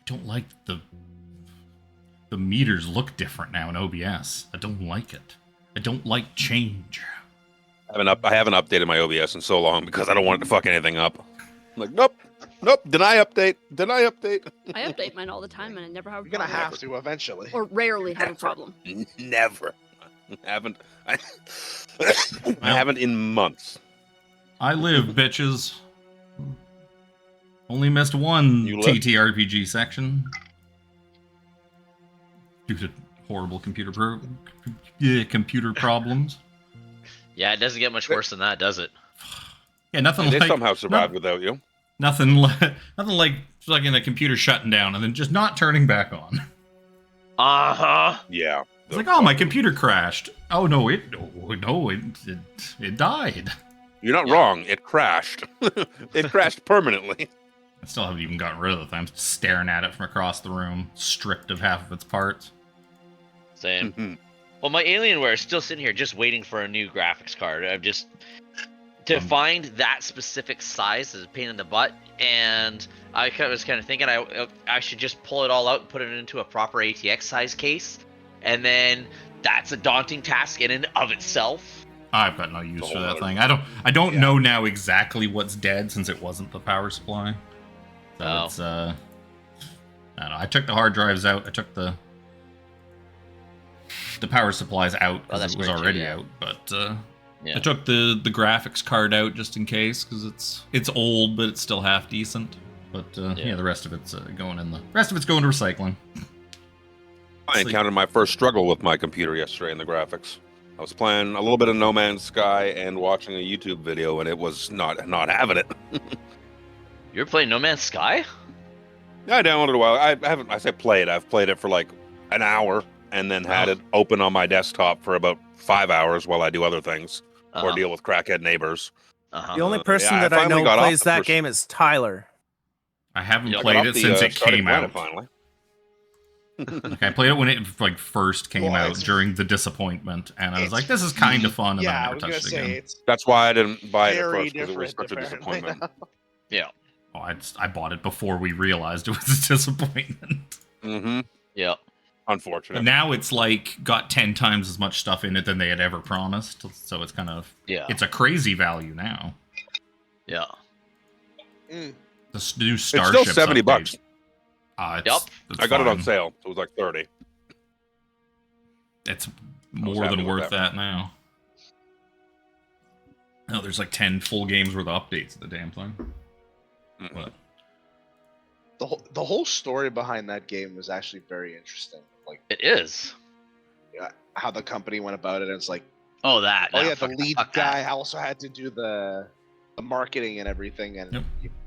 don't like the meters look different now in OBS. I don't like it. I don't like change. I haven't updated my OBS in so long because I don't want it to fuck anything up. I'm like, nope, deny update. I update mine all the time, and I never have a You're gonna problem. have to eventually. Or rarely have a problem. Never. I haven't in months. I live, bitches. Only missed one TTRPG section due to horrible computer problems. Yeah, it doesn't get much worse than that, does it? Yeah, nothing They like somehow survived without you. nothing like fucking a computer shutting down and then just not turning back on. Yeah. It's like, oh, my computer crashed. Oh no, it died. You're not wrong. It crashed. It crashed permanently. I still haven't even gotten rid of the thing. I'm staring at it from across the room, stripped of half of its parts. Same. Well, my Alienware is still sitting here just waiting for a new graphics card. I'm just... To find that specific size is a pain in the butt, and I was kind of thinking I should just pull it all out and put it into a proper ATX size case, and then that's a daunting task in and of itself. I've got no use for that thing. I don't know now exactly what's dead since it wasn't the power supply. So it's I don't know. I took the hard drives out. I took the power supplies out because it was already out, but I took the graphics card out just in case because it's old, but it's still half decent. But the rest of it's going to recycling. I encountered my first struggle with my computer yesterday in the graphics. I was playing a little bit of No Man's Sky and watching a YouTube video, and it was not having it. You were playing No Man's Sky? Yeah, I downloaded it a while. I haven't. I say played. I've played it for like an hour, and then had it open on my desktop for about 5 hours while I do other things or deal with crackhead neighbors. The only person that I know plays that game is Tyler. I haven't played it since it came out. Finally. I played it when it first came out during the disappointment, and I was like, "This is kind of fun," and then I never touched it again. That's why I didn't buy it at first, because it was such a disappointment. Yeah. Oh, I bought it before we realized it was a disappointment. Mm-hmm. Yeah. Unfortunate. But now it's like got 10 times as much stuff in it than they had ever promised, so it's kind of it's a crazy value now. Yeah. The new Starship. It's still $70. It's I got it on sale. It was like 30. It's more than worth that now. Oh, there's like 10 full games worth of updates at the damn thing. Mm-hmm. The whole story behind that game was actually very interesting. Like it is. Yeah, how the company went about it. And it's like, the lead guy also had to do the marketing and everything, and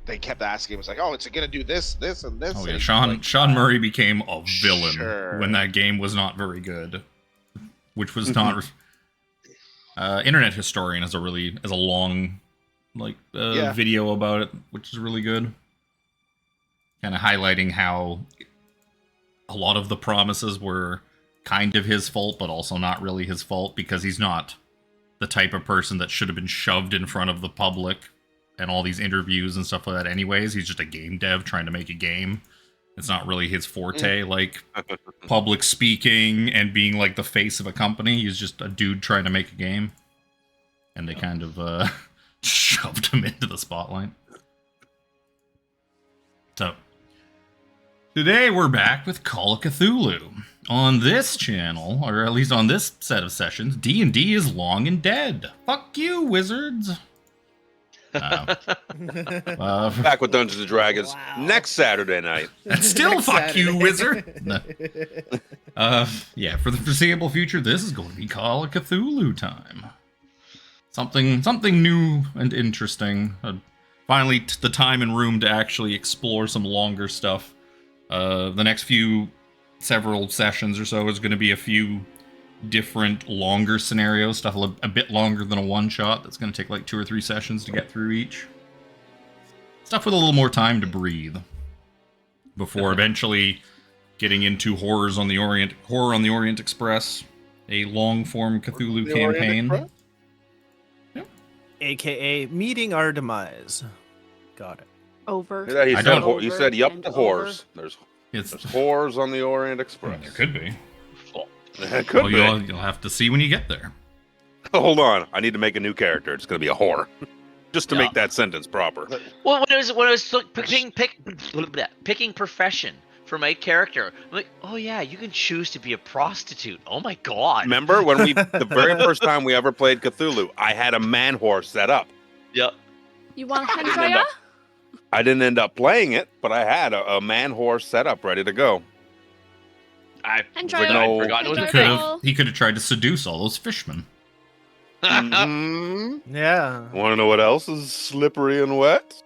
they kept asking. It was like, oh, it's gonna do this, this, and this. Oh yeah, Sean Murray became a villain when that game was not very good, which was not. Internet Historian has a long video about it, which is really good. Kind of highlighting how a lot of the promises were kind of his fault, but also not really his fault, because he's not the type of person that should have been shoved in front of the public and all these interviews and stuff like that anyways. He's just a game dev trying to make a game. It's not really his forte, like public speaking and being like the face of a company. He's just a dude trying to make a game. And they kind of shoved him into the spotlight. So, today we're back with Call of Cthulhu. On this channel, or at least on this set of sessions, D&D is long and dead. Fuck you, wizards. Back with Dungeons & Dragons next Saturday night. And still fuck you, wizard. No. For the foreseeable future, this is going to be Call of Cthulhu time. Something new and interesting. Finally, the time and room to actually explore some longer stuff. The next several sessions or so is going to be a few different longer scenarios, stuff a bit longer than a one-shot. That's going to take like 2 or 3 sessions to get through each. Stuff with a little more time to breathe. Before eventually getting into Horror on the Orient Express, a long-form Cthulhu campaign. AKA meeting our demise. Got it. Over. He said, yup, to horrors. There's It's There's whores on the Orient Express. There could be. There could be. You'll have to see when you get there. Hold on, I need to make a new character. It's going to be a whore, just to make that sentence proper. Well, when I was picking profession for my character, I'm like, oh yeah, you can choose to be a prostitute. Oh my god! Remember when the very first time we ever played Cthulhu, I had a man horse set up. Yep. You want Henshaw? I didn't end up playing it, but I had a man horse set up, ready to go. I Henshaw. forgot it was a thing. He could have tried to seduce all those fishermen. Mm-hmm. Yeah. Want to know what else is slippery and wet?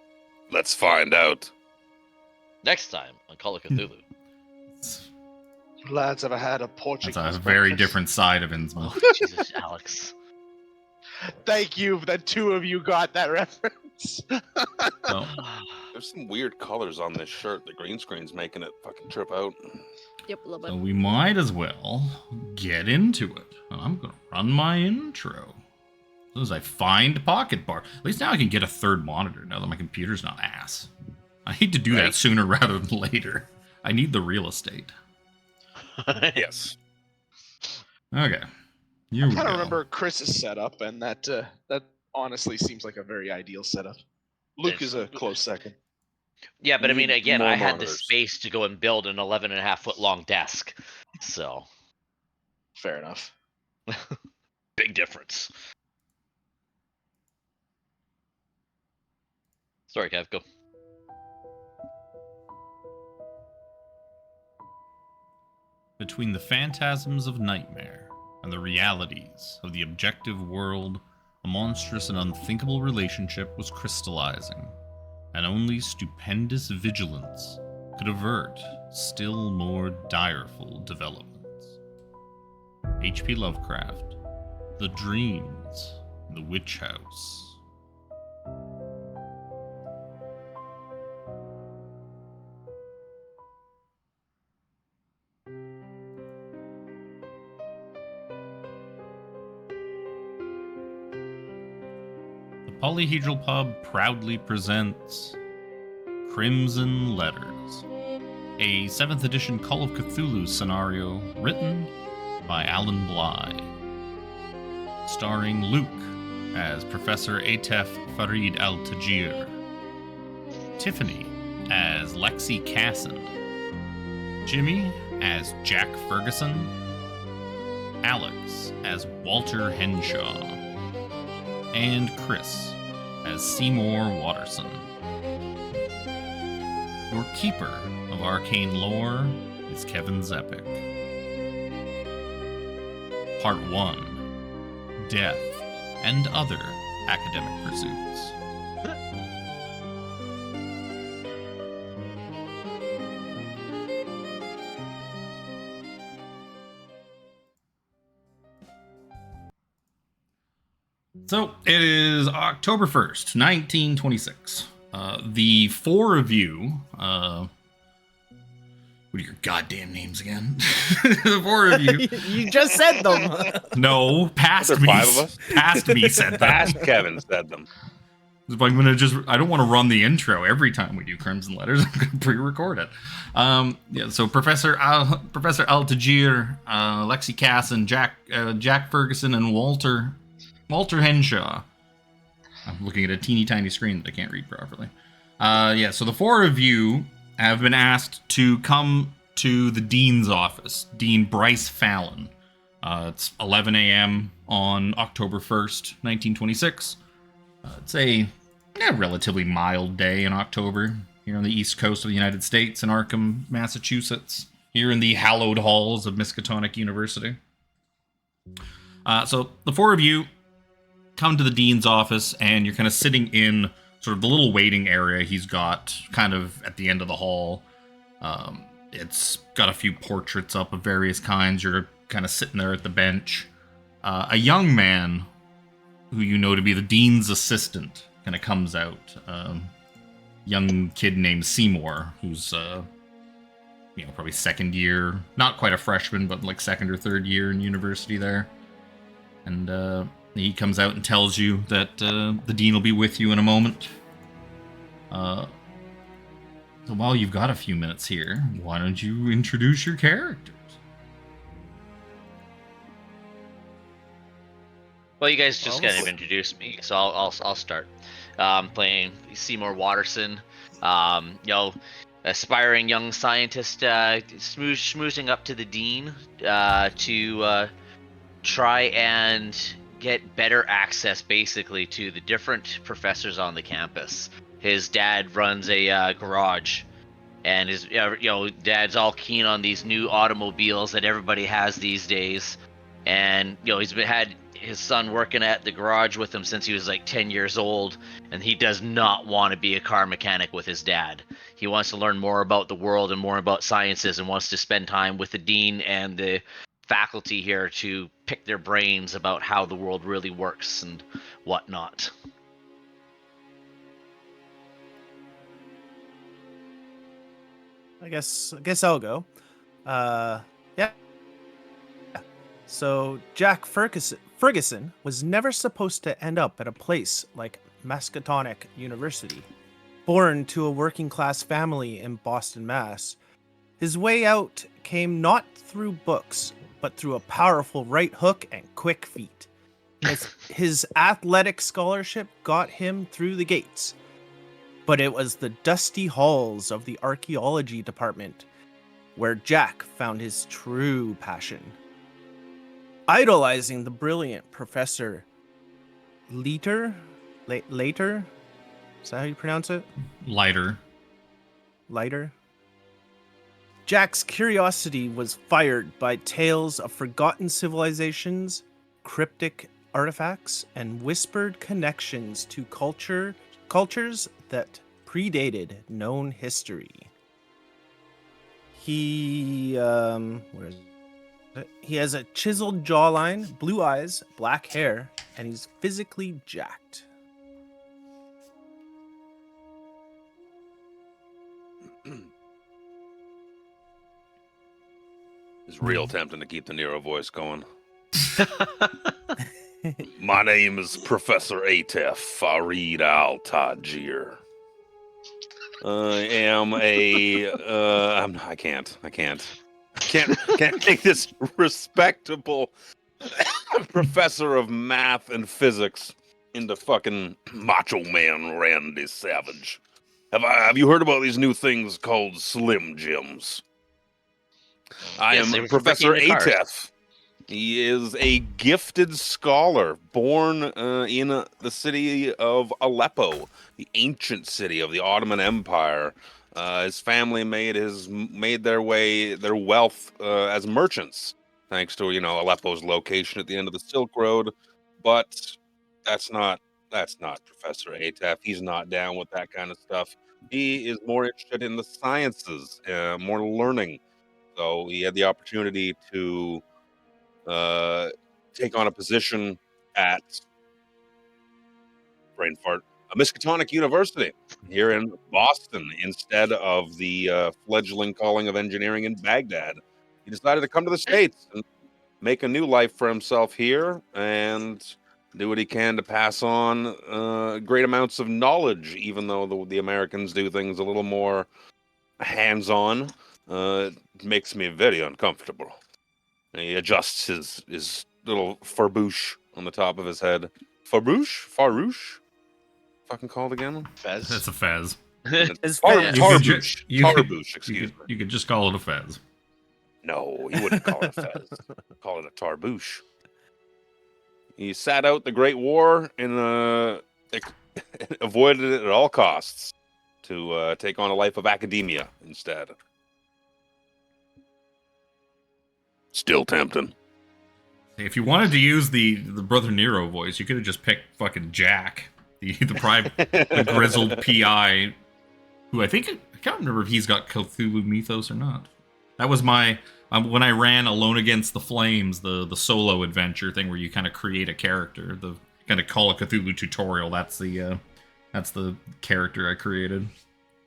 Let's find out. Next time on Call of Cthulhu. Lads, have I had a Portuguese? That's a very different side of Innsmouth. Jesus, Alex. Thank you that two of you got that reference. So, There's some weird colors on this shirt. The green screen's making it fucking trip out. Yep, a little bit. so we might as well get into it. I'm going to run my intro. As soon as I find Pocket Bar. At least now I can get a third monitor now that my computer's not ass. I need to do that sooner rather than later. I need the real estate. Yes. Okay. I kind of remember Chris's setup, and that honestly seems like a very ideal setup. Luke is a close second. Yeah, but I mean, again, More I had the monitors. space to go and build an 11.5-foot long desk. So, Fair enough. big difference. Sorry, Kev, go. Between the phantasms of nightmare and the realities of the objective world, a monstrous and unthinkable relationship was crystallizing, and only stupendous vigilance could avert still more direful developments. H.P. Lovecraft, The Dreams, The Witch House. Polyhedral Pub proudly presents Crimson Letters, a 7th edition Call of Cthulhu scenario written by Alan Bly, starring Luke as Professor Atef Farid Al-Tajir, Tiffany as Lexi Cassin, Jimmy as Jack Ferguson, Alex as Walter Henshaw, and Chris as Seymore Waterson. Your Keeper of Arcane Lore is Kevin Zepic. Part 1: Death and Other Academic Pursuits. So, it is October 1st, 1926. The four of you, what are your goddamn names again? The four of you. You just said them. No, past me. 5 of us? Past me said that. Past Kevin said them. I'm gonna I don't want to run the intro every time we do Crimson Letters. I'm gonna pre-record it. Yeah. So Professor Al-Tajir, Lexi Cassin, Jack Ferguson, and Walter Henshaw. I'm looking at a teeny tiny screen that I can't read properly. Yeah. So the four of you have been asked to come to the dean's office, Dean Bryce Fallon. It's 11 a.m. on October 1st, 1926. It's a relatively mild day in October here on the east coast of the United States in Arkham, Massachusetts, here in the hallowed halls of Miskatonic University. So the four of you come to the dean's office, and you're kind of sitting in sort of the little waiting area he's got kind of at the end of the hall. It's got a few portraits up of various kinds. You're kind of sitting there at the bench. A young man who you know to be the dean's assistant kind of comes out. Young kid named Seymore, who's probably second year, not quite a freshman, but like second or third year in university there. And he comes out and tells you that the dean will be with you in a moment. So while you've got a few minutes here, why don't you introduce your characters? Well, you guys just kind of introduced me, so I'll start. Playing Seymore Waterson, aspiring young scientist, schmoozing up to the dean to try and get better access, basically, to the different professors on the campus. His dad runs a garage, and his dad's all keen on these new automobiles that everybody has these days, and he's had his son working at the garage with him since he was like 10 years old, and he does not want to be a car mechanic with his dad. He wants to learn more about the world and more about sciences, and wants to spend time with the dean and the faculty here to pick their brains about how the world really works and whatnot. I guess I'll go. Yeah. So Jack Ferguson was never supposed to end up at a place like Miskatonic University. Born to a working-class family in Boston, Mass., his way out came not through books, but through a powerful right hook and quick feet. His athletic scholarship got him through the gates, but it was the dusty halls of the archaeology department where Jack found his true passion. Idolizing the brilliant Professor Leiter? Is that how you pronounce it? Leiter. Jack's curiosity was fired by tales of forgotten civilizations, cryptic artifacts, and whispered connections to cultures that predated known history. He has a chiseled jawline, blue eyes, black hair, and he's physically jacked. It's real tempting to keep the Nero voice going. My name is Professor Atef Farid Al-Tajir. I am I can't make this respectable professor of math and physics into fucking Macho Man Randy Savage. Have you heard about these new things called Slim Jims? I am Professor Atef. He is a gifted scholar born in the city of Aleppo, the ancient city of the Ottoman Empire. His family made their wealth as merchants, thanks to Aleppo's location at the end of the Silk Road. But that's not Professor Atef. He's not down with that kind of stuff. He is more interested in the sciences, more learning. So he had the opportunity to take on a position at Miskatonic University here in Boston instead of the fledgling calling of engineering in Baghdad. He decided to come to the States and make a new life for himself here and do what he can to pass on great amounts of knowledge, even though the Americans do things a little more hands-on. It makes me very uncomfortable. He adjusts his little farbouche on the top of his head. Farouche? Fucking called again? Fez? That's a fez. Tarbouche. Tarbouche, excuse me. You could just call it a fez. No, you wouldn't call it a fez. Call it a tarbouche. He sat out the Great War and avoided it at all costs to take on a life of academia instead. Still tempting. If you wanted to use the Brother Nero voice, you could have just picked fucking Jack, the grizzled PI, who I can't remember if he's got Cthulhu mythos or not. That was my when I ran Alone Against the Flames, the solo adventure thing where you kind of create a character, the kind of Call of Cthulhu tutorial. That's the character I created.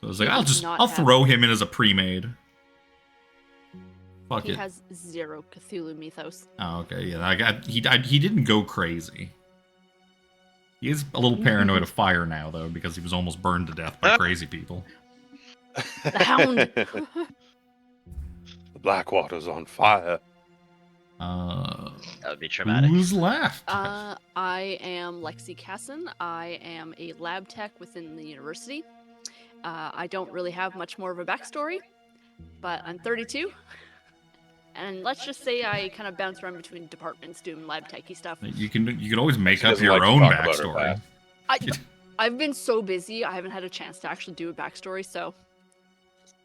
So I was like, I'll throw him in as a pre-made. He has 0 Cthulhu mythos. Oh, okay. Yeah, he didn't go crazy. He is a little paranoid of fire now, though, because he was almost burned to death by crazy people. The hound. The Blackwater's on fire. That would be traumatic. Who's left? I am Lexi Cassin. I am a lab tech within the university. I don't really have much more of a backstory, but I'm 32. And let's just say I kind of bounce around between departments doing lab techy stuff. You can always make She up doesn't your like to own talk about her backstory. past. I've been so busy, I haven't had a chance to actually do a backstory, so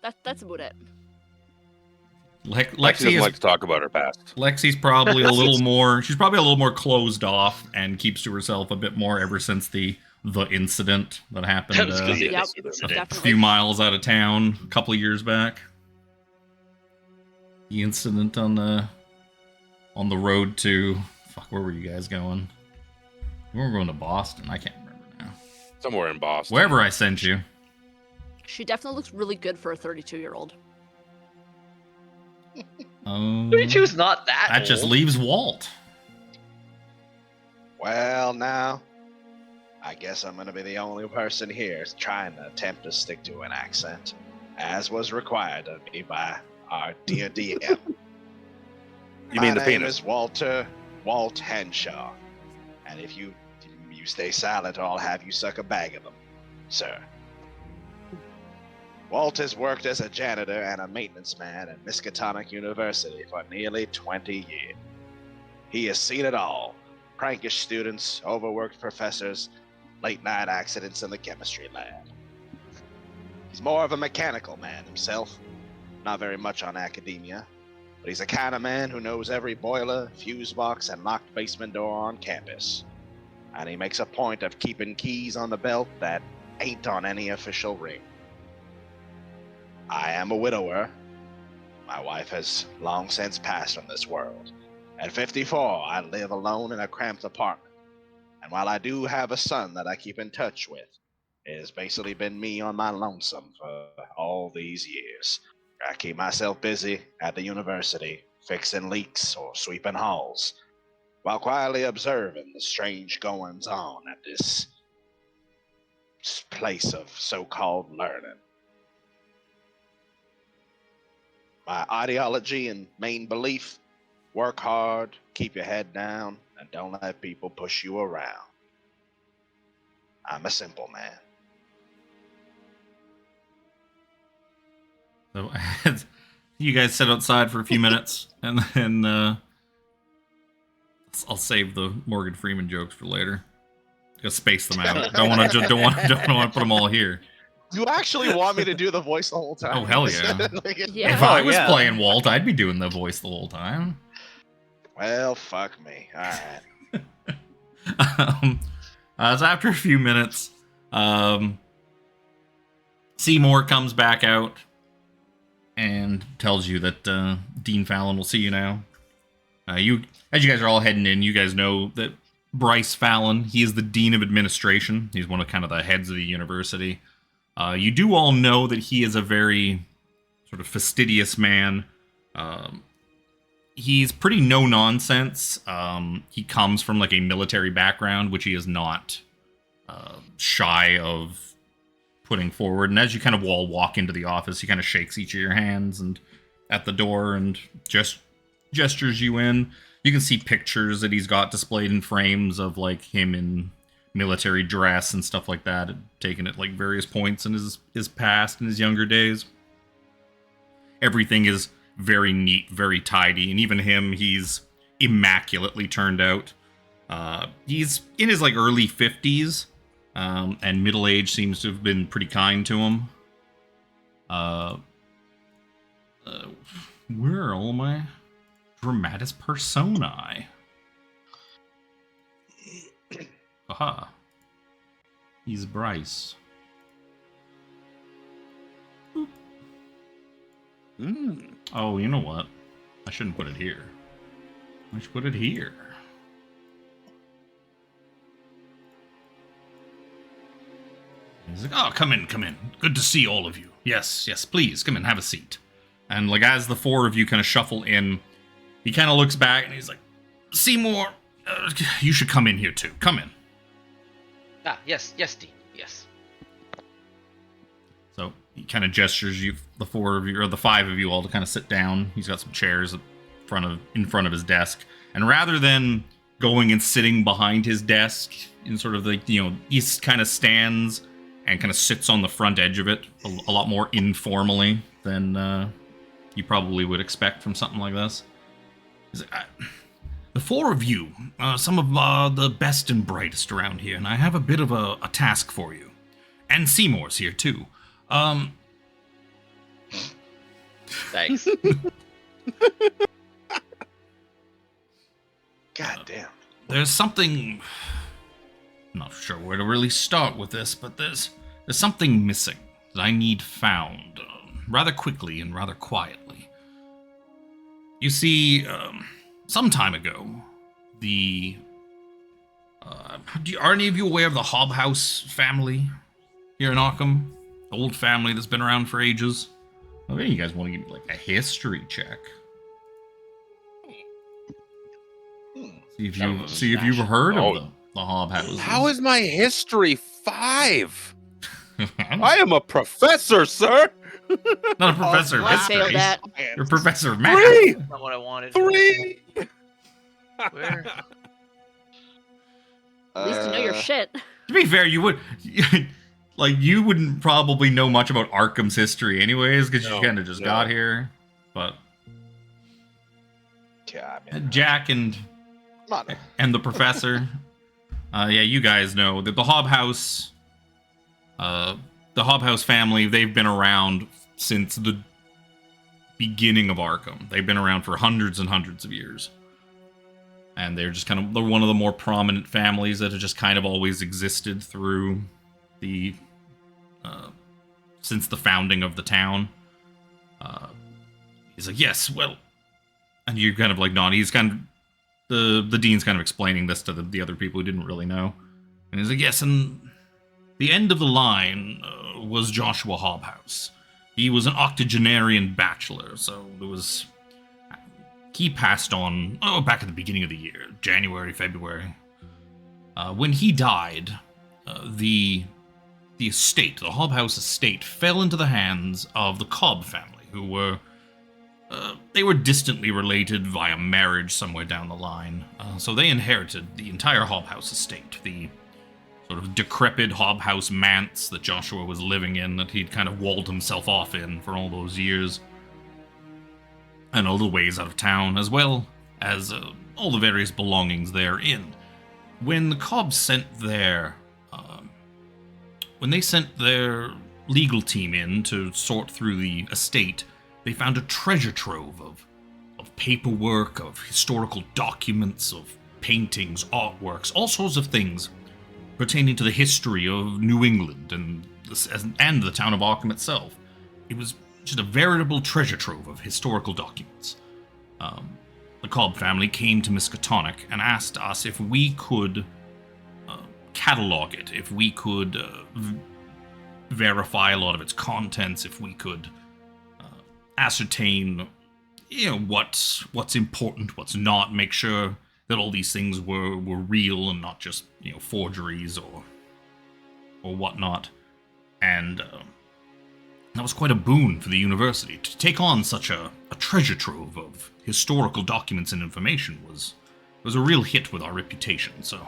that's about it. Lexi Lexi doesn't is like to talk about her past. Lexi's probably she's probably a little more closed off and keeps to herself a bit more ever since the incident that happened Yep, a definitely. few miles out of town a couple of years back. The incident on the road to where were you guys going? We were going to Boston. I can't remember now. Somewhere in Boston. Wherever I sent you. She definitely looks really good for a 32-year-old. 32 is not that That just old. leaves Walt. Well, now, I guess I'm going to be the only person here trying to attempt to stick to an accent, as was required of me by our dear DM. You mean the My name penis? is Walt Henshaw, and if you stay silent, I'll have you suck a bag of them, sir. Walt has worked as a janitor and a maintenance man at Miskatonic University for nearly 20 years. He has seen it all. Prankish students, overworked professors, late-night accidents in the chemistry lab. He's more of a mechanical man himself. Not very much on academia, but he's the kind of man who knows every boiler, fuse box, and locked basement door on campus. And he makes a point of keeping keys on the belt that ain't on any official ring. I am a widower. My wife has long since passed from this world. At 54, I live alone in a cramped apartment. And while I do have a son that I keep in touch with, it has basically been me on my lonesome for all these years. I keep myself busy at the university, fixing leaks or sweeping halls, while quietly observing the strange goings-on at this place of so-called learning. My ideology and main belief: work hard, keep your head down, and don't let people push you around. I'm a simple man. So you guys sit outside for a few minutes, and then I'll save the Morgan Freeman jokes for later. Just space them out. Don't want to put them all here. You actually want me to do the voice the whole time? Oh, hell yeah. Yeah. If I was yeah. playing Walt, I'd be doing the voice the whole time. Well, fuck me. All right. So after a few minutes, Seymore comes back out and tells you that Dean Fallon will see you now. As you guys are all heading in, you guys know that Bryce Fallon, he is the Dean of Administration. He's one of kind of the heads of the university. You do all know that he is a very sort of fastidious man. He's pretty no-nonsense. He comes from like a military background, which he is not shy of putting forward. And as you kind of all walk into the office, he kind of shakes each of your hands and at the door and just gestures you in. You can see pictures that he's got displayed in frames of like him in military dress and stuff like that, taken at like various points in his past and his younger days. Everything is very neat, very tidy, and even him, he's immaculately turned out. He's in his like early 50s, and middle age seems to have been pretty kind to him. Where are all my dramatis personae? Aha. He's Bryce. Oh, you know what? I shouldn't put it here. I should put it here. He's like, oh, come in, come in. Good to see all of you. Yes, yes, please, come in, have a seat. And like as the four of you kind of shuffle in, he kind of looks back and he's like, Seymore, you should come in here too. Come in. Ah, yes, Dean, yes. So he kind of gestures you, the four of you, or the five of you all, to kind of sit down. He's got some chairs in front of his desk. And rather than going and sitting behind his desk in sort of the, he kind of stands and kind of sits on the front edge of it a lot more informally than you probably would expect from something like this. He's like, the four of you, some of the best and brightest around here, and I have a bit of a task for you. And Seymour's here, too. Thanks. God damn. There's something... I'm not sure where to really start with this, but there's something missing that I need found rather quickly and rather quietly. You see, some time ago, are any of you aware of the Hobhouse family here in Arkham? Old family that's been around for ages. Oh, any of you guys want to give me like a history check? See if you've heard of the Hobhouses. How is my history 5? I am a professor, sir. Not a professor of I failed history. that. You're a professor of math. 3. That's not what I wanted. 3. Where? At least you know your shit. To be fair, you would... you wouldn't probably know much about Arkham's history anyways, because you kind of just got here. But Yeah, I mean, Jack and the professor, you guys know that the Hobhouse family, they've been around since the beginning of Arkham. They've been around for hundreds and hundreds of years. And they're one of the more prominent families that have just kind of always existed through since the founding of the town. He's like, yes, well, and you kind of like nod. He's kind of the dean's kind of explaining this to the other people who didn't really know, and he's like, yes, and the end of the line was Joshua Hobhouse. He was an octogenarian bachelor, so he passed on back at the beginning of the year, January, February. When he died, the estate, the Hobhouse estate, fell into the hands of the Cobb family, who were distantly related via marriage somewhere down the line. So they inherited the entire Hobhouse estate, the sort of decrepit Hobhouse manse that Joshua was living in, that he'd kind of walled himself off in for all those years, and a little ways out of town, as well as all the various belongings therein. When the Cobbs sent their legal team in to sort through the estate, they found a treasure trove of paperwork, of historical documents, of paintings, artworks, all sorts of things pertaining to the history of New England and the town of Arkham itself. It was just a veritable treasure trove of historical documents. The Cobb family came to Miskatonic and asked us if we could catalog it, if we could verify a lot of its contents, if we could ascertain, what's important, what's not, make sure that all these things were real and not just, forgeries or whatnot. And that was quite a boon for the university. To take on such a treasure trove of historical documents and information was a real hit with our reputation, so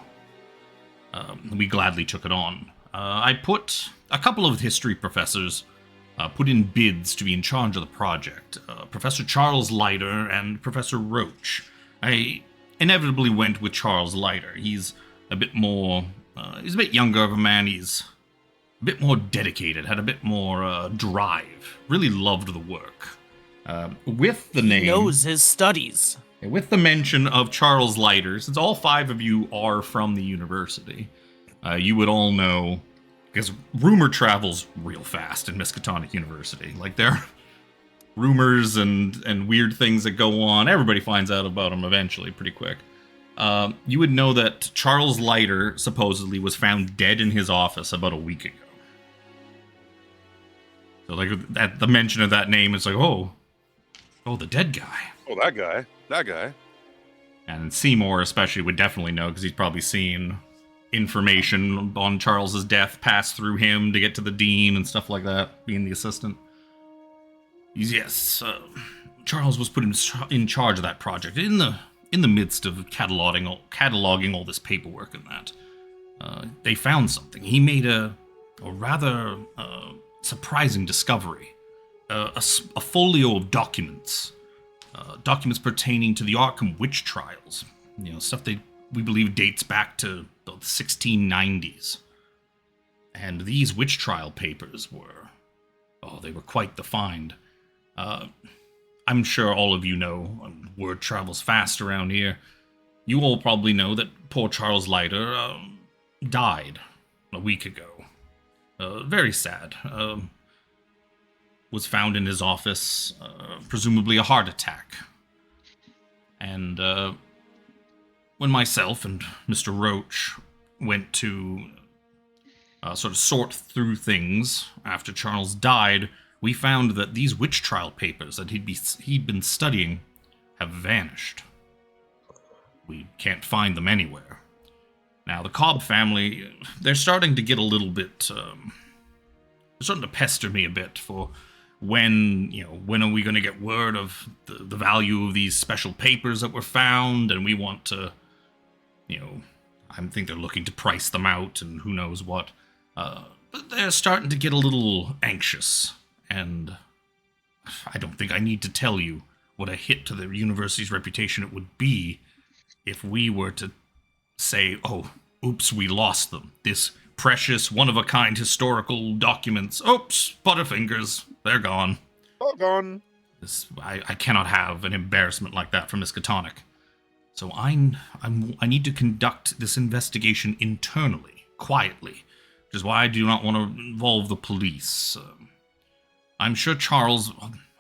we gladly took it on. I put a couple of history professors put in bids to be in charge of the project. Professor Charles Leiter and Professor Roach. I inevitably went with Charles Leiter. He's a bit more, he's a bit younger of a man. He's a bit more dedicated, had a bit more drive. Really loved the work. With the name... He knows his studies. With the mention of Charles Leiter, since all 5 of you are from the university, you would all know, because rumor travels real fast in Miskatonic University. Like, there are rumors and weird things that go on. Everybody finds out about them eventually, pretty quick. You would know that Charles Leiter supposedly was found dead in his office about a week ago. So, like, at the mention of that name, it's like, oh, the dead guy. Oh, that guy. And Seymour especially would definitely know, because he's probably seen information on Charles's death passed through him to get to the dean and stuff like that, being the assistant. Yes, Charles was put in charge of that project in the midst of cataloging all this paperwork and that. They found something. He made a rather surprising discovery. A folio of documents. Documents pertaining to the Arkham witch trials. Stuff we believe dates back to the 1690s. And these witch trial papers they were quite the find. I'm sure all of you know, word travels fast around here. You all probably know that poor Charles Leiter died a week ago. Very sad. Was found in his office, presumably a heart attack. And when myself and Mr. Roach went to sort of sort through things after Charles died, we found that these witch trial papers that he'd been studying have vanished. We can't find them anywhere. Now, the Cobb family, they're starting to get a little bit, they're starting to pester me a bit for when are we going to get word of the value of these special papers that were found, and we want to, I think they're looking to price them out and who knows what. But they're starting to get a little anxious. And I don't think I need to tell you what a hit to the university's reputation it would be if we were to say, oh, oops, we lost them. This precious, one-of-a-kind historical documents. Oops, butterfingers, they're gone. All gone. I cannot have an embarrassment like that for Miskatonic. So I need to conduct this investigation internally, quietly, which is why I do not want to involve the police. I'm sure Charles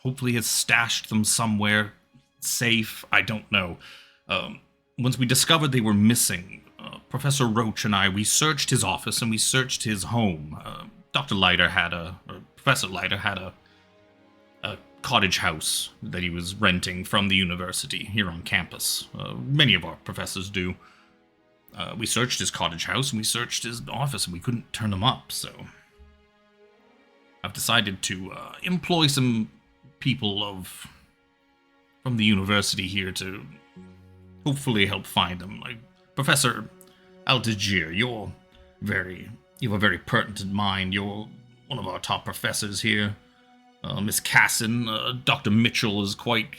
hopefully has stashed them somewhere safe. I don't know. Once we discovered they were missing, Professor Roach and we searched his office and we searched his home. Professor Leiter had a cottage house that he was renting from the university here on campus. Many of our professors do. We searched his cottage house and we searched his office and we couldn't turn them up, so I've decided to employ some people from the university here to hopefully help find them. Like Professor Altagier, you have a very pertinent mind. You're one of our top professors here. Miss Cassin, Dr. Mitchell is quite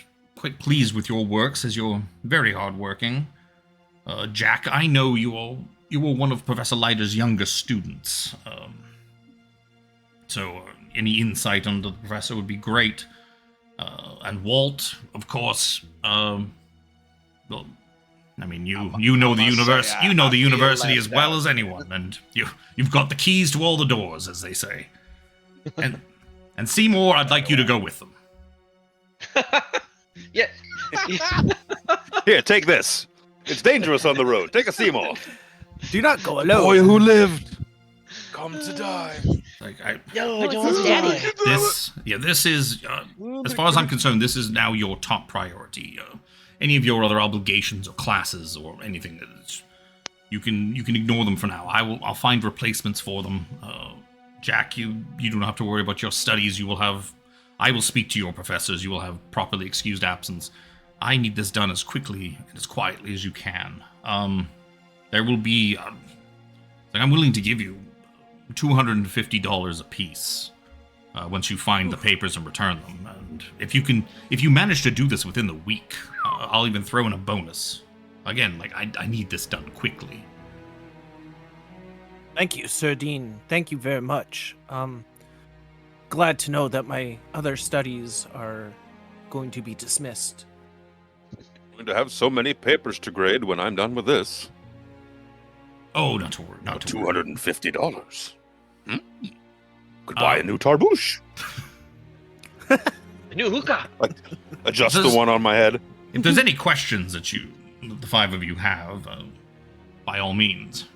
pleased with your work, says you're very hardworking. Jack, I know you were one of Professor Leiter's youngest students. So any insight on the professor would be great. And Walt, of course. Well, I mean, you know the universe. You know the university as well as anyone, and you've got the keys to all the doors, as they say. And Seymore, I'd like you to go with them. Yeah. Here, take this. It's dangerous on the road. Take a Seymore. Do not go alone. Boy who lived, come to die. No, I don't What's his daddy? This is, as far as I'm concerned, this is now your top priority. Any of your other obligations or classes or anything, you can ignore them for now. I'll find replacements for them. Jack, you don't have to worry about your studies. I will speak to your professors. You will have properly excused absence. I need this done as quickly and as quietly as you can. There will be, I'm willing to give you $250 apiece once you find the papers and return them. And if you manage to do this within the week, I'll even throw in a bonus. Again, I need this done quickly. Thank you, Sir Dean. Thank you very much. Glad to know that my other studies are going to be dismissed. I'm going to have so many papers to grade when I'm done with this. Oh, not to worry. Not to worry. $250. Could buy a new tarbouche. A new hookah. Adjust the one on my head. If there's any questions that the five of you have, by all means.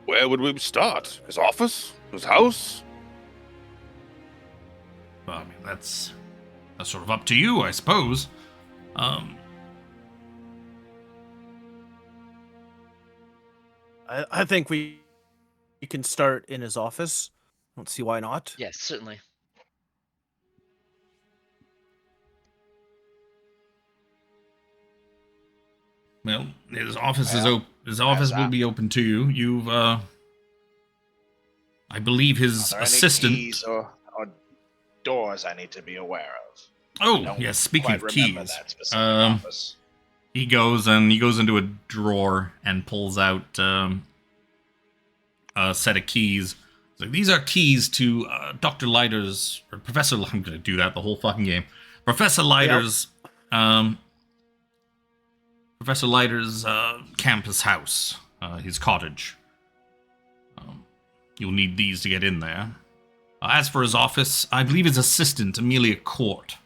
Where would we start? His office? His house? Well, I mean, that's sort of up to you, I suppose. I think we can start in his office. Don't see why not. Yes, certainly. Well, his office is open. His office will be open to you. You've, I believe his Are there assistant. any keys or doors I need to be aware of? Oh, yes. Speaking of keys, that specific office. he goes into a drawer and pulls out a set of keys. So these are keys to Dr. Leiter's or Professor. I'm going to do that the whole fucking game. Professor Leiter's. Professor Leiter's campus house, his cottage. You'll need these to get in there. As for his office, I believe his assistant, Amelia Court.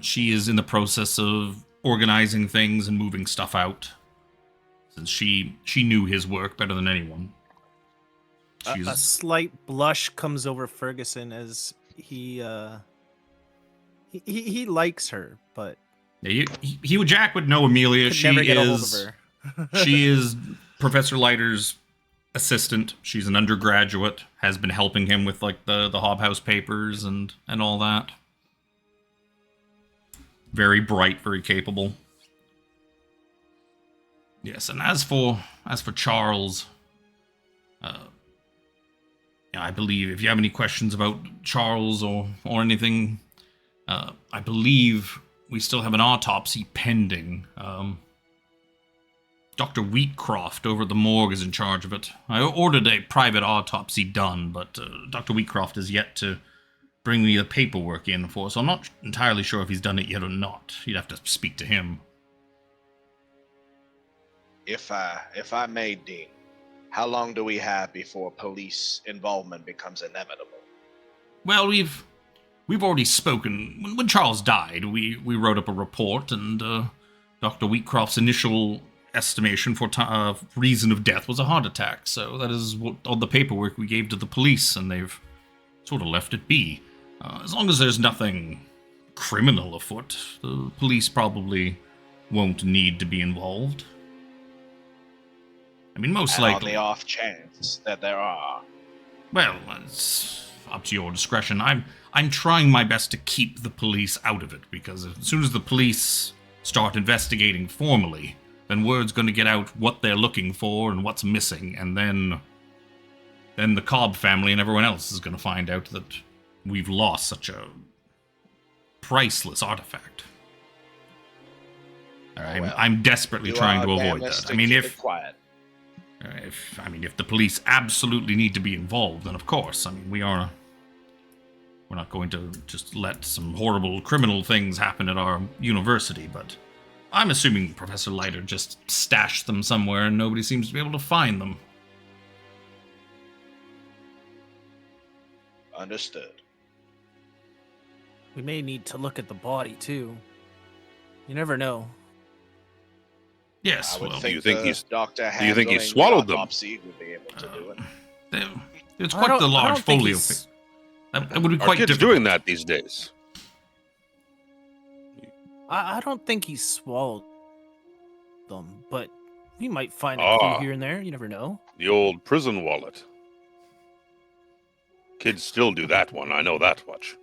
She is in the process of organizing things and moving stuff out, since she knew his work better than anyone. A slight blush comes over Ferguson as he likes her, but Jack would know Amelia. She is Professor Leiter's assistant. She's an undergraduate, has been helping him with like the Hobhouse papers and all that. Very bright, very capable. Yes, and as for Charles, I believe if you have any questions about Charles or anything, I believe we still have an autopsy pending. Dr. Wheatcroft over at the morgue is in charge of it. I ordered a private autopsy done, but Dr. Wheatcroft is yet to bring me the paperwork in for, so I'm not entirely sure if he's done it yet or not. You'd have to speak to him. If I may, Dean, how long do we have before police involvement becomes inevitable? Well, we've already spoken. When Charles died, we wrote up a report, and Dr. Wheatcroft's initial estimation for reason of death was a heart attack. So that is what all the paperwork we gave to the police, and they've sort of left it be. As long as there's nothing criminal afoot, the police probably won't need to be involved. I mean, most likely. On the off chance that there are. Well, it's up to your discretion. I'm trying my best to keep the police out of it, because as soon as the police start investigating formally, then word's going to get out what they're looking for and what's missing, and then the Cobb family and everyone else is going to find out that we've lost such a priceless artifact. I'm desperately trying to avoid that. I mean, if the police absolutely need to be involved, then of course, I mean, we're not going to just let some horrible criminal things happen at our university, but I'm assuming Professor Leiter just stashed them somewhere and nobody seems to be able to find them. Understood. We may need to look at the body, too. You never know. Yes, well, do you think he swallowed them? Would be able to do it. It's quite the large folio. That would be quite kids difficult. Doing that these days. I don't think he swallowed them, but we might find a clue here and there. You never know. The old prison wallet. Kids still do that one. I know that much.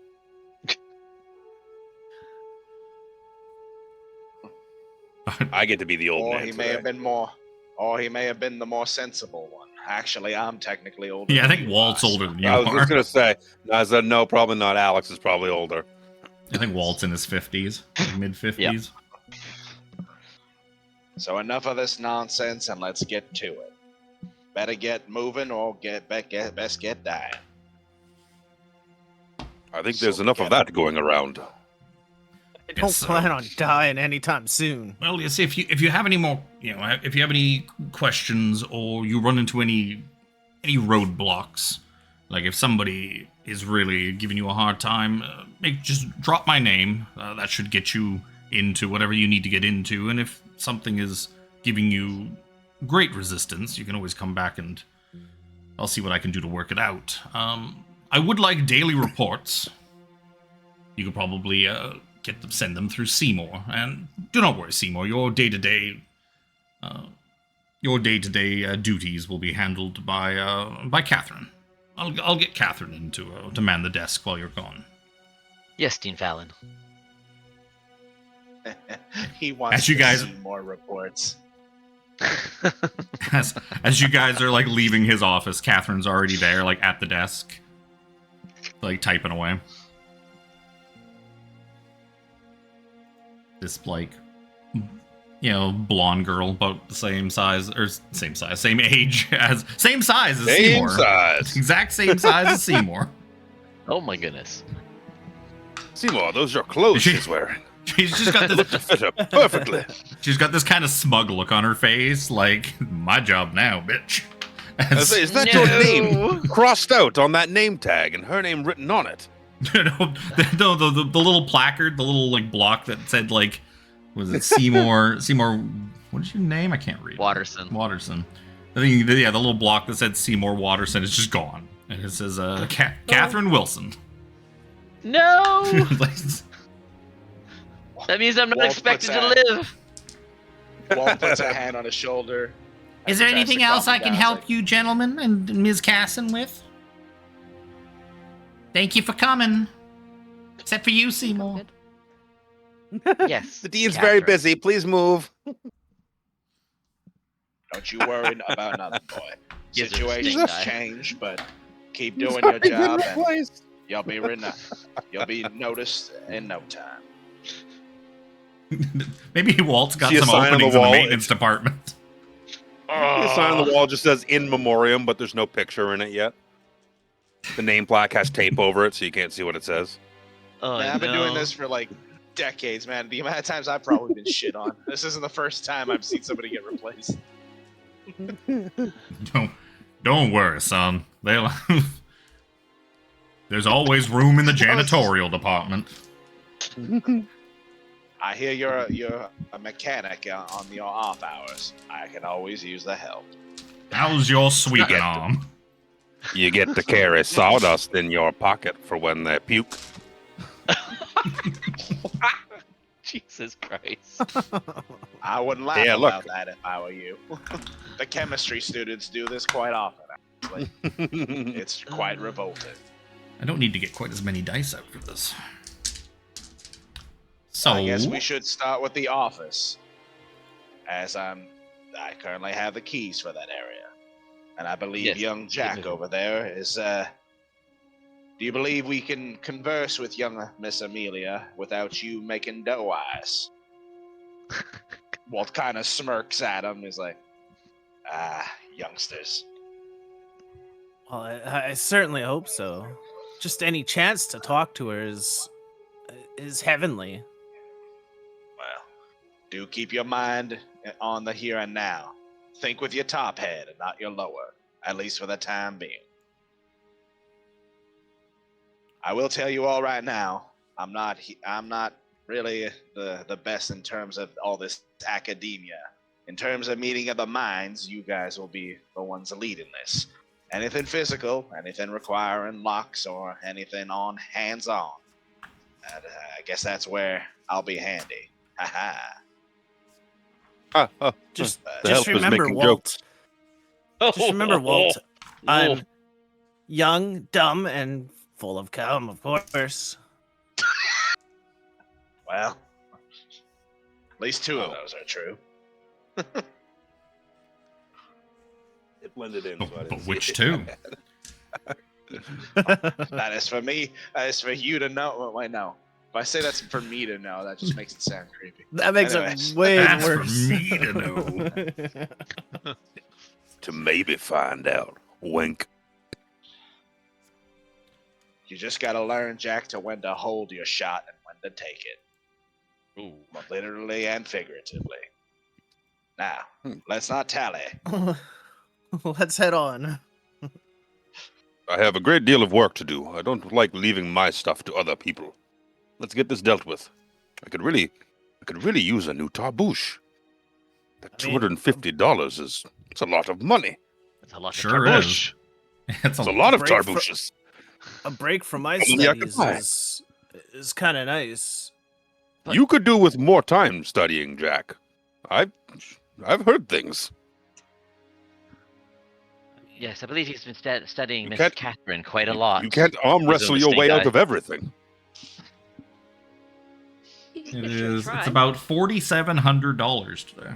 I get to be the old man. He may have been the more sensible one. Actually, I'm technically older. Yeah, I think Walt's older than you I was are. just gonna say. I said no, probably not. Alex is probably older. I think Walt's in his 50s, mid 50s. Yep. So enough of this nonsense, and let's get to it. Better get moving, or best get dying. I think there's enough of that going around. I don't plan on dying anytime soon. Well, you see, if you have any more, if you have any questions or you run into any roadblocks, like if somebody is really giving you a hard time, just drop my name. That should get you into whatever you need to get into. And if something is giving you great resistance, you can always come back and I'll see what I can do to work it out. I would like daily reports. You could probably send them through Seymore. And do not worry, Seymore, your day-to-day your day-to-day duties will be handled by Catherine. I'll get Catherine in to man the desk while you're gone. Yes, Dean Fallon. He wants As you to guys- see more reports. As you guys are like leaving his office, Catherine's already there, like at the desk, like typing away. This like, blonde girl, about the same size same age as Seymore. Size. Exact same size as Seymore. Oh my goodness. Seymore, those are clothes she's wearing. She's just got Look to this. fit her perfectly. She's got this kind of smug look on her face, like my job now, bitch. Is that your name crossed out on that name tag and her name written on it? the little placard, the little like block that said like, was it Seymore? What is your name? I can't read. Waterson. I think the little block that said Seymore Waterson is just gone, and it says Catherine Wilson. No! Like, That means I'm not Walt expected puts to that- live. Walt puts a hand on his shoulder. is there anything else I can help you, gentlemen, and Ms. Cassin with? Thank you for coming. Except for you, Seymour. Yes. The dean's very Catherine. busy. Please move. Don't you worry about nothing, boy. Gives her the Situations stink eye. change, but keep doing your job, and you'll be noticed in no time. Maybe Walt's got See a some sign on the openings in the wall? maintenance department. The sign on the wall just says "In Memoriam," but there's no picture in it yet. The name plaque has tape over it, so you can't see what it says. Oh, Man, I've been doing no. this for like decades, man. The amount of times I've probably been shit on. This isn't the first time I've seen somebody get replaced. Don't worry, son. There's always room in the janitorial department. I hear you're a mechanic on your off hours. I can always use the help. How's your sweeping Yeah. arm? You get to carry sawdust in your pocket for when they puke. Jesus Christ. I wouldn't laugh Yeah, about look. that if I were you. The chemistry students do this quite often. Actually. It's quite revolting. I don't need to get quite as many dice out for this. So I guess we should start with the office, as I currently have the keys for that area, and I believe Yes, young Jack give me- over there is. Do you believe we can converse with young Miss Amelia without you making doe eyes? Walt kind of smirks at him. He's like, youngsters. Well, I certainly hope so. Just any chance to talk to her is heavenly. Well, do keep your mind on the here and now. Think with your top head and not your lower, at least for the time being. I will tell you all right now, I'm not really the best in terms of all this academia. In terms of meeting of the minds, you guys will be the ones leading this. Anything physical, anything requiring locks, or anything on hands-on. I guess that's where I'll be handy. Haha. Just The help is remember, making Walt. jokes. Just remember, Walt. Oh. I'm young, dumb, and full of cum, of course. Well, at least two of those are true. It blended in. but which two? That is for me. That is for you to know. Wait, no. If I say that's for me to know, that just makes it sound creepy. That makes Anyways. it way That's for worse. me to know. To maybe find out. Wink. You just gotta learn, Jack, to when to hold your shot and when to take it. Ooh. Literally and figuratively. Now, let's not tally. Let's head on. I have a great deal of work to do. I don't like leaving my stuff to other people. Let's get this dealt with. I could really use a new tarbouche. That I mean- $250 is it's a lot of money. That's a lot Sure of is. tarbouche. It's It's a lot of break for- tarbouches. A break from my How many I could studies buy? is kind of nice. But- You could do with more time studying, Jack. I've heard things. Yes, I believe he's been studying You Miss can't- Catherine quite a lot. You can't arm He's a wrestle your way snake out eye. of everything. It's about $4,700 today.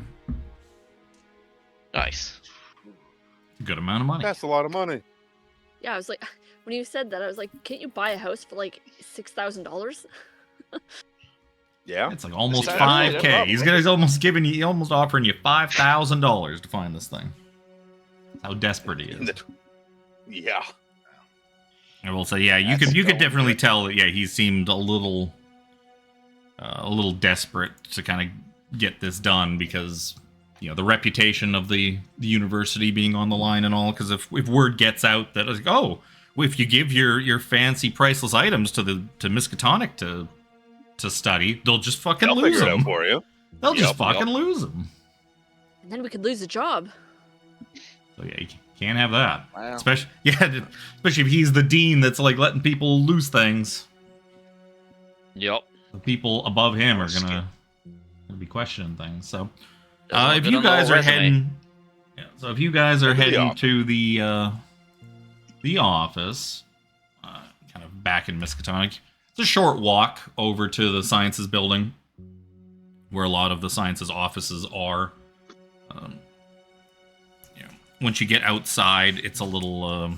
Nice. Good amount of money. That's a lot of money. Yeah, I was like, when you said that, I was like, can't you buy a house for like $6,000? Yeah. It's like almost It's $5K. probably. He's almost offering you $5,000 to find this thing. That's how desperate he is. Yeah. I will say, yeah, you That's could going definitely good. tell that, yeah, he seemed a little desperate to kind of get this done because, you know, the reputation of the university being on the line and all. Because if word gets out that, like, oh, if you give your fancy priceless items to Miskatonic to study, they'll just fucking I'll lose figure it out them. for you. They'll just Yep, fucking yep. lose them. And then we could lose a job. So yeah, you can't have that. Wow. Especially if he's the dean that's like letting people lose things. Yep. The people above him are Risky. gonna be questioning things. So Doesn't look if good you on the guys are resume. heading, so if you guys are Head to the heading office. to the office, kind of back in Miskatonic, it's a short walk over to the sciences building, where a lot of the sciences offices are. Once you get outside, it's a little,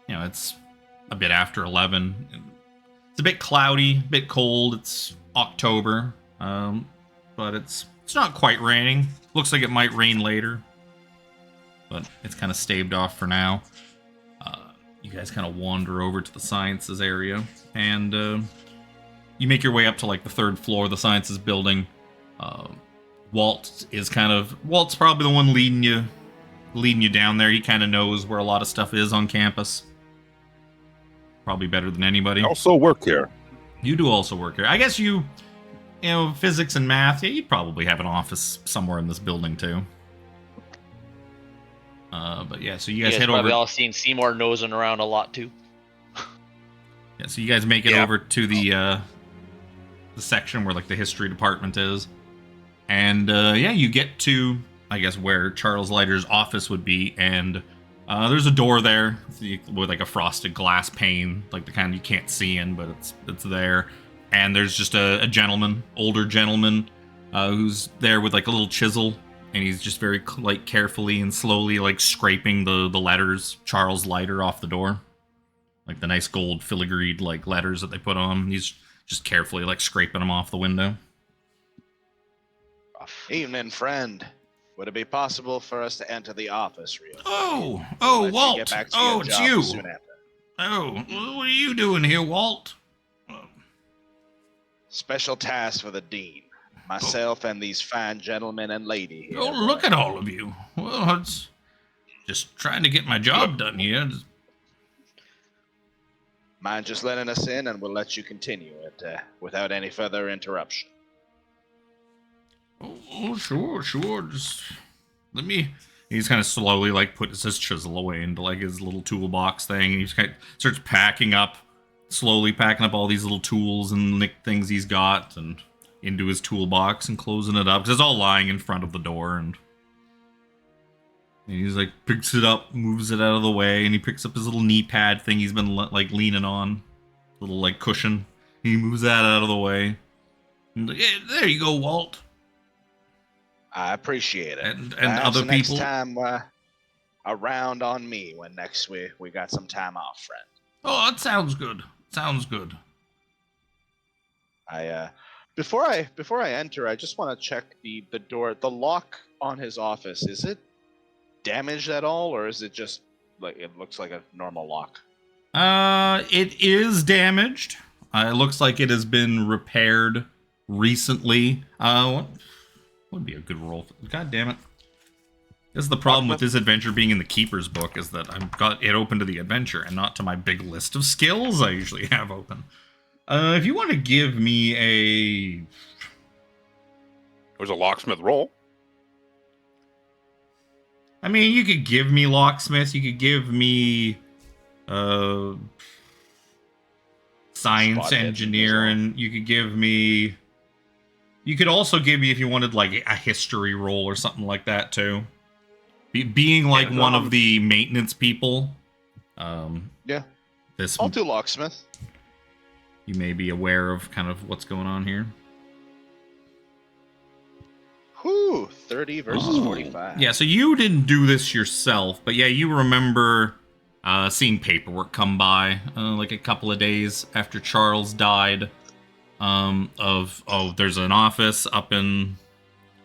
it's a bit after 11. It's a bit cloudy, a bit cold. It's October, but it's not quite raining. Looks like it might rain later, but it's kind of staved off for now. You guys kind of wander over to the sciences area, and you make your way up to like the third floor of the sciences building. Walt's probably the one leading you down there. He kind of knows where a lot of stuff is on campus. Probably better than anybody. I also work here. You do also work here. I guess physics and math, yeah, you'd probably have an office somewhere in this building too. But yeah, so you guys head probably over. all seen Seymore nosing around a lot too. Yeah, so you guys make it Yeah. over to the section where like the history department is, and you get to, I guess, where Charles Leiter's office would be, and there's a door there with like a frosted glass pane, like the kind you can't see in, but it's there. And there's just a gentleman, older gentleman, who's there with like a little chisel, and he's just very like carefully and slowly like scraping the letters Charles Leiter off the door, like the nice gold filigreed like letters that they put on. He's just carefully like scraping them off the window. Evening, friend. Would it be possible for us to enter the office real quick? Oh, Let you Walt. get back to Oh, your it's job you. soon after. Oh, what are you doing here, Walt? Special task for the dean. Myself and these fine gentlemen and lady here. Oh, look at all of you. Well, it's just trying to get my job done here. Mind just letting us in, and we'll let you continue it without any further interruption. Oh, sure. Just let me. He's kind of slowly like puts his chisel away into like his little toolbox thing, and he just kind of starts slowly packing up all these little tools and things he's got, and into his toolbox and closing it up because it's all lying in front of the door, and he's like picks it up, moves it out of the way, and he picks up his little knee pad thing he's been like leaning on, little like cushion. He moves that out of the way. And, yeah, there you go, Walt. I appreciate it. And Perhaps other the next people. time around on me when next we got some time off, friend. Oh, that sounds good. Sounds good. I before I enter, I just want to check the door. The lock on his office, is it damaged at all, or is it just like it looks like a normal lock? It is damaged. It looks like it has been repaired recently. What would be a good roll? God damn it. This is the problem with this adventure being in the Keeper's book, is that I've got it open to the adventure and not to my big list of skills I usually have open. If you want to give me a... There's a locksmith roll. I mean, you could give me locksmith, you could give me science Spot hidden engineering, you could give me... You could also give me, if you wanted, like, a history roll or something like that, too. being like one of the maintenance people. Yeah. This I'll do locksmith. you may be aware of kind of what's going on here. Whew, 30 versus 45. Yeah, so you didn't do this yourself, but yeah, you remember seeing paperwork come by like a couple of days after Charles died. There's an office up in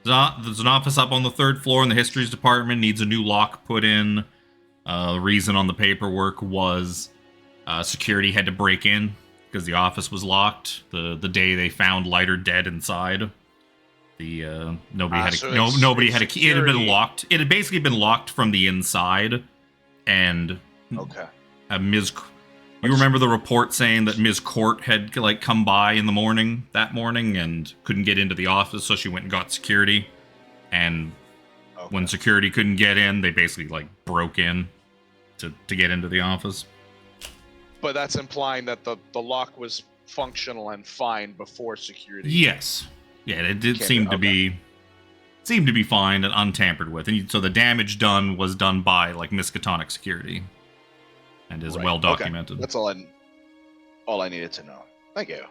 there's an office up on the 3rd floor in the histories department, needs a new lock put in. The reason on the paperwork was security had to break in because the office was locked the day they found Leiter dead inside. Nobody had a key. It had been locked. It had basically been locked from the inside, and Ms. You remember the report saying that Ms. Court had like come by in the morning that morning and couldn't get into the office, so she went and got security. And when security couldn't get in, they basically like broke in to get into the office. But that's implying that the lock was functional and fine before security. Yes. Yeah, it did seem to be fine and untampered with, and so the damage done was done by like Miskatonic security, and is well documented. Okay. That's all I needed to know. Thank you.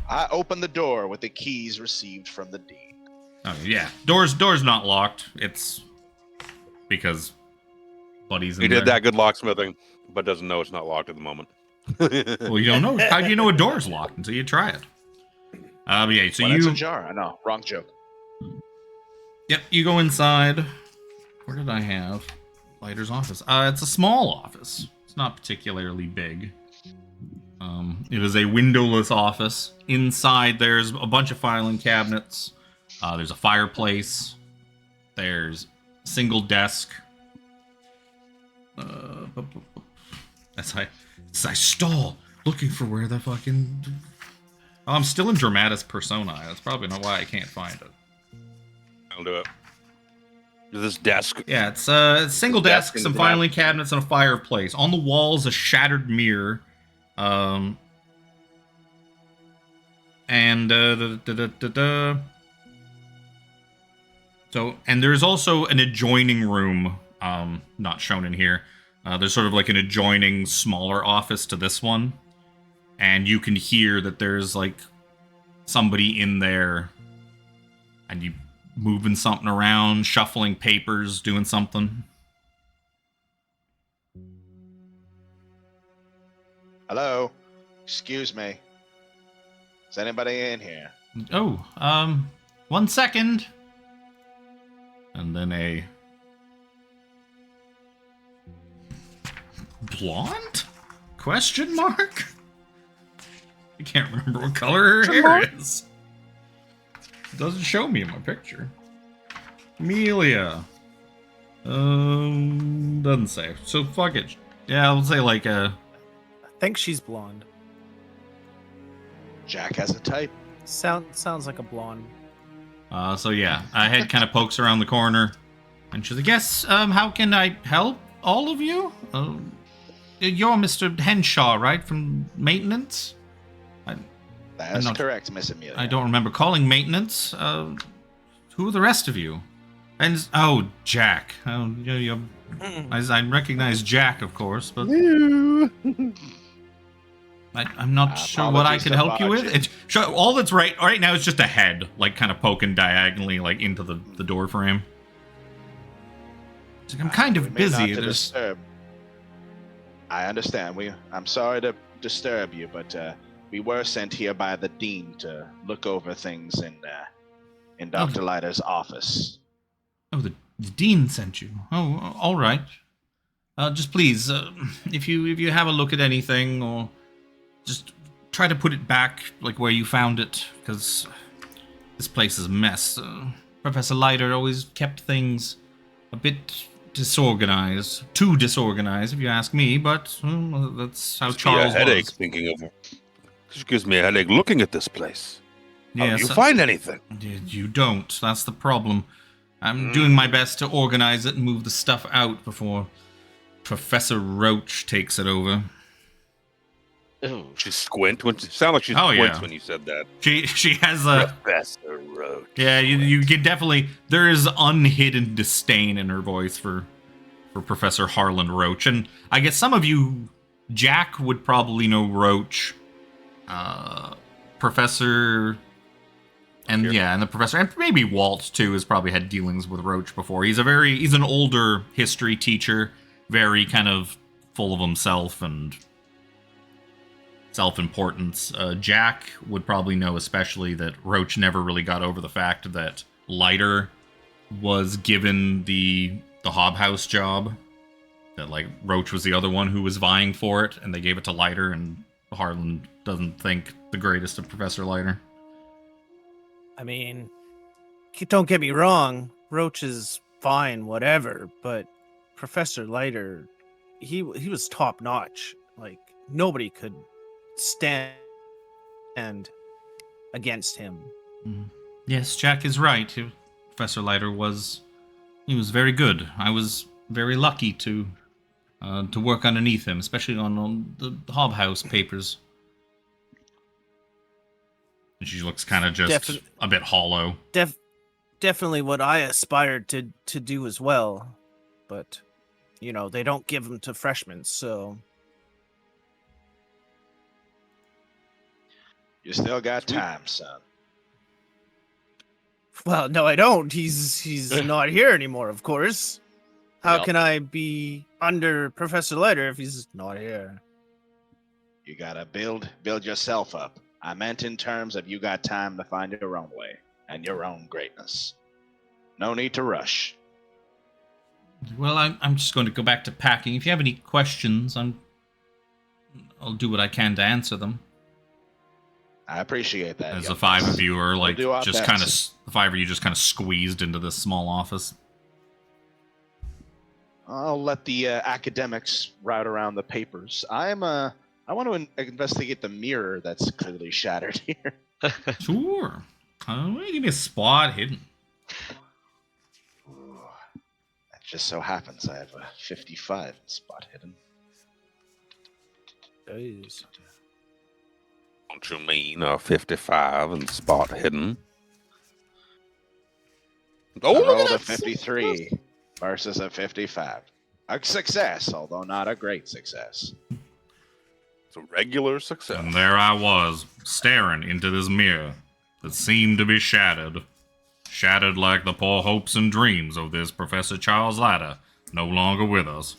I opened the door with the keys received from the dean. Oh yeah, door's not locked. It's because Buddy's in He there. did that good locksmithing, but doesn't know it's not locked at the moment. Well, you don't know. How do you know a door's locked until you try it? Yeah, so It's ajar. I know. Wrong joke. Yep, you go inside. Where did I have Leiter's office? It's a small office. It's not particularly big. It is a windowless office. Inside, there's a bunch of filing cabinets. There's a fireplace. There's a single desk. As I stall, looking for where the fucking... Oh, I'm still in Dramatis Personae. That's probably not why I can't find it. I'll do it. This desk. Yeah, it's a single desk, some filing cabinets, and a fireplace. On the walls, a shattered mirror. So, and there's also an adjoining room, not shown in here. There's sort of like an adjoining smaller office to this one. And you can hear that there's like somebody in there, and you moving something around, shuffling papers, doing something. Hello? Excuse me. Is anybody in here? Oh, 1 second. And then a blonde? Question mark? I can't remember what color her hair is. It doesn't show me in my picture. Amelia. Doesn't say. So fuck it. Yeah, I'll say like a... I think she's blonde. Jack has a type. Sounds like a blonde. So yeah, a head kind of pokes around the corner, and she's like, "Yes, how can I help all of you? You're Mr. Henshaw, right, from maintenance?" That's correct, Miss Amelia. I don't remember calling maintenance. Who are the rest of you? And Jack. I recognize Jack, of course, but I'm not sure what I can help you with. All that's right now is just a head, like kind of poking diagonally, like into the door frame. It's like, I'm kind of busy. Disturb. I understand. I'm sorry to disturb you, but we were sent here by the dean to look over things in Dr. Leiter's office. Oh, the dean sent you. Oh, all right. Just please, if you have a look at anything, or just try to put it back like where you found it, because this place is a mess. Professor Leiter always kept things a bit disorganized, too disorganized, if you ask me. But that's how Charles was. Headache thinking of. Just gives me a headache looking at this place. Yes, how do you find anything? You don't. That's the problem. I'm doing my best to organize it and move the stuff out before Professor Roach takes it over. Ooh. She squint. Sound like she squints when you said that. She has a... Professor Roach. Yeah, you can definitely. There is unhidden disdain in her voice for Professor Harlan Roach, and I guess some of you, Jack would probably know Roach, Professor, and and the Professor, and maybe Walt too has probably had dealings with Roach before. He's an older history teacher, very kind of full of himself and self-importance. Jack would probably know especially that Roach never really got over the fact that Leiter was given the Hobhouse job. That, like, Roach was the other one who was vying for it, and they gave it to Leiter, and Harlan doesn't think the greatest of Professor Leiter. I mean, don't get me wrong, Roach is fine, whatever, but Professor Leiter, he was top notch. Like, nobody could stand against him. Yes, Jack is right. Professor Leiter was very good. I was very lucky to work underneath him, especially on the Hobhouse papers. And she looks kind of just a bit hollow. Definitely what I aspired to do as well, but they don't give them to freshmen, so. You still got time, son. Well, no, I don't. He's not here anymore, of course. How can I be under Professor Leiter if he's not here? You gotta build yourself up. I meant in terms of you got time to find your own way and your own greatness. No need to rush. Well, I'm just going to go back to packing. If you have any questions, I'll do what I can to answer them. I appreciate that. As the five of you are like the five of you just kind of squeezed into this small office. I'll let the academics route around the papers. I want to investigate the mirror that's clearly shattered here. Sure. Give me a spot hidden. Ooh, that just so happens I have a 55 in spot hidden. Jeez. Don't you mean a 55 and spot hidden? Oh, I rolled a 53 versus a 55. A success, although not a great success. It's a regular success. And there I was, staring into this mirror that seemed to be shattered. Shattered like the poor hopes and dreams of this Professor Charles Leiter, no longer with us.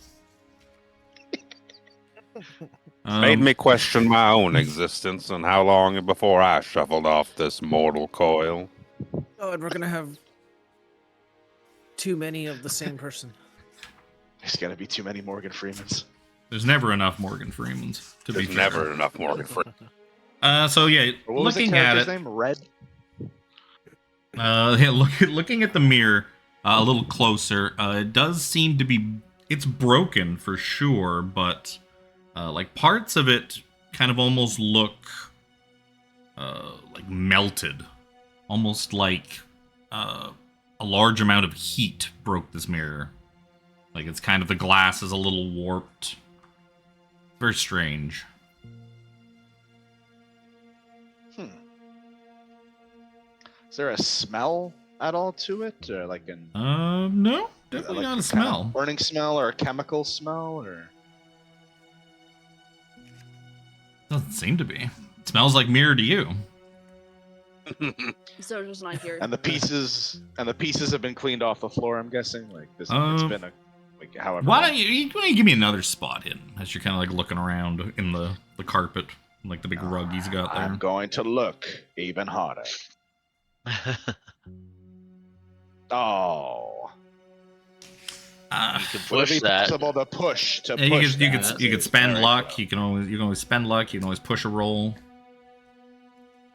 Made me question my own existence and how long before I shuffled off this mortal coil. God, we're gonna have too many of the same person. There's gotta be too many Morgan Freemans. There's never enough Morgan Freemans. There's never enough Morgan Freeman. So yeah, What was looking the at character's it. name? Red? Looking at the mirror a little closer, it does seem to be. It's broken for sure, but like parts of it kind of almost look like melted, almost like a large amount of heat broke this mirror. Like it's kind of the glass is a little warped. Very strange. Is there a smell at all to it, or like an no, definitely not a smell. Kind of burning smell or a chemical smell, or Doesn't seem to be. It smells like mirror to you. So just not here. and the pieces have been cleaned off the floor. I'm guessing like this. It's been a like however. Why don't you give me another spot hidden as you're kind of like looking around in the carpet, like the big rug he's got there. I'm going to look even harder. Oh. You can Would it push be that. possible to push Yeah, push you that? could spend Very luck. well. You can always spend luck. You can always push a roll.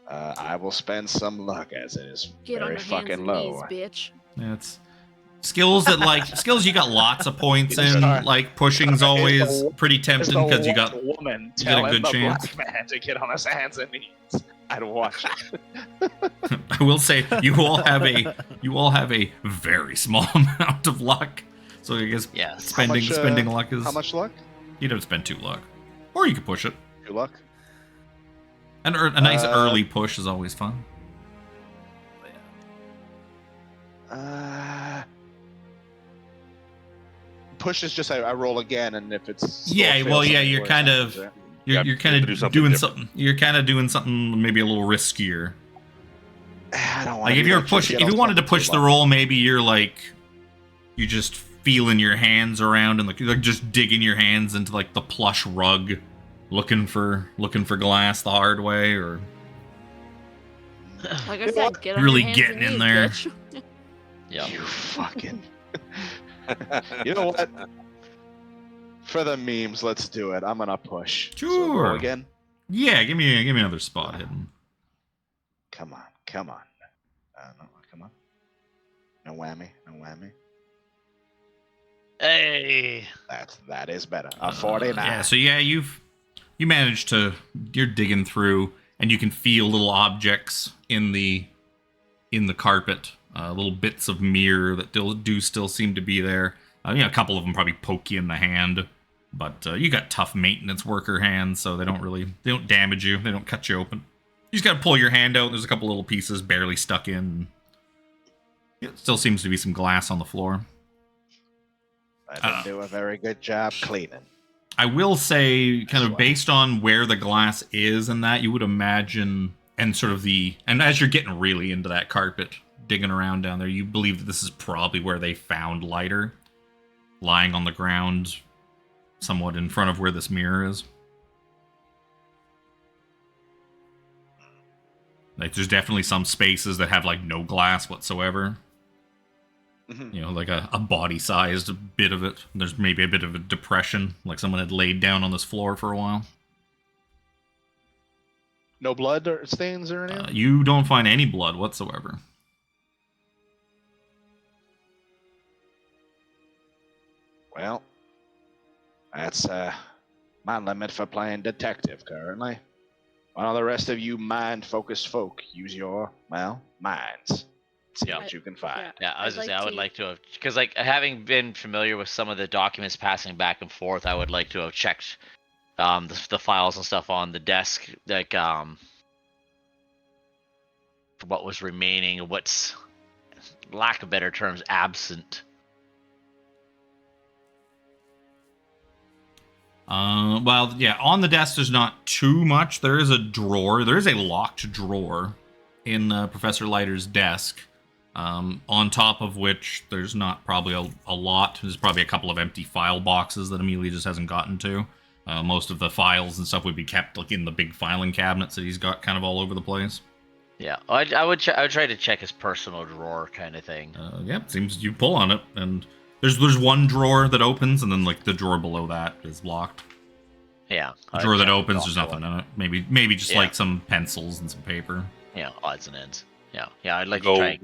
I will spend some luck as it is Get on very your hands fucking and low. knees, bitch. Yeah, it's skills skills you got lots of points in. Sorry. Like pushing's Sorry, always it's the- pretty tempting because you got woman you get a telling good the chance. black man to get on his hands and knees. I'd watch it. I will say you all have a very small amount of luck. So I guess Yes. spending luck is How much luck? you'd have to spend 2 luck, or you could push it. 2 luck. And a nice early push is always fun. Push is just I roll again, and if it's still Yeah, fails, well, yeah, something you're worse kind happens, of right? you're You kind have to do of something doing different. something. You're kind of doing something maybe a little riskier. I don't want Like if you're pushing, if you wanted to push the roll, maybe you're like you just feeling your hands around and like just digging your hands into like the plush rug, looking for glass the hard way, or Like I You know said, what? get on Really your hands getting and in knees, there. bitch. Yeah. You fucking. You know what? For the memes, let's do it. I'm gonna push. So roll Sure. again. yeah, give me another spot hidden. Come on. No, come on. No whammy. Hey. That is better. A 49. Yeah, so yeah, you managed to, you're digging through and you can feel little objects in the carpet, little bits of mirror that do still seem to be there. A couple of them probably poke you in the hand, but you got tough maintenance worker hands, so they don't damage you, they don't cut you open. You just gotta pull your hand out. There's a couple little pieces barely stuck in. It still seems to be some glass on the floor. I didn't do a very good job cleaning. I will say, kind of Swear. based on where the glass is and that, you would imagine, and sort of and as you're getting really into that carpet, digging around down there, you believe that this is probably where they found Leiter, lying on the ground, somewhat in front of where this mirror is. Like, there's definitely some spaces that have, like, no glass whatsoever. Mhm. Like a body-sized bit of it. There's maybe a bit of a depression, like someone had laid down on this floor for a while. No blood or stains or anything? You don't find any blood whatsoever. Well, that's my limit for playing detective currently. Why don't the rest of you mind-focused folk use your, minds? See Yeah. what you can find. Yeah, I was I'd gonna say like I would to- like to have, because like having been familiar with some of the documents passing back and forth, I would like to have checked the files and stuff on the desk, like for what was remaining, what's, lack of better terms, absent. Well, yeah, on the desk there's not too much. There is a drawer. There is a locked drawer in Professor Leiter's desk, on top of which there's not probably a lot. There's probably a couple of empty file boxes that Amelia just hasn't gotten to. Most of the files and stuff would be kept like in the big filing cabinets that he's got kind of all over the place. Yeah, I would try to check his personal drawer kind of thing. Yeah, seems you pull on it, and there's one drawer that opens, and then like the drawer below that is locked. Yeah, The I'd drawer that check opens, the there's locker nothing one. in it. Maybe just Yeah. like some pencils and some paper. Yeah, odds and ends. Yeah, I'd like to Go try.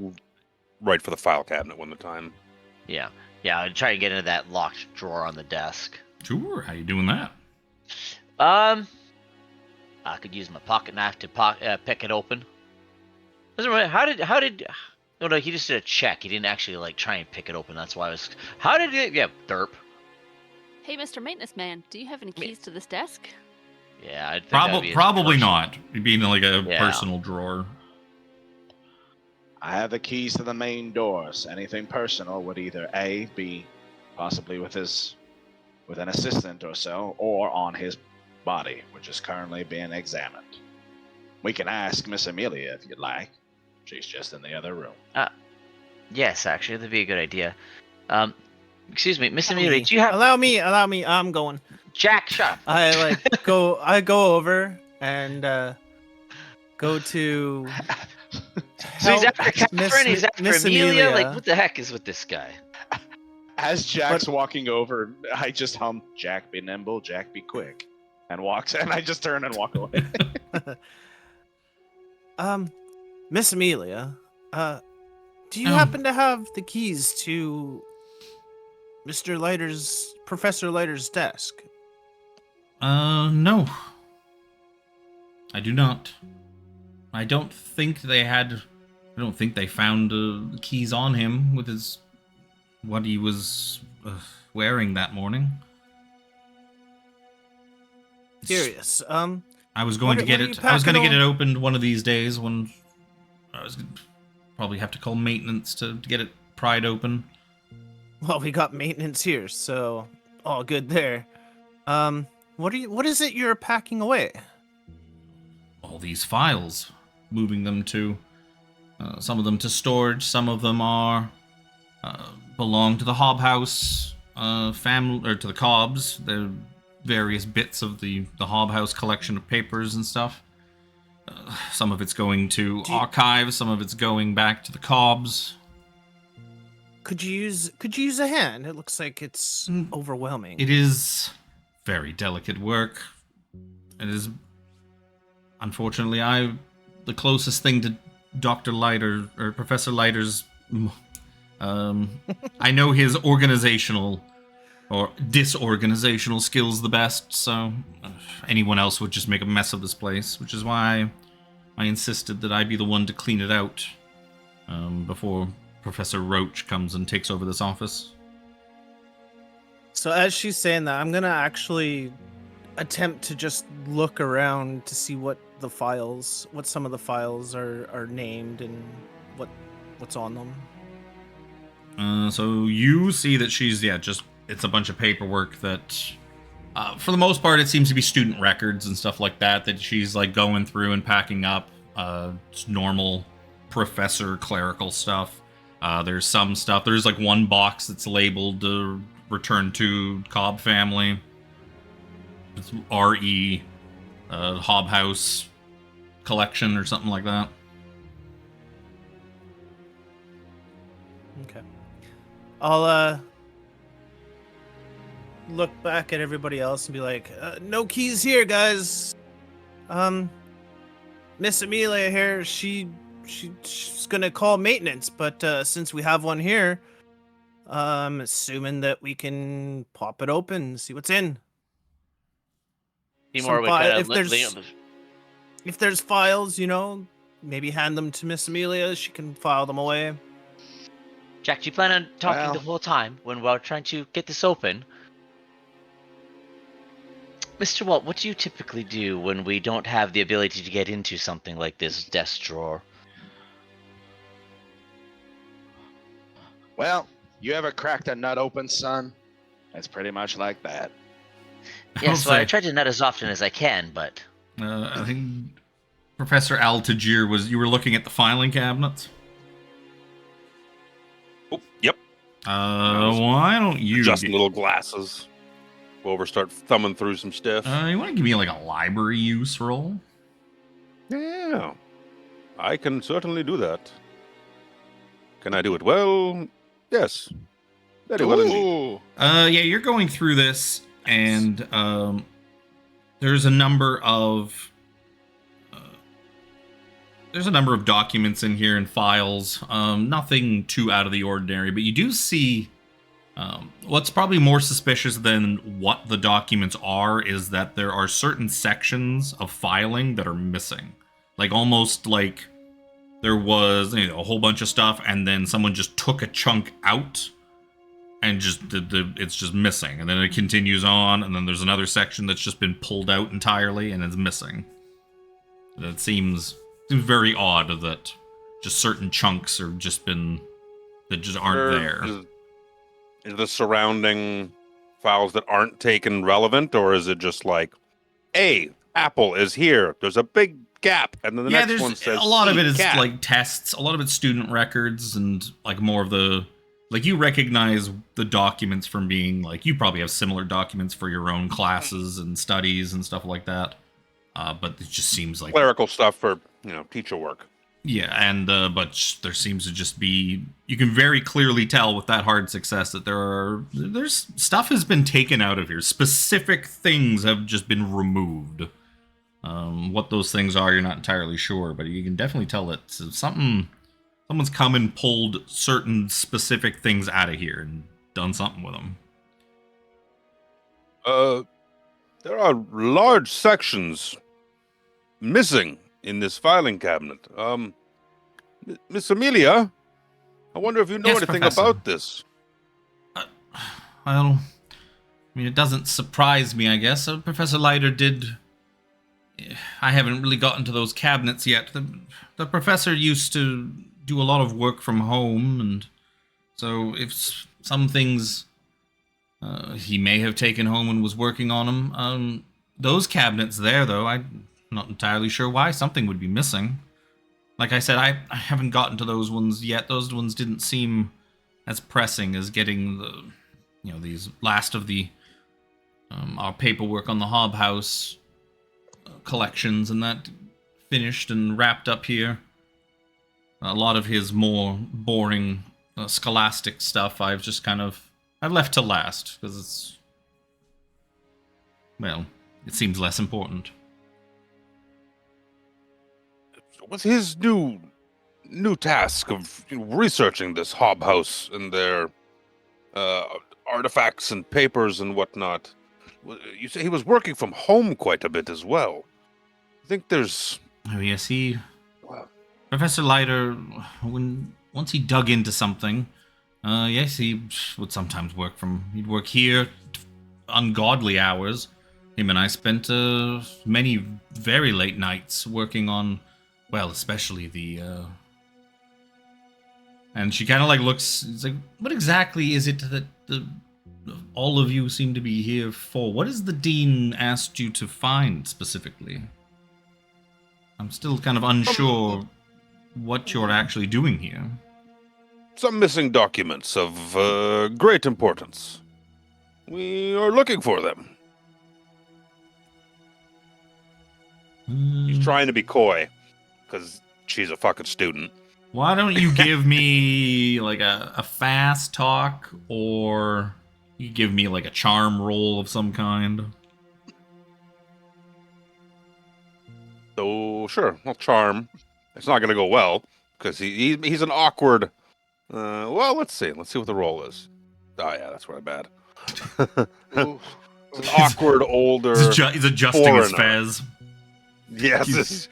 right for the file cabinet when the time. Yeah, I'd try and get into that locked drawer on the desk. Sure, how you doing that? I could use my pocket knife to pick it open. Doesn't really, how did? No, he just did a check. He didn't actually like try and pick it open. That's why I was. How did it? Yeah, derp. Hey, Mr. Maintenance Man, do you have any keys to this desk? Yeah, I think that'd be Probably his not. It'd be in like a Yeah. personal drawer. I have the keys to the main doors. Anything personal would either A, be possibly with an assistant or so, or on his body, which is currently being examined. We can ask Miss Amelia if you'd like. She's just in the other room. Yes, actually, that'd be a good idea. Excuse me, Miss Allow Amelia, me. do you have Allow me. I'm going. Jack? Shut up. I go over and go to So he's help after Catherine. He's after Miss Amelia. Like, what the heck is with this guy? As Jack's walking over, I just hum, "Jack be nimble, Jack be quick," and walks, and I just turn and walk away. Miss Amelia, do you Oh. happen to have the keys to Professor Leiter's desk? No. I do not. I don't think they found the keys on him with what he was wearing that morning. Curious. I was going to get what are you it. I was going to packing get it on? opened one of these days when probably have to call maintenance to get it pried open. Well, we got maintenance here, so all good there. What is it you're packing away? All these files, moving them to some of them to storage, some of them are belong to the Hob House family, or to the Cobbs. They're various bits of the Hob House collection of papers and stuff. Some of it's going to archives, some of it's going back to the Cobbs. Could you use a hand? It looks like it's overwhelming. It is very delicate work. It is, unfortunately, the closest thing to Dr. Leiter, or Professor Leiter's, I know his organizational or disorganizational skills the best, so anyone else would just make a mess of this place, which is why I insisted that I be the one to clean it out before Professor Roach comes and takes over this office. So as she's saying that, I'm gonna actually attempt to just look around to see what some of the files are named and what's on them. So you see that she's, it's a bunch of paperwork that, for the most part, it seems to be student records and stuff like that she's like going through and packing up. It's normal professor clerical stuff. There's some stuff. There's like one box that's labeled return to Cobb family. It's RE Hob House collection or something like that. Okay. I'll look back at everybody else and be like, no keys here, guys. Miss Amelia here, she's gonna call maintenance, but since we have one here, I'm assuming that we can pop it open and see what's in. If there's files, maybe hand them to Miss Amelia. She can file them away. Jack, do you plan on talking the whole time when we're trying to get this open? Mr. Walt, what do you typically do when we don't have the ability to get into something like this desk drawer? Well, you ever cracked a nut open, son? It's pretty much like that. Yes, I try to nut as often as I can, but... I think Professor Altajir you were looking at the filing cabinets? Oh, yep. Why don't you... Just little glasses. Go over, start thumbing through some stuff. You want to give me like a library use roll? Yeah. I can certainly do that. Can I do it well? Yes. Very well indeed. You're going through this, and there's a number of documents in here and files. Nothing too out of the ordinary, but you do see what's probably more suspicious than what the documents are is that there are certain sections of filing that are missing. Like almost like there was a whole bunch of stuff, and then someone just took a chunk out, and just it's just missing, and then it continues on, and then there's another section that's just been pulled out entirely, and it's missing. And it seems very odd that just certain chunks are just been that just aren't there. Is the surrounding files that aren't taken relevant, or is it just like, hey, Apple is here? There's a big gap, and then the next one says a lot of it is cat. like tests. A lot of it's student records, and like more of the like you recognize the documents from being like you probably have similar documents for your own classes and studies and stuff like that. But it just seems like clerical stuff for teacher work. Yeah, and but there seems to just be you can very clearly tell with that hard success that there's stuff has been taken out of here. Specific things have just been removed. What those things are, you're not entirely sure, but you can definitely tell that someone's come and pulled certain specific things out of here and done something with them. There are large sections missing in this filing cabinet. Miss Amelia, I wonder if you know anything Professor. about this. Well, it doesn't surprise me, I guess. Professor Leiter did... I haven't really gotten to those cabinets yet. The professor used to do a lot of work from home, and so if some things he may have taken home and was working on them. Those cabinets there, though, I'm not entirely sure why. Something would be missing. Like I said, I haven't gotten to those ones yet. Those ones didn't seem as pressing as getting these last of the our paperwork on the Hob House collections and that finished and wrapped up here. A lot of his more boring scholastic stuff I've left to last because it seems less important. What's his new task of researching this Hob House and their artifacts and papers and whatnot? You say he was working from home quite a bit as well. I think there's... Oh, yes, Professor Leiter, once he dug into something, yes, he would sometimes he'd work here ungodly hours. Him and I spent many very late nights working on, especially the... And she kind of looks, it's like, what exactly is it that all of you seem to be here for? What has the Dean asked you to find specifically? I'm still kind of unsure what you're actually doing here. Some missing documents of great importance. We are looking for them. He's trying to be coy, because she's a fucking student. Why don't you give me a fast talk, or you give me a charm roll of some kind? So sure, I'll charm. It's not going to go well because he's an awkward. Let's see what the roll is. Oh yeah, that's really bad. It's an awkward older. He's adjusting foreigner. his fez. Yes,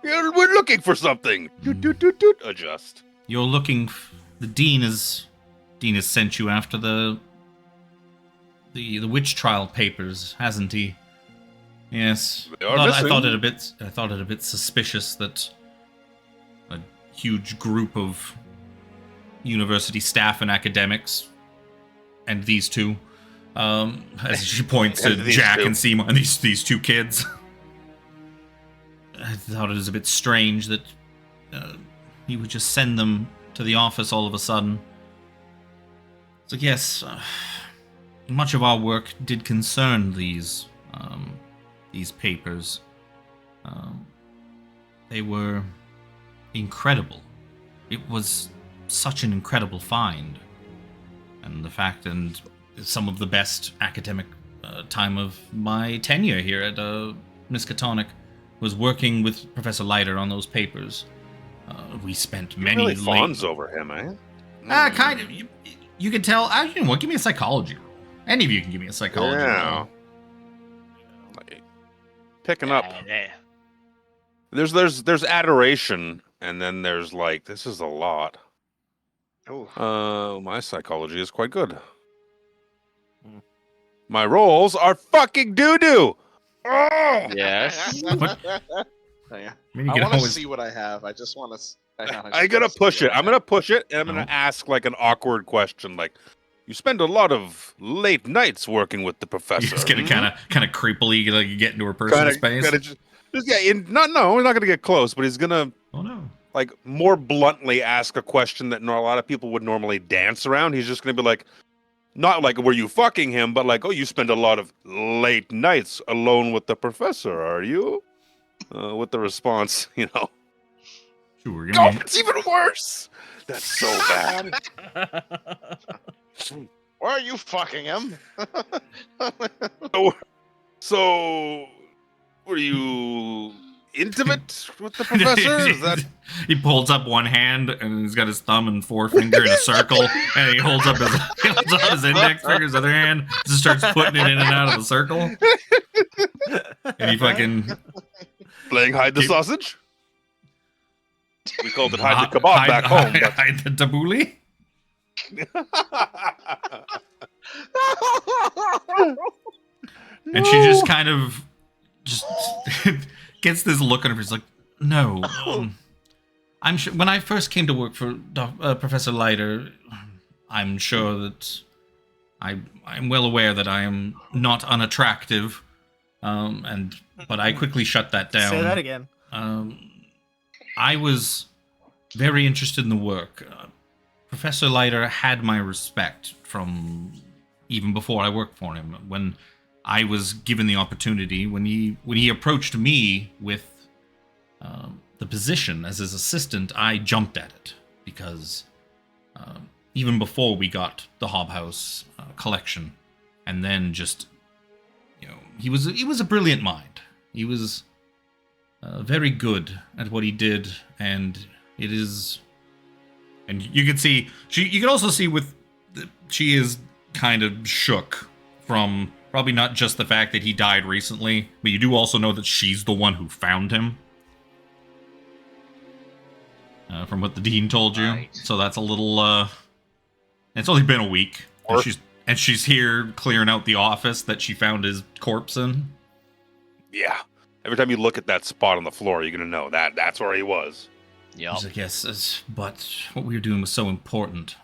we're looking for something. Adjust. You're looking. The Dean has sent you after the witch trial papers, hasn't he? Yes. I thought it a bit suspicious that a huge group of university staff and academics, and these two, as she points to Jack and Seymore, and these two kids. I thought it was a bit strange that he would just send them to the office all of a sudden. So yes, much of our work did concern these papers. They were incredible. It was such an incredible find, and some of the best academic time of my tenure here at Miskatonic was working with Professor Leiter on those papers. We spent many really fawns over him, eh? Kind of. You can tell. You know what? Give me a psychology roll. Any of you can give me a psychology roll. Picking up. There's adoration, and then there's this is a lot. My psychology is quite good. My rolls are fucking doo-doo. Oh! Yes. I want to see what I have. I just want to. I'm gonna push it. I'm gonna push it, and I'm gonna ask an awkward question, you spend a lot of late nights working with the professor. You're just gonna kind of creepily get into her personal space. We're not gonna get close, but he's gonna. Oh no. More bluntly ask a question that a lot of people would normally dance around. He's just gonna be not were you fucking him, but you spend a lot of late nights alone with the professor, are you? With the response, Sure. It's even worse. That's so bad. Why are you fucking him? So, were you intimate with the professor? Is that... He pulls up one hand and he's got his thumb and forefinger in a circle, and he holds up his index finger, his other hand, just starts putting it in and out of the circle. And he fucking playing hide the sausage. We called it hide the kebab back home. Hide the tabbouleh. And she just kind of gets this look on her face no. I'm sure when I first came to work for Professor Leiter, I'm sure that I'm well aware that I am not unattractive, but I quickly shut that down. Say that again. I was very interested in the work. Professor Leiter had my respect from even before I worked for him. When I was given the opportunity, when he approached me with the position as his assistant, I jumped at it because even before we got the Hobhouse collection, and then just he was a brilliant mind. He was very good at what he did, and it is. And you can see you can also see she is kind of shook from probably not just the fact that he died recently, but you do also know that she's the one who found him. From what the dean told you. Right. So that's a little it's only been a week. And she's here clearing out the office that she found his corpse in. Yeah. Every time you look at that spot on the floor, you're gonna know that's where he was. Yeah. He's like, yes, but what we were doing was so important.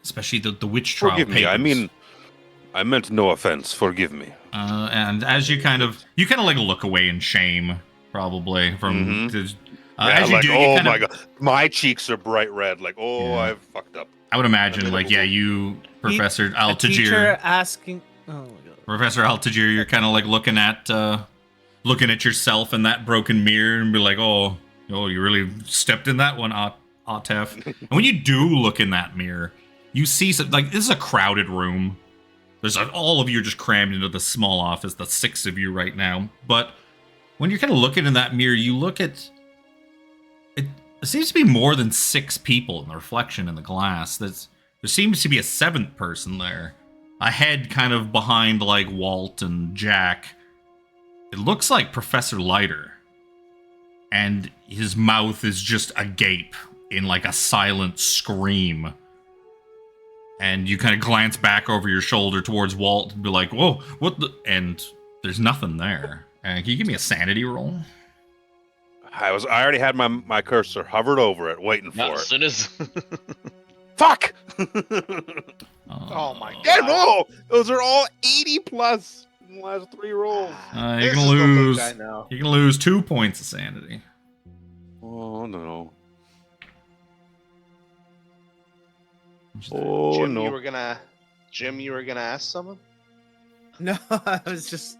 Especially the witch trial. Forgive me, papers. I meant no offense, forgive me. And as you kind of like look away in shame, probably, from as you do, my god, my cheeks are bright red. Like, I've fucked up. I would imagine, like, you, Professor Altair. Teacher asking. Oh my god. Professor Altair, you're kind of like looking at yourself in that broken mirror and be like, oh, you really stepped in that one, Atef. And when you do look in that mirror, you see this is a crowded room. There's all of you just crammed into the small office. The 6 of you right now. But when you're kind of looking in that mirror, you look at. There seems to be more than 6 people in the reflection in the glass. There seems to be a 7th person there. A head kind of behind like Walt and Jack. It looks like Professor Leiter. And his mouth is just agape in like a silent scream. And you kind of glance back over your shoulder towards Walt and be like, whoa, what the... And there's nothing there. Can you give me a sanity roll? I already had my cursor hovered over it, waiting for it. As soon as... Fuck! Oh my god. Yeah, no! Those are all 80 plus in the last 3 rolls. You can lose 2 points of sanity. Oh no. Jim, no. you were gonna ask someone? No, I was just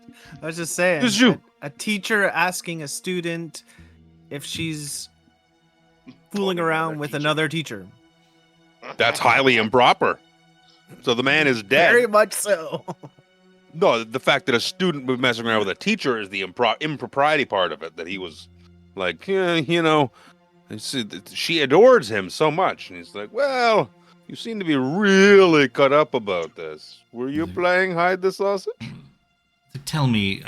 saying. It's you. A teacher asking a student if she's fooling around with another teacher. That's highly improper. So the man is dead. Very much so. No, the fact that a student was messing around with a teacher is the impropriety part of it. That he was like, she adores him so much. And he's like, well, you seem to be really cut up about this. Were you playing hide the sausage? Tell me,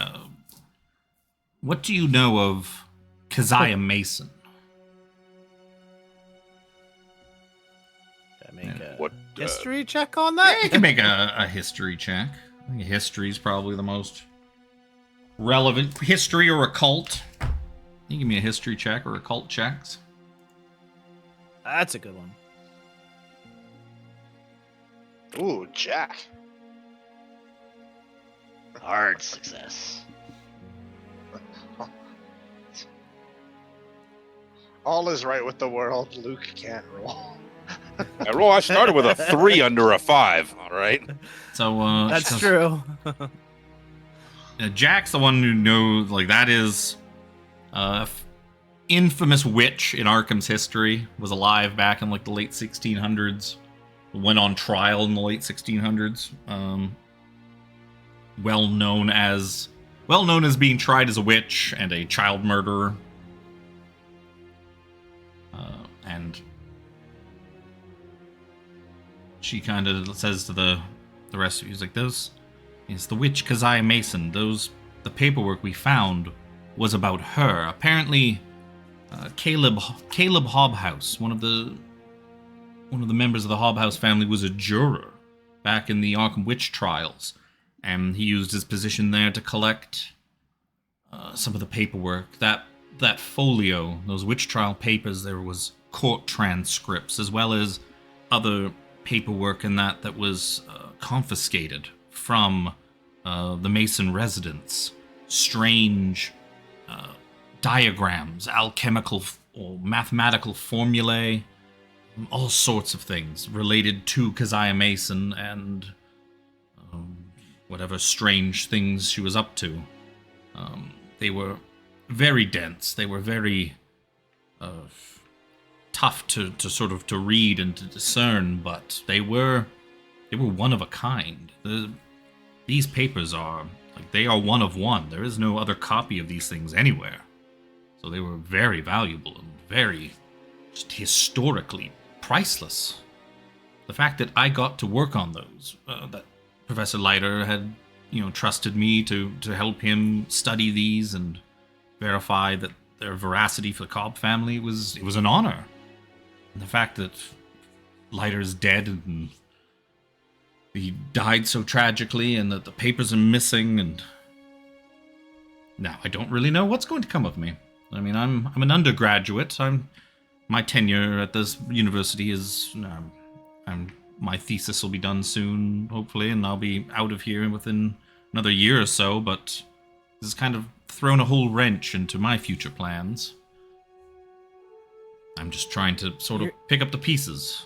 what do you know of Keziah Mason? Make a what history check on that? Yeah, you can make a history check. I think history is probably the most relevant. History or occult. You give me a history check or occult checks. That's a good one. Ooh, Jack. Hard success. All is right with the world. Luke can't roll. I started with a 3 under a 5. All right. So that's true. Jack's the one who knows. Like that is, infamous witch in Arkham's history. Was alive back in like the late 1600s. Went on trial in the late 1600s. Well known as being tried as a witch and a child murderer. And she kind of says to the rest of you, like, those is the witch Keziah Mason. The paperwork we found was about her. Apparently, Caleb Hobhouse, one of the members of the Hobhouse family, was a juror back in the Arkham witch trials, and he used his position there to collect some of the paperwork. That that folio, those witch trial papers, there was court transcripts as well as other paperwork and that was confiscated from the Mason residence. Strange diagrams, alchemical or mathematical formulae, all sorts of things related to Keziah Mason and whatever strange things she was up to. They were very dense. They were very tough to sort of to read and to discern, but they were one of a kind. These papers are they are one of one. There is no other copy of these things anywhere. So they were very valuable and very just historically priceless. The fact that I got to work on those, that Professor Leiter had, trusted me to help him study these and verify that their veracity for the Cobb family it was an honor. And the fact that Leiter's dead and he died so tragically and that the papers are missing and now I don't really know what's going to come of me. I mean, I'm an undergraduate. My tenure at this university is my thesis will be done soon, hopefully, and I'll be out of here within another year or so, but this has kind of thrown a whole wrench into my future plans. I'm just trying to sort of pick up the pieces.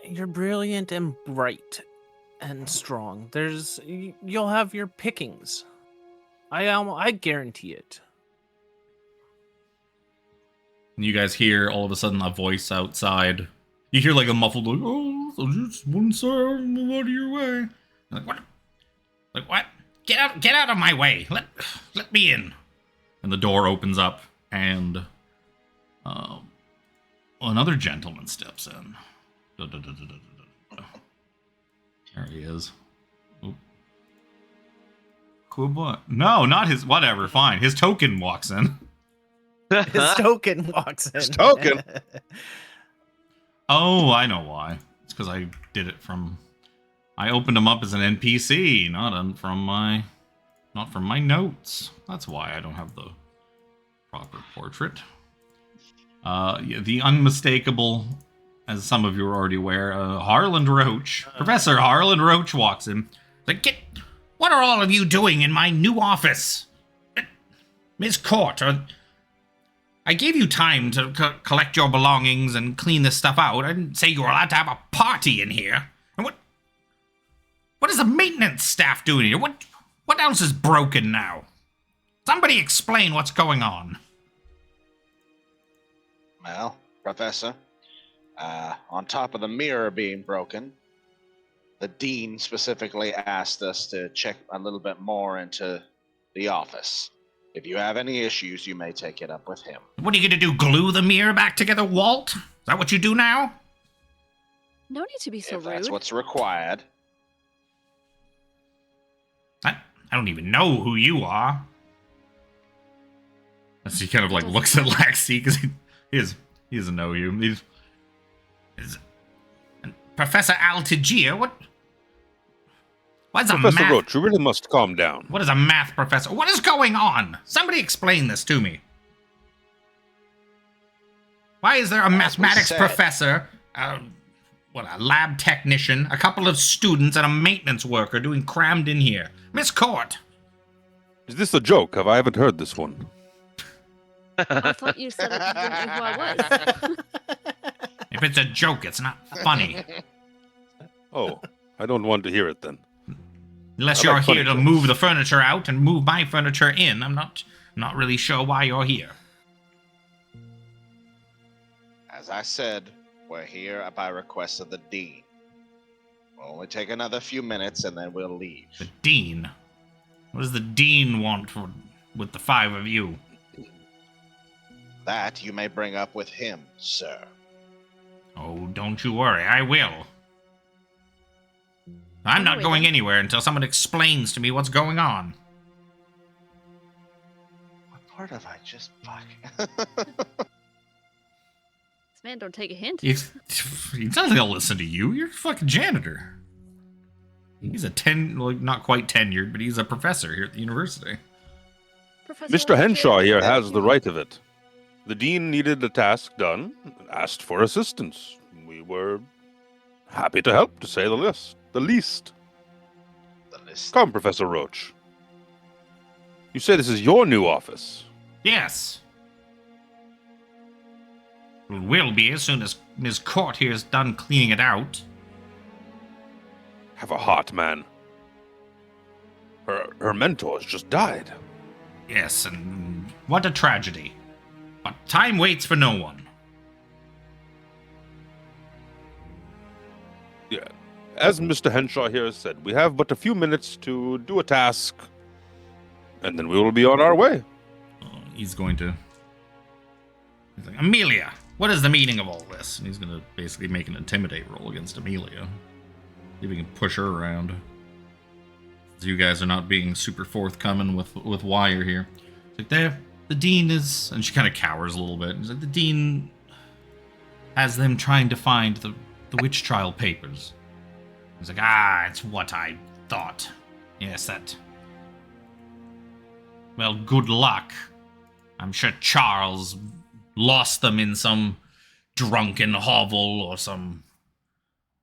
You're brilliant and bright and strong. You'll have your pickings. I guarantee it. And you guys hear all of a sudden a voice outside. You hear like a muffled, just one second, out of your way. Like, what? Like, what? Get out of my way. Let me in. And the door opens up, and another gentleman steps in. There he is. Oop. Cool boy. No, not his. Whatever. Fine. His token walks in. His token walks in. His token? Oh, I know why. It's because I did it from. I opened him up as an NPC, not from my notes. That's why I don't have the proper portrait. The unmistakable, as some of you are already aware, Harland Roach. Professor Harland Roach walks in. Like, what are all of you doing in my new office? Miss Court, I gave you time to collect your belongings and clean this stuff out. I didn't say you were allowed to have a party in here. And what is the maintenance staff doing here? What else is broken now? Somebody explain what's going on. Well, Professor, on top of the mirror being broken, the dean specifically asked us to check a little bit more into the office. If you have any issues, you may take it up with him. What are you going to do, glue the mirror back together, Walt? Is that what you do now? No need to be so rude. That's what's required. I don't even know who you are. As he kind of like looks at Lexi because he doesn't know you. He's Professor Altigia. What's a Professor math? Roach, you really must calm down. What is a math professor? What is going on? Somebody explain this to me. Why is there a mathematics professor, a lab technician, a couple of students, and a maintenance worker doing crammed in here? Miss Court! Is this a joke? I haven't heard this one. I thought you said I didn't know who I was. If it's a joke, it's not funny. Oh, I don't want to hear it then. Unless you're here to move the furniture out and move my furniture in, I'm not really sure why you're here. As I said, we're here by request of the dean. We'll only take another few minutes and then we'll leave. The dean? What does the dean want with the five of you? That you may bring up with him, sir. Oh, don't you worry, I will. I'm not going anywhere until someone explains to me what's going on. What part have I just This man don't take a hint. He doesn't listen to you. You're a fucking janitor. He's not quite tenured, but he's a professor here at the university. Professor Mr. Henshaw Leiter. here has the right of it. The dean needed a task done, and asked for assistance. We were happy to help, to say the least. The list. Come, Professor Roach. You say this is your new office. Yes. It will be as soon as Ms. Court here is done cleaning it out. Have a heart, man. Her mentor has just died. Yes, and what a tragedy. But time waits for no one. Yeah. As Mr. Henshaw here has said, we have but a few minutes to do a task, and then we will be on our way. He's like, Amelia, what is the meaning of all this? And he's going to basically make an intimidate roll against Amelia. See if he can push her around. You guys are not being super forthcoming with wire here. It's like, the dean is... And she kind of cowers a little bit. He's like, the dean has them trying to find the witch trial papers. He's like, it's what I thought. Yes, that... Well, good luck. I'm sure Charles lost them in some drunken hovel or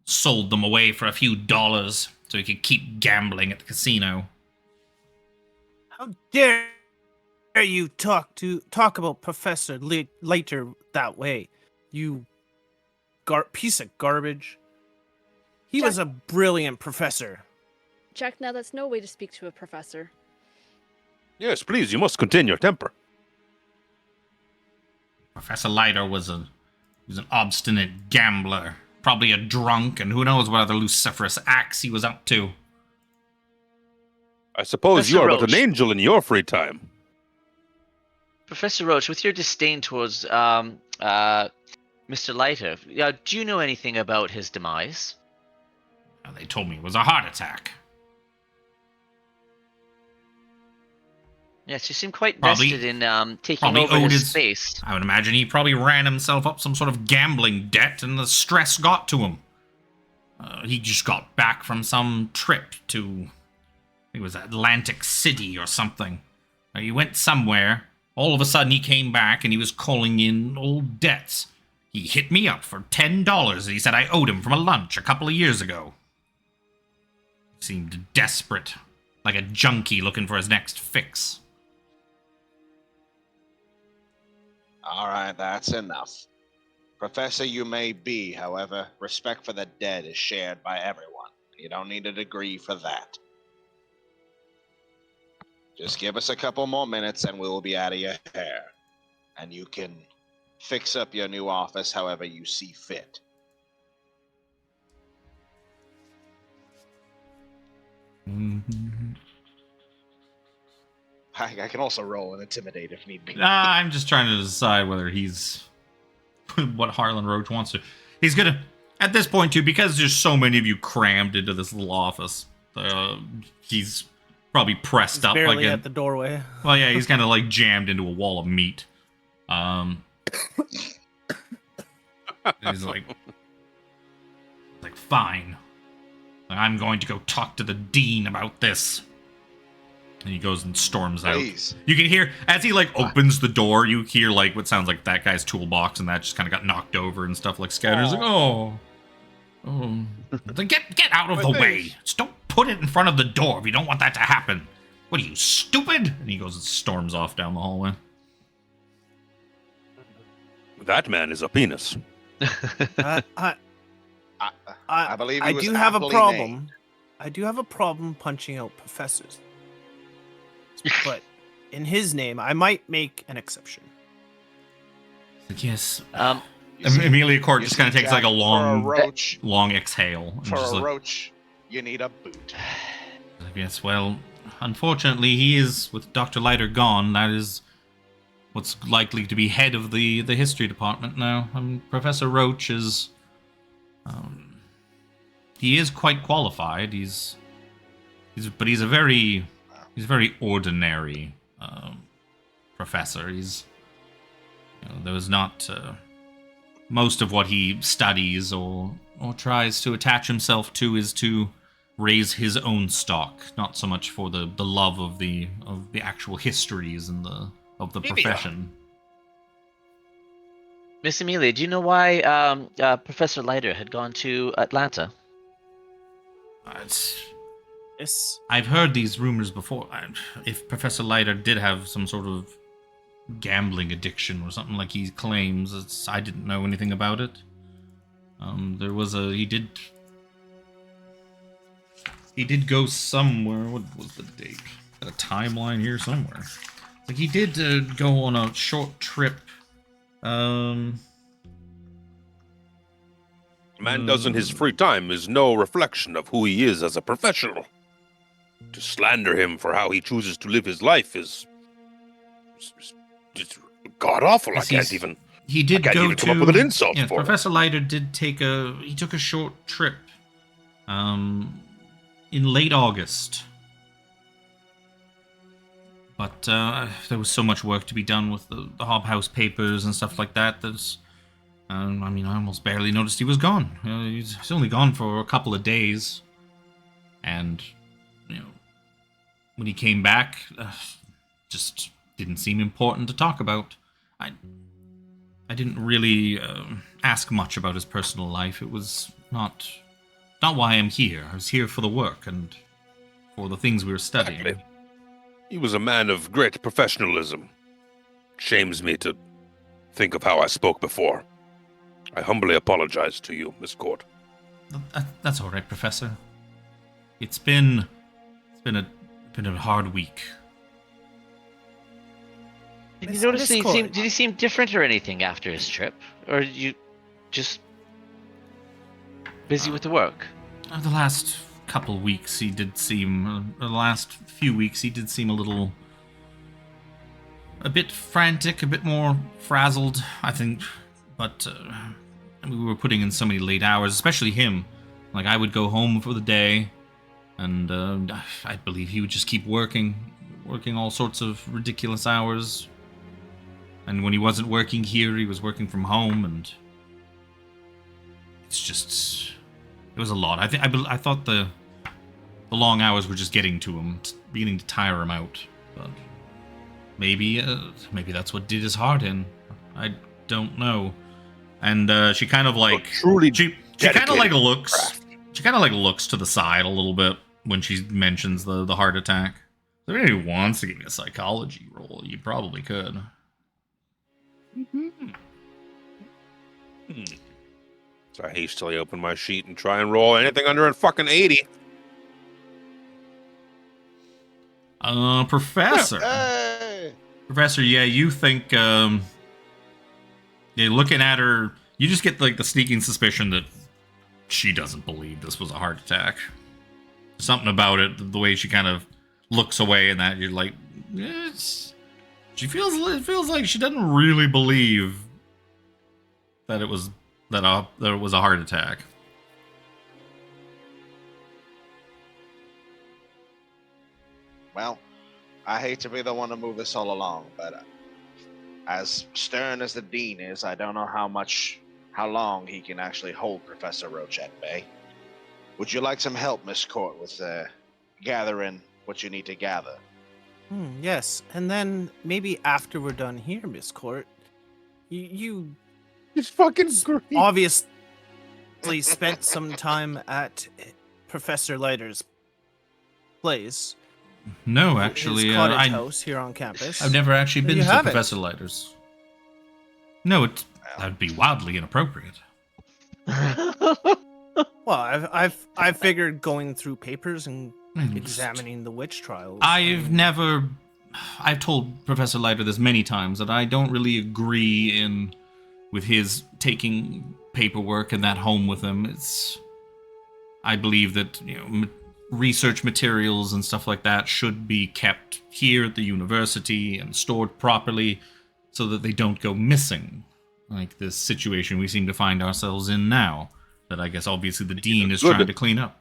sold them away for a few dollars so he could keep gambling at the casino. How dare you talk about Professor Leiter that way? You piece of garbage. He was a brilliant professor. Jack, now that's no way to speak to a professor. Yes, please, you must contain your temper. Professor Leiter was an obstinate gambler, probably a drunk, and who knows what other luciferous acts he was up to. I suppose Mr. you are Roach. but an angel in your free time. Professor Roach, with your disdain towards Mr. Leiter, do you know anything about his demise? They told me it was a heart attack. Yes, you seem quite Probably- vested in taking probably over owed his his- space. I would imagine he probably ran himself up some sort of gambling debt, and the stress got to him. He just got back from some trip to... It was Atlantic City or something. He went somewhere. All of a sudden he came back and he was calling in old debts. He hit me up for $10 and he said I owed him from a lunch a couple of years ago. He seemed desperate, like a junkie looking for his next fix. All right, that's enough. Professor you may be, however, respect for the dead is shared by everyone. You don't need a degree for that. Just give us a couple more minutes and we will be out of your hair. And you can fix up your new office however you see fit. I can also roll and intimidate if need be. I'm just trying to decide whether he's what Harlan Roach wants to. He's gonna at this point too, because there's so many of you crammed into this little office. He's probably pressed up Barely like at the doorway. well, yeah, he's kind of like jammed into a wall of meat. He's like fine. I'm going to go talk to the dean about this. And he goes and storms out. Please. You can hear, as he opens the door, you hear what sounds like that guy's toolbox, and that just kind of got knocked over and stuff like Scatter's like, oh. Get out of the way. Just don't put it in front of the door if you don't want that to happen. What are you, stupid? And he goes and storms off down the hallway. That man is a penis. I believe he I was do have a aptly problem. named. I do have a problem punching out professors. But in his name, I might make an exception. Yes. You see- Amelia Court you just see, kind of takes Jack, a long for exhale. And just a roach, you need a boot. yes, well, unfortunately, he is, with Dr. Leiter gone, that is what's likely to be head of the history department now. Professor Roach is... he is quite qualified. He's a very ordinary professor. There was not most of what he studies or tries to attach himself to is to raise his own stock, not so much for the love of the actual histories and of the profession. Miss Amelia, do you know why Professor Leiter had gone to Atlanta? Yes. I've heard these rumors before. If Professor Leiter did have some sort of gambling addiction or something like he claims, I didn't know anything about it. He did go somewhere. What was the date? Got a timeline here somewhere. Like he did go on a short trip. A man does in his free time is no reflection of who he is as a professional. To slander him for how he chooses to live his life is just god awful. Yes, I can't even. He did I can't go even to. come up with an insult Yes, for it. Professor Leiter did he took a short trip. In late August. But there was so much work to be done with the Hob House papers and stuff like that. I almost barely noticed he was gone. He's only gone for a couple of days. And, when he came back, just didn't seem important to talk about. I didn't really ask much about his personal life. It was not why I'm here. I was here for the work and for the things we were studying. Exactly. He was a man of great professionalism. Shames me to think of how I spoke before. I humbly apologize to you, Miss Court. That's all right, Professor. It's been a hard week. Did you notice did he seem different or anything after his trip? Or you just busy with the work? The last couple weeks he did seem... the last few weeks he did seem a bit frantic, a bit more frazzled, I think. But we were putting in so many late hours, especially him. Like, I would go home for the day, and I believe he would just keep working all sorts of ridiculous hours. And when he wasn't working here, he was working from home, and it's just... it was a lot. I thought the long hours were just getting to him, beginning to tire him out. But maybe that's what did his heart in. I don't know. And she kind of like she kind of like looks. She kind of like looks to the side a little bit when she mentions the heart attack. If anybody wants to give me a psychology roll, you probably could. So I hastily open my sheet and try and roll anything under a fucking 80. Professor. Hey! Professor, yeah, you think, looking at her, you just get, like, the sneaking suspicion that she doesn't believe this was a heart attack. Something about it, the way she kind of looks away and that, you're like, it feels like she doesn't really believe that it was a heart attack. Well, I hate to be the one to move this all along, but as stern as the dean is, I don't know how long he can actually hold Professor Roach at bay. Would you like some help, Miss Court, with gathering what you need to gather? Yes, and then maybe after we're done here, Miss Court, you It's fucking great. obviously spent some time at Professor Leiter's place. No, actually, his cottage house here on campus. I've never actually There been you to have it. Professor Leiter's. No, that'd be wildly inappropriate. Well, I've figured going through papers and Hmm. examining the witch trials. I've told Professor Leiter this many times that I don't really agree with his taking paperwork and that home with him. I believe that, research materials and stuff like that should be kept here at the university and stored properly so that they don't go missing. Like this situation we seem to find ourselves in now, that I guess obviously the dean is trying to clean up.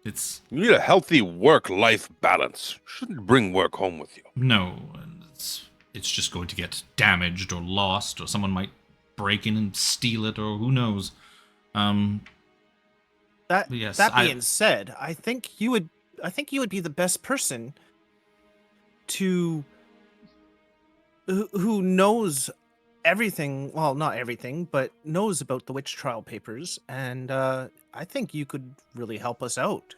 You need a healthy work-life balance. Shouldn't bring work home with you. No, and it's just going to get damaged or lost, or someone might break in and steal it, or who knows. Yes, that being said, I think you would be the best person to who knows everything. Well, not everything, but knows about the witch trial papers, and I think you could really help us out.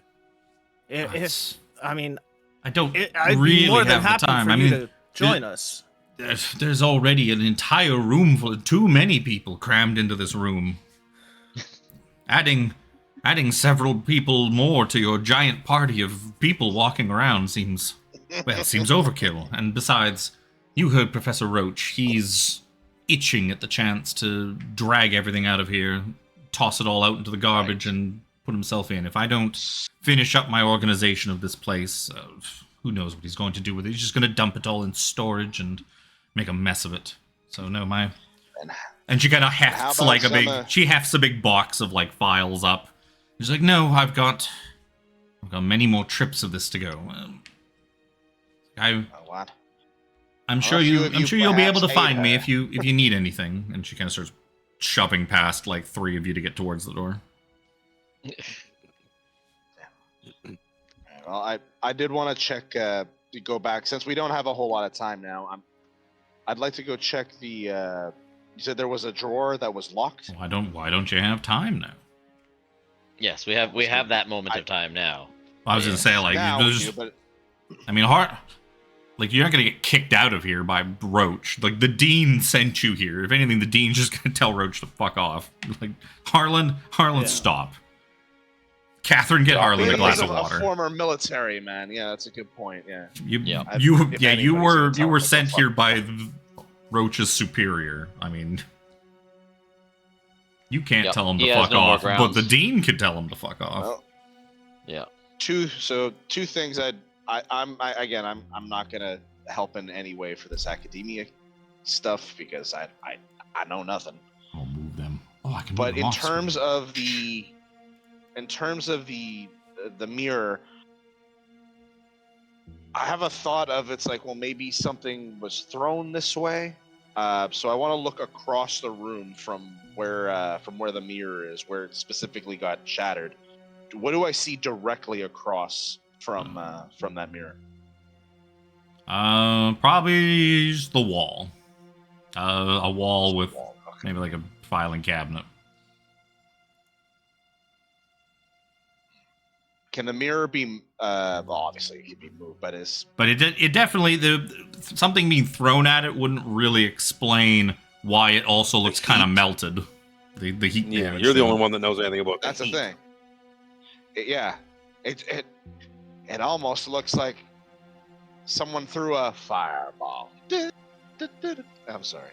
If I mean, I don't I'd really be more than have the happy time. for I you mean, to join us. There's already an entire room full of too many people crammed into this room. Adding several people more to your giant party of people walking around seems overkill. And besides, you heard Professor Roach. He's itching at the chance to drag everything out of here, toss it all out into the garbage, and put himself in. If I don't finish up my organization of this place, who knows what he's going to do with it. He's just going to dump it all in storage and make a mess of it. So no, and she kind of hefts like she hefts a big box of like files up. She's like, no, I've got many more trips of this to go. What? I'm sure you'll be able to find me if you need anything. And she kind of starts shoving past like 3 of you to get towards the door. Well, I did want to check, go back, since we don't have a whole lot of time now. I'd like to go check the, you said there was a drawer that was locked? Why don't you have time now? Yes, we have that moment of time now. I was going to say, like, now I mean, like, you're not going to get kicked out of here by Roach. Like, the Dean sent you here. If anything, the Dean's just going to tell Roach to fuck off. Like, Harlan, stop. Catherine, get Harlan a glass of water. A former military man. Yeah, that's a good point. Yeah. You were sent here by Roach's superior. I mean, you can't tell him to fuck off, but the Dean could tell him to fuck off. Well, yeah. Two things I'm not gonna help in any way for this academia stuff because I know nothing. I'll move them. Oh, I can. But in terms of the mirror, I have a thought of it's like, well, maybe something was thrown this way. So I want to look across the room from where the mirror is, where it specifically got shattered. What do I see directly across from that mirror? Probably just the wall. A wall with maybe like a filing cabinet. Can the mirror be? Well, obviously it can be moved, but it definitely something being thrown at it wouldn't really explain why it also looks kind of melted. The heat. Yeah, you're the only one that knows anything about that. That's the thing. It almost looks like someone threw a fireball. I'm sorry.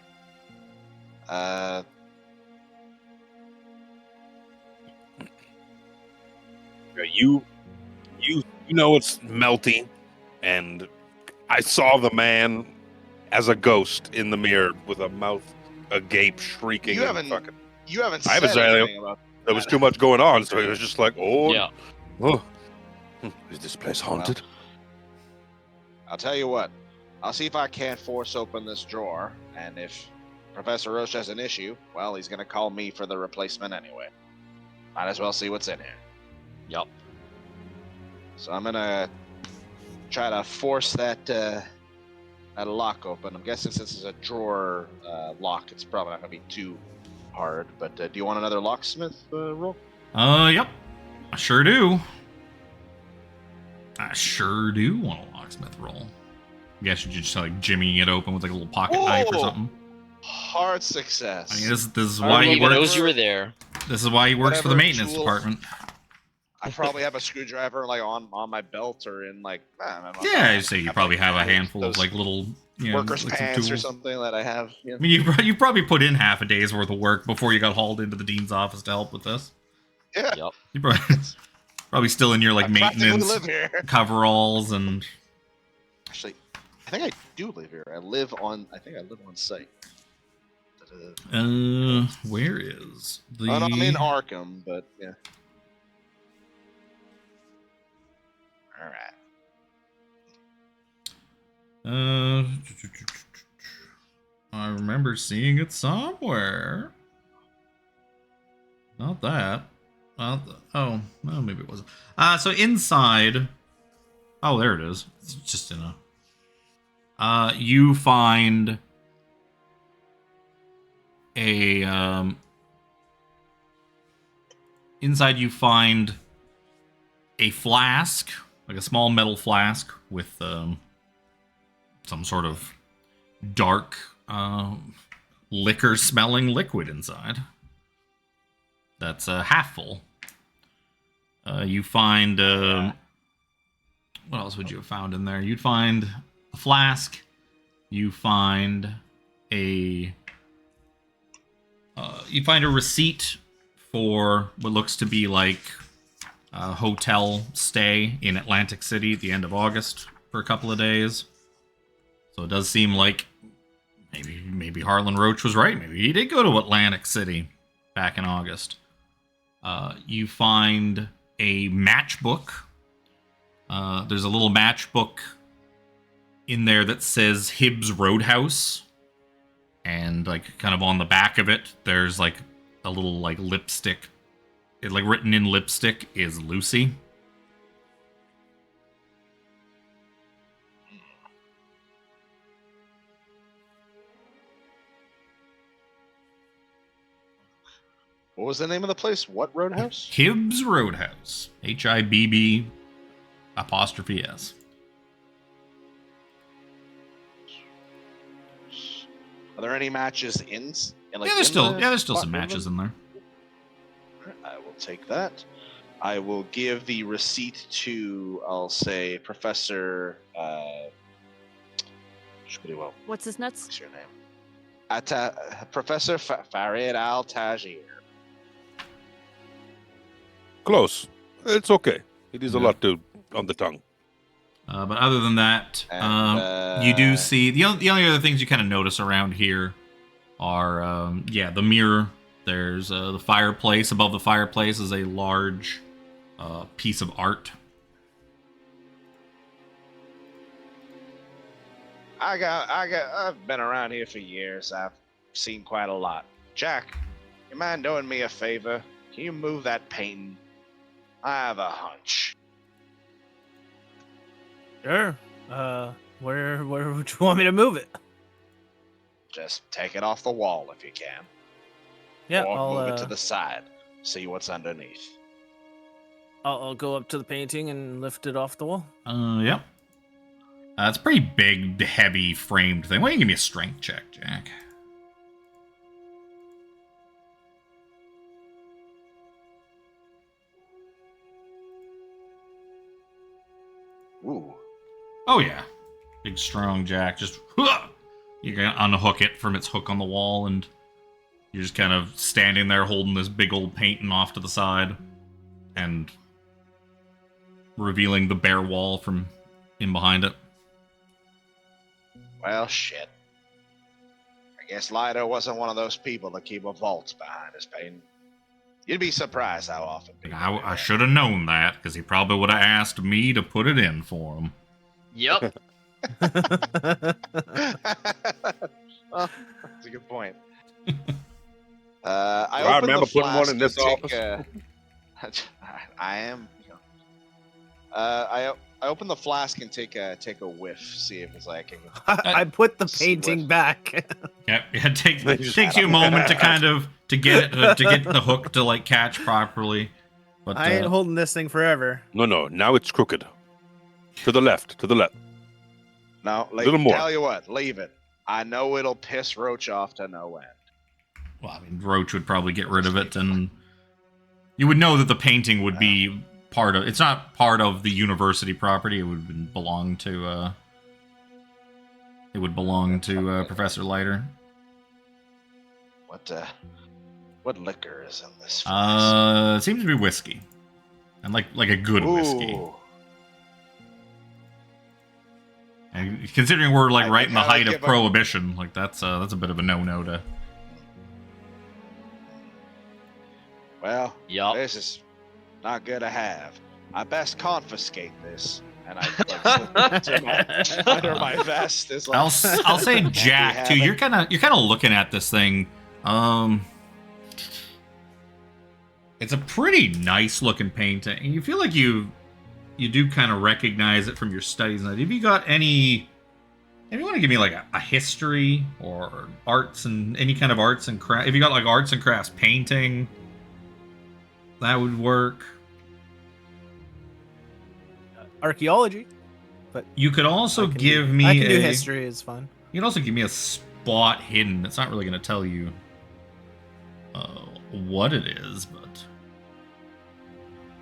You know it's melty, and I saw the man as a ghost in the mirror with a mouth agape, shrieking. You haven't said anything about that. There was too much going on, so he was just like, Yeah. Is this place haunted? Well, I'll tell you what. I'll see if I can't force open this drawer, and if Professor Roche has an issue, well, he's going to call me for the replacement anyway. Might as well see what's in here. Yep. So I'm going to try to force that lock open. I'm guessing since it's a drawer lock, it's probably not going to be too hard. But do you want another locksmith roll? Yep. I sure do. Want a locksmith roll. I guess you're just like jimmying it open with like a little pocket knife or something. Hard success. I mean, this is why he works. Knows you were there. This is why he works for the maintenance department. I probably have a screwdriver like on my belt or in like. Yeah, I'd say you probably have a handful of like little workers' like pants or something that I have. Yeah. I mean, you probably put in half a day's worth of work before you got hauled into the dean's office to help with this. Yeah. Yep. You probably still in your like maintenance coveralls and. Actually, I think I do live here. I live on site. Where is the? I'm in Arkham, but yeah. All right. I remember seeing it somewhere. Not that. maybe it wasn't. So inside, there it is. It's just in a. You find a inside. You find a flask, like a small metal flask with some sort of dark liquor-smelling liquid inside. That's half full. You find what else would you have found in there? You'd find a flask. You find a receipt for what looks to be like a hotel stay in Atlantic City at the end of August for a couple of days. So it does seem like maybe Harlan Roach was right. Maybe he did go to Atlantic City back in August. You find a matchbook. There's a little matchbook in there that says Hibbs Roadhouse. And like kind of on the back of it, there's like a little like lipstick. Like written in lipstick is Lucy. What was the name of the place? What Roadhouse? Hibbs Roadhouse. HIBB''S. Are there any matches in like, there's still some matches in there. I will take that. I will give the receipt to, I'll say, Professor. What's his nuts? What's your name? Professor Farid Al-Tajir. Close. It's okay. It is a lot on the tongue. But other than that, you do see the only other things you kind of notice around here are the mirror. There's the fireplace. Above the fireplace is a large piece of art. I've been around here for years. I've seen quite a lot. Jack, you mind doing me a favor? Can you move that painting? I have a hunch. Sure. Where would you want me to move it? Just take it off the wall if you can. Yeah, or I'll move it to the side. See what's underneath. I'll go up to the painting and lift it off the wall. Yep. It's a pretty big, heavy framed thing. Why don't you give me a strength check, Jack? Ooh. Oh yeah, big strong Jack. Just you can unhook it from its hook on the wall, and you're just kind of standing there holding this big old painting off to the side, and revealing the bare wall from in behind it. Well, shit. I guess Leiter wasn't one of those people that keep a vault behind his painting. You'd be surprised how often people do I that. should have known that, because he probably would have asked me to put it in for him. Yep. Well, that's a good point. I I opened remember the putting one flask in this to take office. I am. I open the flask and take a whiff, see if it's like. I put the painting back. Yeah, it takes you a moment to kind of to get the hook to like catch properly. But I ain't holding this thing forever. No. Now it's crooked. To the left. No, Little more. Tell you what, leave it. I know it'll piss Roach off to no end. Well, I mean, Roach would probably get rid of it, and you would know that the painting would be part of. It's not part of the university property. It would belong to. It would belong to Professor Leiter. What liquor is in this? It seems to be whiskey, and like a good whiskey. Ooh. And considering we're like I right in the gotta height of give a- prohibition, like that's a bit of a no-no to. Well, Yup. this is not good to have. I best confiscate this, and I like, slip it under my vest. Is like, I'll say Jack too. You're kind of looking at this thing. It's a pretty nice looking painting, and you feel like you do kind of recognize it from your studies. Have you got any? If you want to give me like a history or arts and any kind of arts and crafts, if you got like arts and crafts painting, that would work. Archaeology, but you could also give me. I can do history. Is fun. You can also give me a spot hidden. It's not really going to tell you what it is, but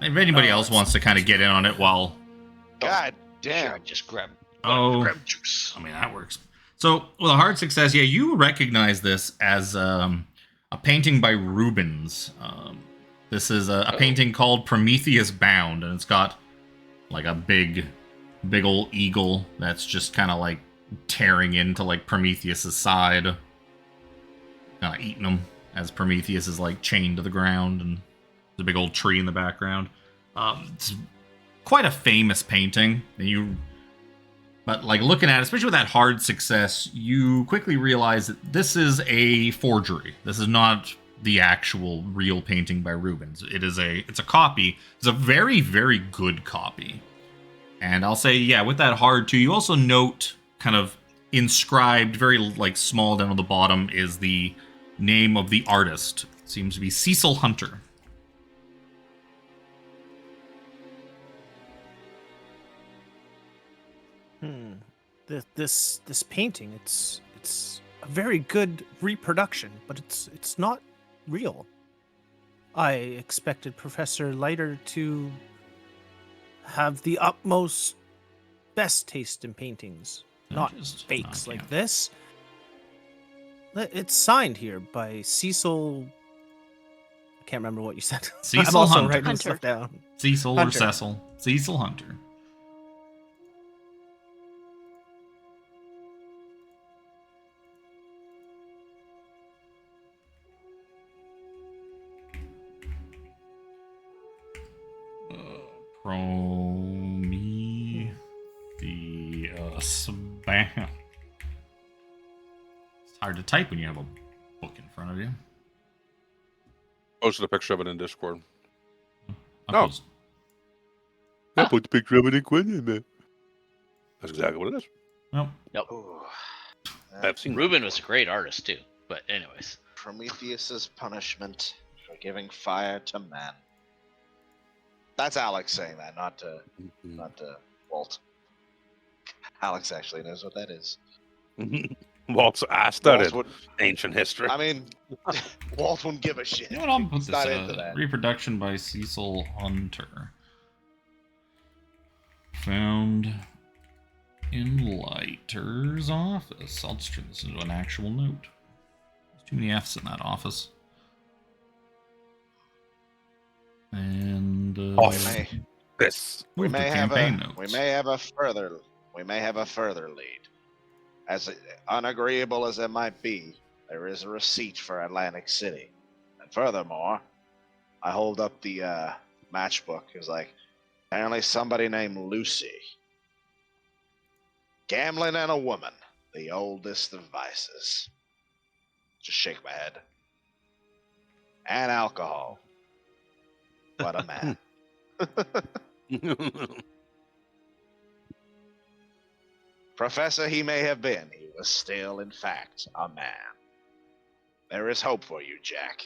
if anybody else wants to kind of get in on it while. God damn! Sure, just grab juice. I mean that works. So with a hard success, yeah, you recognize this as a painting by Rubens. This is a painting called Prometheus Bound, and it's got like a big old eagle that's just kind of like tearing into like Prometheus's side, kind of eating him as Prometheus is like chained to the ground, and there's a big old tree in the background. It's quite a famous painting. But like looking at it, especially with that hard success, you quickly realize that this is a forgery. This is not the actual real painting by Rubens. It's a copy. It's a very, very good copy. And I'll say, yeah, with that hard too, you also note kind of inscribed, very like small down on the bottom, is the name of the artist. It seems to be Cecil Hunter. This painting, it's a very good reproduction, but it's not real. I expected Professor Leiter to have the utmost best taste in paintings, not fakes like this. It's signed here by Cecil. I can't remember what you said. Cecil I'm also Hunter. writing stuff down. Cecil Hunter. or Cecil. Cecil Hunter. Prometheus Bound. It's hard to type when you have a book in front of you. Posted a picture of it in Discord. I put the picture of it in Quinn, man. That's exactly what it is. Nope. Ooh. I've seen Ruben was a great artist too. But anyways, Prometheus's punishment for giving fire to man. That's Alex saying that, not to Walt. Alex actually knows what that is. Walt's asked that Walt in would- ancient history. I mean, Walt wouldn't give a shit. You know what? I'll put He's this not into that. reproduction by Cecil Hunter. Found in Leiter's office. I'll just turn this into an actual note. There's too many F's in that office. And This. We move to may have campaign a notes. further lead. As unagreeable as it might be, there is a receipt for Atlantic City. And furthermore, I hold up the matchbook. It was like, apparently somebody named Lucy. Gambling and a woman, the oldest of vices. Just shake my head. And alcohol. What a man. Professor he may have been, he was still, in fact, a man. There is hope for you, Jack.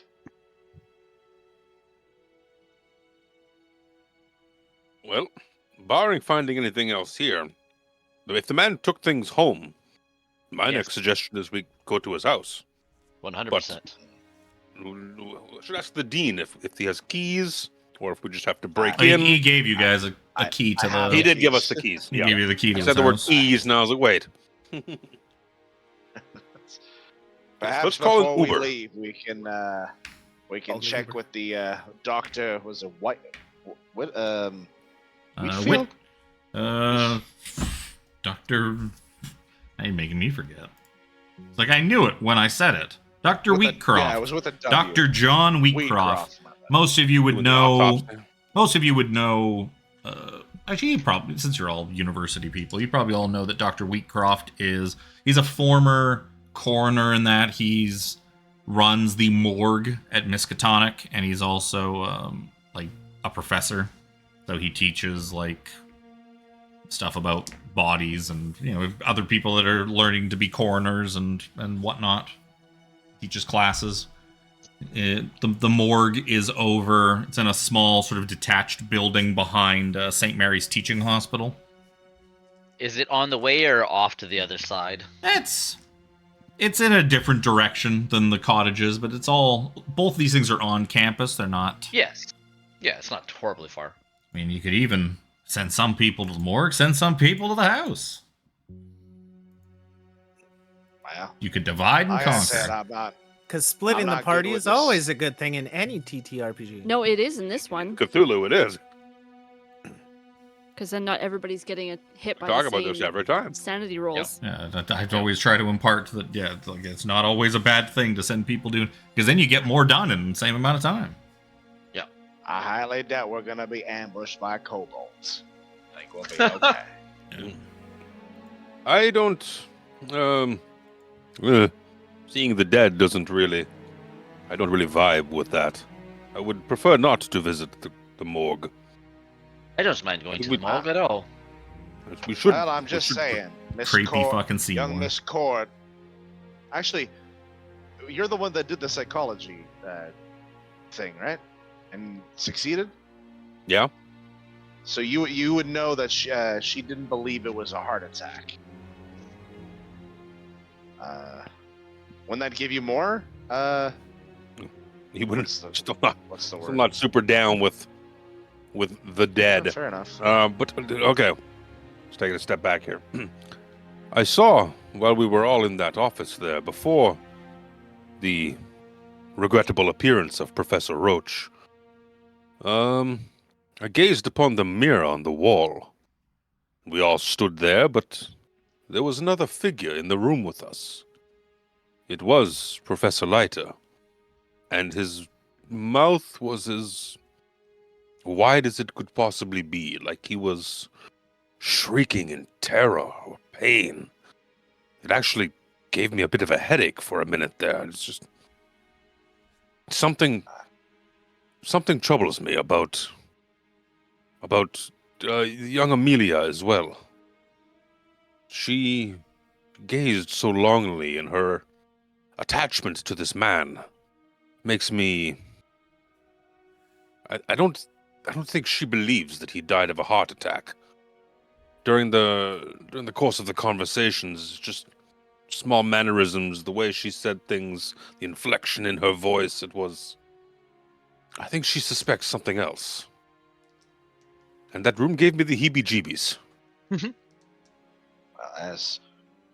Well, barring finding anything else here, if the man took things home, my Yes. next suggestion is we go to his house. 100%. Should ask the dean if he has keys, or if we just have to break He, in. he gave you guys a key to I have the. He did give us the keys. He Yeah. gave you the key to He his said the word house. keys, and I was like, wait. Perhaps Let's call before an we Uber. leave, we can Call the check Uber. with the doctor. Was a white, what Whit- Whitfield? Dr. Now you're making me forget. It's like I knew it when I said it. Dr. With a- Wheatcroft. Yeah, it was with a W. Dr. John Wheatcroft. my bad. Most of you would Doing the know. autopsy. Most of you would know. Actually, you probably, since you're all university people, you probably all know that Dr. Wheatcroft he's a former coroner in that he's runs the morgue at Miskatonic, and he's also like a professor. So he teaches like stuff about bodies and other people that are learning to be coroners and whatnot. Teaches classes. The morgue is over. It's in a small sort of detached building behind St. Mary's Teaching Hospital. Is it on the way or off to the other side? It's in a different direction than the cottages, but both these things are on campus. They're not. Yes. Yeah, it's not horribly far. I mean, you could even send some people to the morgue, send some people to the house. Well, You could divide and like I said, conquer. I'm not. Because splitting I'm the not party good with is this. always a good thing in any TTRPG. No, it is in this one, Cthulhu, it is. because then not everybody's getting hit by Talk the about same this every time. sanity rolls. Yeah, I've always tried to impart that. Yeah, it's not always a bad thing to send people doing, because then you get more done in the same amount of time. I highly doubt we're gonna be ambushed by kobolds. I think we'll be okay. Yeah. I don't. Seeing the dead doesn't really. I don't really vibe with that. I would prefer not to visit the morgue. I don't mind going to the We- morgue at all. We should. Well, I'm we just should- saying, Miss Creepy Cord, fucking young Seymore. Miss Cord. Actually, you're the one that did the psychology thing, right? And succeeded. Yeah. So you would know that she didn't believe it was a heart attack. Wouldn't that give you more? He wouldn't. What's the- Still not. What's the Still word? not super down with the dead. Fair enough. But okay, let's take a step back here. I saw while we were all in that office there before the regrettable appearance of Professor Roach. I gazed upon the mirror on the wall. We all stood there, but there was another figure in the room with us. It was Professor Leiter, and his mouth was as wide as it could possibly be, like he was shrieking in terror or pain. It actually gave me a bit of a headache for a minute there. It's just something troubles me about young Amelia as well. She gazed so longingly, and her attachment to this man makes me. I don't think she believes that he died of a heart attack. During the course of the conversations, just small mannerisms, the way she said things, the inflection in her voice, it was. I think she suspects something else. And that room gave me the heebie-jeebies. Well,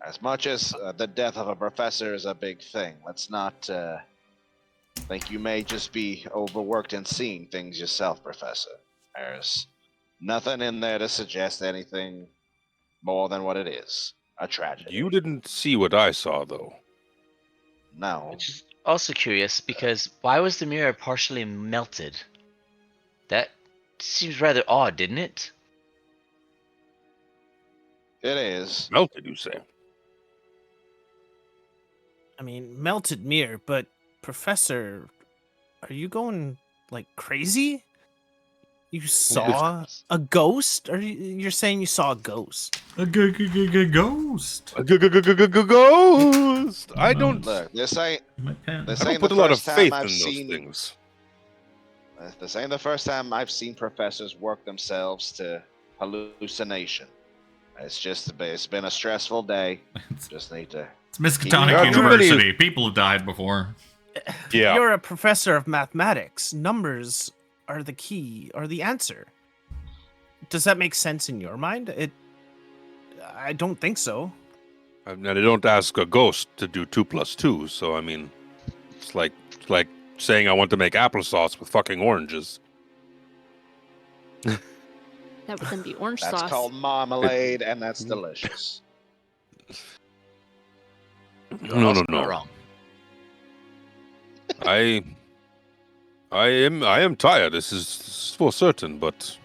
as much as the death of a professor is a big thing, let's not think you may just be overworked and seeing things yourself, Professor. There's nothing in there to suggest anything more than what it is. A tragedy. You didn't see what I saw, though. No. Which is also curious because why was the mirror partially melted? That seems rather odd, didn't it? It is. Melted, you say? I mean, melted mirror, but Professor, are you going like crazy? You saw a ghost? Or you're saying you saw a ghost? A ghost. A ghost! I don't. Look, this ain't My pen. This I don't ain't put a the lot of first time faith in I've those seen- things. this ain't the first time I've seen professors work themselves to hallucination. It's been a stressful day. Just need to. It's Miskatonic Yeah, too many- University. People have died before. Yeah. You're a professor of mathematics. Numbers are the key or the answer. Does that make sense in your mind? I don't think so. And I don't ask a ghost to do 2 + 2, so I mean, it's like saying I want to make applesauce with fucking oranges. That would then be orange That's sauce. called marmalade, and that's delicious. You're No, also no, not no. wrong. I am tired. This is for certain, but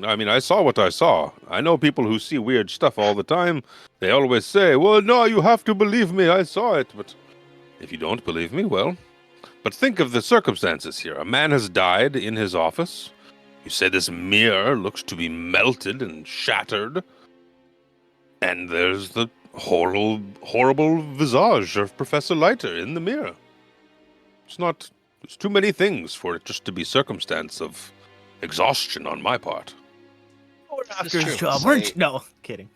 I mean, I saw what I saw. I know people who see weird stuff all the time. They always say, "Well, no, you have to believe me. I saw it." But If you don't believe me, well, but think of the circumstances here. A man has died in his office. You say this mirror looks to be melted and shattered. And there's the horrible visage of Professor Leiter in the mirror. There's too many things for it just to be circumstance of exhaustion on my part. Doctor's job, weren't you? No, kidding.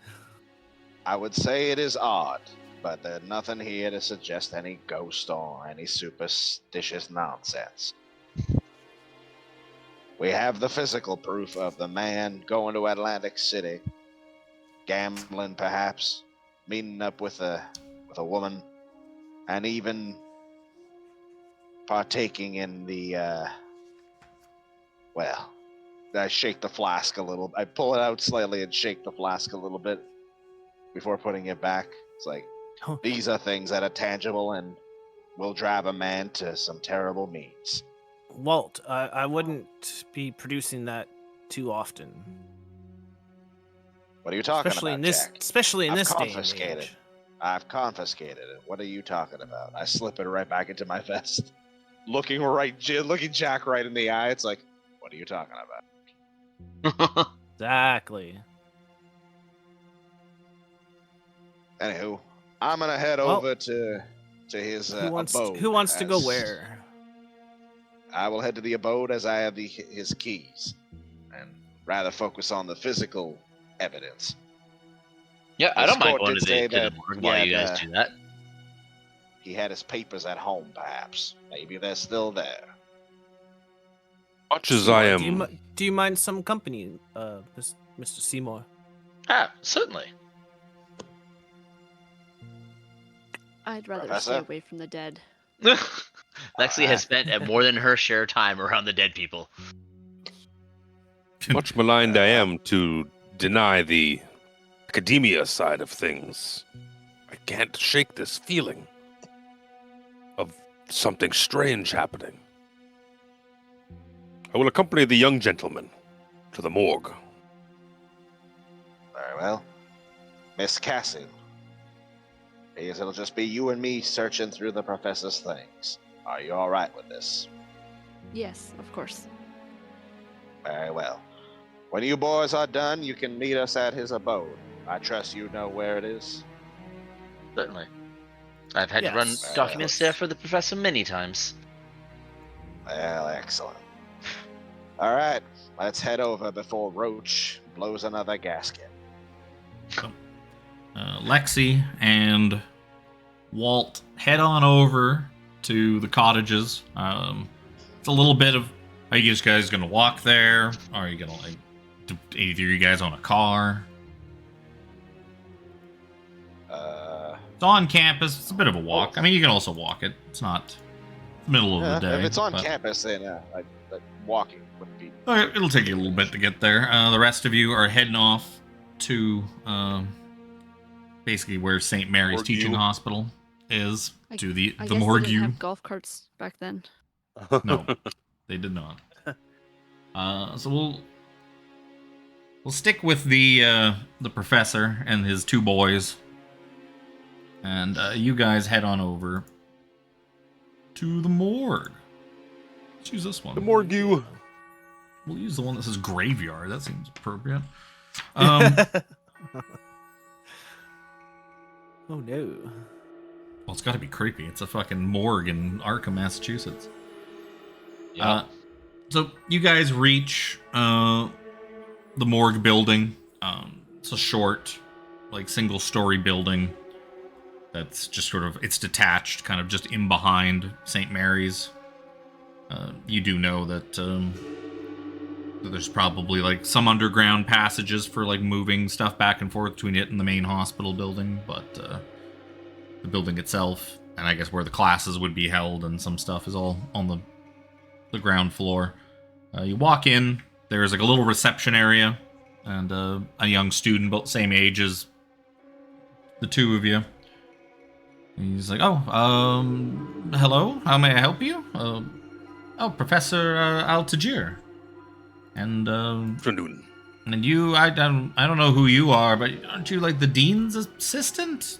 I would say it is odd, but there's nothing here to suggest any ghost or any superstitious nonsense. We have the physical proof of the man going to Atlantic City, gambling perhaps, meeting up with a woman, and even partaking in the I shake the flask a little. I pull it out slightly and shake the flask a little bit before putting it back. It's like, these are things that are tangible and will drive a man to some terrible means. Walt, I wouldn't be producing that too often. What are you talking Especially about, in this, Jack? especially in I've this day and confiscated. age. I've confiscated it. What are you talking about? I slip it right back into my vest. Looking Jack right in the eye. It's like, what are you talking about? Exactly. Anywho, I'm gonna head over to his abode. Who wants to go where? I will head to the abode as I have his keys, and rather focus on the physical evidence. Yeah, I don't mind Escort going did to say the that morgue he while had, you guys do that. He had his papers at home, perhaps. Maybe they're still there. Much as I am... Do you mind some company, Mr. Seymore? Ah, certainly. I'd rather Professor? stay away from the dead. Lexi has spent more than her share of time around the dead people. Much maligned I am to deny the academia side of things. I can't shake this feeling of something strange happening. I will accompany the young gentleman to the morgue. Very well. Miss Cassin. Because it'll just be you and me searching through the professor's things. Are you alright with this? Yes, of course. Very well. When you boys are done, you can meet us at his abode. I trust you know where it is. Certainly. I've had to run Yes. documents there for the professor many times. Well, excellent. Alright, let's head over before Roach blows another gasket. Lexi and Walt head on over to the cottages. It's a little bit of, are you guys gonna walk there? Or are you gonna do either of you guys on a car? It's on campus. It's a bit of a walk. I mean, you can also walk it. It's not the middle of the day. If it's on but- campus, then walking would be... Okay, it'll take you a little bit to get there. The rest of you are heading off to basically where St. Mary's Morgue. Teaching Hospital is, to the I guess morgue. they didn't have golf carts back then. No, they did not. So we'll stick with the professor and his two boys, and you guys head on over to the morgue. Let's use this one. The morgue. We'll use the one that says graveyard. That seems appropriate. Oh no. Well, it's got to be creepy. It's a fucking morgue in Arkham, Massachusetts. Yeah. So you guys reach the morgue building. It's a short, single-story building that's just it's detached, kind of just in behind St. Mary's. You do know that there's probably some underground passages for the stuff back and forth between it and the main hospital building, but the building itself, and I guess where the classes would be held and some stuff, is all on the ground floor. You walk in, there's a little reception area, and a young student about the same age as the two of you. He's like, hello, how may I help you? Professor Altajir. And Afternoon. and you, I don't know who you are, but aren't you the dean's assistant?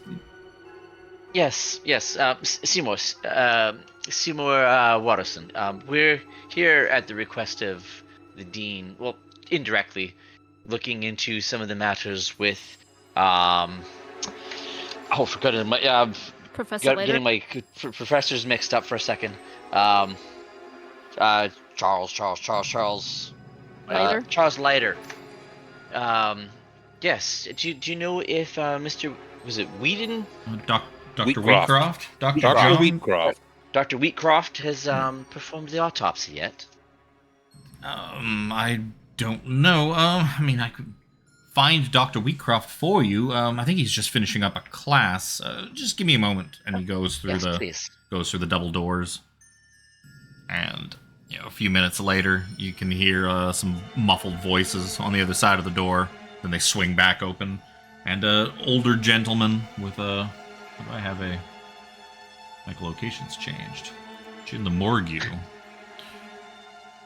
Yes. Seymore Waterson. We're here at the request of the dean. Well, indirectly, looking into some of the matters with, oh, for goodness, my Professor Leiter. getting my professors mixed up for a second. Charles Leiter. Charles Leiter. Yes. Do you know if Mr. was it Whedon? Dr. Wheatcroft. Wheatcroft? Dr. Dr. John? Wheatcroft. Dr. Wheatcroft has performed the autopsy yet? I don't know. I mean, I could find Dr. Wheatcroft for you. I think he's just finishing up a class. Just give me a moment. And he goes through goes through the double doors. And a few minutes later, you can hear some muffled voices on the other side of the door. Then they swing back open, and older gentleman with a. How do I have a? My location's changed. Put you in the morgue.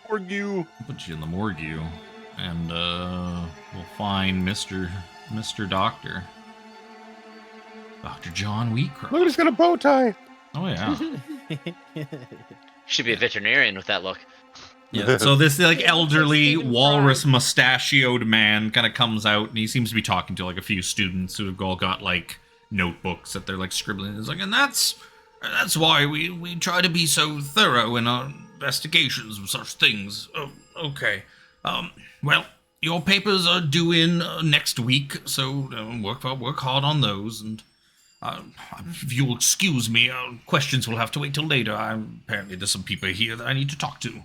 Put you in the morgue, and we'll find Mr. Doctor. Dr. John Wheatcroft. Look, he's got a bow tie. Oh yeah. Should be a veterinarian with that look. Yeah. So this elderly walrus mustachioed man kind of comes out, and he seems to be talking to a few students who have all got notebooks that they're scribbling. It's and that's why we try to be so thorough in our investigations of such things. Oh, okay. Well, your papers are due in next week, so work hard on those. And if you'll excuse me, questions will have to wait till later. Apparently there's some people here that I need to talk to.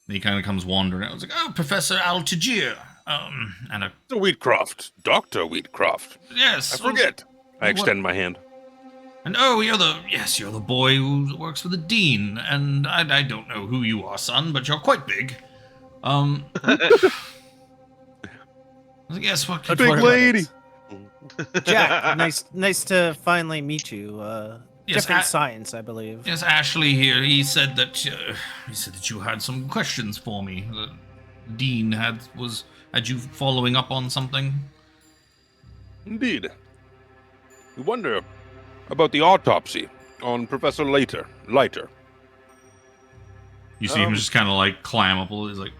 And he kind of comes wandering out. I was oh, Professor Altagier. And Dr. Wheatcroft. Dr. Wheatcroft. Yes. I forget. I extend my hand. And you're the boy who works for the dean. And I don't know who you are, son, but you're quite big. Yes, what could a big lady. Jack, nice to finally meet you. Yes, Different science, I believe. Yes, Ashley here. He said that you had some questions for me. The dean had you following up on something? Indeed. We wonder about the autopsy on Professor Leiter. You see him just kind of clam up. He's like,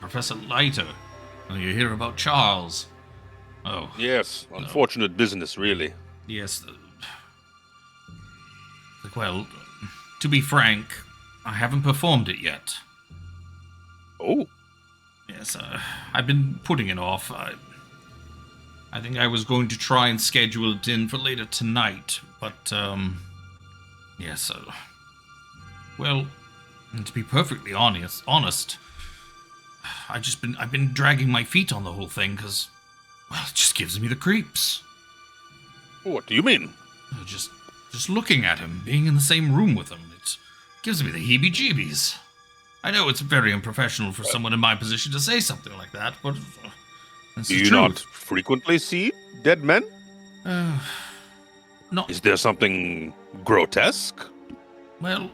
Professor Leiter. Oh, you hear about Charles? Oh. Yes, unfortunate business, really. Yes. Well, to be frank, I haven't performed it yet. Oh. Yes, I've been putting it off. I think I was going to try and schedule it in for later tonight, but, yes, well, to be perfectly honest, I've been dragging my feet on the whole thing, because, well, it just gives me the creeps. What do you mean? Just looking at him, being in the same room with him, it gives me the heebie-jeebies. I know it's very unprofessional for someone in my position to say something like that, but that's do the you truth. not frequently see dead men? No. Is there something grotesque? Well,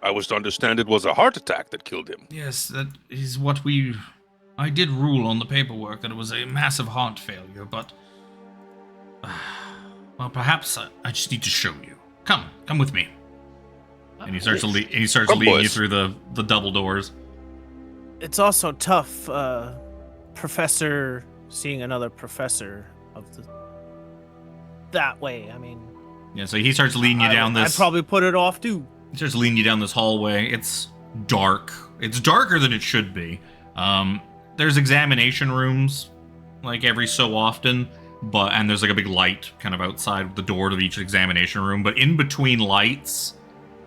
I was to understand it was a heart attack that killed him. yes, that is what I did rule on the paperwork that it was a massive heart failure, but well, perhaps I just need to show you. Come with me. And he starts leading you through the double doors. It's also tough, seeing another professor of that way. I mean, yeah. So he starts leading you down this. I'd probably put it off too. He starts leading you down this hallway. It's dark. It's darker than it should be. There's examination rooms, every so often. And there's a big light kind of outside the door to each examination room. But in between lights,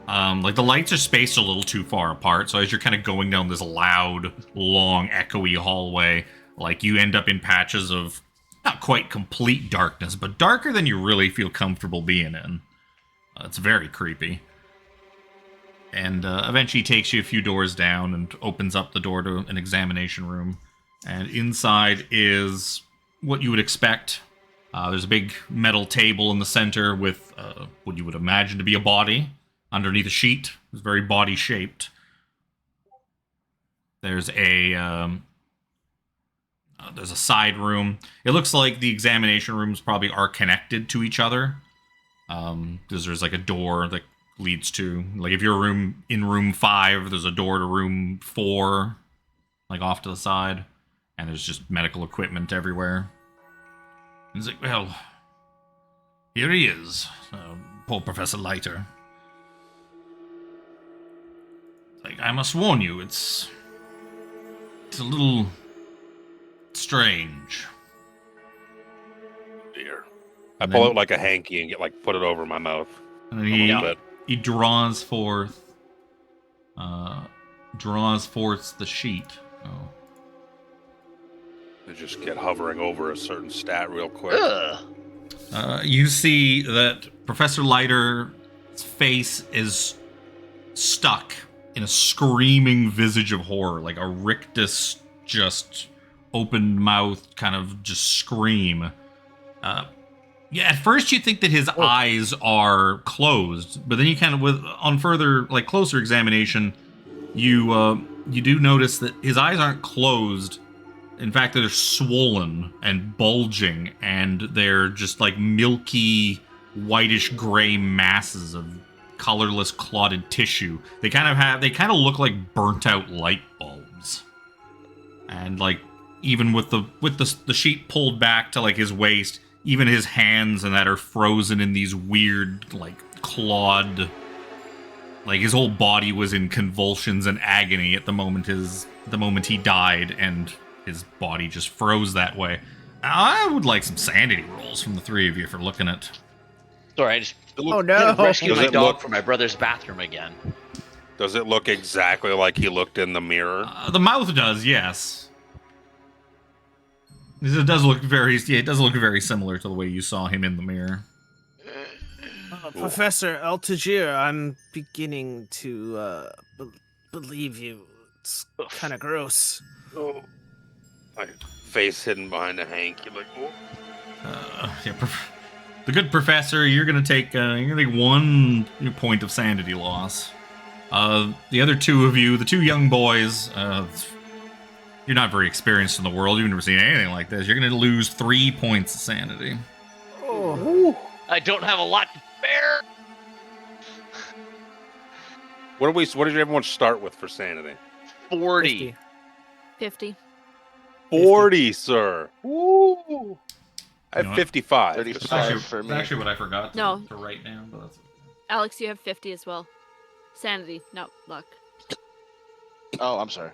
the lights are spaced a little too far apart. So as you're kind of going down this loud, long, echoey hallway, you end up in patches of not quite complete darkness, but darker than you really feel comfortable being in. It's very creepy. And eventually takes you a few doors down and opens up the door to an examination room. And inside is what you would expect. There's a big metal table in the center with what you would imagine to be a body underneath a sheet. It's very body-shaped. There's a side room. It looks like the examination rooms probably are connected to each other. There's like a door that leads to, like, if you're in room 5, there's a door to room 4, like off to the side, and there's just medical equipment everywhere. He's like, well, here he is, poor Professor Leiter. Like, I must warn you, it's a little strange. Dear. I pull out like a hanky and put it over my mouth. And he draws forth the sheet. Oh. I just get hovering over a certain stat real quick. You see that Professor Leiter's face is stuck in a screaming visage of horror, like a rictus, just open mouth, kind of just scream. At first you think that his eyes are closed, but then you kind of, on further, like, closer examination, you do notice that his eyes aren't closed. In fact, they're swollen and bulging, and they're just like milky, whitish gray masses of colorless, clotted tissue. They kind of look like burnt out light bulbs. And like, even with the sheet pulled back to like his waist, even his hands and that are frozen in these weird, like, clawed, like his whole body was in convulsions and agony at the moment he died, and his body just froze that way. I would like some sanity rolls from the three of you for looking at. Sorry, I just no! rescued my Does it dog look- from my brother's bathroom again. Does it look exactly like he looked in the mirror? The mouth does, yes. It does look very similar to the way you saw him in the mirror. Professor Altagier, I'm beginning to believe you. It's kind of gross. Oh. My face hidden behind a hanky, like, oh. The good professor, you're gonna take 1 point of sanity loss. The other two of you, the two young boys, you're not very experienced in the world. You've never seen anything like this. You're gonna lose 3 points of sanity. Oh. I don't have a lot to spare. What did everyone start with for sanity? 40. 50. 40, sir. Woo! I You know have what? 55. 35 for me. That's actually what I forgot No. to write down. But that's Alex, you have 50 as well. Sanity, not luck. Oh, I'm sorry.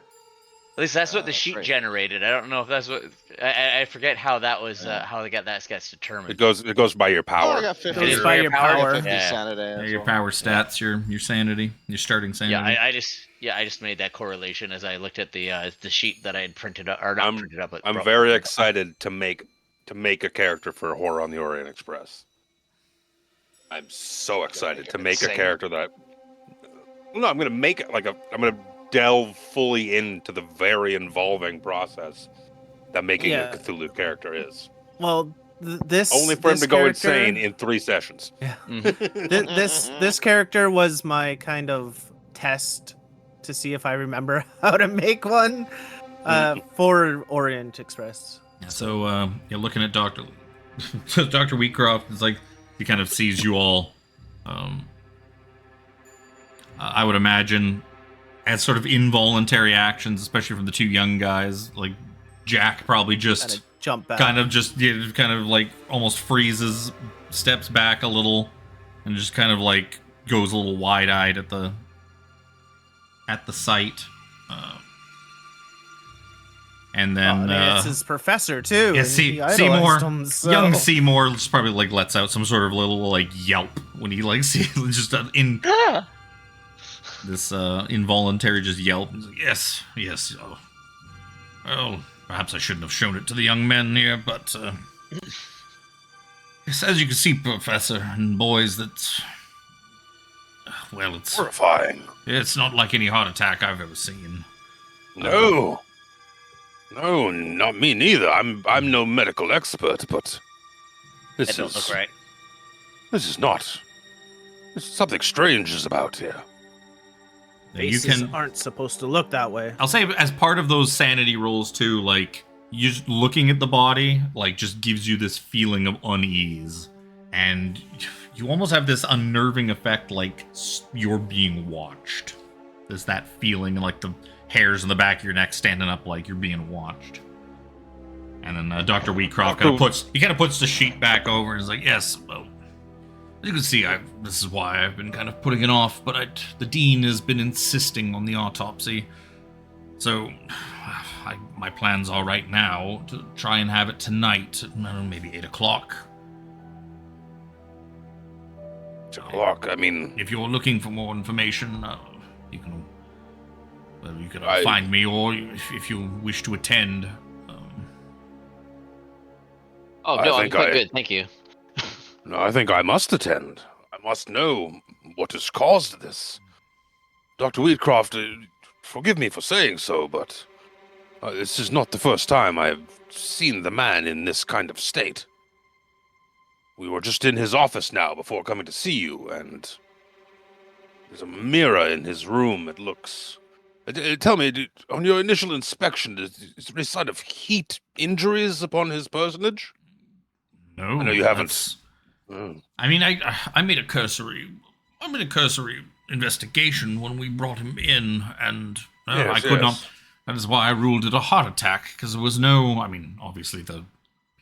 At least that's what the sheet great. generated. I don't know if that's what. I forget how that was. How that gets determined. It goes by your Oh, power. I got 50. It is by your I got power. 50 Yeah. sanity. Yeah, as your well. power stats, your sanity, your starting sanity. I just made that correlation as I looked at the sheet that I had printed up, or not printed up. But I'm very excited to make a character for Horror on the Orient Express. I'm so excited to make a Same. character that. No, I'm gonna make it I'm gonna delve fully into the very involving process that making Yeah. a Cthulhu character is. Well, this Only for him this to go character- insane in 3 sessions. This character was my kind of test to see if I remember how to make one for Orient Express. So you're looking at Dr. Dr. Wheatcroft is like, he kind of sees you all. I would imagine as sort of involuntary actions, especially from the two young guys. Like Jack probably just Kinda jump back. kind of like almost freezes, steps back a little, and just kind of like goes a little wide-eyed at the sight. And then it's his professor too. yeah, and he idolized Seymore, him, so- young Seymore just probably like lets out some sort of little like yelp when he like sees just in this involuntary just yelp. He's like, yes. Oh, well, perhaps I shouldn't have shown it to the young men here, but yes, as you can see, Professor and boys, that's well, it's Horrifying. not like any heart attack I've ever seen. No, not me neither. I'm no medical expert, but That don't look right. This is not. There's something strange is about here. You Faces can. aren't supposed to look that way. I'll say as part of those sanity rolls too, like you just looking at the body, like just gives you this feeling of unease, and you almost have this unnerving effect, like you're being watched. There's that feeling, like the hairs on the back of your neck standing up, like you're being watched. And then Dr. Wheatcroft kind of puts the sheet back over and is like, yes, well, as you can see, this is why I've been kind of putting it off, but the dean has been insisting on the autopsy. So, my plans are right now to try and have it tonight, at maybe 8 o'clock. 8 o'clock, I mean... If you're looking for more information, you can find me, or if you wish to attend. Oh, no, I'm quite good, thank you. No, I think I must attend. I must know what has caused this. Dr. Wheatcroft, forgive me for saying so, but this is not the first time I've seen the man in this kind of state. We were just in his office now before coming to see you, and there's a mirror in his room. It looks... Tell me, on your initial inspection, is there any sign of heat injuries upon his personage? No, I know you haven't. I mean, I made a cursory investigation when we brought him in, and I could not. That is why I ruled it a heart attack, because there was no. I mean, obviously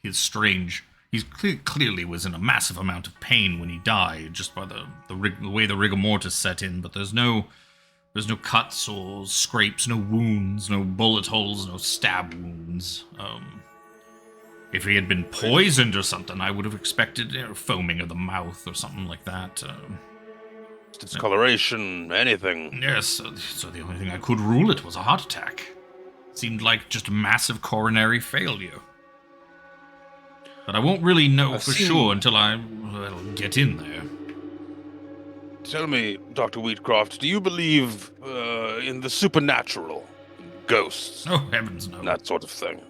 he's strange. He clearly was in a massive amount of pain when he died, just by the way the rigor mortis set in. But there's no cuts or scrapes, no wounds, no bullet holes, no stab wounds. If he had been poisoned or something, I would have expected foaming of the mouth or something like that. Discoloration, anything. Yes, so the only thing I could rule it was a heart attack. Seemed like just a massive coronary failure. But I won't really know for sure until I get in there. Tell me, Dr. Wheatcroft, do you believe in the supernatural? Ghosts? Oh, heavens no. That sort of thing.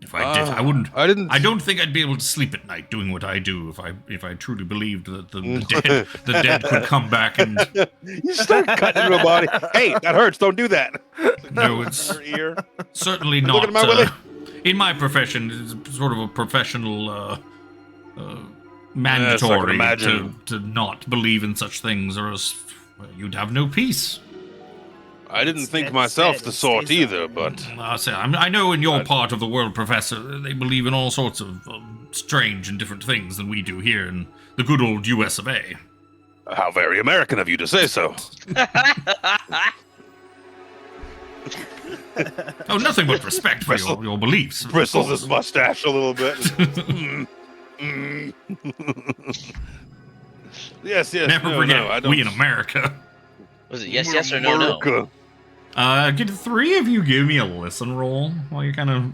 If I did, I wouldn't. I don't think I'd be able to sleep at night doing what I do if I truly believed that the dead could come back and... You start cutting into a body. Hey, that hurts. Don't do that. No, it's Your ear. Certainly Look not. at my Willie. In my profession, it's sort of a professional mandatory to not believe in such things, or else you'd have no peace. I didn't think myself the sort either, but... I know in your part of the world, Professor, they believe in all sorts of strange and different things than we do here in the good old US of A. How very American of you to say so. Oh, nothing but respect for your beliefs. Bristles his mustache a little bit. Yes. Never forget, we in America. Was it yes, or no? Could the three of you give me a listen roll while you're kind of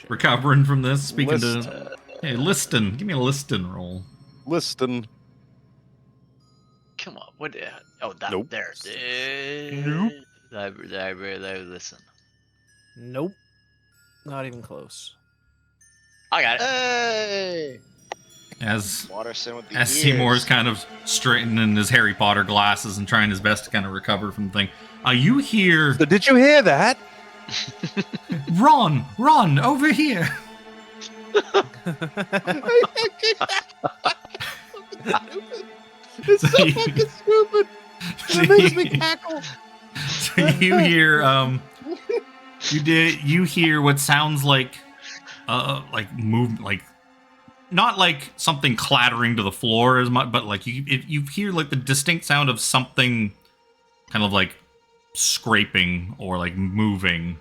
recovering from this? Hey, listen. Give me a listen roll. Listen. Come on. What? That Nope. There. Nope. Library, listen. Nope. Not even close. I got it. Hey! As Waterson with the as ears. Seymour's kind of straightening his Harry Potter glasses and trying his best to kind of recover from the thing. You hear... So did you hear that? Ron, over here. It's so fucking stupid. It makes me cackle. So you hear, you hear what sounds like move, like, not like something clattering to the floor as much, but like you hear like the distinct sound of something kind of like scraping or like moving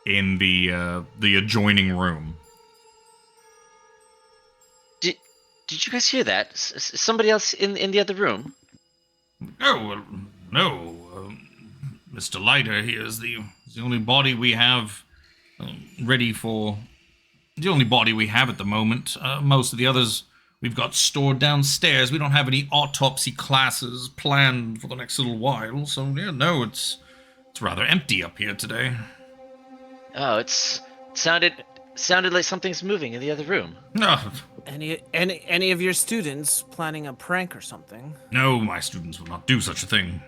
in the adjoining room. Did you guys hear that? Somebody else in the other room? No. Mr. Leiter here is the only body we have ready for. The only body we have at the moment. Most of the others we've got stored downstairs. We don't have any autopsy classes planned for the next little while, so yeah, no, it's rather empty up here today. Oh, it sounded like something's moving in the other room. No, Any of your students planning a prank or something? no, my students will not do such a thing.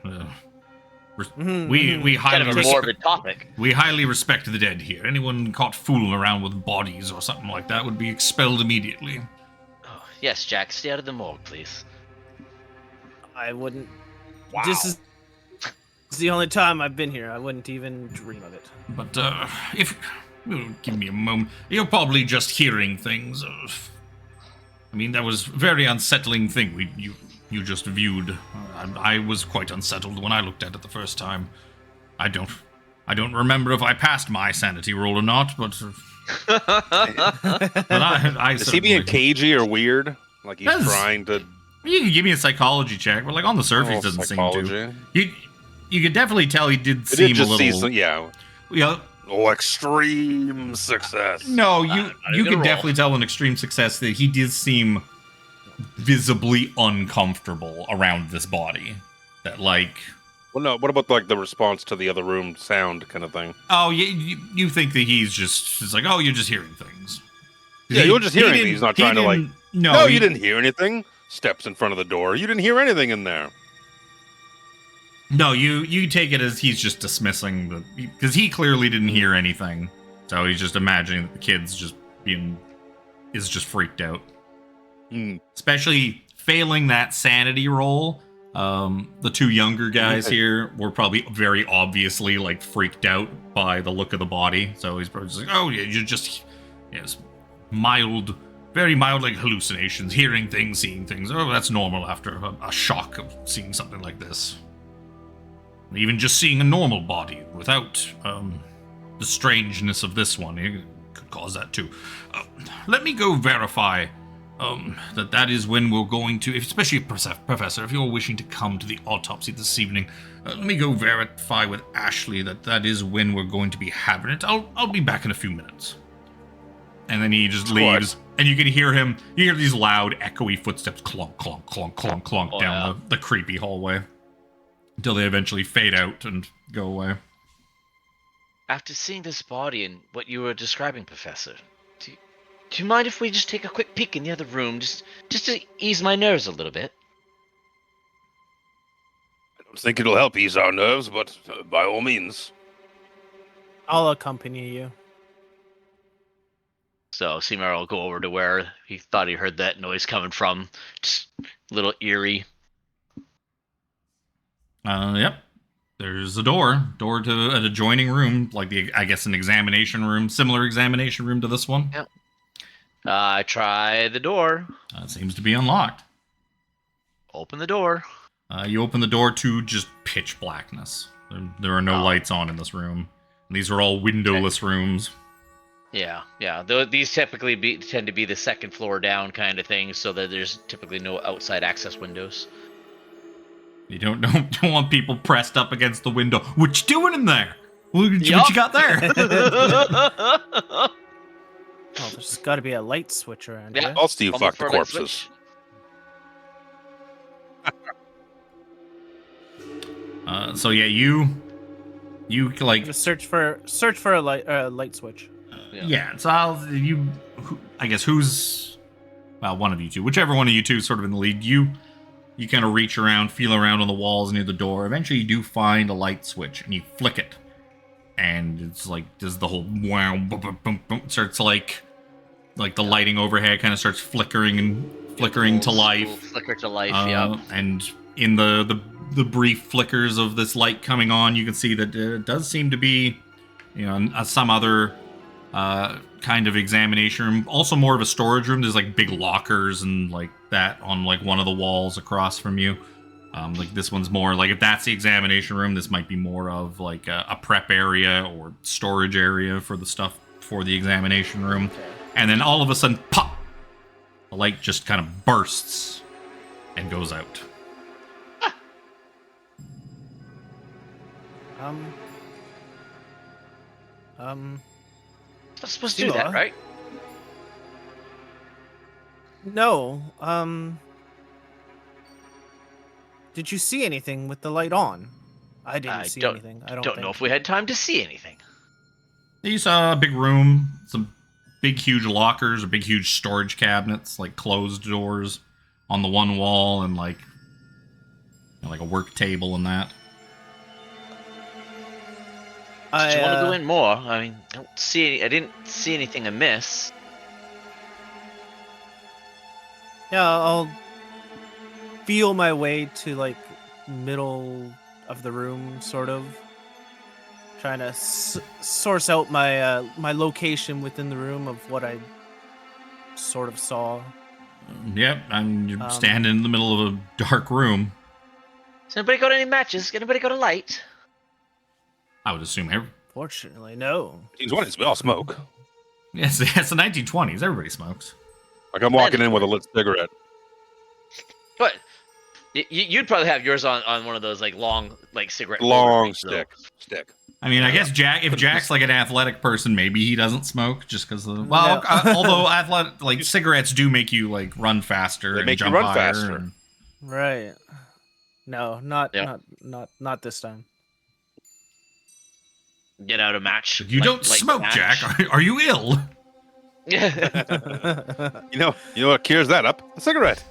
We highly Kind of a morbid topic. We highly respect the dead here. Anyone caught fooling around with bodies or something like that would be expelled immediately. Oh, Yes, Jack, stay out of the morgue, please. I wouldn't. Wow. This is the only time I've been here. I wouldn't even dream of it. But if give me a moment, you're probably just hearing things. I mean, that was a very unsettling thing you just viewed. I was quite unsettled when I looked at it the first time. I don't remember if I passed my sanity roll or not, but I Is he being cagey or weird? Like he's That's- trying to. You can give me a psychology check, but like on the surface, doesn't seem to. You could definitely tell he did It seem did just a little. see some, yeah. Yeah. Oh, extreme success. No, Not you even could roll. definitely tell an extreme success that he did seem visibly uncomfortable around this body. That like, Well, no. What about like the response to the other room sound kind of thing? oh, you think that it's like, oh, you're just hearing things. Yeah, you're just hearing didn't- things. He's not he trying to like. didn't- No, he- you didn't hear anything. Steps in front of the door. You didn't hear anything in there. No, you take it as he's just dismissing because he clearly didn't hear anything, so he's just imagining that the kid's just is just freaked out. Hmm. Especially failing that sanity roll. The two younger guys here were probably very obviously like freaked out by the look of the body, so he's probably just like, oh yeah, you're just very mild like hallucinations, hearing things, seeing things. Oh, that's normal after a shock of seeing something like this. Even just seeing a normal body without the strangeness of this one, it could cause that too. Let me go verify that is when we're going to, especially Professor, if you're wishing to come to the autopsy this evening, let me go verify with Ashley that is when we're going to be having it. I'll be back in a few minutes. And then he just leaves, and you can hear him. You hear these loud, echoey footsteps clunk, clunk, clunk, clunk, clunk down the creepy hallway until they eventually fade out and go away. After seeing this body and what you were describing, Professor, do you mind if we just take a quick peek in the other room, just to ease my nerves a little bit? I don't think it'll help ease our nerves, but by all means. I'll accompany you. So Seymore will go over to where he thought he heard that noise coming from, just a little eerie. Yep. There's a door to an adjoining room, like I guess an examination room, similar examination room to this one. Yep. I try the door. It seems to be unlocked. Open the door. You open the door to just pitch blackness. There are no lights on in this room. These are all windowless rooms. Yeah. These typically tend to be the second floor down kind of thing, so that there's typically no outside access windows. You don't want people pressed up against the window. What you doing in there? What you got there? Oh, there's got to be a light switch around here. I'll steal I'll fuck look the for a light corpses. switch. So yeah, you like Just search for a light switch. yeah. So I guess who's one of you two, whichever one of you two is sort of in the lead. You kind of reach around, feel around on the walls near the door. Eventually, you do find a light switch, and you flick it, and it's like does the whole wow, boom, boom, boom, boom, starts like the lighting overhead kind of starts flickering to life. Flicker to life. Yeah. And in the brief flickers of this light coming on, you can see that it does seem to be, some other kind of examination room. Also more of a storage room. There's like big lockers and like that on like one of the walls across from you. Like this one's more like, if that's the examination room, this might be more of like a prep area or storage area for the stuff for the examination room. Okay. And then all of a sudden, pop! The light just kind of bursts and goes out. Not supposed to do that, Seymore? right? No. Did you see anything with the light on? I didn't see anything. I don't know if we had time to see anything. You saw a big room, some big huge lockers or big huge storage cabinets, like closed doors on the one wall, and like a work table and that. Did you want to go in more? I mean, I didn't see anything amiss. Yeah, I'll feel my way to like middle of the room, sort of trying to source out my my location within the room of what I sort of saw. Yep, I'm standing in the middle of a dark room. Has anybody got any matches? Anybody got a light? I would assume every. Fortunately, no. 1920s, we all smoke. Yes, it's the 1920s. Everybody smokes. Like I'm walking in with a lit cigarette. But you'd probably have yours on one of those like long like cigarette Long holders, though. stick. I mean, I guess if Jack's like an athletic person, maybe he doesn't smoke just because of the. Well, No. although athletic, like cigarettes do make you like run faster They and make you jump run higher. faster. And, Right. No, not Yeah. not this time. Get out a match. you don't smoke, Jack. Are you ill? Yeah. You know what cures that up? A cigarette.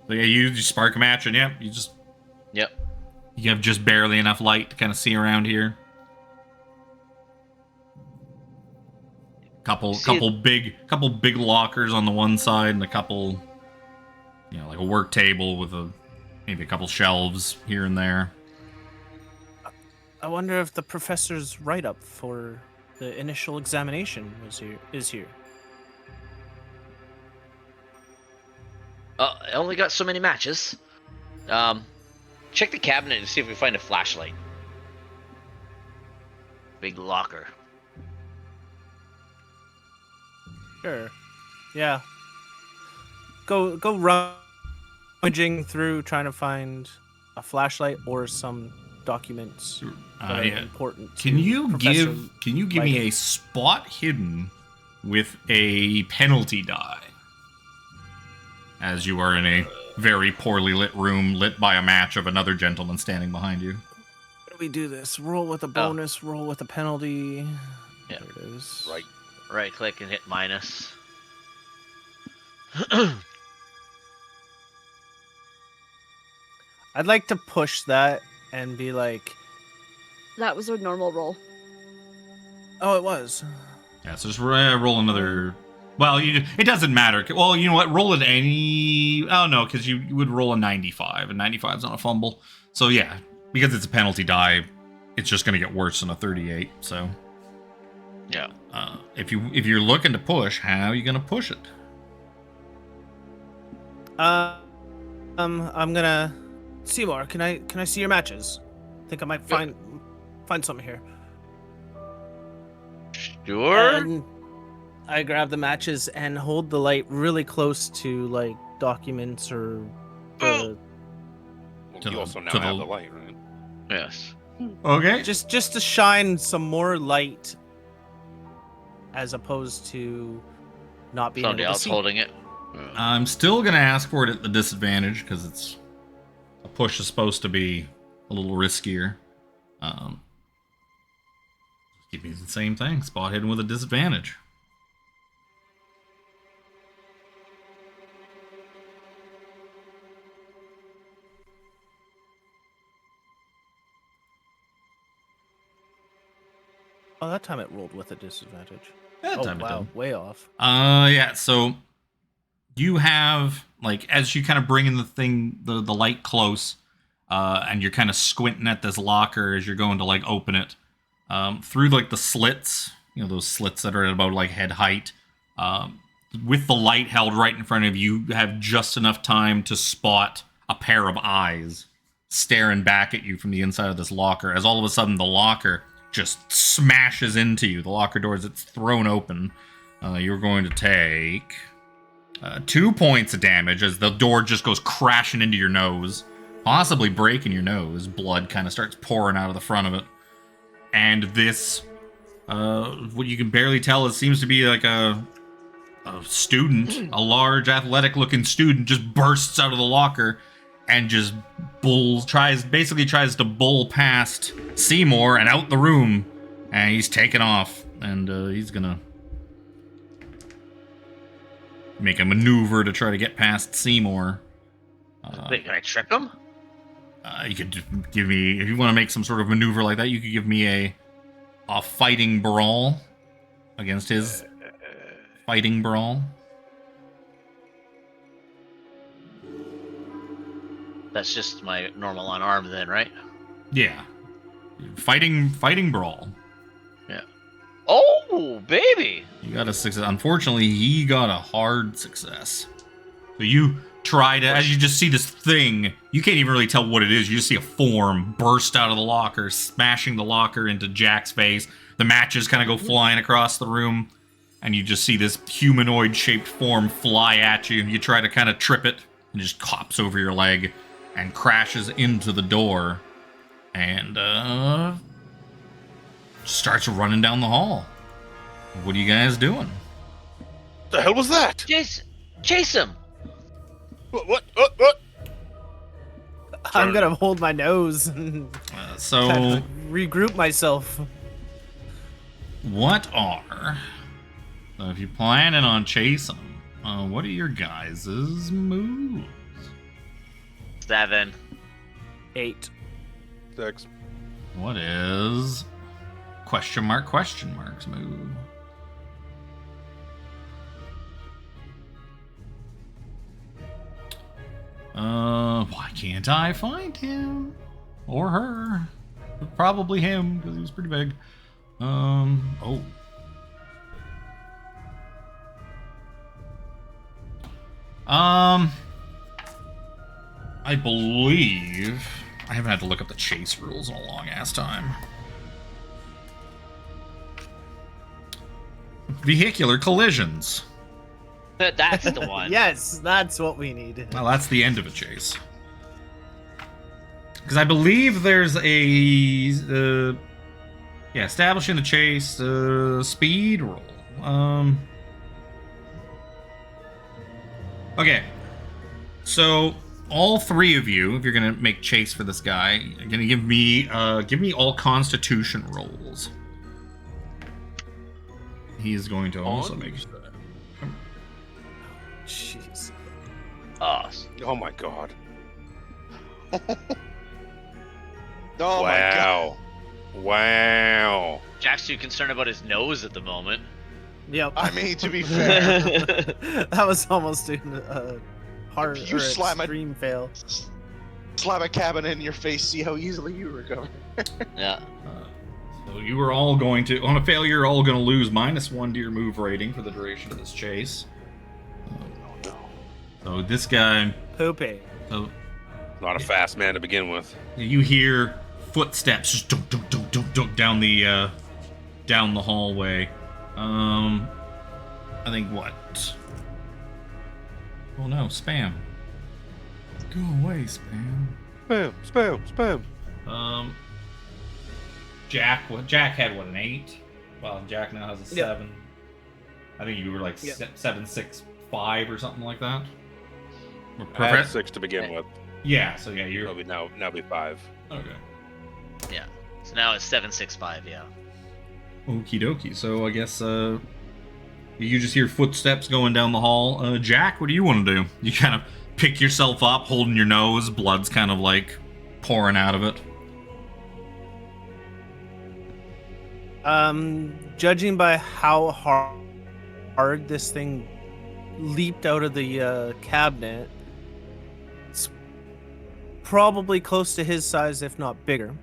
So yeah, you spark a match, and yeah, Yep. you have just barely enough light to kind of see around here. Couple big lockers on the one side, and a couple, like a work table with maybe a couple shelves here and there. I wonder if the professor's write-up for the initial examination is here. I only got so many matches. Check the cabinet and see if we find a flashlight. Big locker. Sure. Yeah. Go rummaging through trying to find a flashlight or some documents that are important. Can you Professor give me a spot hidden with a penalty die? As you are in a very poorly lit room, lit by a match of another gentleman standing behind you. How do we do this? Roll with a bonus, roll with a penalty. Yeah. There it is. Right click and hit minus. I'd like to push that and be like, That was a normal roll. oh, it was. Yeah, so just roll another. Well, it doesn't matter. Well, you know what? Roll it any. Oh no, because you would roll a 95, and 95 is not a fumble. So yeah, because it's a penalty die, it's just going to get worse than a 38. So Yeah. if you're looking to push, how are you going to push it? I'm gonna. Seymore, can I see your matches? I think I might find something here. Sure. And I grab the matches and hold the light really close to like documents or the, You also now to have the- the light, right? Yes. Okay. just to shine some more light as opposed to not being Somebody able to else see. holding it. I'm still going to ask for it at the disadvantage because it's a push is supposed to be a little riskier. Give me the same thing. Spot hidden with a disadvantage. Oh, that time it rolled with a disadvantage. That Oh time it wow, did. way off. Yeah, so you have, like, as you kind of bring in the light close, and you're kind of squinting at this locker as you're going to, like, open it, through, like, the slits, those slits that are at about, like, head height, with the light held right in front of you, you have just enough time to spot a pair of eyes staring back at you from the inside of this locker, as all of a sudden the locker just smashes into you. The locker doors, it's thrown open. You're going to take 2 points of damage as the door just goes crashing into your nose, possibly breaking your nose. Blood kind of starts pouring out of the front of it. And this, what you can barely tell, it seems to be like a student, a large athletic-looking student, just bursts out of the locker and just tries to bull past Seymore and out the room, and he's taken off, and he's gonna make a maneuver to try to get past Seymore. Wait, can I trick him? You could give me, if you want to make some sort of maneuver like that, you could give me a fighting brawl against his fighting brawl. That's just my normal unarmed then, right? Yeah. Fighting brawl. Yeah. Oh, baby! You got a success. Unfortunately, he got a hard success. So you try to, as you just see this thing, you can't even really tell what it is. You just see a form burst out of the locker, smashing the locker into Jack's face. The matches kind of go flying across the room, and you just see this humanoid-shaped form fly at you. You try to kind of trip it, and it just hops over your leg and crashes into the door, and starts running down the hall. What are you guys doing? The hell was that? Chase him! What? I'm gonna hold my nose and So, kind of regroup myself. what are... So if you're planning on chasing, what are your guys' moves? 7. 8. 6. What is question mark's move? Why can't I find him? Or her? Probably him, because he was pretty big. Oh. I believe I haven't had to look up the chase rules in a long ass time. Vehicular collisions. That's the one. Yes, that's what we need. Well, that's the end of a chase. Because I believe there's a establishing the chase speed roll. Okay. So all three of you, if you're gonna make chase for this guy, are gonna give me all Constitution rolls. He is going to also make. Jeez. Oh my god. Oh my god. Wow. Jack's too concerned about his nose at the moment. Yep. I mean, to be fair, That was almost a hard You or slam a- extreme fail. slam a cabin in your face, see how easily you recover. Yeah. So you are all going to, on a failure, you're all going to lose -1 to your move rating for the duration of this chase. So this guy, Poopy. so Not a fast man to begin with. you hear footsteps just dunk, dunk, dunk, dunk, dunk down the hallway. I think what? Oh no, spam. Go away, spam. Spam. Jack had what, an 8? Well, Jack now has a Yep. 7. I think you were like Yep. 7, 6, 5 or something like that. I had 6 to begin with. Yeah, so yeah, you're Now be 5. okay. Yeah. So now it's 765, yeah. Okie dokie. So I guess you just hear footsteps going down the hall. Jack, what do you want to do? You kind of pick yourself up, holding your nose. Blood's kind of like pouring out of it. Judging by how hard this thing leaped out of the cabinet, it's probably close to his size, if not bigger.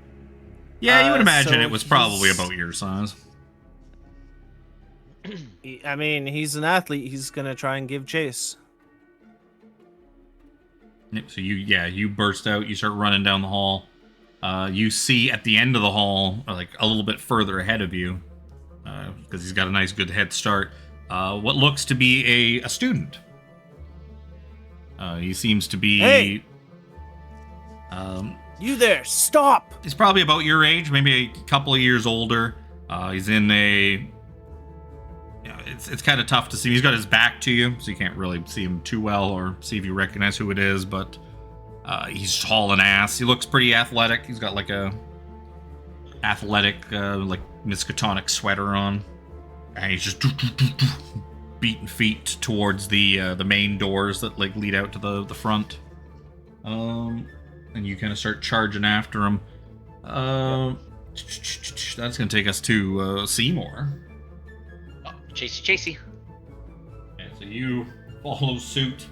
Yeah, you would imagine so it was probably he's- about your size. I mean, he's an athlete. He's gonna try and give chase. Yep, so you burst out. You start running down the hall. You see at the end of the hall, or like a little bit further ahead of you, because he's got a nice good head start. What looks to be a student. He seems to be. Hey! You there? Stop! He's probably about your age, maybe a couple of years older. He's in a. It's kind of tough to see. He's got his back to you, so you can't really see him too well or see if you recognize who it is. But he's tall and ass. He looks pretty athletic. He's got like a athletic, like Miskatonic sweater on, and he's just beating feet towards the main doors that like lead out to the front. And you kind of start charging after him. That's gonna take us to Seymore. Oh, Chasey. So you follow suit.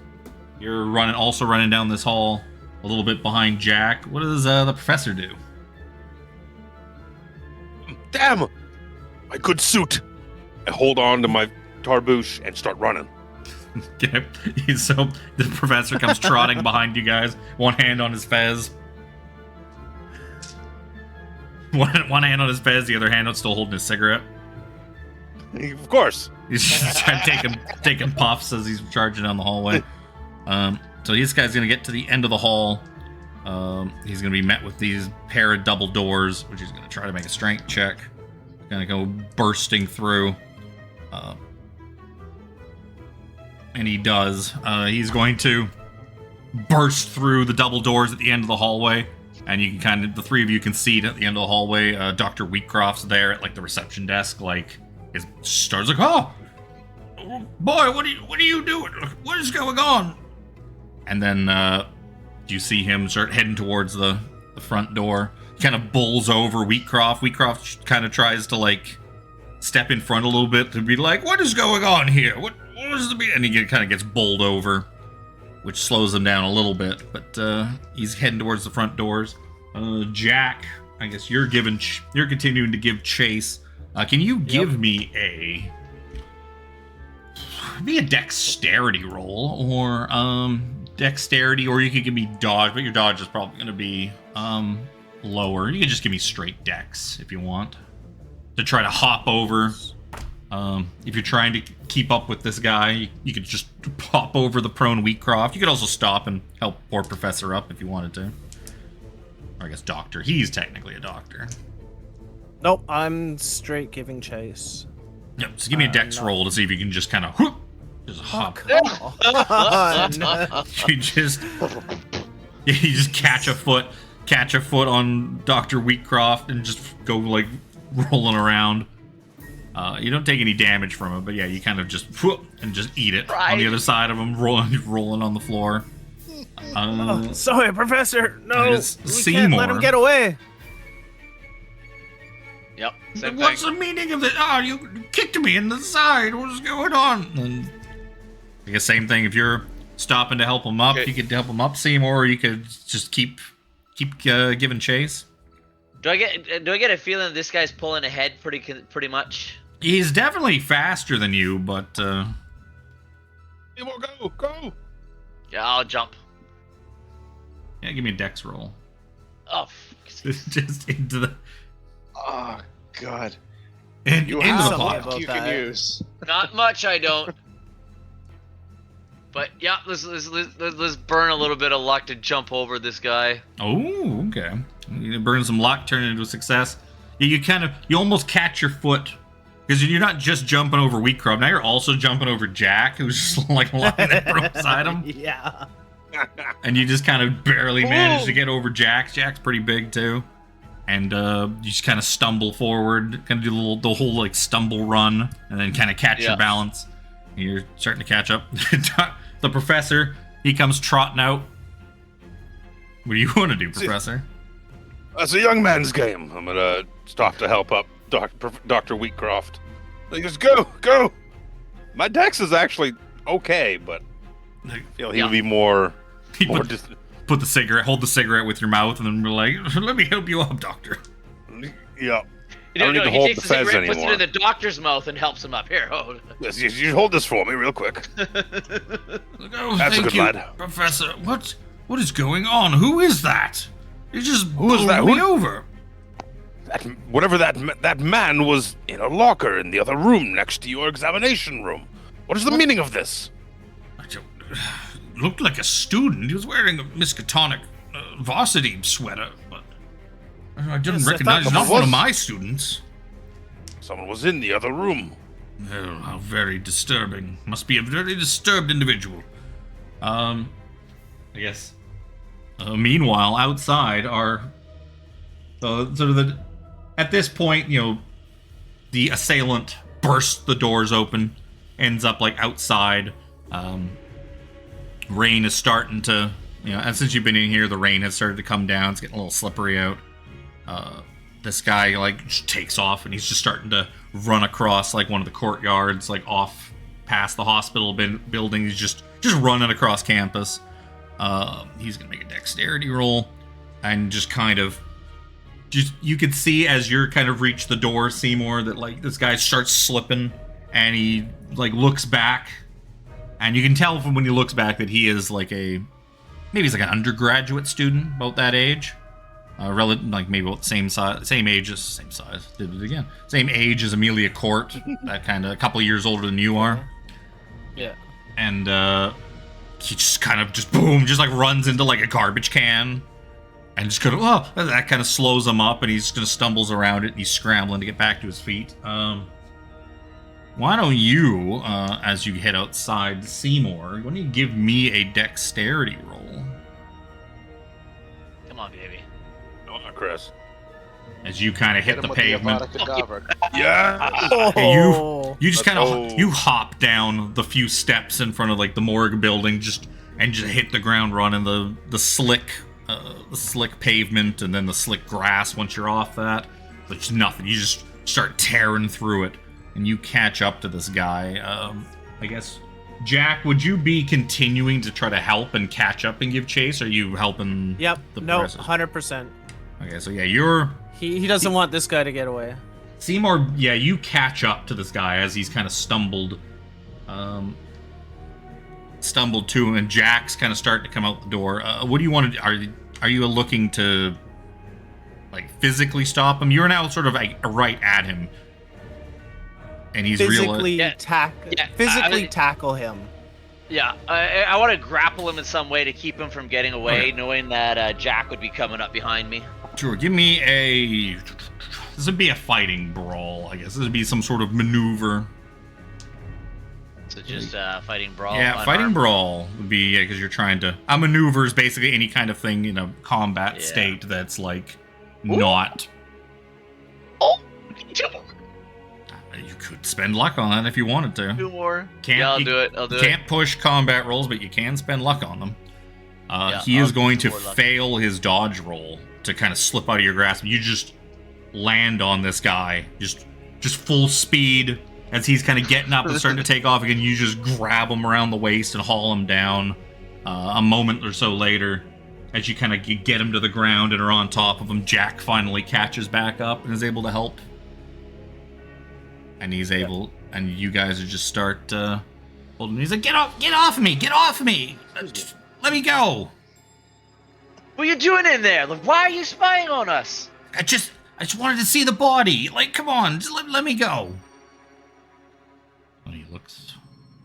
You're running down this hall a little bit behind Jack. What does the professor do? Damn! My good suit! I hold on to my tarbouche and start running. Okay. So the professor comes trotting behind you guys, one hand on his fez. One hand on his fez, the other hand still holding his cigarette. Of course. He's just trying to taking puffs as he's charging down the hallway. So this guy's gonna get to the end of the hall. He's gonna be met with these pair of double doors, which he's gonna try to make a strength check. Gonna go bursting through. And he does. He's going to burst through the double doors at the end of the hallway. And you can the three of you can see at the end of the hallway, Dr. Wheatcroft's there at like the reception desk, like his starts like, oh boy, what are you doing? What is going on? And then you see him start heading towards the front door. He kind of bowls over Wheatcroft. Wheatcroft kind of tries to like step in front a little bit to be like, what is going on here? What is the and he kind of gets bowled over, which slows him down a little bit, but he's heading towards the front doors. Jack, I guess you're continuing to give chase. Can you give me a dexterity roll, or dexterity, or you could give me dodge, but your dodge is probably going to be lower. You can just give me straight dex if you want to try to hop over. If you're trying to keep up with this guy, you could just pop over the prone Wheatcroft. You could also stop and help poor Professor up if you wanted to. Or I guess Doctor. He's technically a doctor. Nope, I'm straight giving chase. Yep, so give me a dex roll to see if you can just kind of just hop. You just catch a foot on Dr. Wheatcroft and just go like rolling around. You don't take any damage from it, but yeah, you kind of just and just eat it on the other side of him, rolling on the floor. Sorry, Professor. No, we Seymore. can't let him get away. Yep. What's the meaning of it? Oh, you kicked me in the side. What's going on? And I guess same thing. If you're stopping to help him up, you could help him up, Seymore, or you could just keep giving chase. Do I get a feeling this guy's pulling ahead pretty much? He's definitely faster than you, but Go! Yeah, I'll jump. Yeah, give me a dex roll. Oh, Just into the. Oh God! Into the pot. You can use. not much. I don't. But yeah, let's burn a little bit of luck to jump over this guy. Oh, okay. You burn some luck, turn it into a success. You almost catch your foot. Because you're not just jumping over Wheatcroft, now you're also jumping over Jack, who's just like lying there beside him. Yeah. And you just kind of barely manage to get over Jack. Jack's pretty big too. And you just kind of stumble forward, kind of do the whole like stumble run, and then kind of catch your balance. You're starting to catch up. The professor, he comes trotting out. What do you want to do, Professor? It's a young man's game. I'm gonna stop to help up Dr. Wheatcroft. Just go! My dex is actually okay, but I feel he would be more... hold the cigarette with your mouth, and then be like, let me help you up, Doctor. Yeah. I don't need to hold the fez anymore. Puts it in the doctor's mouth and helps him up. Here, hold. Yes, you hold this for me real quick. That's a good lad. Professor. What is going on? Who is that? You just blew me over. Whatever that man was in a locker in the other room next to your examination room. What is the meaning of this? Looked like a student. He was wearing a Miskatonic varsity sweater, but I didn't recognize. He's not one of my students. Someone was in the other room. Oh, how very disturbing. Must be a very disturbed individual. I guess. Meanwhile, outside are at this point, the assailant bursts the doors open, ends up like outside. Rain is starting to, and since you've been in here, the rain has started to come down. It's getting a little slippery out. This guy like just takes off, and he's just starting to run across like one of the courtyards, like off past the hospital building. He's just running across campus. He's gonna make a dexterity roll, and just kind of, you could see as you're kind of reach the door, Seymore, that like this guy starts slipping, and he like looks back, and you can tell from when he looks back that he is like maybe he's like an undergraduate student, about that age. Like maybe about same age as Amelia Court, that kind of a couple years older than you are. Yeah. And he just kind of just like runs into like a garbage can, and just kind of that kind of slows him up, and he's gonna stumbles around it, and he's scrambling to get back to his feet. Why don't you, as you head outside Seymore, why don't you give me a dexterity roll? Come on, baby. Chris. As you kind of hit the pavement. Yeah. You just kind of you hop down the few steps in front of like the morgue building, just hit the ground running, the slick pavement, and then the slick grass once you're off that. But just nothing. You just start tearing through it, and you catch up to this guy. I guess, Jack, would you be continuing to try to help and catch up and give chase? Or are you helping? Yep. The No, process? 100%. Okay, so yeah, you're... He doesn't want this guy to get away. Seymore, yeah, you catch up to this guy as he's kind of stumbled to him, and Jack's kind of starting to come out the door. What do you want to do? Are you looking to, like, physically stop him? You're now sort of like right at him, and he's physically tackle him. Yeah, I want to grapple him in some way to keep him from getting away, knowing that Jack would be coming up behind me. Sure, give me this would be a fighting brawl, I guess. This would be some sort of maneuver. So just fighting brawl? Yeah, fighting brawl would be, because you're trying to... A maneuver is basically any kind of thing in a combat state that's, like, not... Oh! You could spend luck on that if you wanted to. 2 more. I'll do it. Can't push combat rolls, but you can spend luck on them. He is going to fail his dodge roll to kind of slip out of your grasp. You just land on this guy, just full speed as he's kind of getting up and starting to take off again. You just grab him around the waist and haul him down. A moment or so later, as you kind of get him to the ground and are on top of him, Jack finally catches back up and is able to help. And he's able, and you guys are just start holding. He's like, get off me! Let me go! What are you doing in there? Like, why are you spying on us? I just wanted to see the body. Like, come on, just let me go. And he looks.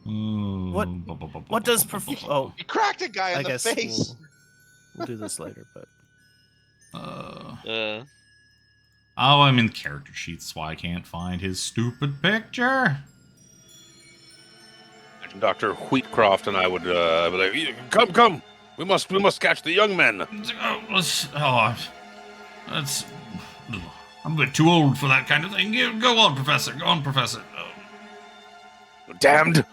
What does Oh, You cracked a guy in the guess face. we'll do this later, but Oh, I'm in character sheets, so I can't find his stupid picture. Dr. Wheatcroft and I would be like, come. We must catch the young men. I'm a bit too old for that kind of thing. Go on, Professor. Damned.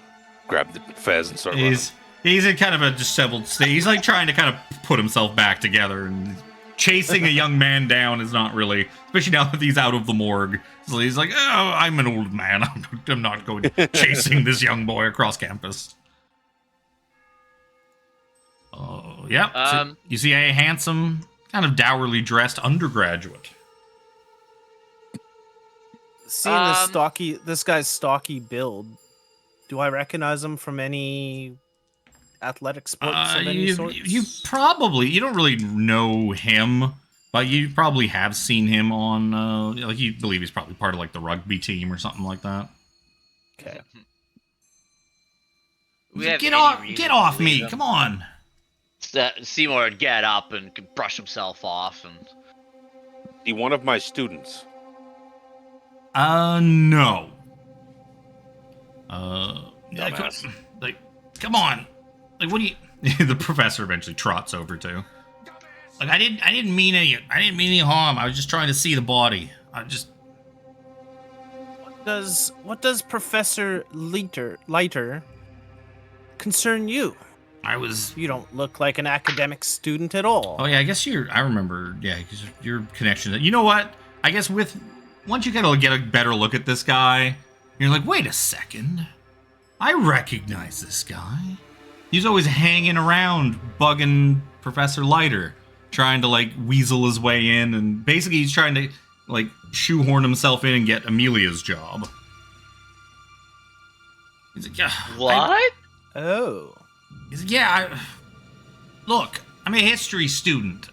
Grab the fez and start running. He's in kind of a disheveled state. He's like trying to kind of put himself back together, and chasing a young man down is not really, especially now that he's out of the morgue. So he's like, oh, I'm an old man. I'm not going chasing this young boy across campus. Oh, yeah. So you see a handsome, kind of dourly dressed undergraduate. Seeing this guy's stocky build, do I recognize him from any athletic sports of any sort? You don't really know him, but you probably have seen him on, like, you believe he's probably part of, like, the rugby team or something like that. Okay. Get off me! Come on! Seymore would get up and brush himself off. And He one of my students. No. Dumbass. Come on! Like, what do you... The professor eventually trots over to. Like, I didn't mean any harm. I was just trying to see the body. What does Professor Leiter concern you? You don't look like an academic student at all. Oh yeah, I guess I remember. Yeah, because your connection. You know what? I guess once you kind of get a better look at this guy, you're like, wait a second. I recognize this guy. He's always hanging around, bugging Professor Leiter, trying to, like, weasel his way in, and basically he's trying to, like, shoehorn himself in and get Amelia's job. He's like, yeah. What? Oh. He's like, yeah, look, I'm a history student.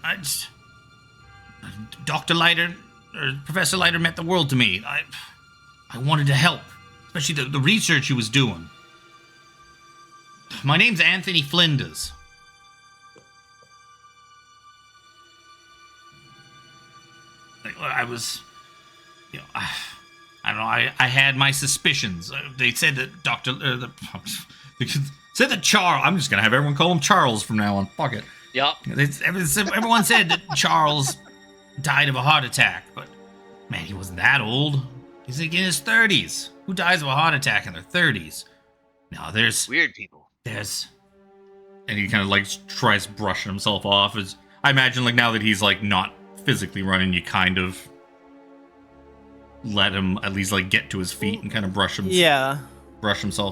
Dr. Leiter, or Professor Leiter meant the world to me. I wanted to help, especially the research he was doing. My name's Anthony Flinders. I was, you know, I don't know. I had my suspicions. They said that they said that Charles. I'm just gonna have everyone call him Charles from now on. Fuck it. Yep. Everyone said that Charles died of a heart attack, but man, he wasn't that old. He's like in his 30s. Who dies of a heart attack in their 30s? No, there's Weird people. And he kind of like tries brushing himself off. As I imagine, like now that he's like not physically running, you kind of let him at least like get to his feet and kind of brush himself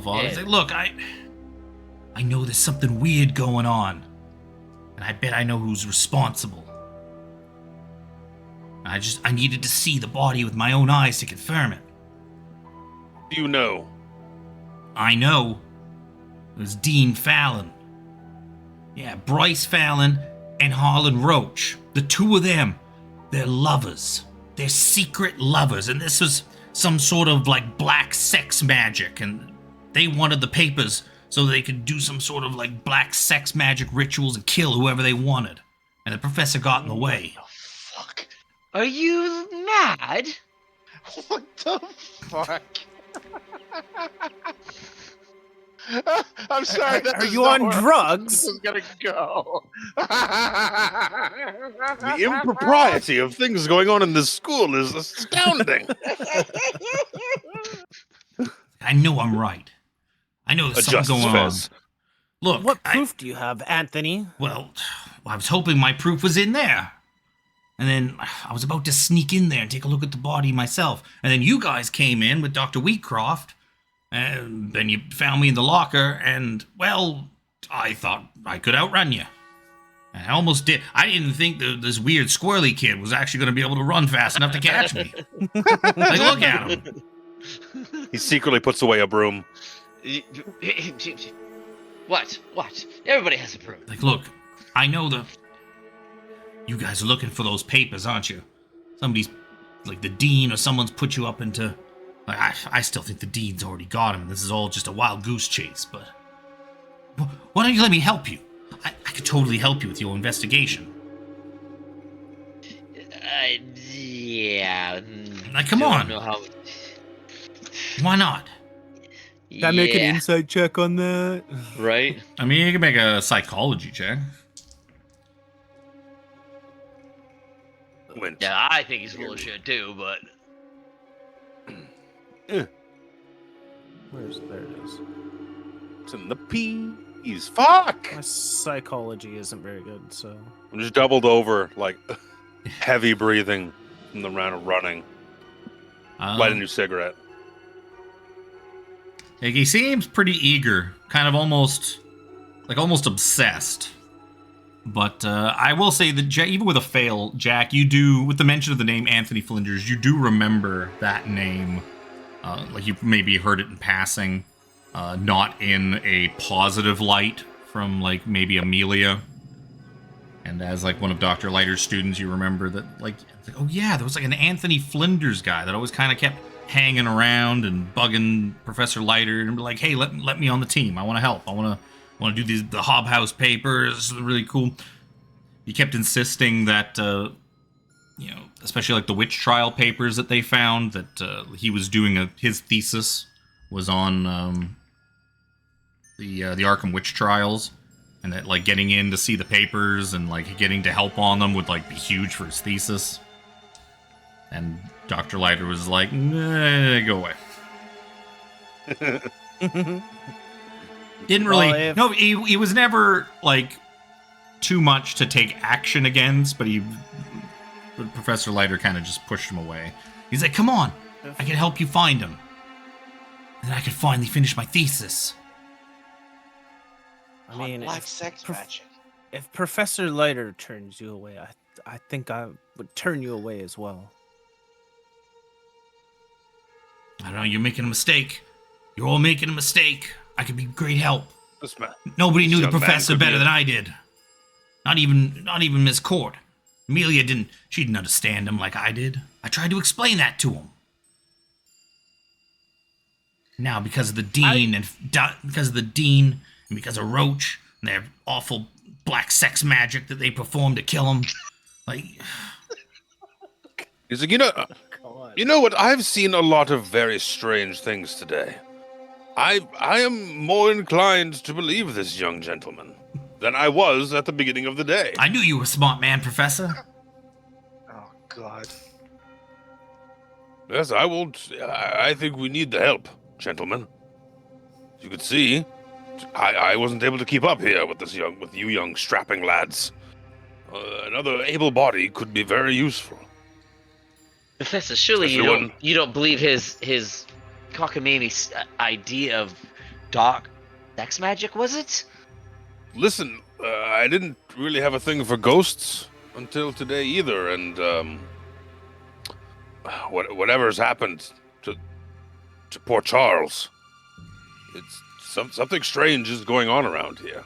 off. Yeah. He's like, look, I know there's something weird going on, and I bet I know who's responsible. I needed to see the body with my own eyes to confirm it. You know. I know. It was Dean Fallon. Yeah, Bryce Fallon and Harlan Roach. The two of them, they're lovers. They're secret lovers, and this was some sort of like black sex magic, and they wanted the papers so they could do some sort of like black sex magic rituals and kill whoever they wanted. And the professor got in the way. What the fuck? Are you mad? What the fuck? I'm sorry. Are you on drugs? This is gonna go. The impropriety of things going on in this school is astounding. I know I'm right. I know there's something going on. Look, What proof do you have, Anthony? Well, I was hoping my proof was in there. And then I was about to sneak in there and take a look at the body myself. And then you guys came in with Dr. Wheatcroft. And then you found me in the locker. And, well, I thought I could outrun you. And I almost did. I didn't think this weird squirrely kid was actually going to be able to run fast enough to catch me. Like, look at him. He secretly puts away a broom. What? Everybody has a proof. Like, look, I know you guys are looking for those papers, aren't you? Somebody's, like the dean or someone's put you up into... Like, I still think the dean's already got him. This is all just a wild goose chase, but... Why don't you let me help you? I could totally help you with your investigation. Yeah. Like, come on. Know how... Why not? Can I make an inside check on that? Right? I mean, you can make a psychology check. Yeah, I think he's full of shit too, but... There it is. It's in the P's. Fuck! My psychology isn't very good, so... I'm just doubled over, like, heavy breathing from the round of running. Light a new cigarette. He seems pretty eager, kind of almost obsessed. But I will say that Jack, even with a fail, Jack, you do, with the mention of the name Anthony Flinders, you do remember that name. Like you maybe heard it in passing, not in a positive light from like maybe Amelia. And as like one of Dr. Leiter's students, you remember that like, oh yeah, there was like an Anthony Flinders guy that always kind of kept hanging around and bugging Professor Leiter and be like, hey, let me on the team. I want to help. I want to do the Hob House papers. This is really cool. He kept insisting that, especially like the witch trial papers that they found, that he was doing his thesis was on the Arkham witch trials, and that like getting in to see the papers and like getting to help on them would like be huge for his thesis. And Dr. Leiter was like, nah, go away. Didn't really... No, he was never, like, too much to take action against, but Professor Leiter kind of just pushed him away. He's like, come on, I can help you find him. then I could finally finish my thesis. I mean, black sex magic. if Professor Leiter turns you away, I think I would turn you away as well. I don't know, you're making a mistake. You're all making a mistake. I could be great help. This man. Nobody knew the young man professor could be better a- than I did. Not even Miss Cord. Amelia she didn't understand him like I did. I tried to explain that to him. Now, because of the dean and because of Roach and their awful black sex magic that they performed to kill him, like, He's like, you know what? I've seen a lot of very strange things today. I am more inclined to believe this young gentleman than I was at the beginning of the day. I knew you were a smart man, Professor. Oh God. Yes, I won't. I think we need the help, gentlemen. As you could see, I wasn't able to keep up here with you young strapping lads. Another able body could be very useful. Professor, surely you don't believe his cockamamie idea of dark sex magic, was it? Listen, I didn't really have a thing for ghosts until today either, and whatever's happened to poor Charles, it's something strange is going on around here.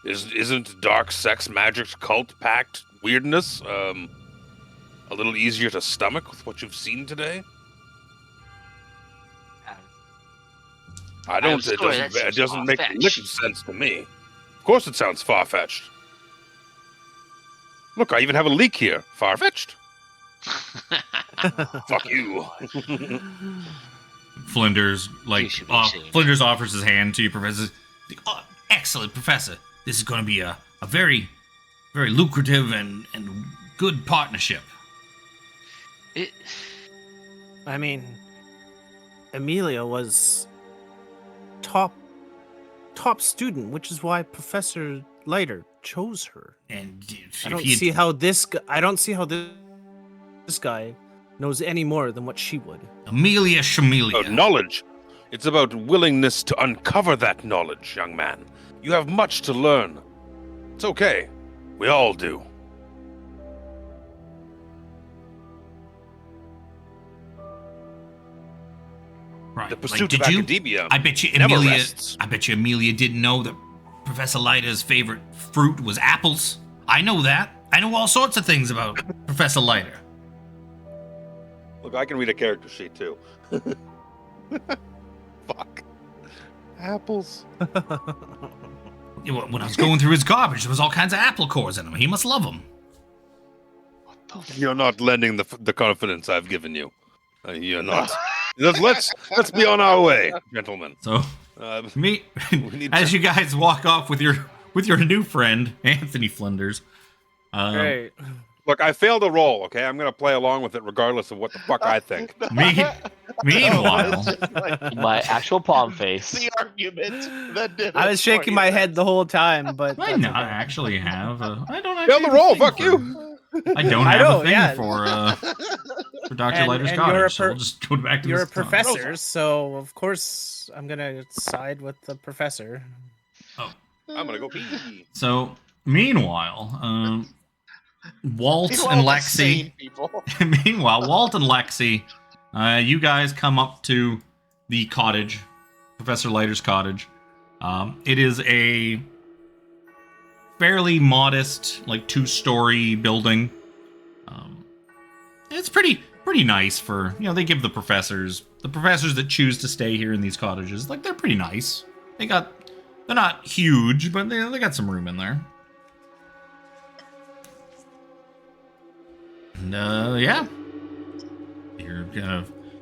Isn't dark sex magic cult pact weirdness a little easier to stomach with what you've seen today? I don't. It doesn't make lick sense to me. Of course, it sounds far-fetched. Look, I even have a leak here. Far-fetched. Fuck you. Flinders Flinders offers his hand to you, Professor. Oh, excellent, Professor. This is going to be a very, very lucrative and good partnership. I mean, Amelia was top student, which is why Professor Leiter chose her. And I don't see how this guy knows any more than what she would. Amelia Shamelia. About knowledge. It's about willingness to uncover that knowledge, young man. You have much to learn. It's okay. We all do. Right. The pursuit of you? academia I bet you never Amelia. rests. I bet you Amelia didn't know that Professor Leiter's favorite fruit was apples. I know that. I know all sorts of things about Professor Leiter. Look, I can read a character sheet too. Fuck. Apples. When I was going through his garbage, there was all kinds of apple cores in them. He must love them. You're not lending the confidence I've given you. You're not. Let's be on our way, gentlemen. So, as you guys walk off with your new friend Anthony Flinders. Great. Look, I failed a roll. Okay, I'm gonna play along with it regardless of what the fuck I think. Meanwhile, my actual palm face. The argument that did. I was shaking my head the whole time, but I not actually have. I don't Fail actually the roll. have a Fuck thing you. I don't I have know, a thing yeah. for Dr. And- Leiter's and cottage. you're a So we'll just go back to you're a this time. professor, so of course I'm gonna side with the professor. I'm gonna go pee. So meanwhile, Walt and Lexi. Meanwhile, Walt and Lexi, you guys come up to the cottage, Professor Leiter's cottage. It is a fairly modest, like 2-story building. It's pretty nice for, they give the professors that choose to stay here in these cottages, like, they're pretty nice. They're not huge, but they got some room in there. And yeah,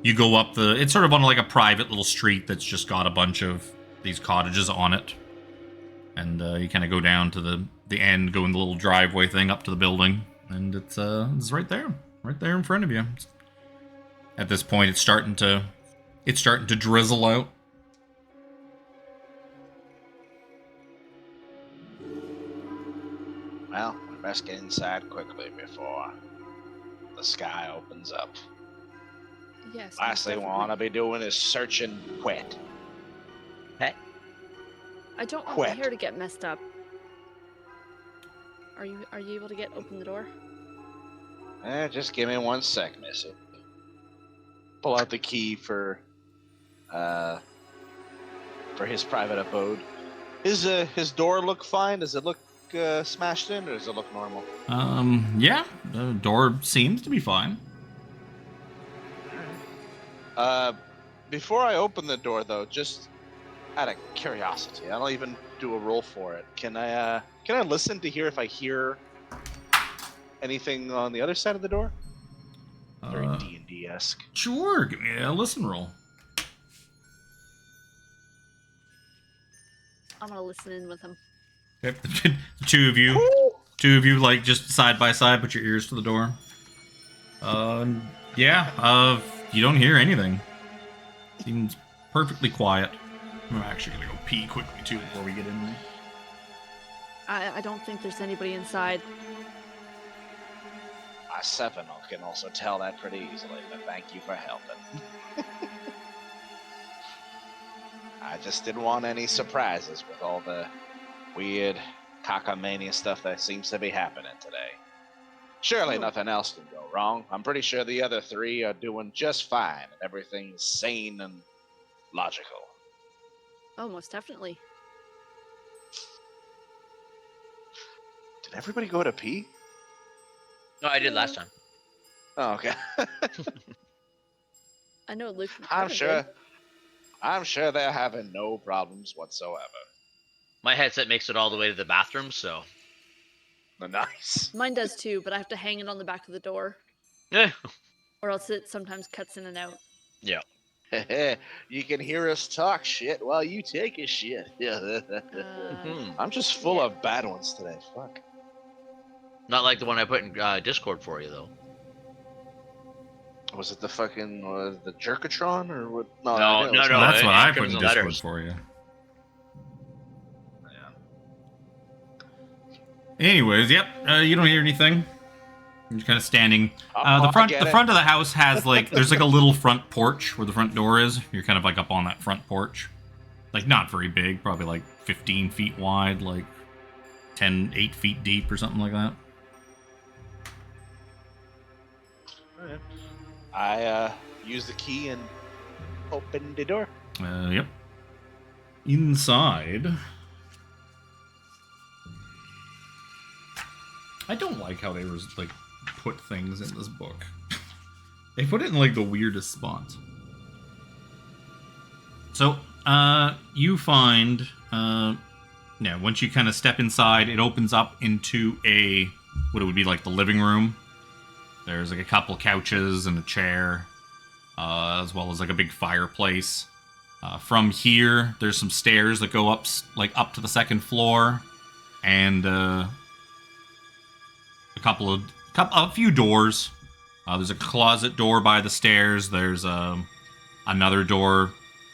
you go up it's sort of on like a private little street that's just got a bunch of these cottages on it, and you kind of go down to the end, go in the little driveway thing up to the building, and it's right there in front of you. At this point, it's starting to drizzle out. Well, we best get inside quickly before the sky opens up. Yes. Last most thing we definitely. want to be doing is searching wet. I don't want Quit. the hair to get messed up. Are you able to open the door? Just give me 1 sec, Missy. Pull out the key for his private abode. His door look fine? Does it look smashed in, or does it look normal? Yeah, the door seems to be fine. Before I open the door, though, just out of curiosity, I don't even do a roll for it. Can I listen to hear if I hear anything on the other side of the door? Very D&D-esque. Sure, give me a listen roll. I'm gonna listen in with him. Okay. the two of you, like just side by side, put your ears to the door. Yeah. You don't hear anything. Seems perfectly quiet. I'm actually gonna go pee quickly too before we get in there. I don't think there's anybody inside. My 7 can also tell that pretty easily, but thank you for helping. I just didn't want any surprises with all the weird cockamania stuff that seems to be happening today. Surely nothing else can go wrong. I'm pretty sure the other 3 are doing just fine, and everything's sane and logical. Oh, most definitely. Did everybody go to pee? No, I did last time. Oh, okay. I know Luke. and I'm Kevin sure. did. I'm sure they're having no problems whatsoever. My headset makes it all the way to the bathroom, so. Nice. Mine does too, but I have to hang it on the back of the door, Yeah. or else it sometimes cuts in and out. Yeah. You can hear us talk shit while you take a shit. I'm just full of bad ones today. Fuck. Not like the one I put in Discord for you, though. Was it the fucking the Jerkatron or what? I No, think it was- That's what I put in Crimson Discord Letters. for you. Yeah. Anyways, yep. You don't hear anything. You're just kind of standing. The front of the house has there's like a little front porch where the front door is. You're kind of like up on that front porch. Like not very big, probably like 15 feet wide, like 8 feet deep or something like that. I use the key and open the door. Yep. Inside. I don't like how they put things in this book. They put it in the weirdest spots. So, you find, once you kind of step inside, it opens up into what it would be like the living room. There's a couple couches and a chair, as well as a big fireplace. From here, there's some stairs that go up to the second floor, and a few doors. There's a closet door by the stairs. There's another door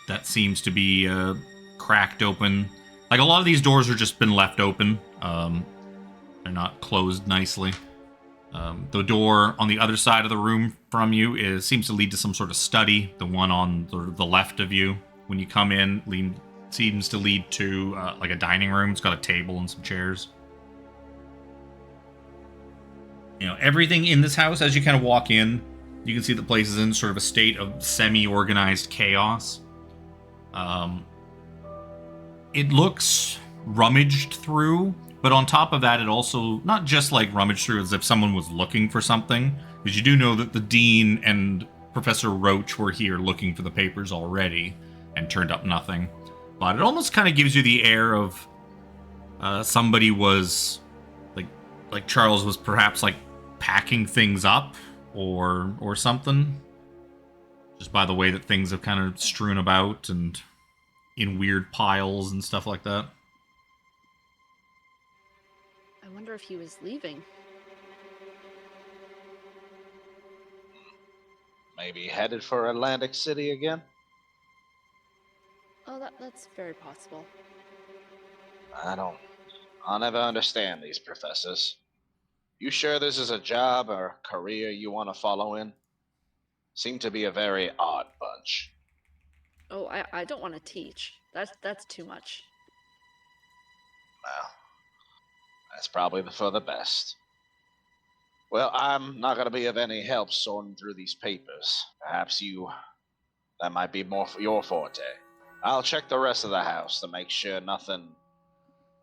that seems to be cracked open. A lot of these doors have just been left open. They're not closed nicely. The door on the other side of the room from you seems to lead to some sort of study. The one on the left of you, when you come in, seems to lead to a dining room. It's got a table and some chairs. Everything in this house, as you kind of walk in, you can see the place is in sort of a state of semi-organized chaos. It looks rummaged through, but on top of that, it also, not just rummaged through as if someone was looking for something, because you do know that the dean and Professor Roach were here looking for the papers already and turned up nothing. But it almost kind of gives you the air of somebody was, like Charles was perhaps packing things up or something, just by the way that things have kind of strewn about and in weird piles and stuff like that. I wonder if he was leaving. Maybe headed for Atlantic City again? Oh, that's very possible. I'll never understand these professors. You sure this is a job or career you want to follow in? seem to be a very odd bunch. Oh, I don't want to teach. That's too much. Well, that's probably for the best. Well, I'm not going to be of any help sorting through these papers. Perhaps that might be more for your forte. I'll check the rest of the house to make sure nothing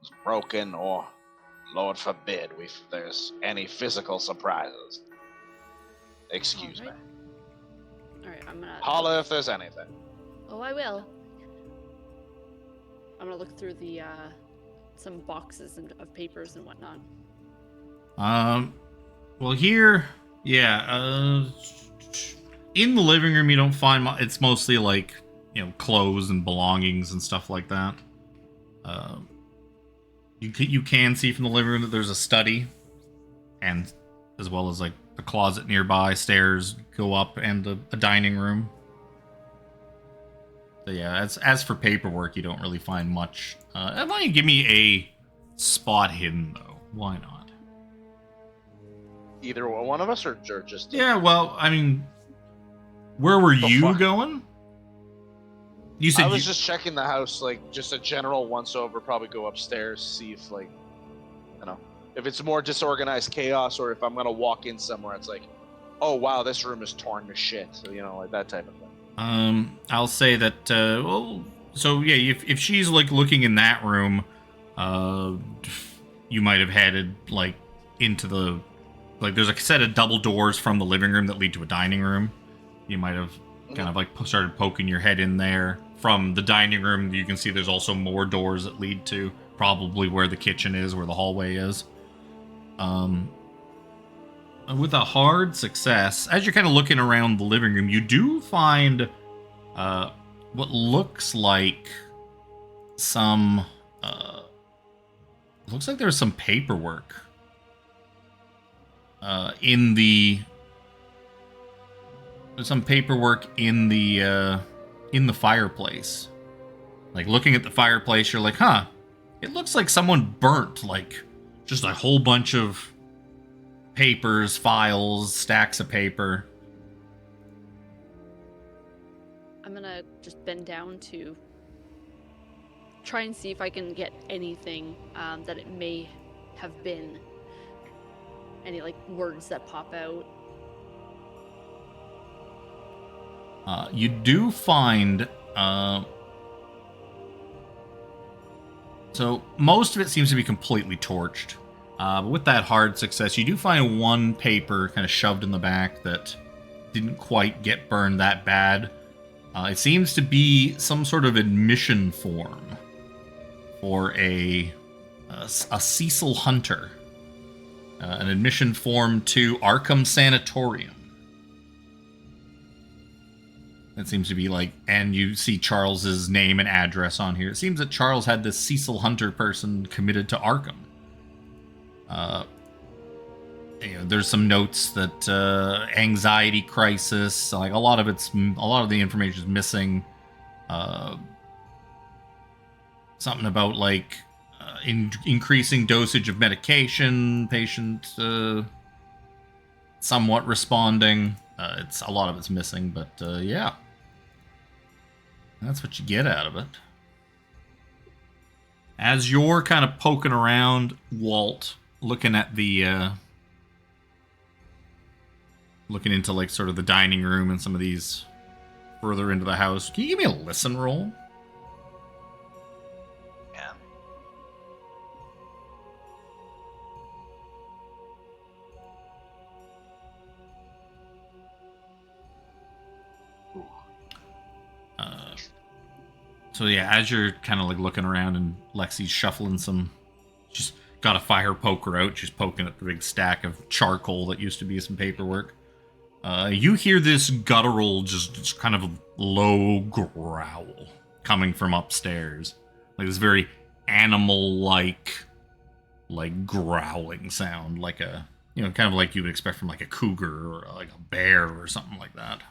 is broken or, Lord forbid, there's any physical surprises. Excuse me. Alright, I'm gonna... Holler if there's anything. Oh, I will. I'm gonna look through the, some boxes of papers and whatnot. Well, here, yeah, in the living room, you don't find it's mostly like, clothes and belongings and stuff like that. You can see from the living room that there's a study, and as well as like a closet nearby, stairs go up, and a dining room. So yeah, as for paperwork, you don't really find much. Why don't you give me a spot hidden though? Why not? Either one of us or just... Yeah, well, I mean, where were you going? You said I was just checking the house, like, just a general once-over, probably go upstairs, see if, like, if it's more disorganized chaos, or if I'm gonna walk in somewhere, it's like, oh, wow, this room is torn to shit, so, like, that type of thing. I'll say that, so, yeah, if she's, like, looking in that room, you might have headed, like, into the... Like, there's a set of double doors from the living room that lead to a dining room. You might have kind of, like, started poking your head in there. From the dining room, you can see there's also more doors that lead to probably where the kitchen is, where the hallway is. With a hard success, as you're kind of looking around the living room, you do find what looks like some... looks like there's some paperwork there's some paperwork in the fireplace. Like, looking at the fireplace, you're like, huh, it looks like someone burnt, like, just a whole bunch of papers, files, stacks of paper. I'm gonna just bend down to try and see if I can get anything that it may have been. Any, like, words that pop out. You do find... so, most of it seems to be completely torched. But with that hard success, you do find one paper kind of shoved in the back that didn't quite get burned that bad. It seems to be some sort of admission form for a Cecil Hunter. An admission form to Arkham Sanatorium. It seems to be like, and you see Charles's name and address on here. It seems that Charles had this Cecil Hunter person committed to Arkham. There's some notes that anxiety crisis, like a lot of the information is missing. Something about like increasing dosage of medication, patient somewhat responding. It's a lot of it's missing, but yeah, that's what you get out of it. As you're kind of poking around, Walt, looking at the looking into like sort of the dining room and some of these further into the house, can you give me a listen roll? So yeah, as you're kind of like looking around and Lexi's shuffling she's got a fire poker out. She's poking at the big stack of charcoal that used to be some paperwork. You hear this guttural, just kind of low growl coming from upstairs. Like this very animal-like, like growling sound, like a, kind of like you would expect from like a cougar or like a bear or something like that.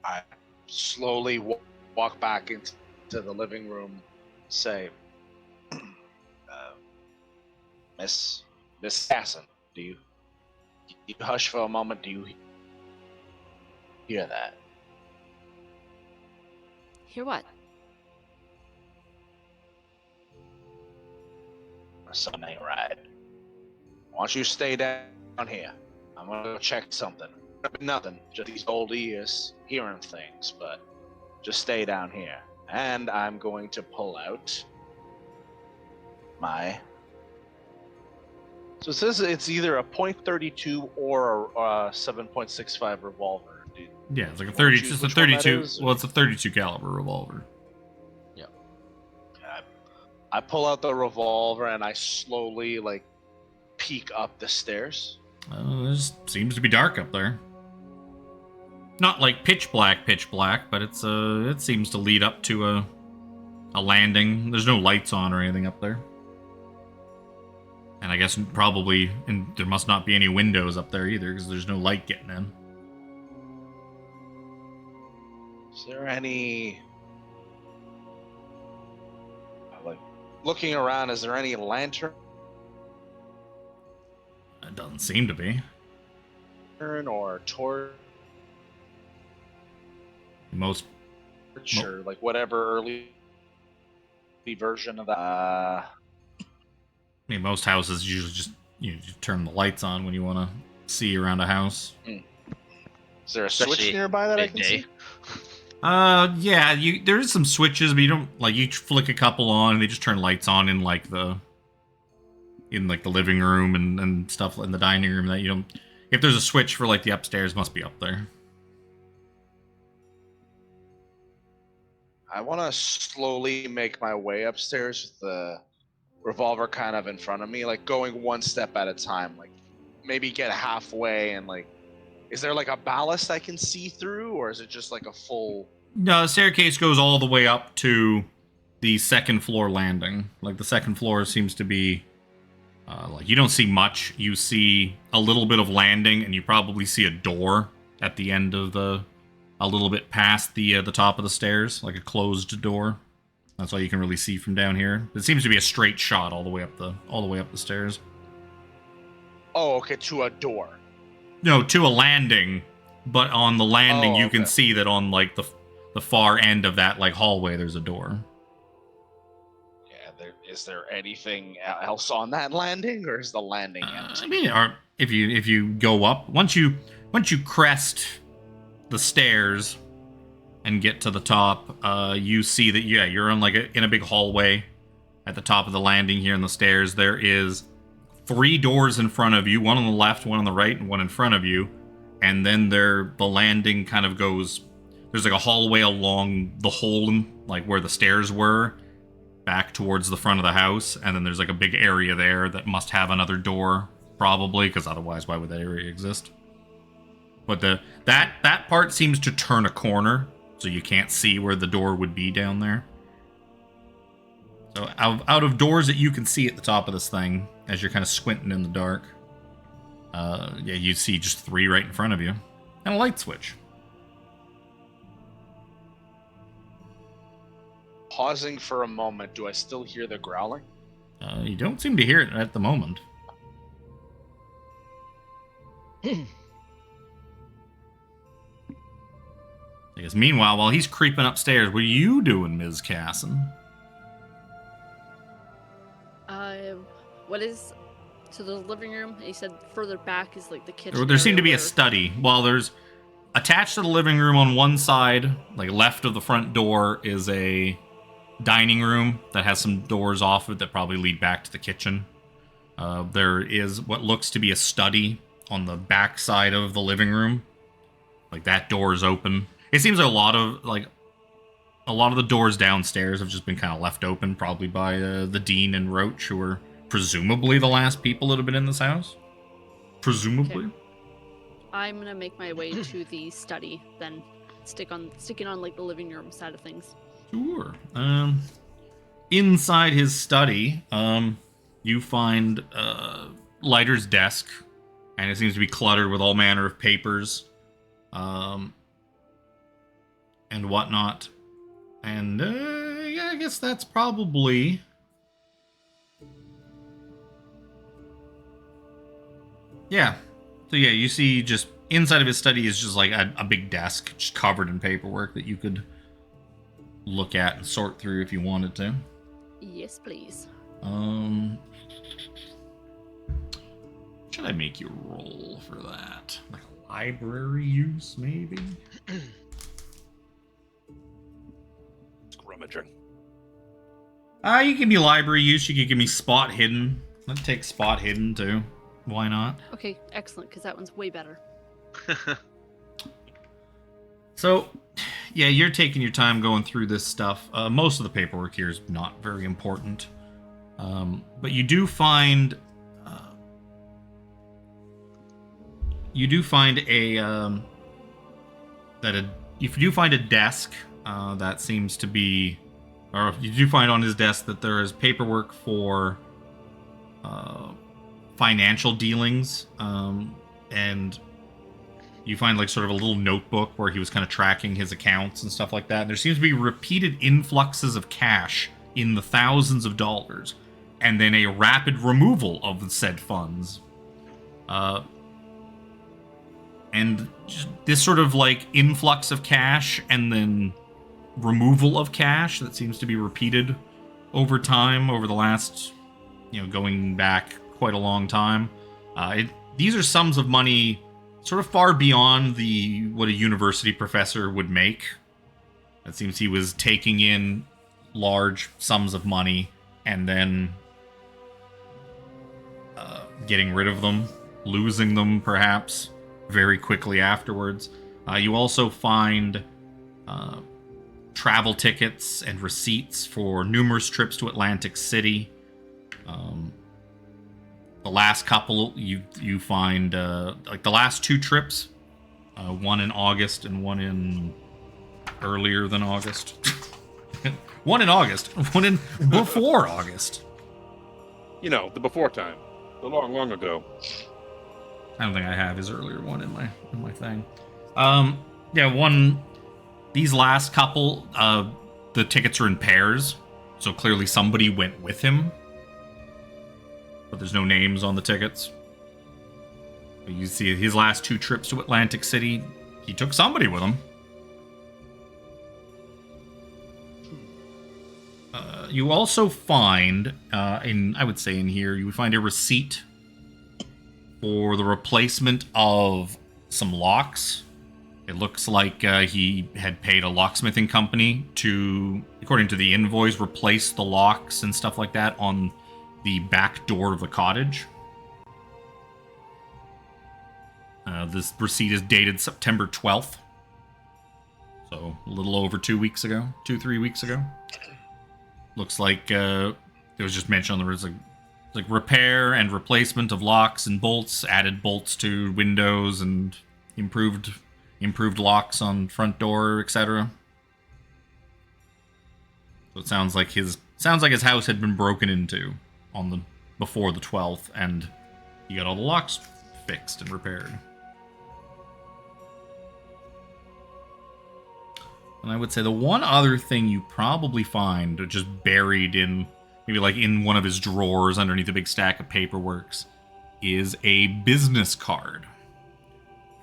I slowly walk back into the living room, say, Miss Miss Cassin, do you hush for a moment? Do you hear that? Hear what? Something ain't right. Why don't you stay down here? I'm gonna go check something. Nothing, just these old ears hearing things, but just stay down here. And I'm going to pull out my... So it says it's either a .32 or a 7.65 revolver. Yeah, it's like a 30. It's a 32. Is, well, it's a 32 caliber revolver. I pull out the revolver and I slowly peek up the stairs. It seems to be dark up there. Not like pitch black, but it seems to lead up to a landing. There's no lights on or anything up there. And I guess probably there must not be any windows up there either, because there's no light getting in. Is there any... looking around, is there any lantern? It doesn't seem to be. Or torch? Most... or whatever early version of that. I mean, most houses usually just you turn the lights on when you want to see around a house. Is there a switch nearby that I can see? Yeah, there is some switches, but you don't you flick a couple on and they just turn lights on in the living room and stuff in the dining room that you don't. If there's a switch for the upstairs, must be up there. I want to slowly make my way upstairs with the revolver kind of in front of me, going one step at a time, maybe get halfway and is there a ballast I can see through, or is it just a full... No, the staircase goes all the way up to the second floor landing. The second floor seems to be you don't see much. You see a little bit of landing, and you probably see a door at the end of a little bit past the top of the stairs, a closed door. That's all you can really see from down here. It seems to be a straight shot all the way up the stairs. Oh, okay, to a door. No, to a landing, but on the landing you can see that on the far end of that hallway there's a door. Yeah, is there anything else on that landing, or is the landing empty? I mean, if you go up, once you crest the stairs and get to the top, you see that you're in in a big hallway at the top of the landing here in the stairs. There is 3 doors in front of you, one on the left, one on the right, and one in front of you. And then the landing kind of goes... There's a hallway along the hole in, where the stairs were, back towards the front of the house. And then there's a big area there that must have another door, probably, because otherwise why would that area exist? But that part seems to turn a corner, so you can't see where the door would be down there. So out of doors that you can see at the top of this thing, as you're kind of squinting in the dark, you see just 3 right in front of you, and a light switch. Pausing for a moment, do I still hear the growling? You don't seem to hear it at the moment. I guess meanwhile, while he's creeping upstairs, what are you doing, Ms. Cassin? What is... So there's a living room, and you said further back is the kitchen. There seemed to be a study. While there's... Attached to the living room on one side, left of the front door, is a dining room that has some doors off it that probably lead back to the kitchen. There is what looks to be a study on the back side of the living room. That door is open. It seems a lot of the doors downstairs have just been kind of left open, probably by the Dean and Roach, who are presumably the last people that have been in this house. Presumably. Okay. I'm gonna make my way to the study, then sticking on the living room side of things. Sure. Inside his study, you find Leiter's desk, and it seems to be cluttered with all manner of papers, and whatnot. And I guess that's probably Yeah. So yeah, you see just inside of his study is just like a big desk just covered in paperwork that you could look at and sort through if you wanted to. Yes, please. Should I make you roll for that? Like a library use, maybe? Scrummaging. You can give me library use. You could give me spot hidden. Let's take spot hidden too. Why not? Okay, excellent, because that one's way better. So, yeah, you're taking your time going through this stuff. Most of the paperwork here is not very important. But you do find... if you do find a desk that seems to be... Or if you do find on his desk that there is paperwork for financial dealings, and you find like sort of a little notebook where he was kind of tracking his accounts and stuff like that. And there seems to be repeated influxes of cash in the thousands of dollars, and then a rapid removal of the said funds. And just this sort of like influx of cash and then removal of cash that seems to be repeated over time, over the last, going back quite a long time. These are sums of money sort of far beyond what a university professor would make. It seems he was taking in large sums of money and then getting rid of them, losing them perhaps very quickly afterwards. You also find travel tickets and receipts for numerous trips to Atlantic City. The last couple you find like the last two trips, one in August and one in earlier than August. One in August, one in before August. The before time, the long ago. I don't think I have his earlier one in my thing. These last couple, the tickets are in pairs, so clearly somebody went with him. But there's no names on the tickets. You see his last two trips to Atlantic City, he took somebody with him. You also find, in here, you find a receipt for the replacement of some locks. It looks like he had paid a locksmithing company to, according to the invoice, replace the locks and stuff like that on the back door of the cottage. This receipt is dated September 12th. So a little over 3 weeks ago. Looks like it was just mentioned there was like repair and replacement of locks and bolts, added bolts to windows and improved locks on front door, etc. So it sounds like his house had been broken into before the 12th, and he got all the locks fixed and repaired. And I would say the one other thing you probably find just buried in, maybe like in one of his drawers underneath a big stack of paperworks, is a business card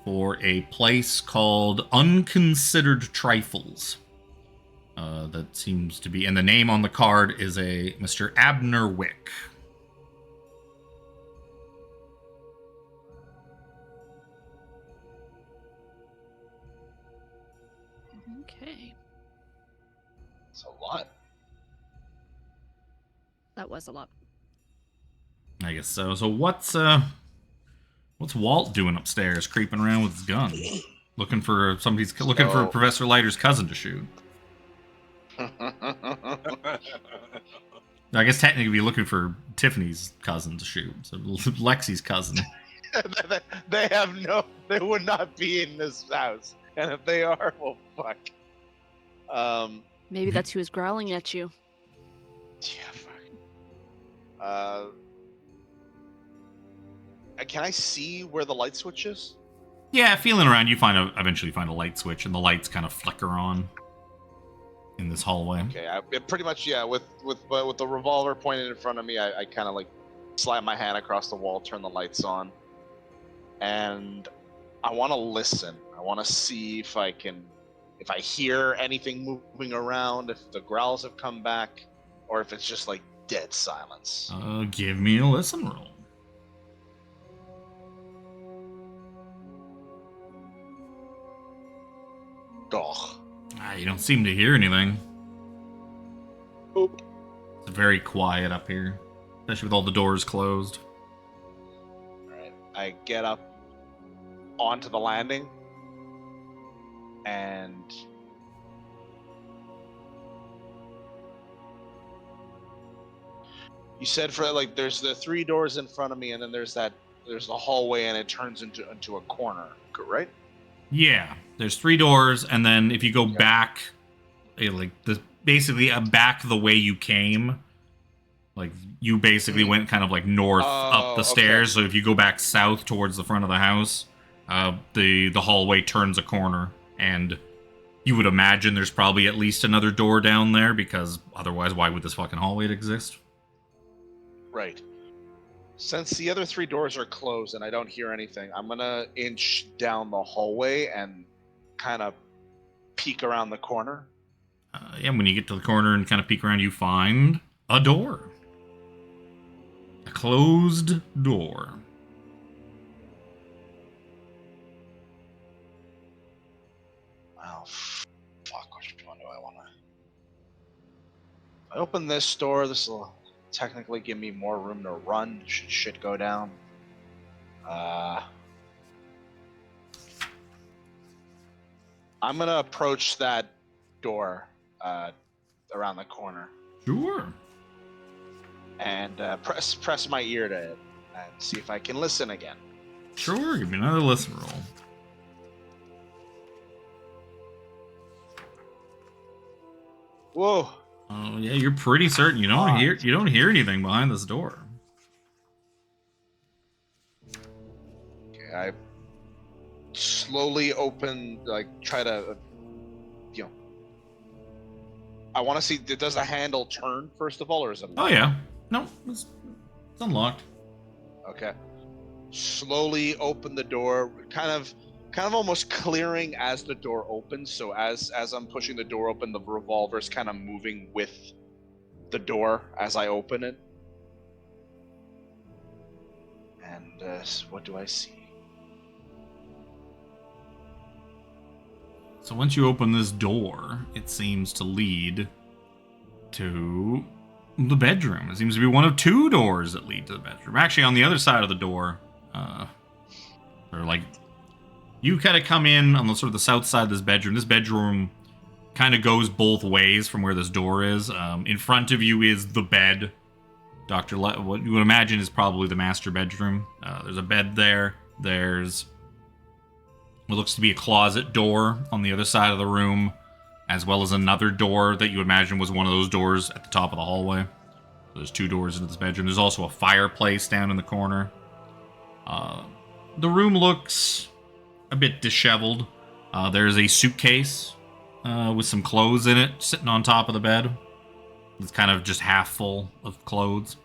for a place called Unconsidered Trifles. That seems to be, and the name on the card is a Mr. Abner Wick. Okay. It's a lot. That was a lot. I guess so. So what's Walt doing upstairs, creeping around with his gun, looking for Professor Leiter's cousin to shoot? I guess technically be looking for Tiffany's cousin to shoot, so Lexi's cousin. They would not be in this house, and if they are, well, fuck. Maybe that's who was growling at you. Yeah, fuck. Can I see where the light switch is? Yeah, feeling around, you eventually find a light switch, and the lights kind of flicker on in this hallway. Okay, pretty much, yeah. With the revolver pointed in front of me, I kind of like slap my hand across the wall, turn the lights on. and I want to listen. I want to see if I hear anything moving around, if the growls have come back, or if it's just like dead silence. Give me a listen roll. Ugh. You don't seem to hear anything. Oop. It's very quiet up here, especially with all the doors closed. Alright, I get up onto the landing, and you said for like there's the 3 doors in front of me, and then there's the hallway, and it turns into a corner, right? Yeah, there's 3 doors, and then if you go back, basically back the way you came, like you basically went kind of like north up the stairs. So if you go back south towards the front of the house, the hallway turns a corner, and you would imagine there's probably at least another door down there, because otherwise, why would this fucking hallway exist? Right. Since the other 3 doors are closed and I don't hear anything, I'm gonna inch down the hallway and kind of peek around the corner. And when you get to the corner and kind of peek around, you find a door. A closed door. Oh, fuck, which one do I want to... If I open this door, this will technically give me more room to run should shit go down. I'm gonna approach that door around the corner. Sure. And press my ear to it and see if I can listen again. Sure, give me another listen roll. Whoa. Oh yeah, you're pretty certain you don't hear anything behind this door. Okay, I slowly open, try to, I want to see, does the handle turn first of all, or is it locked? Oh yeah, no, it's unlocked. Okay. Slowly open the door, kind of almost clearing as the door opens. So as I'm pushing the door open, the revolver's kind of moving with the door as I open it. And what do I see? So once you open this door, it seems to lead to the bedroom. It seems to be one of 2 doors that lead to the bedroom. Actually, on the other side of the door, you kind of come in on the sort of the south side of this bedroom. This bedroom kind of goes both ways from where this door is. In front of you is the bed. What you would imagine is probably the master bedroom. There's a bed there. There's what looks to be a closet door on the other side of the room, as well as another door that you imagine was one of those doors at the top of the hallway. So there's 2 doors into this bedroom. There's also a fireplace down in the corner. The room looks a bit disheveled. There's a suitcase with some clothes in it sitting on top of the bed. It's kind of just half full of clothes.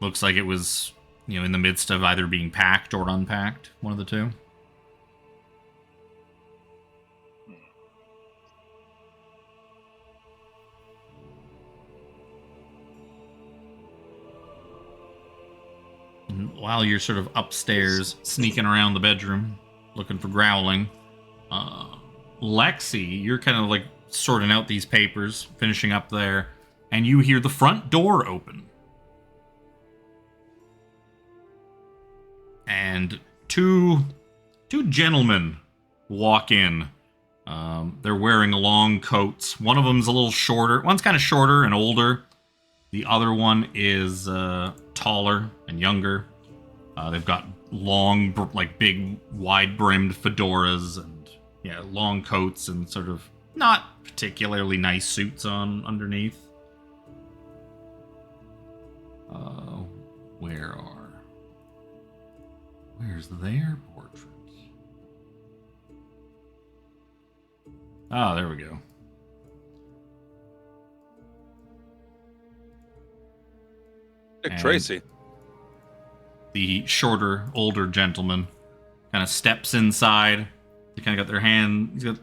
Looks like it was, in the midst of either being packed or unpacked, one of the 2. While you're sort of upstairs, sneaking around the bedroom, looking for growling, Lexi, you're kind of sorting out these papers, finishing up there, and you hear the front door open. And two gentlemen walk in. They're wearing long coats. One of them's a little shorter. One's kind of shorter and older. The other one is taller and younger. They've got long, big, wide-brimmed fedoras and, long coats and sort of not particularly nice suits on underneath. Where's their portraits? Ah, there we go. Dick And Tracy. The shorter, older gentleman kind of steps inside. They kind of got their hand. He's got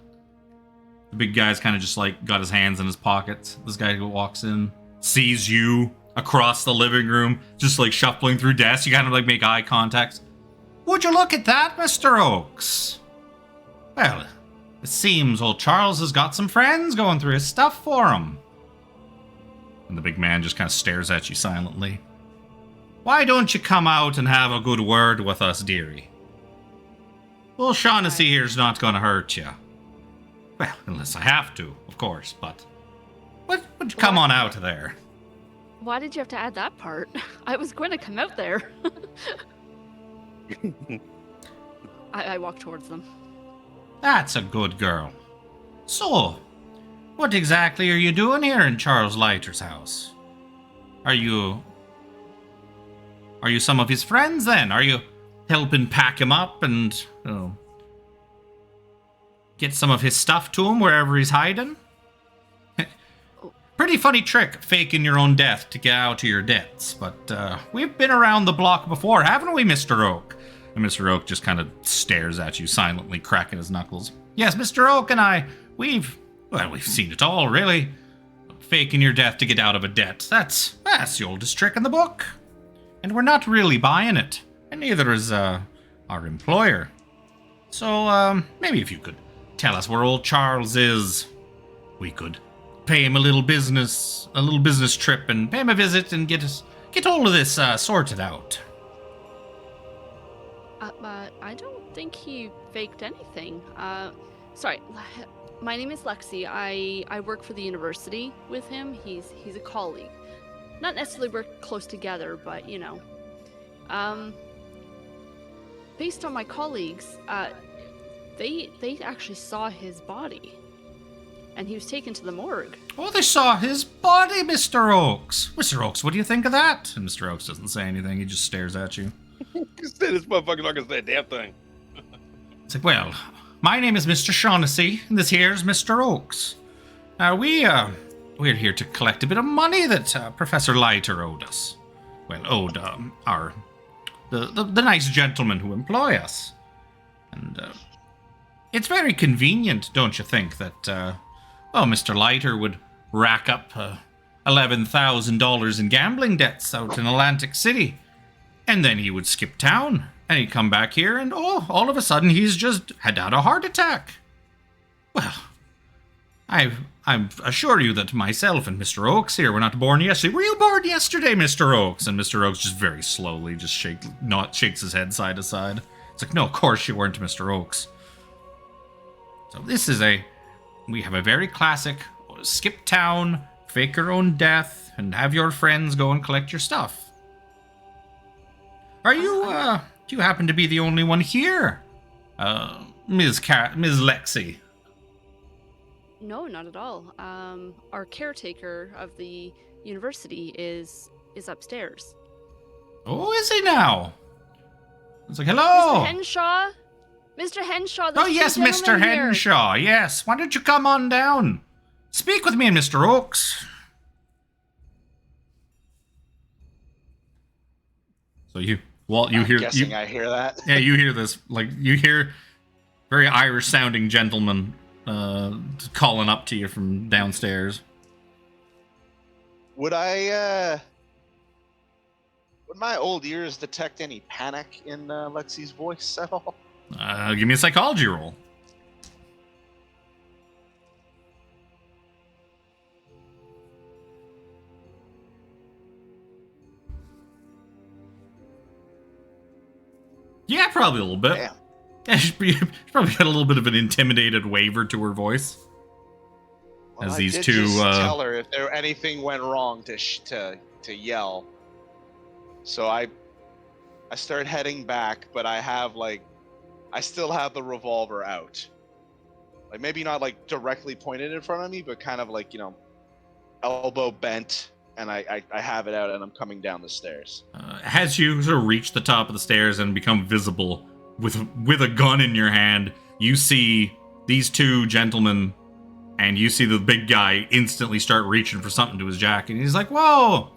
the big guy's kind of just like got his hands in his pockets. This guy who walks in, sees you across the living room, just like shuffling through desks. You kind of like make eye contact. Would you look at that, Mr. Oakes? Well, it seems old Charles has got some friends going through his stuff for him. And the big man just kind of stares at you silently. Why don't you come out and have a good word with us, dearie? Well, Shaughnessy here's not going to hurt you. Well, unless I have to, of course, but... Would you come on out of there? Why did you have to add that part? I was going to come out there. I walk towards them. That's a good girl. So, what exactly are you doing here in Charles Leiter's house? Are you some of his friends then? Are you helping pack him up and get some of his stuff to him wherever he's hiding? Pretty funny trick, faking your own death to get out of your debts. But we've been around the block before, haven't we, Mr. Oak? And Mr. Oak just kind of stares at you silently, cracking his knuckles. Yes, Mr. Oak and I, we've seen it all, really. Faking your death to get out of a debt. That's the oldest trick in the book. And we're not really buying it. And neither is our employer. So, maybe if you could tell us where old Charles is, we could pay him a little business trip and pay him a visit and get all of this sorted out. But I don't think he faked anything. Sorry, my name is Lexi. I work for the university with him. He's a colleague. Not necessarily work close together, but you know. Based on my colleagues, they actually saw his body. And he was taken to the morgue. Oh, they saw his body, Mr. Oakes. Mr. Oakes, what do you think of that? And Mr. Oakes doesn't say anything. He just stares at you. This motherfucker's not gonna say a damn thing. It's like, well, my name is Mr. Shaughnessy, and this here's Mr. Oakes. Now, we're here to collect a bit of money that Professor Leiter owed us. Well, owed the nice gentlemen who employ us. And it's very convenient, don't you think, that Mr. Leiter would rack up $11,000 in gambling debts out in Atlantic City. And then he would skip town, and he'd come back here, and all of a sudden he's just had a heart attack. Well, I assure you that myself and Mr. Oakes here were not born yesterday. Were you born yesterday, Mr. Oakes? And Mr. Oakes just very slowly just shakes his head side to side. It's like, no, of course you weren't, Mr. Oakes. So we have a very classic skip town, fake your own death, and have your friends go and collect your stuff. Are you, do you happen to be the only one here? Ms. Lexi? No, not at all. Our caretaker of the university is upstairs. Oh, is he now? It's like, hello! Mr. Henshaw? Mr. Henshaw, oh, yes, Mr. Henshaw, yes. Why don't you come on down? Speak with me and Mr. Oakes. So Walt, you hear... I hear that. Yeah, you hear this. Like, you hear very Irish-sounding gentleman calling up to you from downstairs. Would my old ears detect any panic in Lexi's voice at all? Give me a psychology roll. Yeah, probably a little bit. Damn. Yeah, she's probably got a little bit of an intimidated waver to her voice. Well, as these I did two just tell her if anything went wrong to yell. So I started heading back, but I still have the revolver out. Like maybe not like directly pointed in front of me, but kind of like, you know, elbow bent, and I have it out and I'm coming down the stairs. As you sort of reach the top of the stairs and become visible with a gun in your hand, you see these two gentlemen, and you see the big guy instantly start reaching for something to his jacket. And he's like, "Whoa,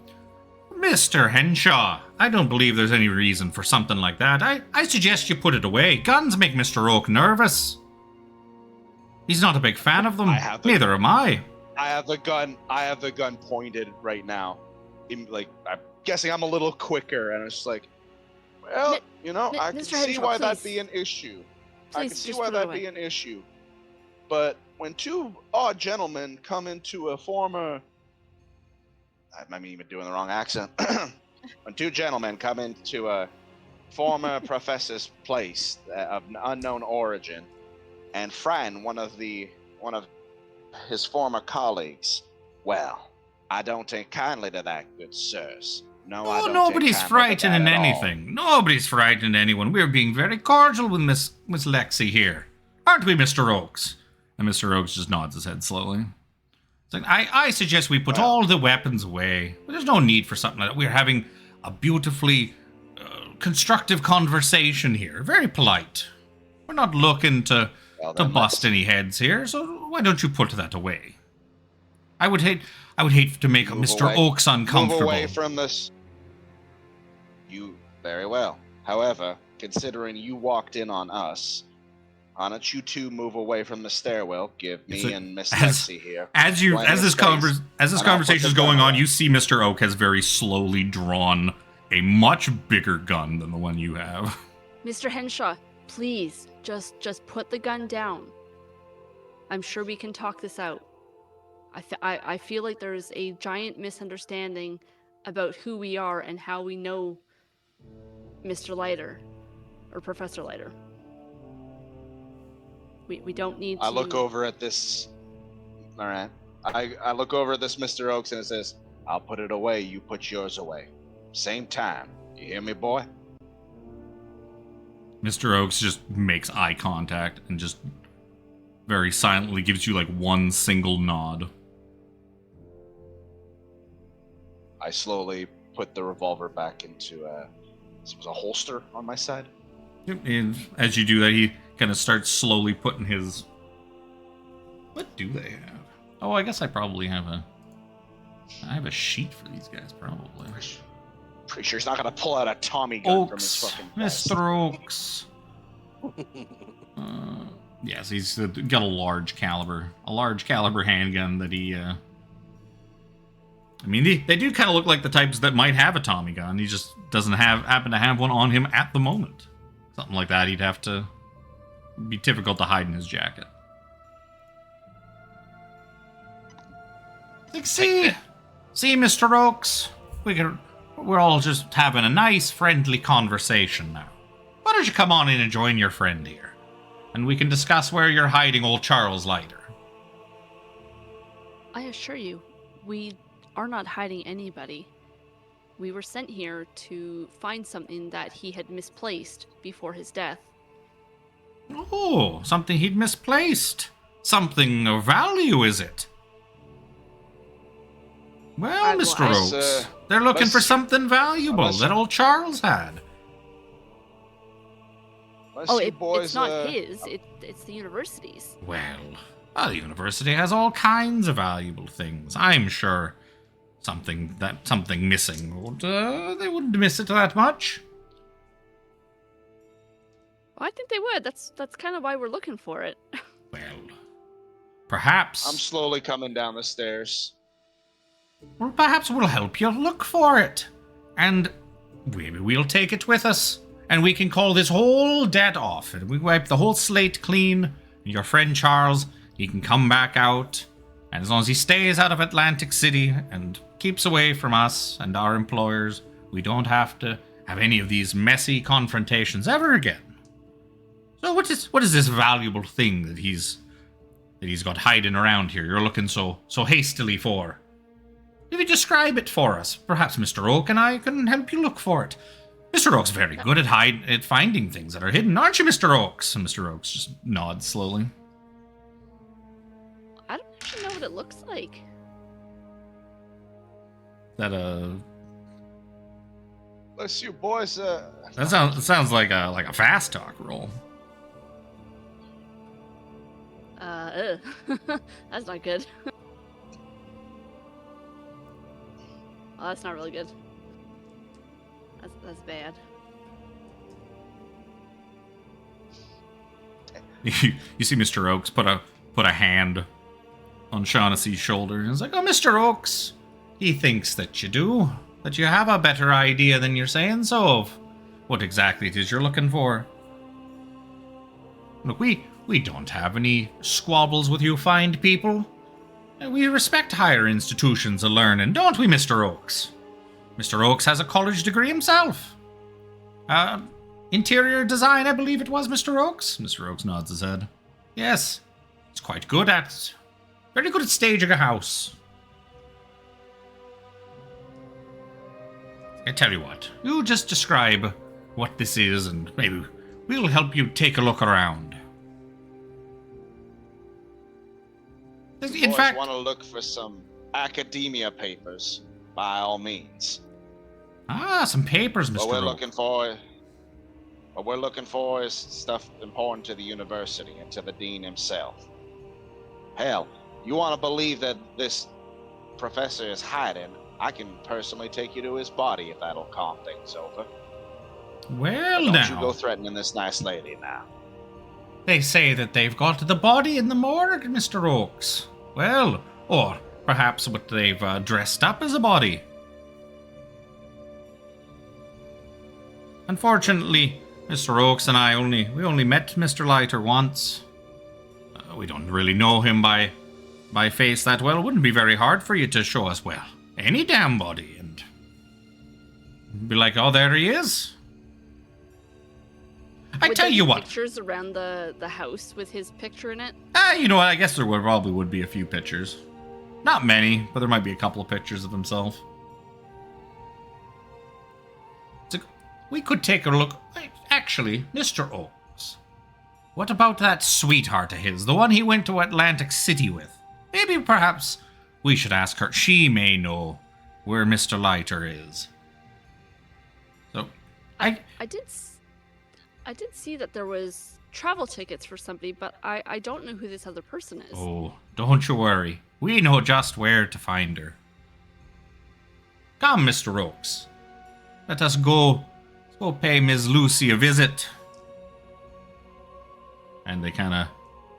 Mr. Henshaw, I don't believe there's any reason for something like that. I suggest you put it away. Guns make Mr. Oak nervous. He's not a big fan of them. Neither am I. I have the gun pointed right now. I'm guessing I'm a little quicker, and it's like, well, I can see why that'd be an issue. I can see why that'd be an issue. But when two odd gentlemen come into a former... I'm even doing the wrong accent. When two gentlemen come into a former professor's place of unknown origin and frighten one of his former colleagues, well, I don't take kindly to that, good sirs. No, I don't. Nobody's frightening anything. Nobody's frightening anyone. We're being very cordial with Miss Lexi here. Aren't we, Mr. Oakes? And Mr. Oakes just nods his head slowly. It's like, I suggest we put all the weapons away. There's no need for something like that. We're having a beautifully constructive conversation here. Very polite. We're not looking to bust any heads here, so why don't you put that away? I would hate to make Mr. Oakes uncomfortable. Move away from this. You very well. However, considering you walked in on us, why don't you two move away from the stairwell? Give me and Miss Lexi here. As this conversation is going on, you see Mr. Oak has very slowly drawn a much bigger gun than the one you have. Mr. Henshaw, please, just put the gun down. I'm sure we can talk this out. I feel like there's a giant misunderstanding about who we are and how we know Mr. Leiter, or Professor Leiter. We don't need to... I look over at this... Alright. I look over at this Mr. Oakes and it says, I'll put it away, you put yours away. Same time. You hear me, boy? Mr. Oakes just makes eye contact and just very silently gives you like one single nod. I slowly put the revolver back into this was a holster on my side. And as you do that, he kind of starts slowly putting his... What do they have? Oh, I guess I probably have I have a sheet for these guys, probably. Pretty sure he's not gonna pull out a Tommy gun from his fucking vest. Mr. Oakes. Yes, he's got a large caliber handgun that he... I mean, they do kind of look like the types that might have a Tommy gun. He just doesn't happen to have one on him at the moment. Something like that, he'd have to be difficult to hide in his jacket. Like, see, Mr. Oakes, we're all just having a nice, friendly conversation now. Why don't you come on in and join your friend here, and we can discuss where you're hiding old Charles Leiter. I assure you, we are not hiding anybody. We were sent here to find something that he had misplaced before his death. Oh, something he'd misplaced. Something of value, is it? Well, Mr. Oakes, they're looking for something valuable that old Charles had. It's not his. It's the university's. Well, the university has all kinds of valuable things. I'm sure something missing. They wouldn't miss it that much. Well, I think they would. That's kind of why we're looking for it. Well, perhaps. I'm slowly coming down the stairs. Well, perhaps we'll help you look for it. And maybe we'll take it with us. And we can call this whole debt off. And we wipe the whole slate clean. And your friend Charles, he can come back out. And as long as he stays out of Atlantic City and keeps away from us and our employers, we don't have to have any of these messy confrontations ever again. So what is this valuable thing that he's got hiding around here you're looking so hastily for? If you describe it for us, perhaps Mr. Oak and I can help you look for it. Mr. Oak's very good at finding things that are hidden, aren't you, Mr. Oakes? And Mr. Oakes just nods slowly. I don't actually know what it looks like. Bless you, boys. That sounds like a fast talk roll. That's not good. Oh, that's not really good. That's bad. You see Mr. Oakes put a hand on Shaughnessy's shoulder, and he's like, "Oh, Mr. Oakes, he thinks that you have a better idea than you're saying so of what exactly it is you're looking for. Look, we don't have any squabbles with you fine people. We respect higher institutions of learning, don't we, Mr. Oakes? Mr. Oakes has a college degree himself. Interior design, I believe it was, Mr. Oakes?" Mr. Oakes nods his head. "Yes, it's quite good at... very good at staging a house. I tell you what, you just describe what this is, and maybe we'll help you take a look around." In fact, want to look for some academia papers, by all means. Some papers, Mr. What we're Oakes. looking for is stuff important to the university and to the dean himself. Hell, you want to believe that this professor is hiding, I can personally take you to his body if that'll calm things over. Well, Don't now, you go threatening this nice lady now. they say that they've got the body in the morgue, Mr. Oakes. Well, or perhaps what they've dressed up as a body. Unfortunately, Mr. Oakes and I only met Mr. Leiter once. We don't really know him by face that well. It wouldn't be very hard for you to show us, well, any damn body, and be like, "Oh, there he is." I tell you what. Pictures around the house with his picture in it. You know what? I guess there probably would be a few pictures. Not many, but there might be a couple of pictures of himself. We could take a look. Actually, Mr. Oakes, what about that sweetheart of his, the one he went to Atlantic City with? Maybe perhaps we should ask her. She may know where Mr. Leiter is. So, I did see that there was travel tickets for somebody, but I don't know who this other person is. Oh, don't you worry. We know just where to find her. Come, Mr. Oakes. Let us go pay Ms. Lucy a visit. And they kind of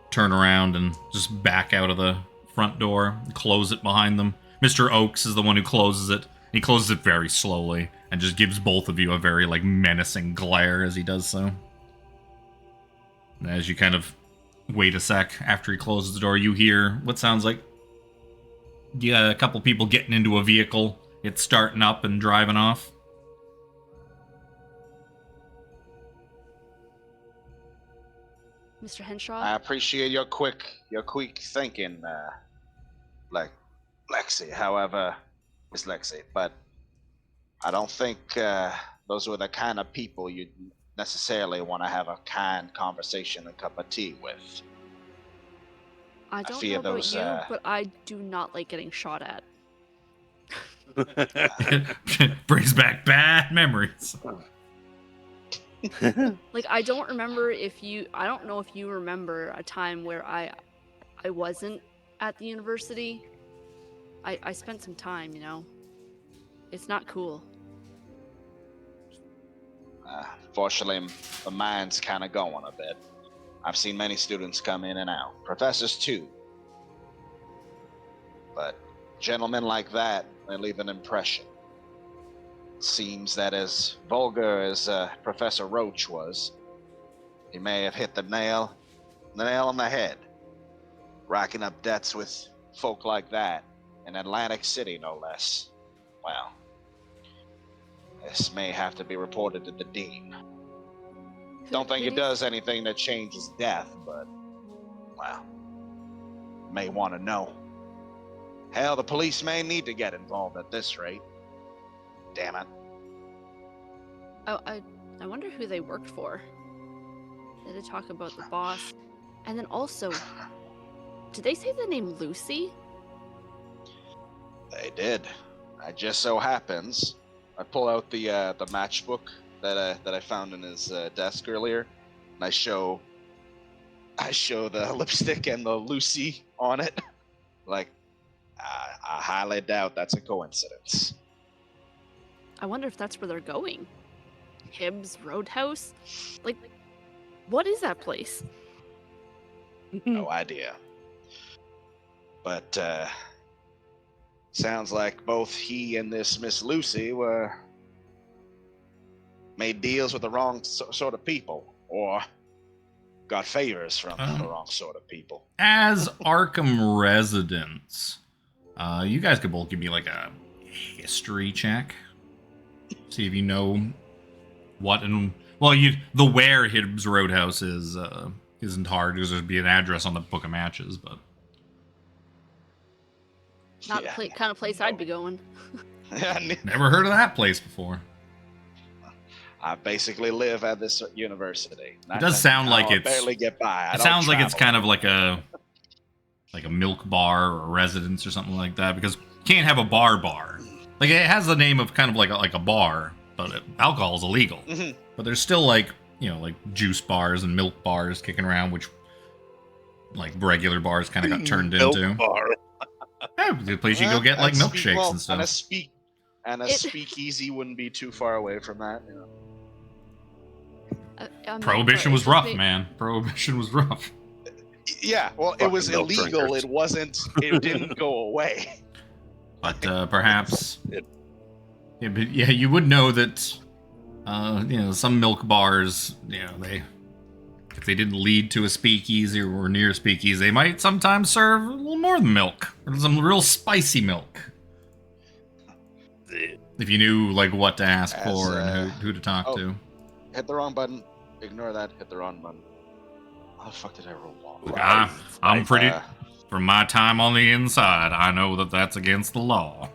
turn around and just back out of the front door and close it behind them. Mr. Oakes is the one who closes it. He closes it very slowly and just gives both of you a very, menacing glare as he does so. And as you kind of wait a sec after he closes the door, you hear what sounds like a couple people getting into a vehicle. It's starting up and driving off. Mr. Henshaw? I appreciate your quick thinking, Lexi. However, Miss Lexi, but I don't think those were the kind of people you'd necessarily want to have a kind conversation and cup of tea with. I don't know about you, but I do not like getting shot at. Brings back bad memories. I don't remember I don't know if you remember a time where I wasn't at the university. I spent some time, It's not cool. Fortunately, the mind's kind of going a bit. I've seen many students come in and out. Professors too. But gentlemen like that, they leave an impression. Seems that as vulgar as Professor Roach was, he may have hit the nail on the head. Racking up debts with folk like that in Atlantic City, no less. Well, this may have to be reported to the dean. Don't think it does anything that changes death, but, well, may want to know. Hell, the police may need to get involved at this rate. Damn it. Oh, I wonder who they worked for. They did talk about the boss. And then also, did they say the name Lucy? They did. It just so happens, I pull out the matchbook that I found in his desk earlier, and I show the lipstick and the Lucy on it. I highly doubt that's a coincidence. I wonder if that's where they're going. Hibbs Roadhouse? Like, what is that place? No idea. But sounds like both he and this Miss Lucy were made deals with the wrong sort of people, or got favors from the wrong sort of people. As Arkham residents, you guys could both give me like a history check. See if you know what and the where Hibbs Roadhouse is isn't hard because there'd be an address on the book of matches, but Not the kind of place I'd be going. never heard of that place before. I basically live at this university. It does sound like it's barely get by. It sounds like it's kind of like a milk bar or a residence or something like that, because you can't have a bar. Like, it has the name of kind of like a bar, but alcohol is illegal. Mm-hmm. But there's still like juice bars and milk bars kicking around, which like regular bars kind of got turned into. Bar. Yeah, the place you go get like milkshakes and stuff. And a speakeasy wouldn't be too far away from that. You know. Prohibition was rough, man. Prohibition was rough. Yeah, well, it was illegal. It wasn't. It didn't go away. But perhaps, you would know that, some milk bars, if they didn't lead to a speakeasy or were near a speakeasy, they might sometimes serve a little more than milk, or some real spicy milk. If you knew like what to ask for and who to talk to. Hit the wrong button. Ignore that. Hit the wrong button. How the fuck did I roll off? I'm pretty. From my time on the inside, I know that that's against the law.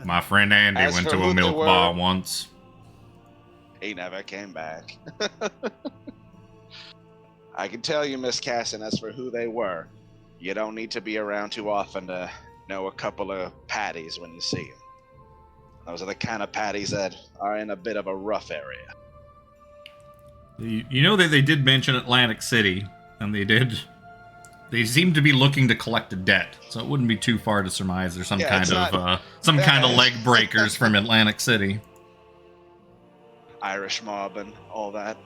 My friend Andy went to a milk bar once. He never came back. I can tell you, Miss Cassin, as for who they were, you don't need to be around too often to know a couple of patties when you see them. Those are the kind of patties that are in a bit of a rough area. You know that they did mention Atlantic City, and they seem to be looking to collect a debt, so it wouldn't be too far to surmise there's some kind of leg breakers from Atlantic City. Irish mob and all that.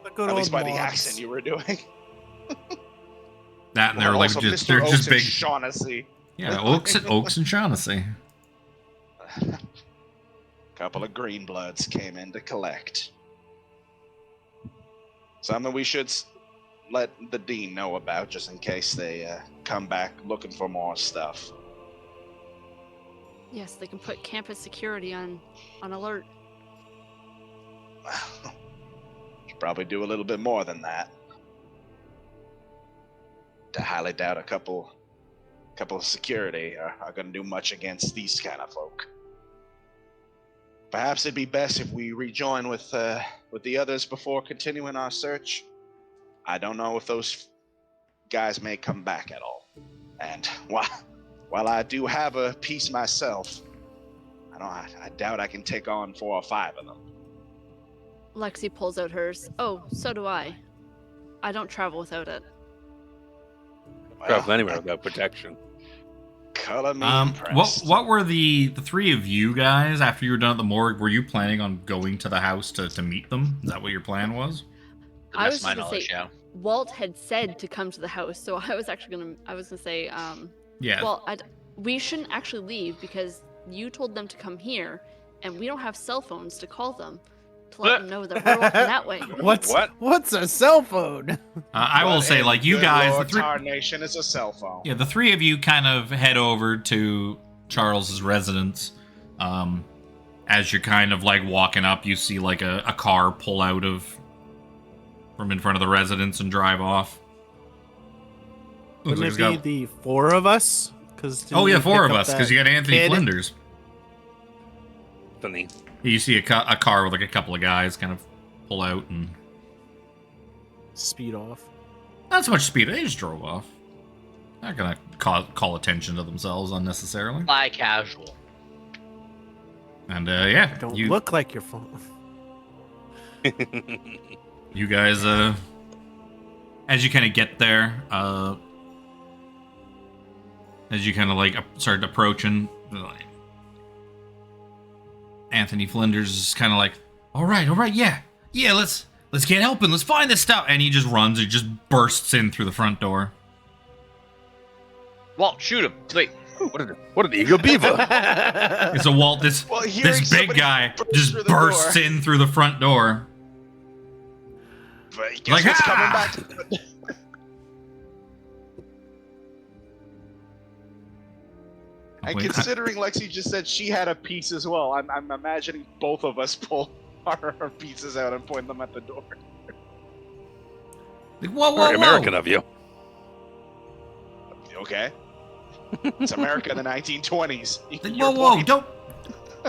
At least by the accent you were doing. That and they're like they're just big Shaughnessy. Yeah, Oaks and Shaughnessy. Couple of green bloods came in to collect. Something we should let the dean know about, just in case they come back looking for more stuff. Yes, they can put campus security on alert. Well, should probably do a little bit more than that. To highly doubt a couple of security are going to do much against these kind of folk. Perhaps it'd be best if we rejoin with the others before continuing our search. I don't know if those guys may come back at all. And while I do have a piece myself, I doubt I can take on 4 or 5 of them. Lexi pulls out hers. Oh, so do I. I don't travel without it. Travel anywhere without protection. Color me impressed. What were the 3 of you guys, after you were done at the morgue, were you planning on going to the house to meet them? Is that what your plan was? I was going to say, Walt had said to come to the house, so I was going to say, yeah. Well, we shouldn't actually leave because you told them to come here, and we don't have cell phones to call them to let them know that we're walking that way. What's a cell phone? I will say, like, you guys, the tarnation is a cell phone. Yeah, the 3 of you kind of head over to Charles's residence. As you're kind of like walking up, you see like a car pull out from in front of the residence and drive off. Wouldn't it be the 4 of us? 4 of us, because you got Anthony Flinders. Funny. You see a car with like a couple of guys kind of pull out and speed off. Not so much speed, they just drove off. Not gonna call attention to themselves unnecessarily. Fly casual. And don't look like your phone. You guys, as you kind of get there, as you kind of like start approaching, like, Anthony Flinders is kind of like, all right, yeah, let's get helping, let's find this stuff, and he just runs, he just bursts in through the front door. Walt, shoot him. Wait. What an eager beaver. It's a Walt, this big guy just bursts in through the front door. But Like, what's ah! coming back? And Wait, considering Lexi just said she had a piece as well, I'm imagining both of us pull our pieces out and point them at the door. Like, whoa, Very American of you. Okay. It's America in the 1920s. Like, Your whoa, point. don't.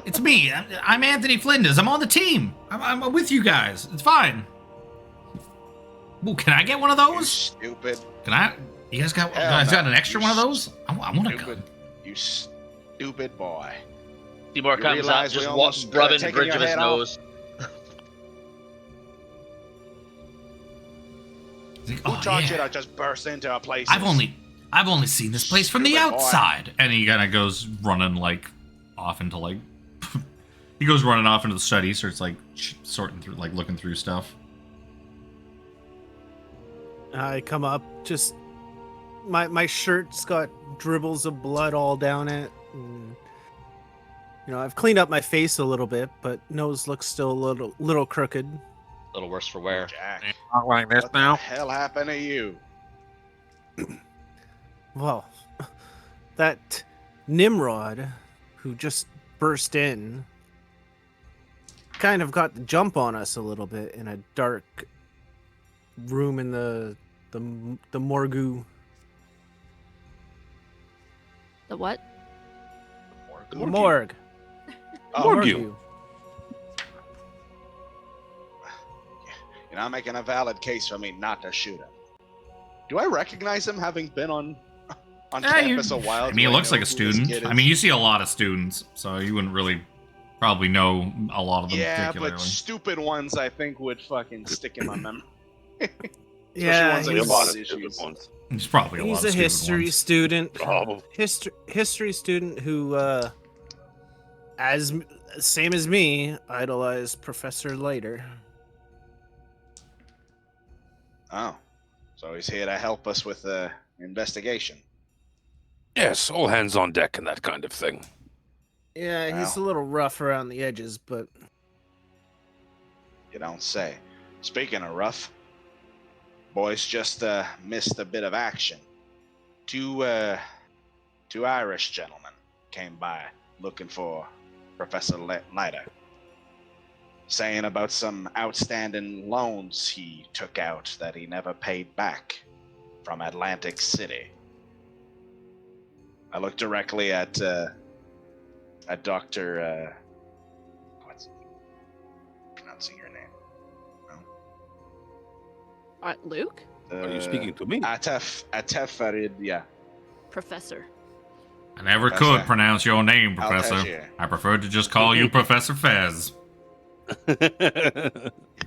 It's me. I'm Anthony Flinders. I'm on the team. I'm with you guys. It's fine. Ooh, can I get one of You those? stupid. Can I? You guys got? Hell You guys got no. an extra You one of those? I want a Stupid. gun. You stupid boy. Seymore You comes up, realize we just almost, rubbing the taking bridge your of his head off? nose. He's like, Who oh, taught yeah. you to just burst into a place? I've only seen this place from the Stupid boy. outside, and he kind of goes running like off into like he goes running off into the study, starts like sorting through, like looking through stuff. I come up, just my shirt's got dribbles of blood all down it. And, I've cleaned up my face a little bit, but nose looks still a little crooked. A little worse for wear. Jack, Not like this what the hell happened to you? Well, that Nimrod who just burst in kind of got the jump on us a little bit in a dark room in the morgue. The what? The morgue. Oh, Morgue. Morgue. You're not making a valid case for me not to shoot him. Do I recognize him having been on campus a while? I Do mean, he looks know like a who this student. kid I is? mean, you see a lot of students, so you wouldn't really probably know a lot of them yeah, particularly. but stupid ones I think would fucking stick in my memory. Yeah, ones that A have lot of issues. stupid ones. There's probably a lot he's of a stupid history ones. student. Probably. History student who, same as me, idolized Professor Leiter. Oh, so he's here to help us with the investigation. Yes, all hands on deck and that kind of thing. Yeah, he's a Wow. little rough around the edges, but You don't say. Speaking of rough, boys just missed a bit of action. Two Irish gentlemen came by looking for Professor Leiter, saying about some outstanding loans he took out that he never paid back from Atlantic City. I looked directly at Dr. What's pronouncing your name? Luke? Are you speaking to me? Atef Farid, yeah. Professor. I never Professor. could pronounce your name, Professor. Al-Tajir. I prefer to just call you Professor Fez I find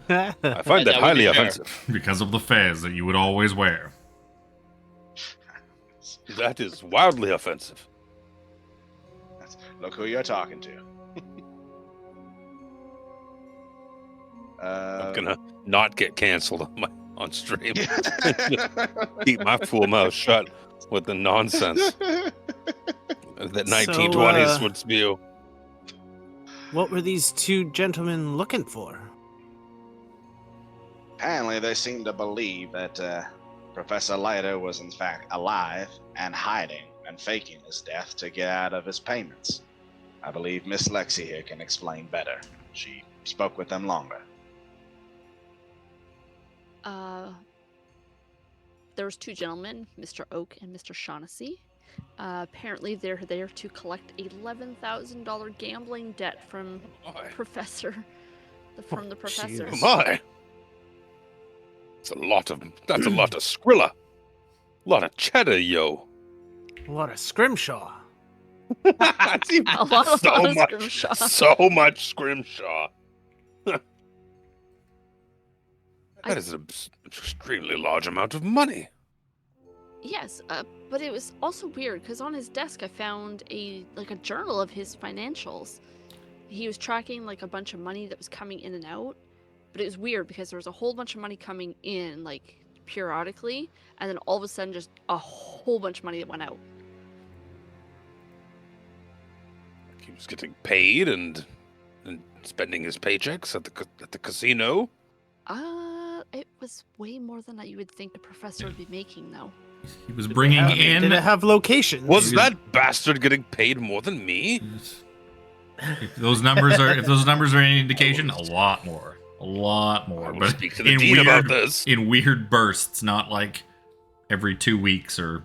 that That would highly be fair. offensive. because of the fez that you would always wear. That is wildly offensive. Look who you're talking to. I'm gonna not get canceled on stream. Keep my full mouth shut with the nonsense that 1920s would spew. what were these two gentlemen looking for? Apparently, they seem to believe that Professor Leiter was in fact alive and hiding and faking his death to get out of his payments. I believe Miss Lexi here can explain better. She spoke with them longer. There was two gentlemen, Mr. Oak and Mr. Shaughnessy. Apparently, they're there to collect $11,000 gambling debt from My, Professor, from the professors. jeez. my. That's a lot of Skrilla. A lot of cheddar, yo. A lot of scrimshaw. That's even A lot of so much, scrimshaw. so much scrimshaw. That is an extremely large amount of money. Yes, but it was also weird because on his desk I found a journal of his financials. he was tracking like a bunch of money that was coming in and out, but it was weird because there was a whole bunch of money coming in like periodically, and then all of a sudden just a whole bunch of money that went out. He was getting paid and spending his paychecks at the casino. It was way more than you would think a professor would be making, though. He was bringing in. Did it have locations? Was that bastard getting paid more than me? If those numbers are any indication, a lot more. But speak to the dean about this. In weird bursts, not like every 2 weeks or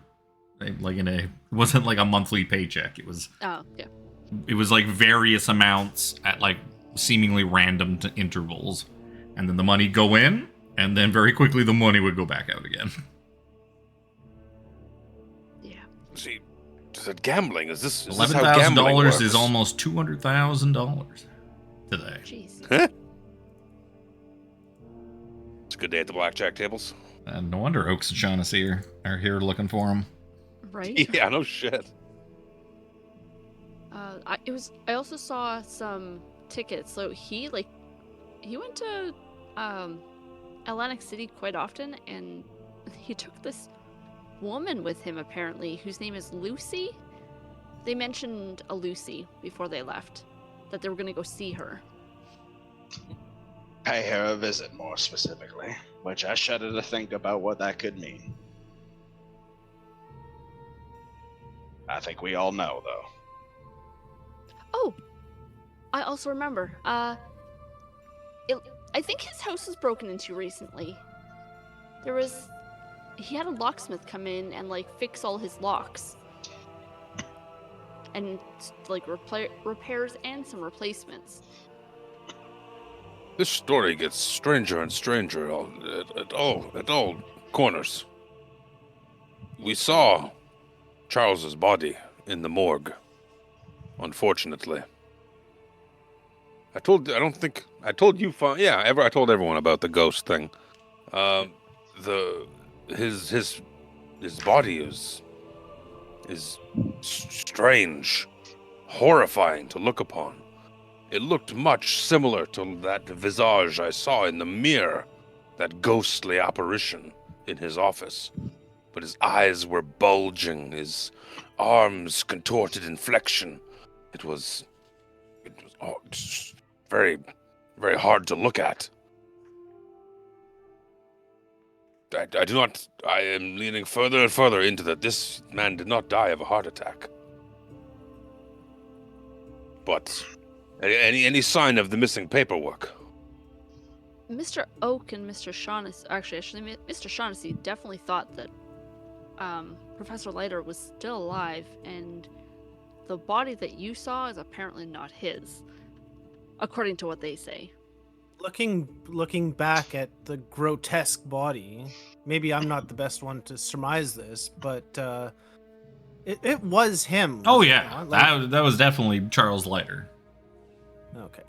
like it wasn't like a monthly paycheck. It was. Oh yeah. It was like various amounts at like seemingly random intervals, and then the money go in, and then very quickly the money would go back out again. Yeah. See, is it gambling? Is this $11,000 is almost $200,000 today. Jeez. Huh? It's a good day at the blackjack tables. No wonder Oaks and Shaughnessy are here looking for him. Right. Yeah, no shit. I also saw some tickets. So he went to Atlantic City quite often, and he took this woman with him apparently, whose name is Lucy. They mentioned a Lucy before they left, that they were gonna go see her. Pay her a visit, more specifically, which I shudder to think about what that could mean. I think we all know, though. Oh, I also remember. I think his house was broken into recently. He had a locksmith come in and like fix all his locks, and like repairs and some replacements. This story gets stranger and stranger at all corners. We saw Charles's body in the morgue. Unfortunately, I told you I told everyone about the ghost thing. His body is strange, horrifying to look upon. It looked much similar to that visage I saw in the mirror, that ghostly apparition in his office. But his eyes were bulging, his arms contorted in flexion. It was just very, very hard to look at. I am leaning further and further into that this man did not die of a heart attack. But any sign of the missing paperwork? Mr. Oak and Mr. Shaughnessy, actually, Mr. Shaughnessy definitely thought that Professor Leiter was still alive, and the body that you saw is apparently not his, according to what they say. Looking back at the grotesque body, maybe I'm not the best one to surmise this, but it was him. Oh yeah, that was definitely Charles Leiter. Okay.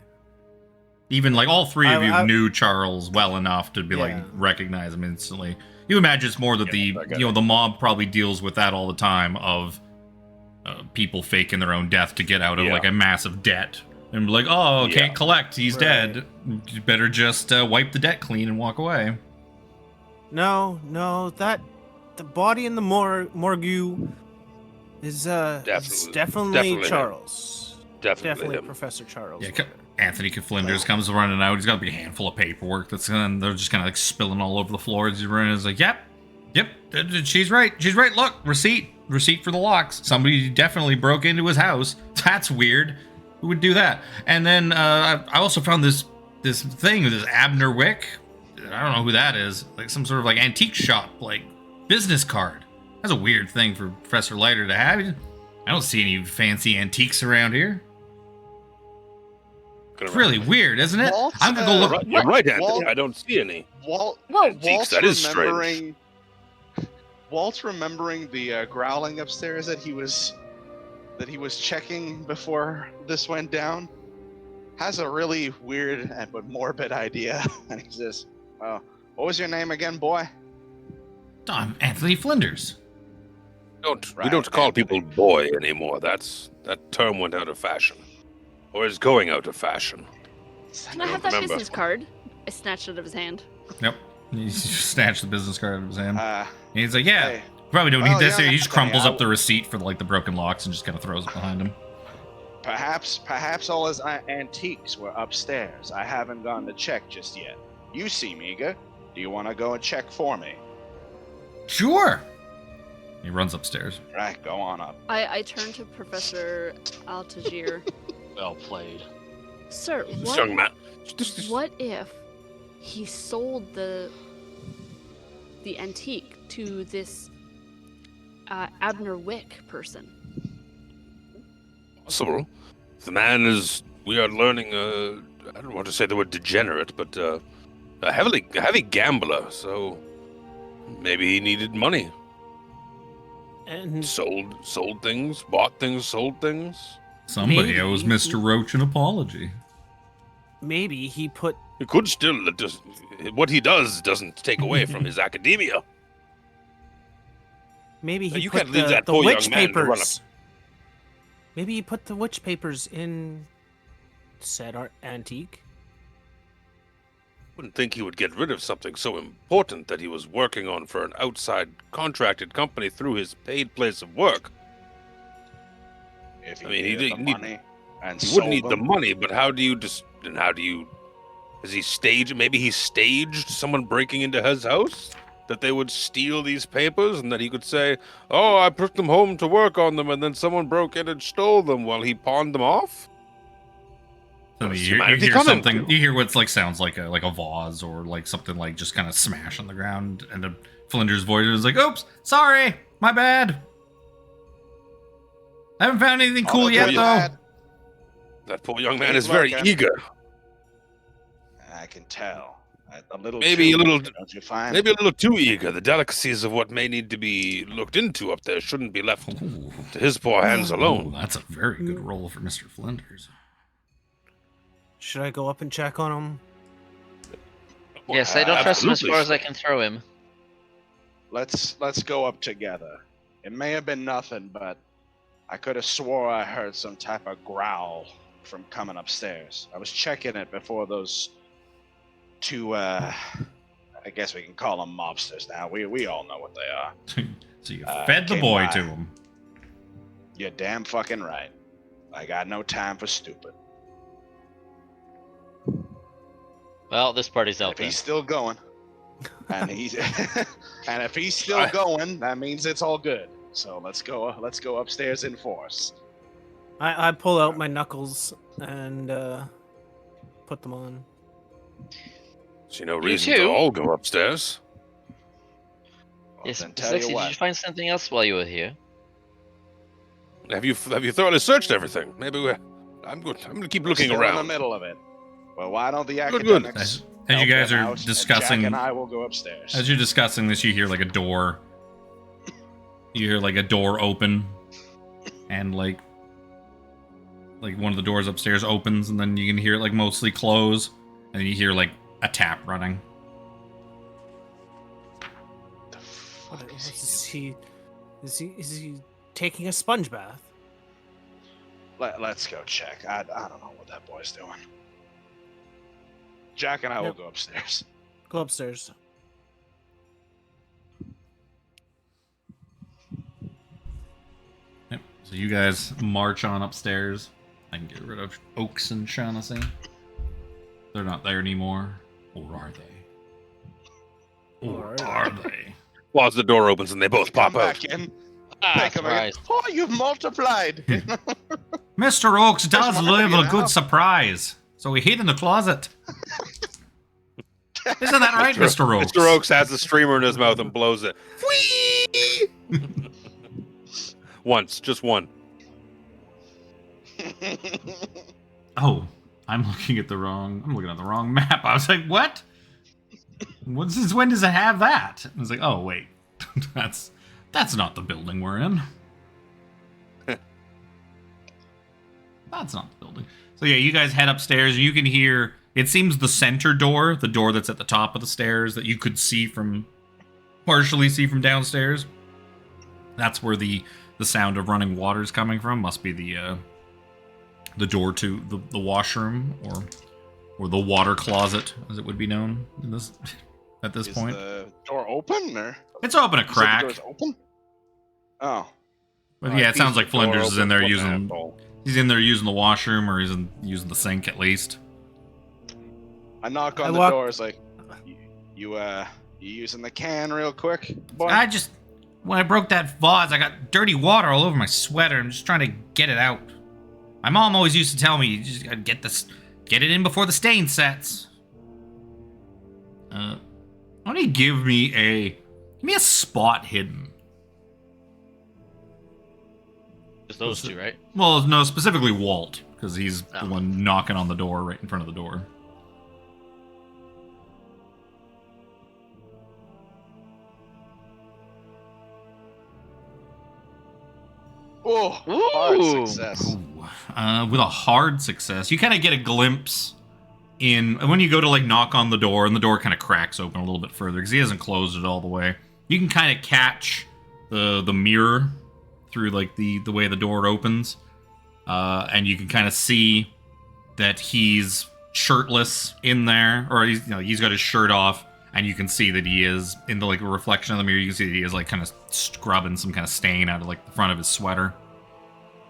Even like all three of you knew Charles well enough to be like recognize him instantly. You imagine it's more that the mob probably deals with that all the time of people faking their own death to get out of like a massive debt and be like, oh, can't collect, he's dead. You better just wipe the debt clean and walk away. No, that the body in the morgue is definitely Charles. Definitely him. Professor Charles. Yeah, Anthony Flinders comes running out. He's got a big handful of paperwork they're just kind of like spilling all over the floor as he's running. He's like, yep, she's right. Look, receipt for the locks. Somebody definitely broke into his house. That's weird. Who would do that? And then I also found this thing, this Abner Wick. I don't know who that is. Like some sort of like antique shop, like business card. That's a weird thing for Professor Leiter to have. I don't see any fancy antiques around here. It's really weird, isn't it? Walt, I'm gonna go look. You're right, Anthony. Walt, I don't see any. Walt's that is strange. Walt's remembering the growling upstairs that he was checking before this went down. Has a really weird but morbid idea, and he says, "What was your name again, boy?" I'm Anthony Flinders. We don't call people boy anymore. That term went out of fashion. or is going out of fashion. Can I have that business card? I snatched it out of his hand. Yep. He snatched the business card out of his hand. Uh, And he's like, yeah, hey, probably don't well, need this. young He just Anthony, crumples I up the receipt for like the broken locks and just kind of throws it behind him. perhaps all his antiques were upstairs. I haven't gone to check just yet. You seem eager. Do you want to go and check for me? Sure. He runs upstairs. Right, go on up. I turn to Professor Altagier. Well played. Sir, This young man. what if he sold the antique to this Abner Wick person? Possible. The man is. We are learning. I don't want to say the word degenerate, but a heavy gambler. So maybe he needed money. And Sold things, bought things, sold things. Somebody Maybe owes he- Mr. Roach an apology. maybe he put He could still. What he does doesn't take away from his academia. maybe he You put can't leave the, that the poor young witch man to run papers. Maybe he put the witch papers in said art antique. Wouldn't think he would get rid of something so important that he was working on for an outside contracted company through his paid place of work. If I mean, he needed the didn't need- money and He wouldn't sold need the them, money, but how do you Is he staged? Maybe he staged someone breaking into his house? That they would steal these papers and that he could say, oh, I took them home to work on them and then someone broke in and stole them while he pawned them off? So Where's you humanity hear coming something. to? You hear what's like sounds like a vase or like something like just kind of smash on the ground, and the Flinder's voice is like, "Oops, sorry, my bad. I haven't found anything cool All yet, good, though." lad. That poor young man Good is very luck, eager. I can tell. A little Maybe too a little- eager, don't you find? Maybe a little too eager. The delicacies of what may need to be looked into up there shouldn't be left Ooh. to his poor hands Ooh, alone. that's a very good roll for Mr. Flinders. Should I go up and check on him? Yes, I don't trust him as absolutely far as I should. can throw him. Let's go up together. It may have been nothing, but I could have swore I heard some type of growl from coming upstairs. I was checking it before those two I guess we can call them mobsters now. We all know what they are. So you Uh, fed the came boy by. to him. You're damn fucking right. I got no time for stupid. Well, this party's out If then. he's still going, and he's and if he's still going, that means it's all good. So let's go upstairs in force. I pull out my knuckles and put them on. See no You reason to too? all go upstairs. Well, Yes, then Miss tell Lexi, you did what. you find something else while you were here? Have you thoroughly searched everything? Maybe I'm going to keep looking Still around. in the middle of it. Well, why don't the Good, good. academics? As you help guys them are out, and discussing, Jack and I will go upstairs. as you're discussing this, you hear like a door. You hear like a door open, and like one of the doors upstairs opens, and then you can hear it like mostly close, and then you hear like a tap running. The What fuck is he? Is he taking a sponge bath? Let's go check. I don't know what that boy's doing. Jack and I will Yep. go upstairs. Go upstairs. Yep. So you guys march on upstairs. I can get rid of Oaks and Shaughnessy. They're not there anymore. Or are they? Or are they? Well, as the door opens and they both pop Come out. back in. Ah, They come back in. surprise. Oh, you've multiplied. Mr. Oaks does Where's live Marty a good now? surprise. So we hid in the closet. Isn't that right, Mr. Oaks? Mr. Oaks has the streamer in his mouth and blows it. Whee! Once, just one. Oh, I'm looking at the wrong map. I was like, what? Since when does it have that? I was like, oh wait. That's not the building we're in. That's not the building. So yeah, you guys head upstairs. You can hear, it seems the center door, the door that's at the top of the stairs that you could partially see from downstairs. That's where the sound of running water is coming from. Must be the the door to the washroom or the water closet, as it would be known in this at this Is point. the door open or? It's open a You said crack. The door's open. Oh. But Alright, yeah, it sounds piece like of door Flinders is in open, there what an using. asshole. He's in there using the washroom, or using the sink at least. I knock on I the walk- door. It's like, you using the can real quick, boy? When I broke that vase, I got dirty water all over my sweater. I'm just trying to get it out. My mom always used to tell me, you just gotta get it in before the stain sets. Why don't you give me a spot hidden? Just those two, right? Well, no, specifically Walt, because he's the Oh. one knocking on the door right in front of the door. Oh, hard Ooh. success. Ooh. With a hard success, you kind of get a glimpse in when you go to like knock on the door, and the door kind of cracks open a little bit further because he hasn't closed it all the way. You can kind of catch the mirror through like the way the door opens, and you can kind of see that he's shirtless in there, or he's got his shirt off, and you can see that he is in the like reflection of the mirror. You can see that he is like kind of scrubbing some kind of stain out of like the front of his sweater.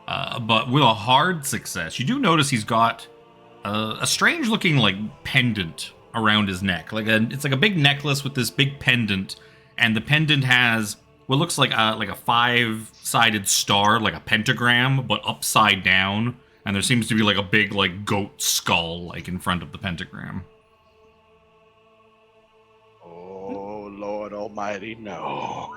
But with a hard success, you do notice he's got a strange looking like pendant around his neck. It's like a big necklace with this big pendant, and the pendant has what looks like a 5-sided star, like a pentagram, but upside down. And there seems to be like a big like goat skull like in front of the pentagram. Oh, Lord Almighty, no.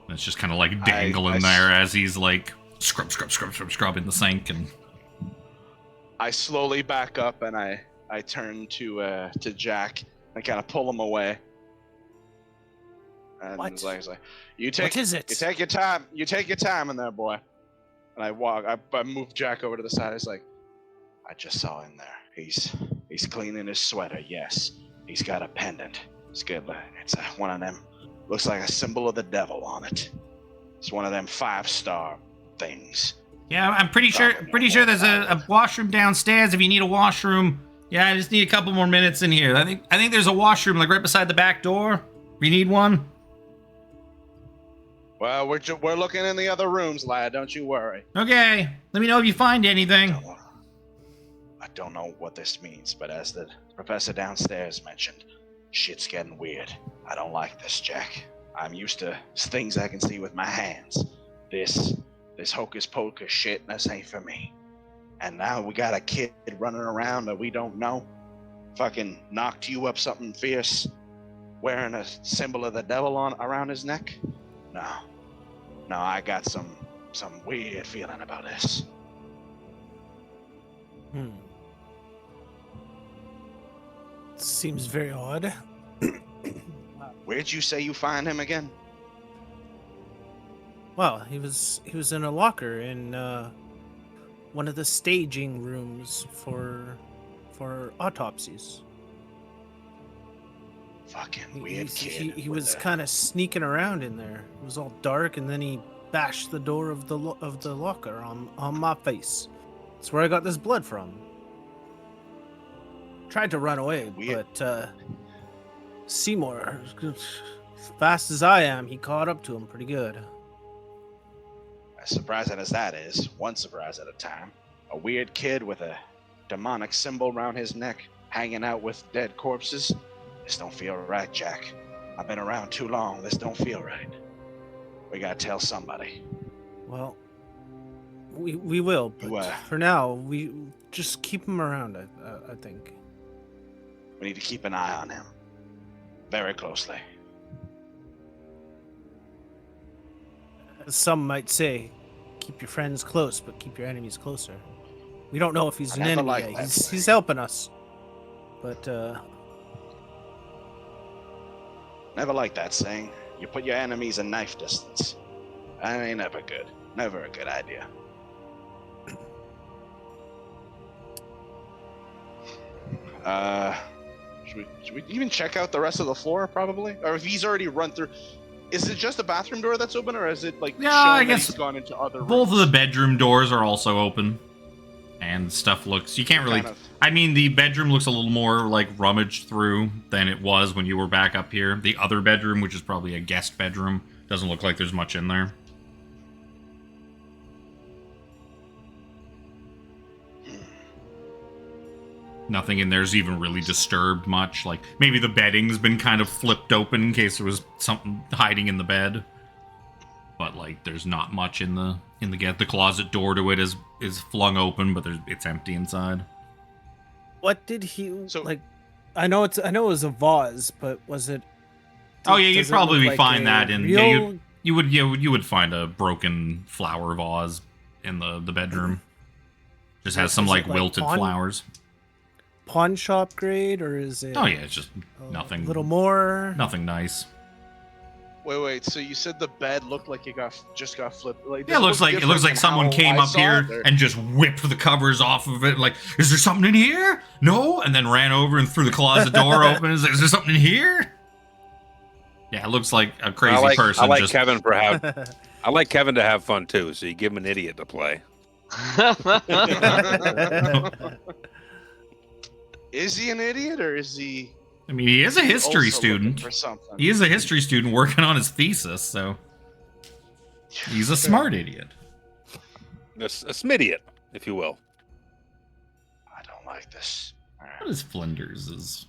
And it's just kind of like dangling there as he's like scrub in the sink. And I slowly back up and I turn to Jack and kind of pull him away. And What? he's like, you take What is it? You take your time. You take your time in there, boy. And I move Jack over to the side. It's like, I just saw in there. He's cleaning his sweater. Yes, he's got a pendant. It's good. It's one of them. Looks like a symbol of the devil on it. It's one of them 5-star things. yeah, I'm pretty sure there's a washroom downstairs if you need a washroom. Yeah, I just need a couple more minutes in here. I think there's a washroom like right beside the back door. If you need one. Well, we're looking in the other rooms, lad. Don't you worry. Okay, let me know if you find anything. I don't know what this means, but as the professor downstairs mentioned, shit's getting weird. I don't like this, Jack. I'm used to things I can see with my hands. This hocus pocus shit, this ain't for me. And now we got a kid running around that we don't know. Fucking knocked you up something fierce, wearing a symbol of the devil around his neck. No, I got some weird feeling about this. Seems very odd. Where'd you say you find him again? Well, he was in a locker in one of the staging rooms for autopsies. Fucking weird kid. He was kind of sneaking around in there. It was all dark, and then he bashed the door of the locker on my face. That's where I got this blood from. Tried to run away, Weird. but Seymore, as fast as I am, he caught up to him pretty good. As surprising as that is, one surprise at a time. A weird kid with a demonic symbol around his neck, hanging out with dead corpses. This don't feel right, Jack. I've been around too long. This don't feel right. We gotta tell somebody. Well, we will, but for now, we just keep him around. I think. We need to keep an eye on him. Very closely. As some might say, keep your friends close, but keep your enemies closer. We don't know if he's I an never enemy liked yet. that He's saying. helping us, but Never liked that saying. You put your enemies in knife distance. That ain't ever good. Never a good idea. Should we even check out the rest of the floor, probably? Or if he's already run through... Is it just the bathroom door that's open, or is it like Yeah, showing I that guess he's gone into other rooms? Both of the bedroom doors are also open, and stuff looks. You can't really. I mean, the bedroom looks a little more like rummaged through than it was when you were back up here. The other bedroom, which is probably a guest bedroom, doesn't look like there's much in there. Nothing in there's even really disturbed much. Like, maybe the bedding's been kind of flipped open in case there was something hiding in the bed. But, like, there's not much in the the closet door to it is flung open, but it's empty inside. What did he like? I know it was a vase, but was it? Oh yeah, you'd probably find that in real... you would find a broken flower vase in the bedroom. Just has some like wilted flowers. Pawn shop grade, or is it? Oh yeah, it's just nothing. A little more. Nothing nice. Wait. So you said the bed looked like it just got flipped. Like, yeah, it looks like someone came up here and just whipped the covers off of it. Like, is there something in here? No, and then ran over and threw the closet door open. Is there something in here? Yeah, it looks like a crazy person. I like Kevin for I like Kevin to have fun too. So you give him an idiot to play. Is he an idiot, or is he? I mean, he is a history student. He is a history student working on his thesis, so he's a smart idiot. A smidiot, if you will. I don't like this. What is Flinders?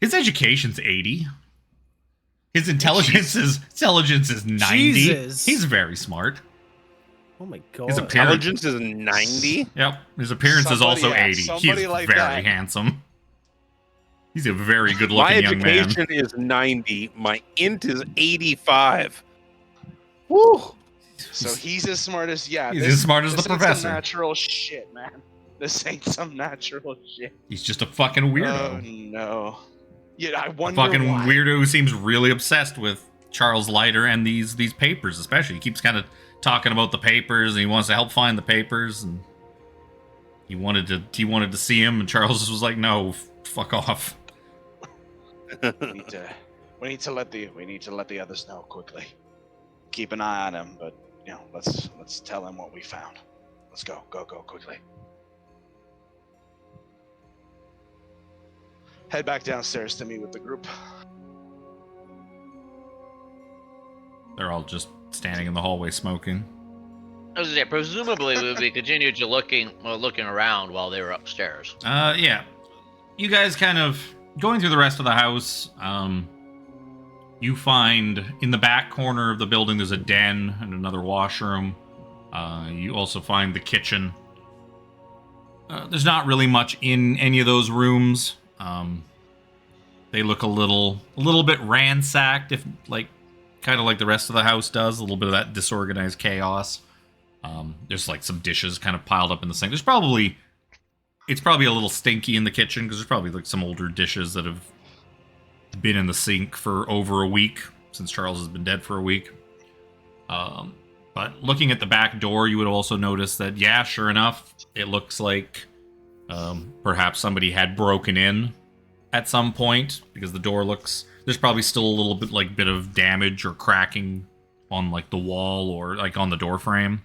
His education's 80. His intelligence is 90. Jesus. He's very smart. Oh my god. His intelligence is 90? Yep. His appearance is also 80. He's like very that. handsome. He's a very good looking young man. My education is 90. My int is 85. Woo! So he's as smart as He's as smart as the professor. Some natural shit, man. This ain't some natural shit. He's just a fucking weirdo. Oh no. Yeah, I wonder a fucking why. weirdo who seems really obsessed with Charles Leiter and these papers, especially. He keeps kind of talking about the papers, and he wants to help find the papers, and he wanted to see him, and Charles was like, "No, fuck off." we need to let the others know quickly. Keep an eye on him, but let's tell him what we found. Let's go quickly. Head back downstairs to meet with the group. They're all just standing in the hallway smoking. I was gonna say, presumably we would be continued to looking around while they were upstairs. Yeah. You guys kind of going through the rest of the house. You find in the back corner of the building there's a den and another washroom. You also find the kitchen. There's not really much in any of those rooms. They look a little bit ransacked, if like kind of like the rest of the house does. A little bit of that disorganized chaos. There's like some dishes kind of piled up in the sink. It's probably a little stinky in the kitchen because there's probably like some older dishes that have been in the sink for over a week since Charles has been dead for a week. But looking at the back door, you would also notice that, yeah, sure enough, it looks like perhaps somebody had broken in at some point because the door looks... There's probably still a little bit of damage or cracking on like the wall or like on the door frame.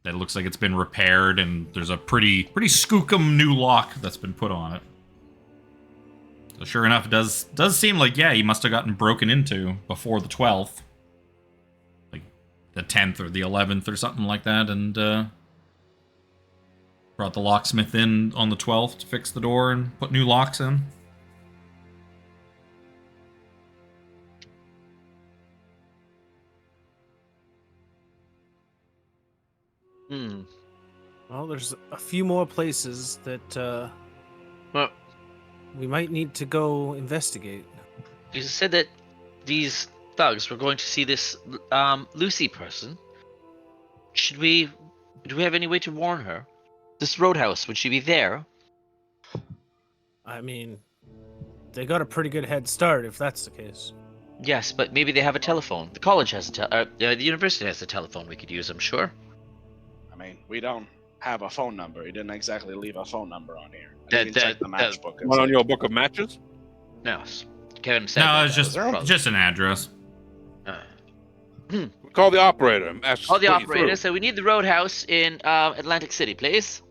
That looks like it's been repaired, and there's a pretty skookum new lock that's been put on it. So sure enough, it does seem like, yeah, he must have gotten broken into before the 12th. Like the 10th or the 11th or something like that, and brought the locksmith in on the 12th to fix the door and put new locks in. Well, there's a few more places that we might need to go investigate. You said that these thugs were going to see this Lucy person. Do we have any way to warn her? This roadhouse, would she be there? I mean, they got a pretty good head start if that's the case. Yes, but maybe they have a telephone. The college has the university has a telephone we could use, I'm sure. I mean, we don't have a phone number. He didn't exactly leave a phone number on here. That- You can check the that- matchbook. One on your book of matches? No, Kevin said. No, that it's that was probably- just an address. Call the operator. Ask Call the to put you operator. through. So we need the roadhouse in Atlantic City, please.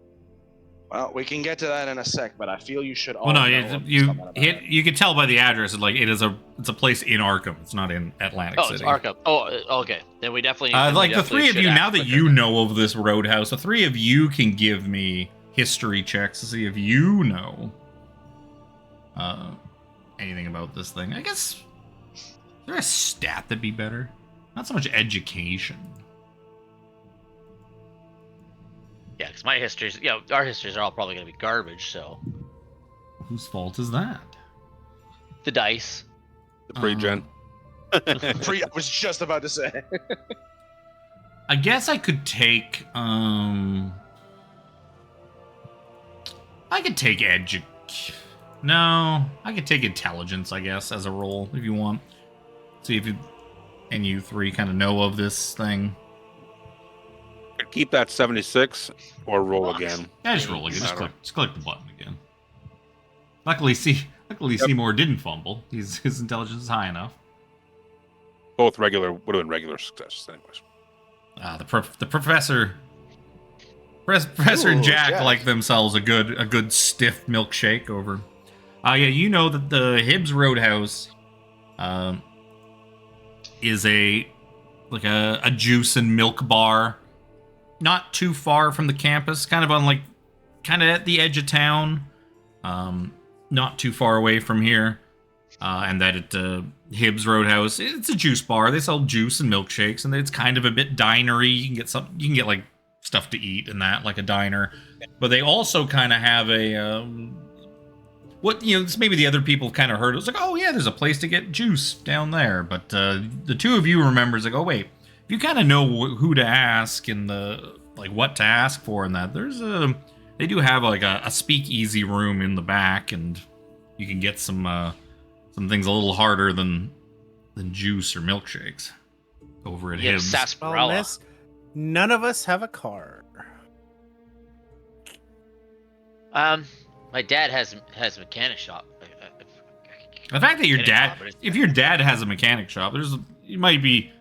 Well, we can get to that in a sec, but I feel you should all Well, no, know you can tell by the address. Like it's a place in Arkham. It's not in Atlantic Oh, City. it's Arkham. Oh, okay. Then we definitely. Like the three of you, now that you know of this roadhouse, the three of you can give me history checks to see if you know anything about this thing. I guess. Is there a stat that'd be better? Not so much education. Yeah, because my histories, our histories are all probably going to be garbage. So Whose fault is that? the dice. The pre-gen. I was just about to say. I guess I could take I could take No, I could take intelligence, I guess, as a roll if you want. See if you three kind of know of this thing. Keep that 76 or roll again. Yeah, just roll again. Just click the button again. Luckily Seymore didn't fumble. His intelligence is high enough. Both would have been regular successes, anyways. The professor and Jack like themselves a good stiff milkshake over. You know that the Hibbs Roadhouse is a juice and milk bar, not too far from the campus, kind of at the edge of town, not too far away from here. And that at Hibbs Roadhouse, it's a juice bar. They sell juice and milkshakes, and it's kind of a bit dinery. You can get like stuff to eat and that, like a diner. But they also kind of have a this maybe the other people kind of heard. It was like, oh yeah, there's a place to get juice down there. But the two of you remember, it's like, oh wait, if you kind of know who to ask and what to ask for, and that they do have like a speakeasy room in the back, and you can get some things a little harder than juice or milkshakes over at Hibbs. Well, miss, none of us have a car. My dad has a mechanic shop. The fact that if your dad has a mechanic shop, it might be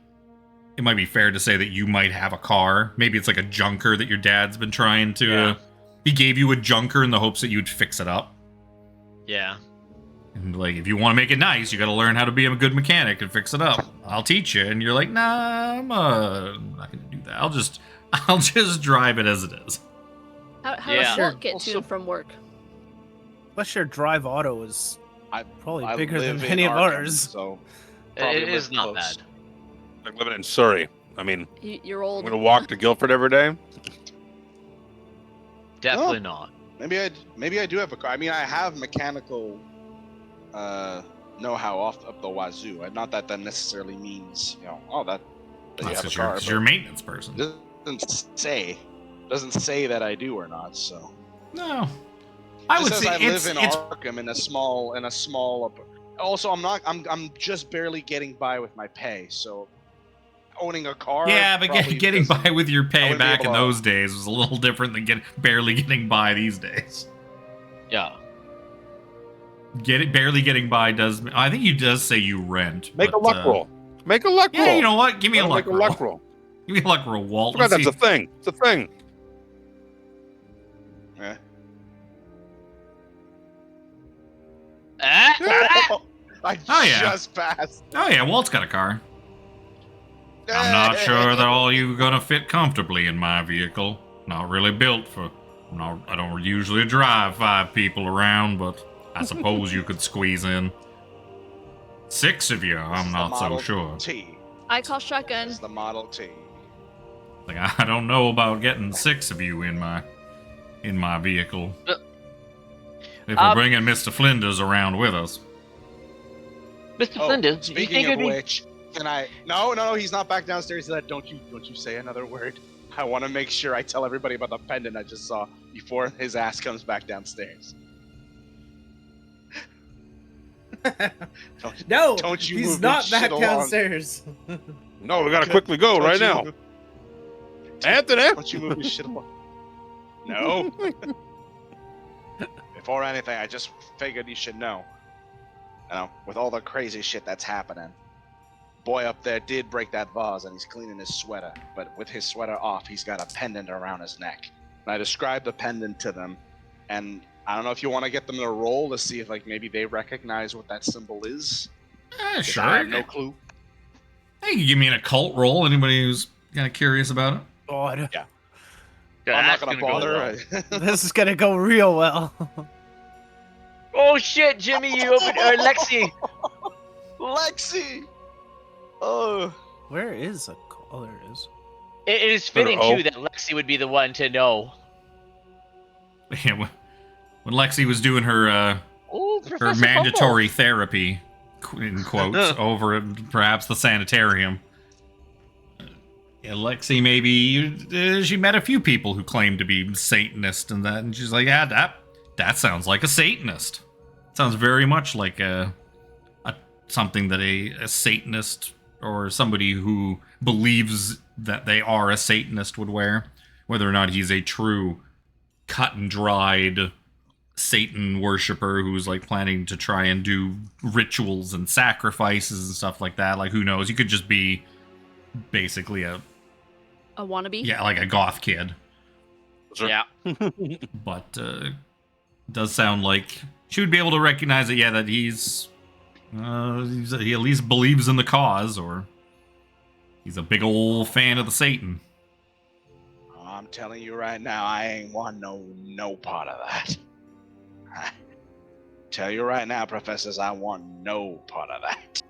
fair to say that you might have a car. Maybe it's like a junker that your dad's been trying to. Yeah. He gave you a junker in the hopes that you'd fix it up. Yeah. And like, if you want to make it nice, you got to learn how to be a good mechanic and fix it up. I'll teach you. And you're like, nah, I'm not going to do that. I'll just drive it as it is. How does Walt get to and from work? Plus, your drive auto is probably I bigger than live many in of Arkham, ours. So It is not bad. Like living in Surrey. I mean, You're I'm old. going to walk to Guildford every day. Definitely not. maybe I do have a car. I mean, I have mechanical know-how up the wazoo. And not that necessarily means that you have a car. Because you're a maintenance person. It doesn't say that I do or not. So No, I would say I it's live in Arkham in a small. Also, I'm just barely getting by with my pay. So owning a car. yeah, but getting by with your pay wouldn't back be in able to- those days was a little different than barely getting by these days. Yeah. Barely getting by does. I think he does say you rent. Make but, a luck roll. Make a luck roll. Yeah, you know what? Give me a Make luck a roll. luck roll. Give me a luck roll, Walt. Forgot Let's that's a see. thing. It's a thing. Yeah. I just passed. Oh yeah, Walt's got a car. I'm not sure that all you are gonna fit comfortably in my vehicle. Not really built for. I don't usually drive 5 people around, but I suppose you could squeeze in 6 of you. I'm not so Model sure. T. I call shotgun. It's the Model T. Like I don't know about getting 6 of you in my vehicle. If we're bringing Mr. Flinders around with us. Mr. Flinders, you Speaking think of it'd be... which, can I? No, he's not back downstairs. That don't you say another word. I want to make sure I tell everybody about the pendant I just saw before his ass comes back downstairs. No, don't you he's move not this back shit along. downstairs. No, we gotta quickly go right now. Anthony! Don't you move this shit along. No. Before anything, I just figured you should know. with all the crazy shit that's happening, boy up there did break that vase and he's cleaning his sweater, but with his sweater off, he's got a pendant around his neck. And I described the pendant to them, and I don't know if you want to get them to roll to see if like maybe they recognize what that symbol is. Sure. I have no clue. Hey, you give me an occult roll. Anybody who's kind of curious about it? God. Yeah. Yeah, I'm not that's gonna go bother. well. This is gonna go real well. Oh shit, Jimmy, you opened Lexi. Lexi! Oh. Where is a? Oh, there it is. It is fitting Oh. too that Lexi would be the one to know. Yeah, when Lexi was doing her Oh, her Professor mandatory therapy, in quotes, over at perhaps the sanitarium. Yeah, Lexi maybe she met a few people who claimed to be Satanist and that, and she's like, yeah, that sounds like a Satanist. Sounds very much like a something that a Satanist or somebody who believes that they are a Satanist would wear, whether or not he's a true cut and dried Satan worshiper who's like planning to try and do rituals and sacrifices and stuff like that. Like, who knows? You could just be basically A wannabe? yeah, like a goth kid. Sure. Yeah. But it does sound like she would be able to recognize it. Yeah, that he at least believes in the cause, or he's a big old fan of the Satan. Oh, I'm telling you right now, I ain't want no part of that. I tell you right now, professors, I want no part of that.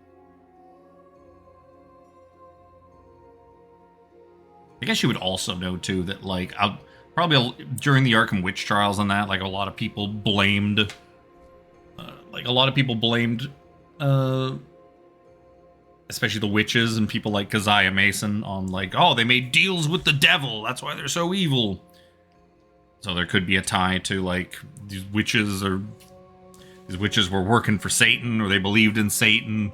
I guess you would also know too that like probably during the Arkham witch trials and that, like a lot of people blamed, especially the witches and people like Keziah Mason on like, oh, they made deals with the devil, that's why they're so evil. So there could be a tie to like these witches were working for Satan, or they believed in Satan.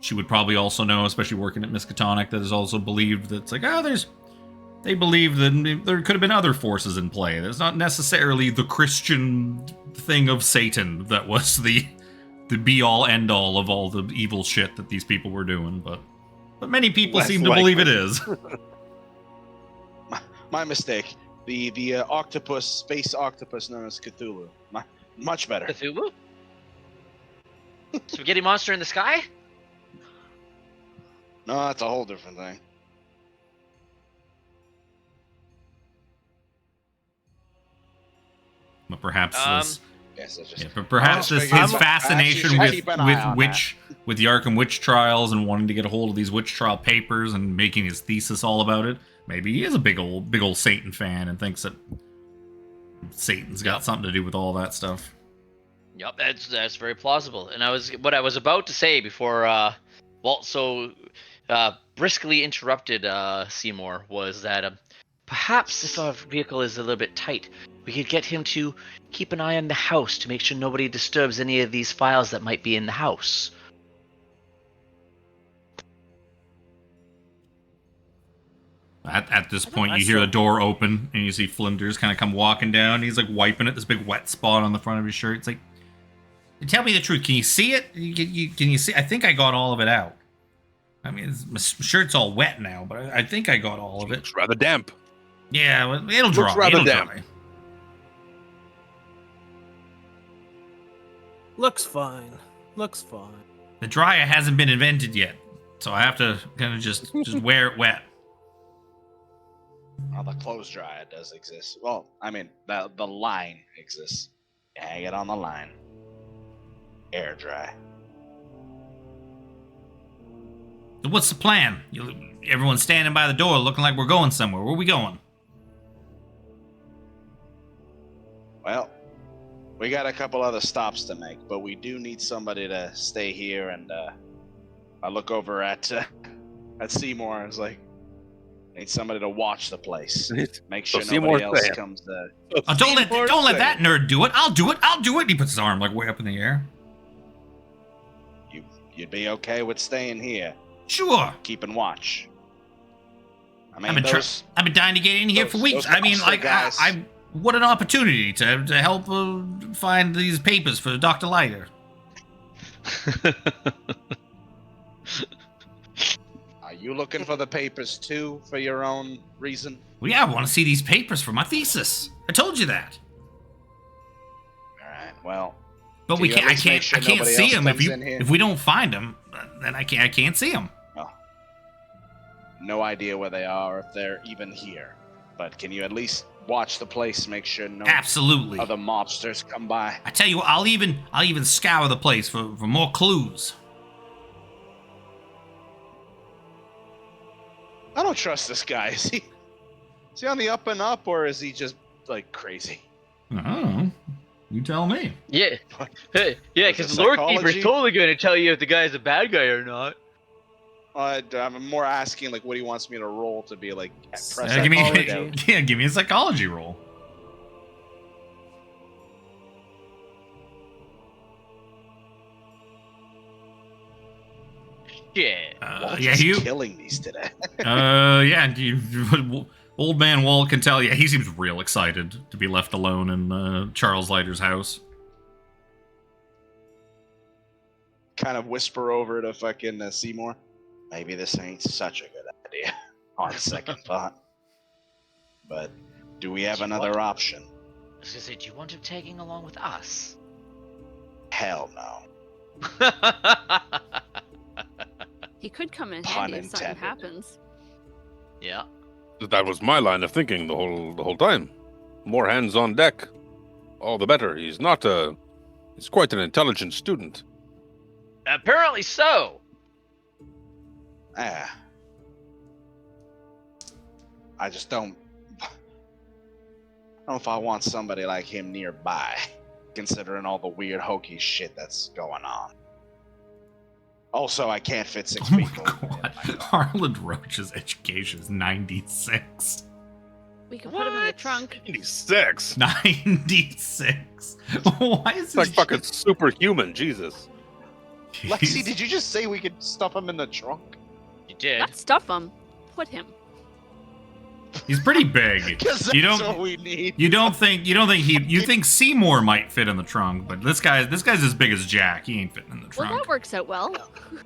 She would probably also know, especially working at Miskatonic, that is also believed that it's like, they believe that there could have been other forces in play. There's not necessarily the Christian thing of Satan that was the be-all, end-all of all the evil shit that these people were doing, but many people Less seem to believe it is. My mistake. The octopus, space octopus known as Cthulhu. Much better. Cthulhu? Spaghetti monster in the sky? No, that's a whole different thing. But perhaps this... Yes, I just. Yeah, but perhaps I was his figuring- fascination Actually, keep an eye on with the Arkham witch trials and wanting to get a hold of these witch trial papers and making his thesis all about it. Maybe he is a big old Satan fan and thinks that Satan's got something to do with all that stuff. Yep, that's very plausible. And what I was about to say before Walt so briskly interrupted Seymore was that perhaps if our vehicle is a little bit tight, we could get him to keep an eye on the house to make sure nobody disturbs any of these files that might be in the house. At this point, you hear the door open and you see Flinders kind of come walking down. He's like wiping at this big wet spot on the front of his shirt. It's like, tell me the truth. Can you see it? Can you see? I think I got all of it out. I mean, my shirt's all wet now, but I think I got all of it. It's rather damp. Yeah, well, it'll dry. Looks rather It'll damp. dry. Looks fine. Looks fine. The dryer hasn't been invented yet, so I have to kind of just wear it wet. Well, the clothes dryer does exist. Well, I mean, the line exists. You hang it on the line. Air dry. So what's the plan? Everyone's standing by the door looking like we're going somewhere. Where are we going? Well, we got a couple other stops to make, but we do need somebody to stay here. And I look over at Seymore and was like, need somebody to watch the place. Make sure nobody else comes to. Oh, don't let that nerd do it. I'll do it. He puts his arm like way up in the air. You'd be okay with staying here, Sure. keeping watch. I mean, I've been dying to get in here for weeks. those I mean, like, guys- what an opportunity to help find these papers for Dr. Leiter. Are you looking for the papers too, for your own reason? Well, yeah, I want to see these papers for my thesis. I told you that. All right. Well, But do we you can't. at I least make can't. sure I can't nobody see else them if comes you. in here? If we don't find them, then I can't see them. No idea where they are, if they're even here. But can you at least watch the place, make sure no Absolutely. other mobsters come by? I tell you what, I'll even scour the place for more clues. I don't trust this guy. Is he on the up and up, or is he just like crazy? I don't know. You tell me. Yeah. Hey, yeah, Was it because Lore Keeper's psychology? totally going to tell you if the guy's a bad guy or not. I'm more asking like what he wants me to roll to be like. Press Give me, Psychology. give me a psychology roll. Yeah. Yeah, you. killing these today. Yeah, and old man Walt can tell you he seems real excited to be left alone in Charles Leiter's house. Kind of whisper over to fucking Seymore. Maybe this ain't such a good idea on second thought. But do we have Do you another want- option? I was gonna say, do you want him tagging along with us? Hell no. He could come in Pun handy if something intended. happens. Yeah. That was my line of thinking the whole time. More hands on deck, all the better. He's quite an intelligent student. Apparently so. I just don't know if I want somebody like him nearby, considering all the weird hokey shit that's going on. Also, I can't fit 6 Oh my people. god. Harland Roach's education is 96. We could put him in the trunk. 96. 96. Why is It's like this fucking superhuman, Jesus. Lexi, did you just say we could stuff him in the trunk? You did. Not stuff him. Put him. He's pretty big. Because that's You don't- what we need. You think Seymore might fit in the trunk, but this guy's as big as Jack. He ain't fitting in the Well, trunk. that works out well.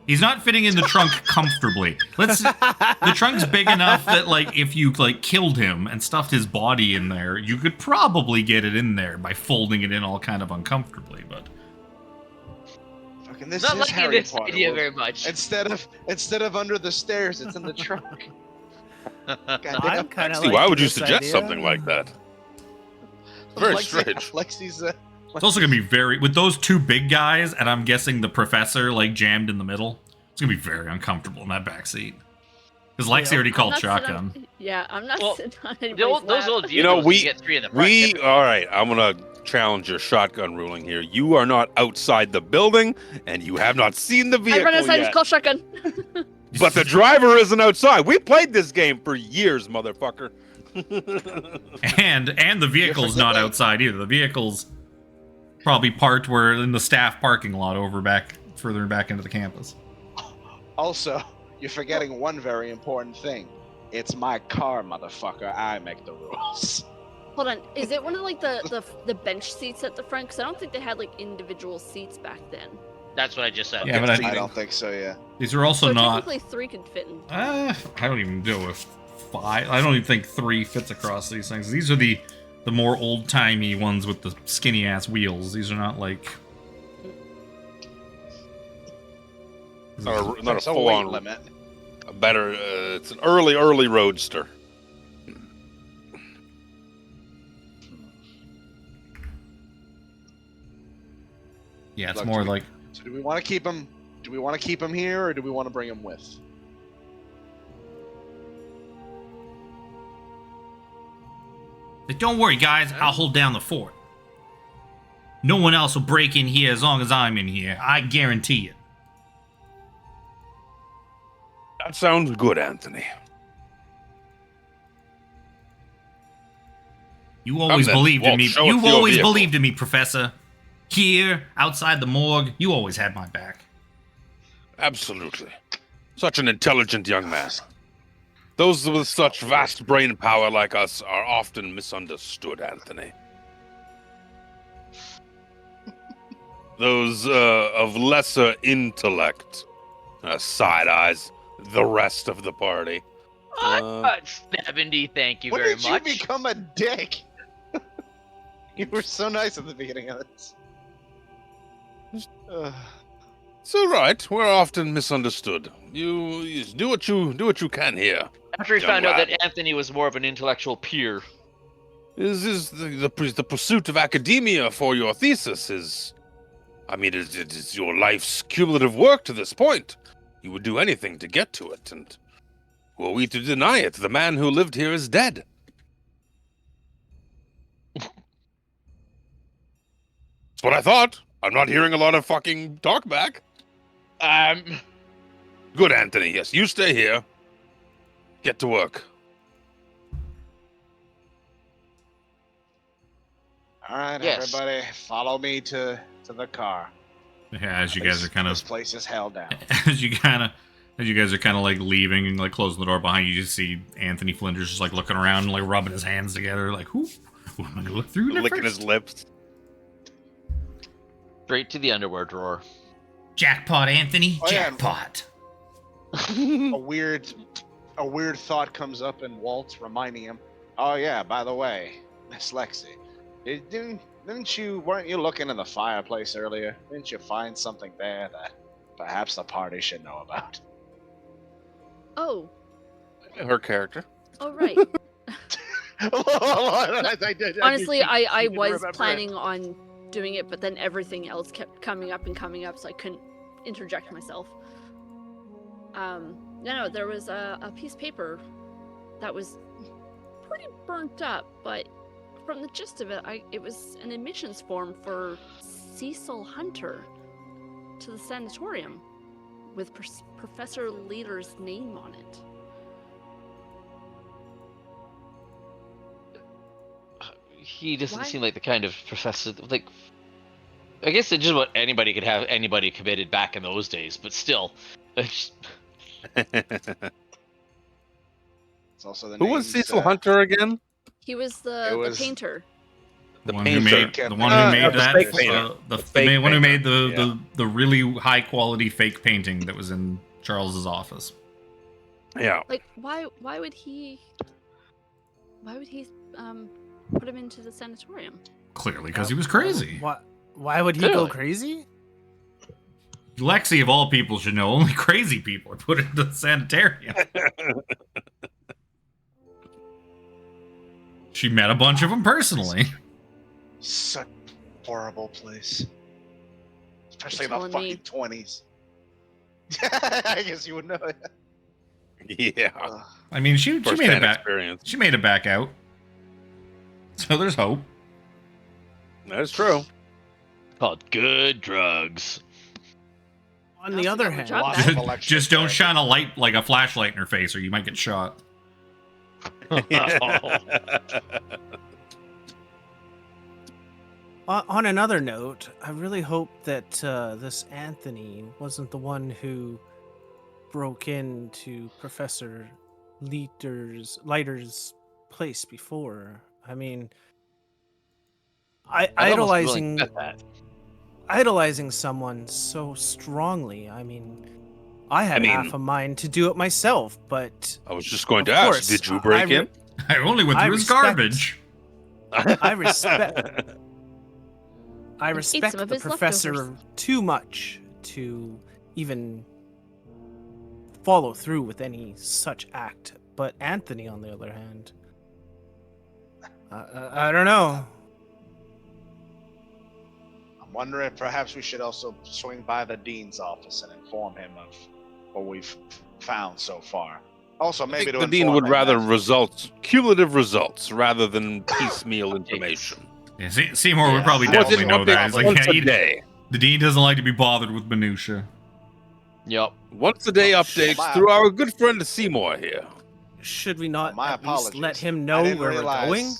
He's not fitting in the trunk comfortably. The trunk's big enough that like if you like killed him and stuffed his body in there, you could probably get it in there by folding it in all kind of uncomfortably, but Fucking this Not is liking Harry this Potter. idea We're- very much. Instead of under the stairs, it's in the trunk. I'm Goddamn. kind of See, why would you suggest something like that? Very strange. Lexi's it's also gonna be very with those two big guys, and I'm guessing the professor like jammed in the middle. It's gonna be very uncomfortable in that back seat. Because Lexi already I'm called not sitting shotgun. on- Yeah, I'm not Well, sitting on The anybody's old, those lap. old You know, vehicles, you get 3 in the front. All right, I'm gonna challenge your shotgun ruling here. You are not outside the building, and you have not seen the vehicle Everyone outside yet. just call shotgun. But the driver isn't outside. We played this game for years, motherfucker. And the vehicle's not outside either. The vehicle's probably parked where in the staff parking lot further back into the campus. Also, you're forgetting one very important thing. It's my car, motherfucker. I make the rules. Hold on, is it one of like the bench seats at the front? Because I don't think they had like individual seats back then. That's what I just said. Yeah, but I don't think so. Yeah. These are also So not. technically 3 could fit in. I don't even deal with 5. I don't even think 3 fits across these things. These are the more old timey ones with the skinny ass wheels. These are not like. Not a There's a full weight on limit. it's an early roadster. Yeah, it's Look, more do we- like. So do we want to keep him? Do we want to keep him here, or do we want to bring him with? Don't worry, guys. I'll hold down the fort. No one else will break in here as long as I'm in here. I guarantee it. That sounds good, Anthony. You always then, believed in Walt, me. show us You your always vehicle. believed in me, Professor. Here, outside the morgue, you always had my back. Absolutely. Such an intelligent young man. Those with such vast brain power like us are often misunderstood, Anthony. those of lesser intellect side eyes the rest of the party. I'm not 70, thank you When very did much. you become a dick? You were so nice at the beginning of this. It's all right. We're often misunderstood. You do what you can here. After he young found out lad. that Anthony was more of an intellectual peer. Is the pursuit of academia for your thesis is, I mean, it is your life's cumulative work to this point. You would do anything to get to it, and were we to deny it, the man who lived here is dead. That's what I thought. I'm not hearing a lot of fucking talk back. Good, Anthony. Yes, you stay here. Get to work. All right, Yes. everybody, follow me to the car. Yeah, as you guys are kind This of place is held down. as you guys are kind of like leaving and like closing the door behind you, you just see Anthony Flinders just like looking around and like rubbing his hands together, like, who am I gonna look through? Licking his lips. Straight to the underwear drawer. Jackpot, Anthony, Oh, yeah. jackpot. A weird thought comes up in Walt, reminding him. Oh yeah, by the way, Miss Lexi, weren't you looking in the fireplace earlier? Didn't you find something there that perhaps the party should know about? Oh, Her character. oh right. I Honestly, I was remember planning on doing it, but then everything else kept coming up, so I couldn't interject myself. No, there was a piece of paper that was pretty burnt up, but from the gist of it, it was an admissions form for Cecil Hunter to the sanatorium with Professor Leiter's name on it. He doesn't Why? seem like the kind of professor like. I guess it's just what anybody could have anybody committed back in those days, but still. It's also the Who was names, Cecil Hunter again? He was It the was- painter. The one painter. who made the one who made the that fake painter. the fake one who made painter, the really high quality fake painting that was in Charles's office. Yeah. Like, why would he put him into the sanatorium? Clearly, because he was crazy. Why would he go Clearly. crazy? Lexi, of all people, should know only crazy people are put into the sanitarium. She met a bunch of them personally. Such a horrible place. Especially in You're the telling me. fucking 20s. I guess you would know. Yeah. I mean, she made it First-hand back. experience. She made it back out. So there's hope. That's true. Called good drugs. On I the also other got my hand, job Lots back. of electric Just don't therapy. shine a light like a flashlight in her face, or you might get shot. on another note, I really hope that this Anthony wasn't the one who broke into Professor Leiter's place before. I mean, I'd almost be idolizing willing to bet that. idolizing someone so strongly. I mean, I had half a mind to do it myself, but I was just going Of to ask, course, did you break in? I only went I through his respect- garbage. I respect I ate respect some of the his professor leftovers. too much to even follow through with any such act. But Anthony, on the other hand, I don't know. I'm wondering if perhaps we should also swing by the dean's office and inform him of what we've found so far. Also, I maybe think to the dean inform would him rather that- cumulative results, rather than piecemeal information. Yeah, Seymour would Yeah. probably Once- definitely know that. He's like, once yeah, a day. the dean doesn't like to be bothered with minutia. Yep. Once a day updates my- through our good friend Seymore here. Should we not My at least let apologies. him I know didn't where we're realize- going?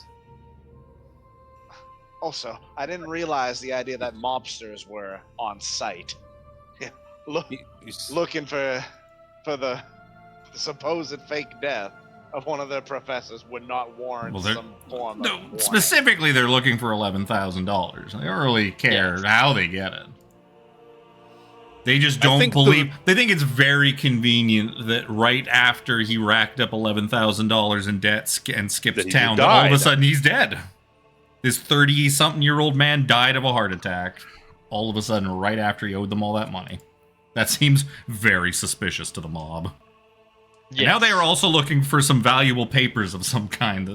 Also, I didn't realize the idea that mobsters were on site. Looking for the supposed fake death of one of their professors would not warrant Well, they're- some form of No, warning. specifically, they're looking for $11,000. They don't really care how they get it. They just don't believe. They think it's very convenient that right after he racked up $11,000 in debt and skipped town, that all of a sudden he's dead. This 30-something-year-old man died of a heart attack. All of a sudden, right after he owed them all that money. That seems very suspicious to the mob. Yes. Now they are also looking for some valuable papers of some kind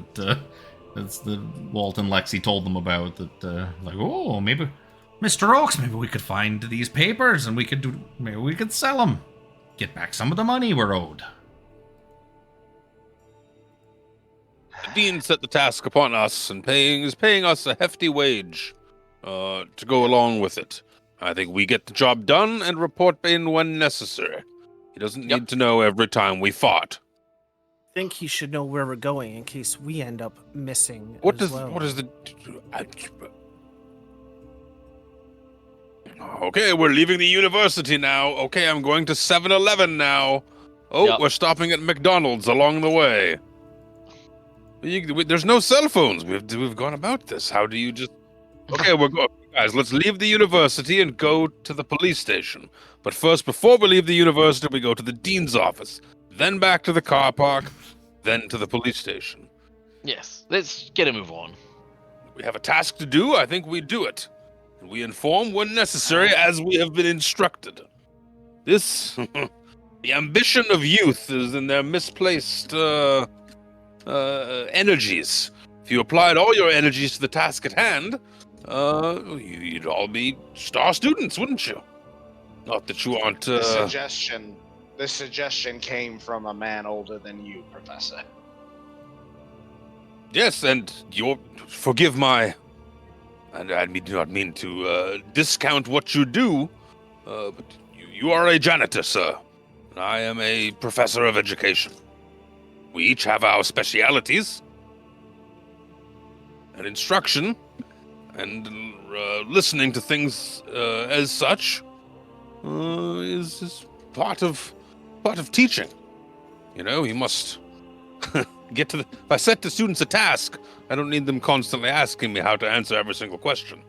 that's the Walt and Lexi told them about. That like, oh, maybe Mr. Oakes, maybe we could find these papers and maybe we could sell them, get back some of the money we're owed. The dean set the task upon us and is paying us a hefty wage to go along with it. I think we get the job done and report in when necessary. He doesn't need to know every time we fought. I think he should know where we're going in case we end up missing. What is the? Okay, we're leaving the university now. Okay, I'm going to 7-Eleven now. Oh, we're stopping at McDonald's along the way. There's no cell phones. We've gone about this. How do you just? Okay, we're going. Guys, let's leave the university and go to the police station. But first, before we leave the university, we go to the dean's office, then back to the car park, then to the police station. Yes, let's get a move on. We have a task to do. I think we do it. We inform when necessary, as we have been instructed. This, the ambition of youth is in their misplaced energies. If you applied all your energies to the task at hand, you'd all be star students, wouldn't you? Not that you aren't. This suggestion came from a man older than you, Professor. Yes, and forgive my. And I do not mean to discount what you do, but you are a janitor, sir. And I am a professor of education. We each have our specialities. And instruction, and listening to things as such is part of teaching. You know, you must get to the. If I set the students a task, I don't need them constantly asking me how to answer every single question.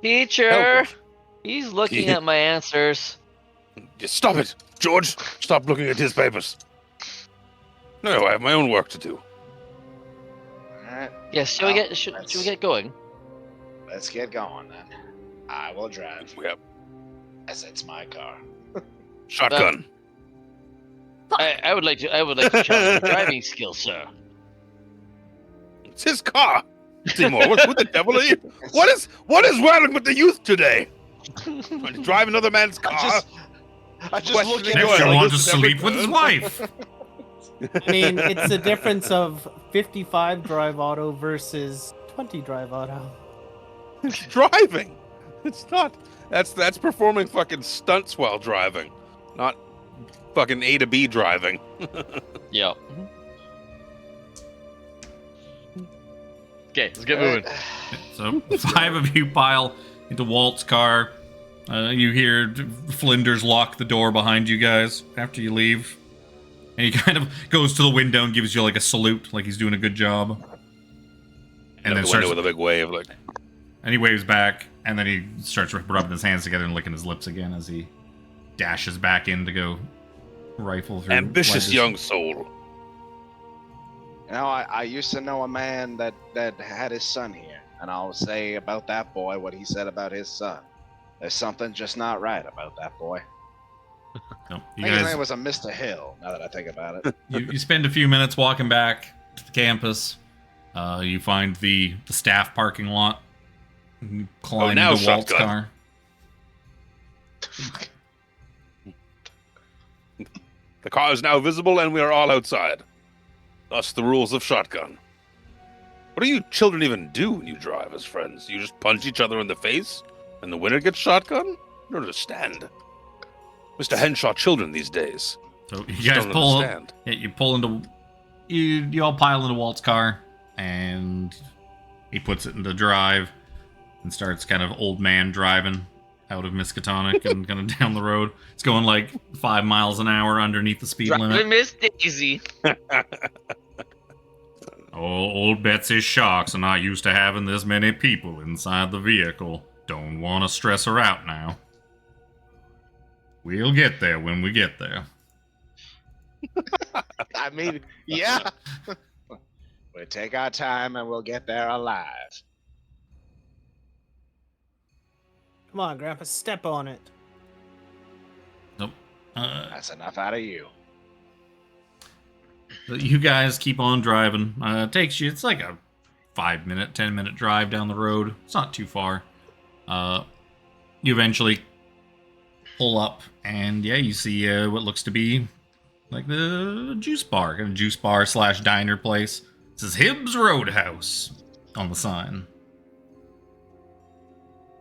Teacher, he's looking at my answers. Stop it, George! Stop looking at his papers. No, I have my own work to do. Alright. Yes, should we get going? Let's get going then. I will drive. Yep. As it's my car. Shotgun. I would like to challenge your driving skills, sir. It's his car. Seymore, what the devil are you? What is wrong with the youth today? Trying to drive another man's car. I just look at Next, you want to sleep with his wife. I mean, it's the difference of 55 drive auto versus 20 drive auto. It's driving. It's not. That's performing fucking stunts while driving, not fucking A to B driving. Yeah. Okay, let's get moving. So 5 of you pile into Walt's car. You hear Flinders lock the door behind you guys after you leave. And he kind of goes to the window and gives you like a salute, like he's doing a good job. And then starts with a big wave, like. And he waves back, and then he starts rubbing his hands together and licking his lips again as he dashes back in to go rifle through. Ambitious young soul. You know, I used to know a man that had his son here, and I'll say about that boy what he said about his son. There's something just not right about that boy. No, I think his name was a Mr. Hill, now that I think about it. You spend a few minutes walking back to the campus. You find the staff parking lot. You climb into Walt's car. The car is now visible and we are all outside. Thus the rules of shotgun. What do you children even do when you drive as friends? You just punch each other in the face and the winner gets shotgun? I don't understand. Mr. Henshaw children these days. So you guys pull. Yeah, you pull into. You all pile into Walt's car, and he puts it into drive, and starts kind of old man driving out of Miskatonic and kind of down the road. It's going like 5 miles an hour underneath the speed limit. Miss Daisy. Old Betsy's shocks are not used to having this many people inside the vehicle. Don't want to stress her out now. We'll get there when we get there. I mean, yeah. We'll take our time and we'll get there alive. Come on, Grandpa, step on it. Nope. That's enough out of you. You guys keep on driving. It takes you, it's like a 5-minute, 10-minute drive down the road. It's not too far. You eventually pull up, and yeah, you see what looks to be like the juice bar. Kind of juice bar / diner place. It says Hibbs Roadhouse on the sign.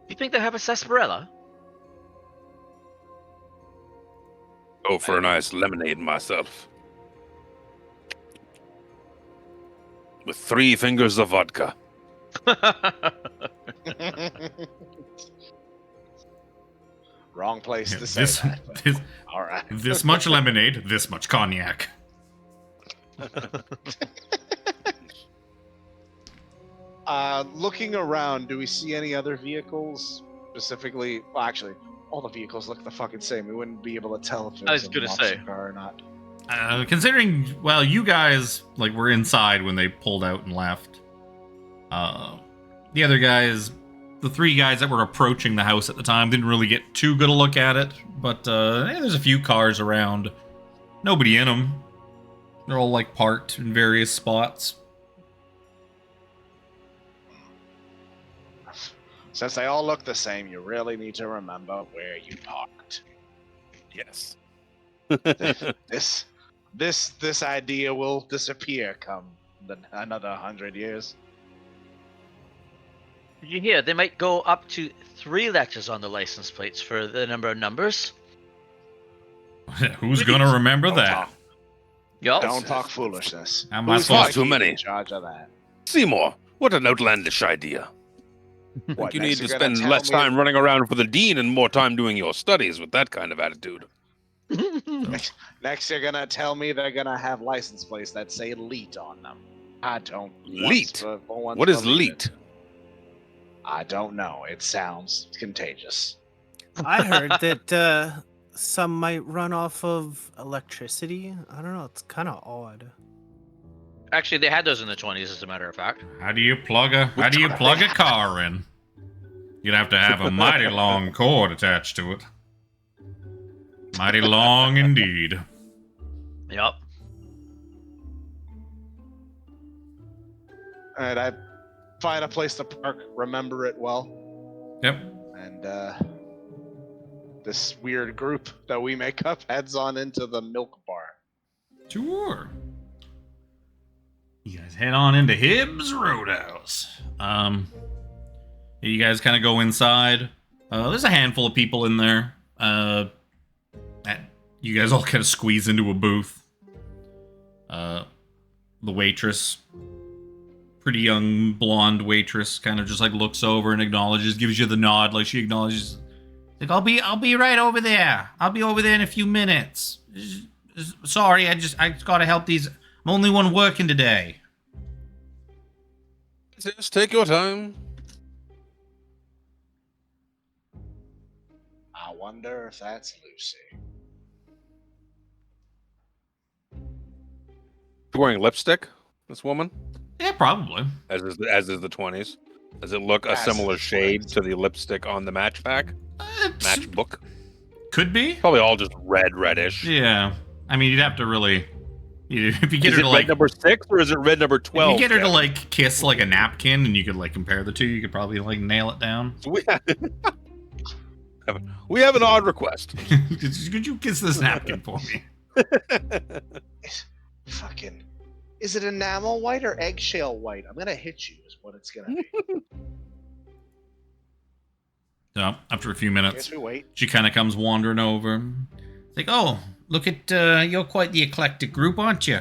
You think they have a sarsaparilla? Go for a nice lemonade myself. With 3 fingers of vodka. Wrong place Yeah, to say that. But all right. This much lemonade, this much cognac. Looking around, do we see any other vehicles? Specifically, well, actually, all the vehicles look the fucking same. We wouldn't be able to tell if it I was was a gonna monster say. car or not. Considering, well, you guys like were inside when they pulled out and left. The other guys, the 3 guys that were approaching the house at the time, didn't really get too good a look at it. But there's a few cars around. Nobody in them. They're all like parked in various spots. Since they all look the same, you really need to remember where you parked. Yes. This idea will disappear come another 100 years. Did you hear? They might go up to 3 letters on the license plates for the number of numbers. Who's gonna remember that? Talk. Yup. Don't talk foolishness. How am I Who's supposed too keep many? in charge of that? Seymour, what an outlandish idea. What, You next need to you're gonna spend tell less me- time running around for the dean and more time doing your studies with that kind of attitude. Next, you're gonna tell me they're gonna have license plates that say "Leet" on them. I don't. Leet? Once What is believe leet? it. I don't know. It sounds contagious. I heard that some might run off of electricity. I don't know. It's kind of odd. Actually, they had those in the 20s, as a matter of fact. How do you plug a car in? You'd have to have a mighty long cord attached to it. Mighty long indeed. Yup. All right, I find a place to park. Remember it well. Yep. And this weird group that we make up heads on into the milk bar. Sure. You guys head on into Hibbs Roadhouse. You guys kind of go inside. There's a handful of people in there. You guys all kind of squeeze into a booth. The waitress, pretty young blonde waitress, kind of just like looks over and acknowledges, gives you the nod, like she acknowledges. Like, I'll be right over there. I'll be over there in a few minutes. Sorry, I gotta help these. I'm only one working today. Just take your time. I wonder if that's Lucy. Wearing lipstick, this woman, Yeah, probably. as is the 20s. Does it look a As similar is the shade 20s. to the lipstick on the match pack? Matchbook? Could be. Probably all just reddish. Yeah. I mean, you'd have to really. If you get Is her it to red like. number 6 or is it red number 12? If you get her to Kevin? like kiss like a napkin and you could like compare the two, you could probably like nail it down. We have an odd request. Could you kiss this napkin for me? Fucking. Is it enamel white or eggshell white? I'm gonna hit you, is what it's gonna be. So after a few minutes, Guess we wait. she kind of comes wandering over. It's like, oh, look at you're quite the eclectic group, aren't you?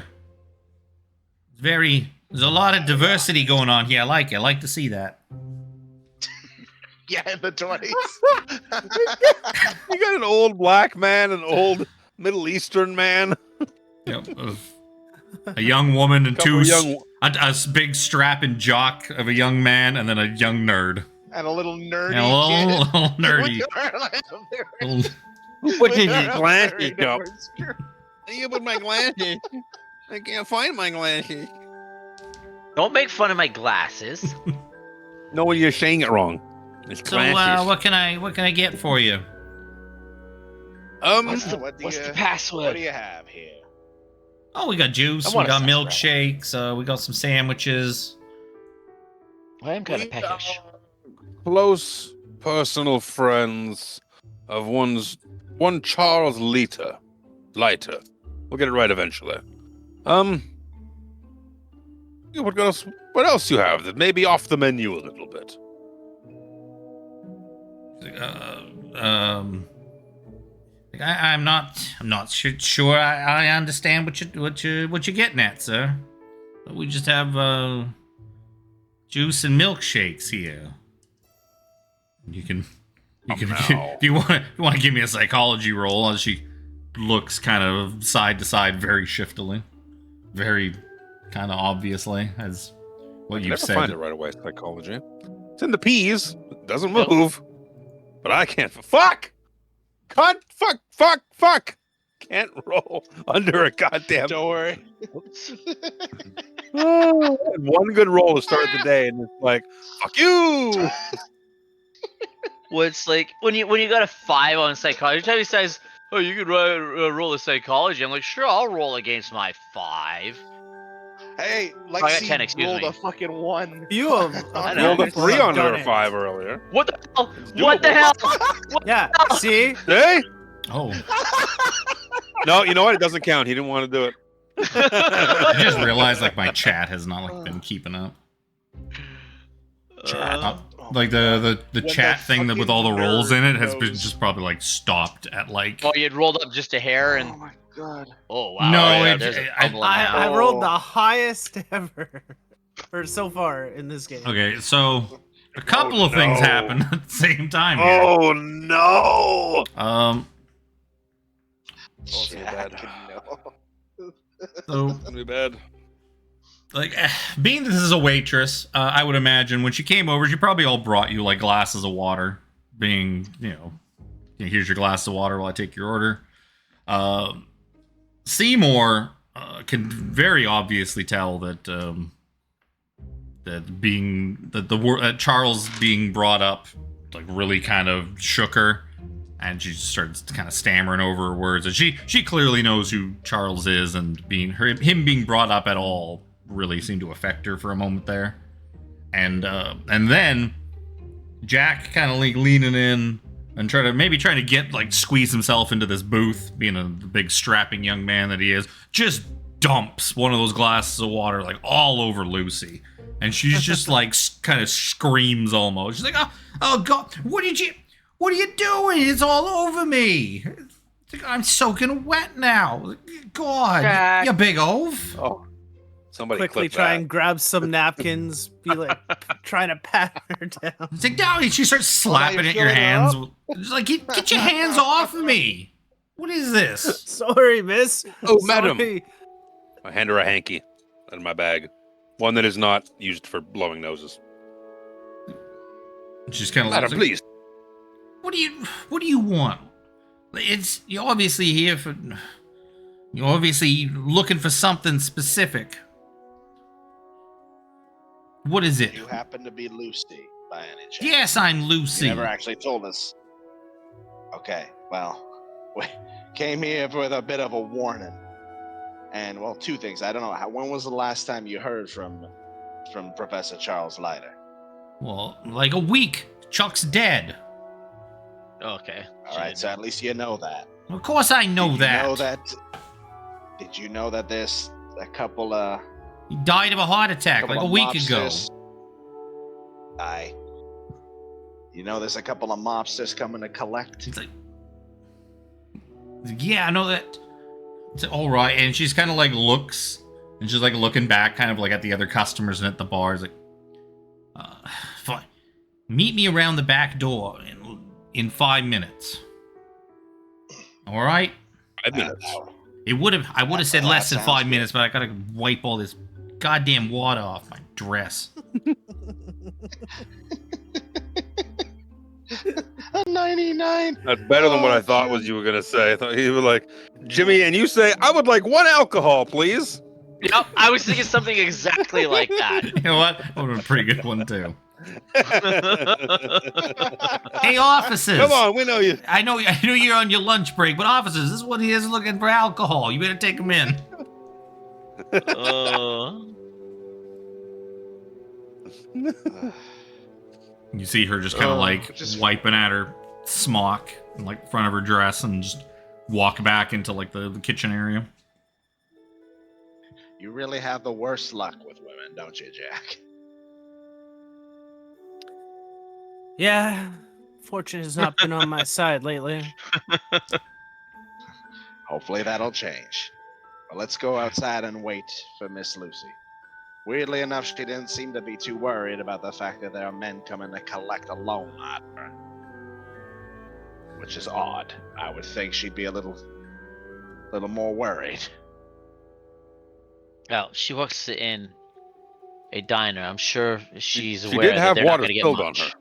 There's a lot of diversity going on here. I like it. I like to see that. Yeah, in the 20s. You got an old black man, an old Middle Eastern man. Yep. A young woman and Couple two, young- a big strapping jock of a young man, and then a young nerd. And a little nerdy Yeah, a little kid. nerdy. Like a very- Little What did With your our glasses very go? numbers. You put my glasses. I can't find my glasses. Don't make fun of my glasses. No, you're saying it wrong. It's So, glasses. what can I get for you? What's the What do what's you- the What password? do you have here? Oh, we got juice. I We want a got sarsaparilla. milkshakes. We got some sandwiches. I am kind of We peckish. are close personal friends of one Charles Leiter. We'll get it right eventually. What else you have that may be off the menu a little bit? I'm not sure. I understand what you're getting at, sir. But we just have juice and milkshakes here. You can now. if you want to give me a psychology roll as she looks kind of side to side very shiftily, very kind of obviously as what you've Never said. find it right away. Psychology. It's in the P's. It doesn't move. But I can't. Fuck. Cunt. Fuck. Can't roll under a goddamn. Don't worry. One good roll to start the day, and it's like, fuck you. Well, it's like when you got a 5 on psychology. Every time he says, "Oh, you could roll a psychology," I'm like, "Sure, I'll roll against my 5." Hey, got Lexi 10, excuse rolled me. a fucking 1. You have I I know. rolled a 3 on Done her it. 5 earlier. What the hell? What the hell? Yeah, see? Hey. Oh, No, you know what? It doesn't count. He didn't want to do it. I just realized like my chat has not like been keeping up. Like the When chat the thing that with all the fucking rolls in it nerd has been knows. just probably like stopped at like. Oh, you'd rolled up just a hair and Oh my god. oh wow. No, yeah, it- there's a I- fumble in that. I rolled the highest ever, or so far in this game. Okay, so a couple of things no. happened at the same time here. Oh no! Jack, bad. no. So It's gonna be bad. like being that this is a waitress, I would imagine when she came over, she probably all brought you like glasses of water. Being, here's your glass of water while I take your order. Seymore can very obviously tell that Charles being brought up like really kind of shook her, and she starts kind of stammering over her words. And she clearly knows who Charles is, and him being brought up at all really seemed to affect her for a moment there. And then Jack kind of like leaning in and trying to get like squeeze himself into this booth, being a big strapping young man that he is, just dumps one of those glasses of water like all over Lucy, and she's just like kind of screams almost. She's like, oh God, what are you doing? It's all over me. It's like, I'm soaking wet now. God, Jack. you big oaf. Oh, somebody Quickly clip try that. and grab some napkins, be like trying to pat her down. It's like, no, she starts slapping you're at your filling her hands. It's like, get your hands off of me. What is this? Sorry, miss. Oh, madam. Sorry. I hand her a hanky out of my bag, one that is not used for blowing noses. She's kind of Madam, like, please. What do you want? You're obviously looking for something specific. What is it? You happen to be Lucy, by any chance? Yes, I'm You Lucy. never actually told us. Okay, well, we came here with a bit of a warning. And, well, two things. I don't know. When was the last time you heard from Professor Charles Leiter? Well, like a week. Chuck's dead. Okay. All right, so at least you know that. Of course I know Did you know that there's a couple of... He died of a heart attack couple like a of week ago. mobsters? Aye. You know there's a couple of mobsters coming to collect? He's like, yeah, I know that. It's like, all right, and she's kind of like looks, and she's like looking back, kind of like at the other customers and at the bars, like, fine. Meet me around the back door in 5 minutes. All right. 5 minutes. I would have said Well, less that than sounds 5 minutes, but I gotta wipe all this goddamn water off my dress. $1.99. That's better than what I thought was you were gonna say. I thought you were like, Jimmy, and you say, I would like 1 alcohol, please. Yep, I was thinking something exactly like that. You know what? That would have been a pretty good one too. Hey, officers! Come on, we know you. I know you're on your lunch break, but officers, this one here is looking for alcohol. You better take him in. You see her just kind of wiping at her smock in like front of her dress and just walk back into like the kitchen area. You really have the worst luck with women, don't you, Jack? Yeah, fortune has not been on my side lately. Hopefully that'll change. But let's go outside and wait for Miss Lucy. Weirdly enough, she didn't seem to be too worried about the fact that there are men coming to collect a loan on her. Which is odd. I would think she'd be a little more worried. Well, she works in a diner. I'm sure she's She aware did that have they're not water going to get spilled on much. her.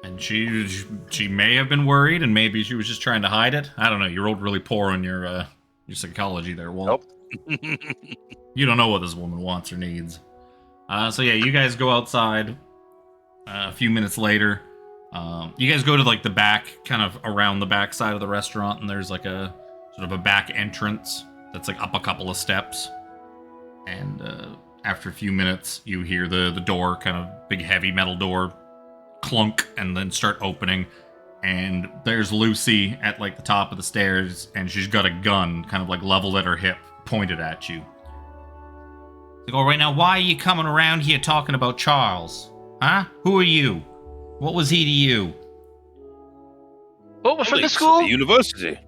And she may have been worried, and maybe she was just trying to hide it. I don't know. You rolled really poor on your psychology there, Walt. Nope. You don't know what this woman wants or needs. So yeah, you guys go outside. A few minutes later, you guys go to like the back, kind of around the back side of the restaurant, and there's like a sort of a back entrance that's like up a couple of steps. And after a few minutes, you hear the door, kind of big heavy metal door, clunk, and then start opening. And there's Lucy at like the top of the stairs, and she's got a gun kind of like leveled at her hip, pointed at you. Like, all right, now why are you coming around here talking about Charles? Huh? Who are you? What was he to you? Oh, we're from the Colleagues at school? The university.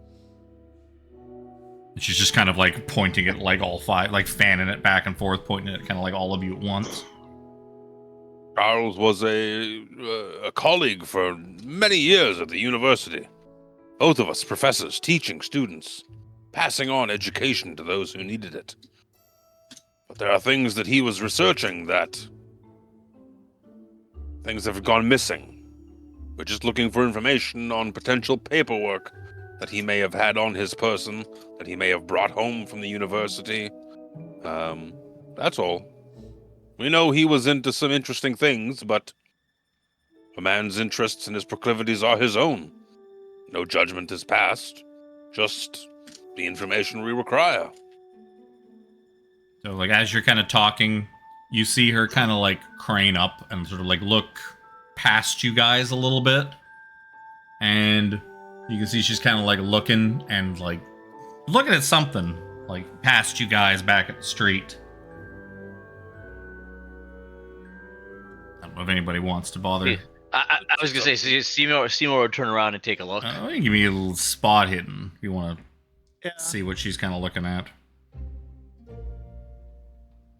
And she's just kind of like pointing at like all five, like fanning it back and forth, pointing at kind of like all of you at once. Charles was a colleague for many years at the university. Both of us professors, teaching students, passing on education to those who needed it. But there are things that he was researching that things have gone missing. We're just looking for information on potential paperwork that he may have had on his person, that he may have brought home from the university. That's all. We know he was into some interesting things, but a man's interests and his proclivities are his own. No judgment is passed, just the information we require. So like as you're kind of talking, you see her kind of like crane up and sort of like look past you guys a little bit. And you can see she's kind of like looking and like looking at something like past you guys back at the street. I don't know if anybody wants to bother. I was going to say, Seymore would turn around and take a look. Give me a little spot hidden if you want to Yeah. see what she's kind of looking at.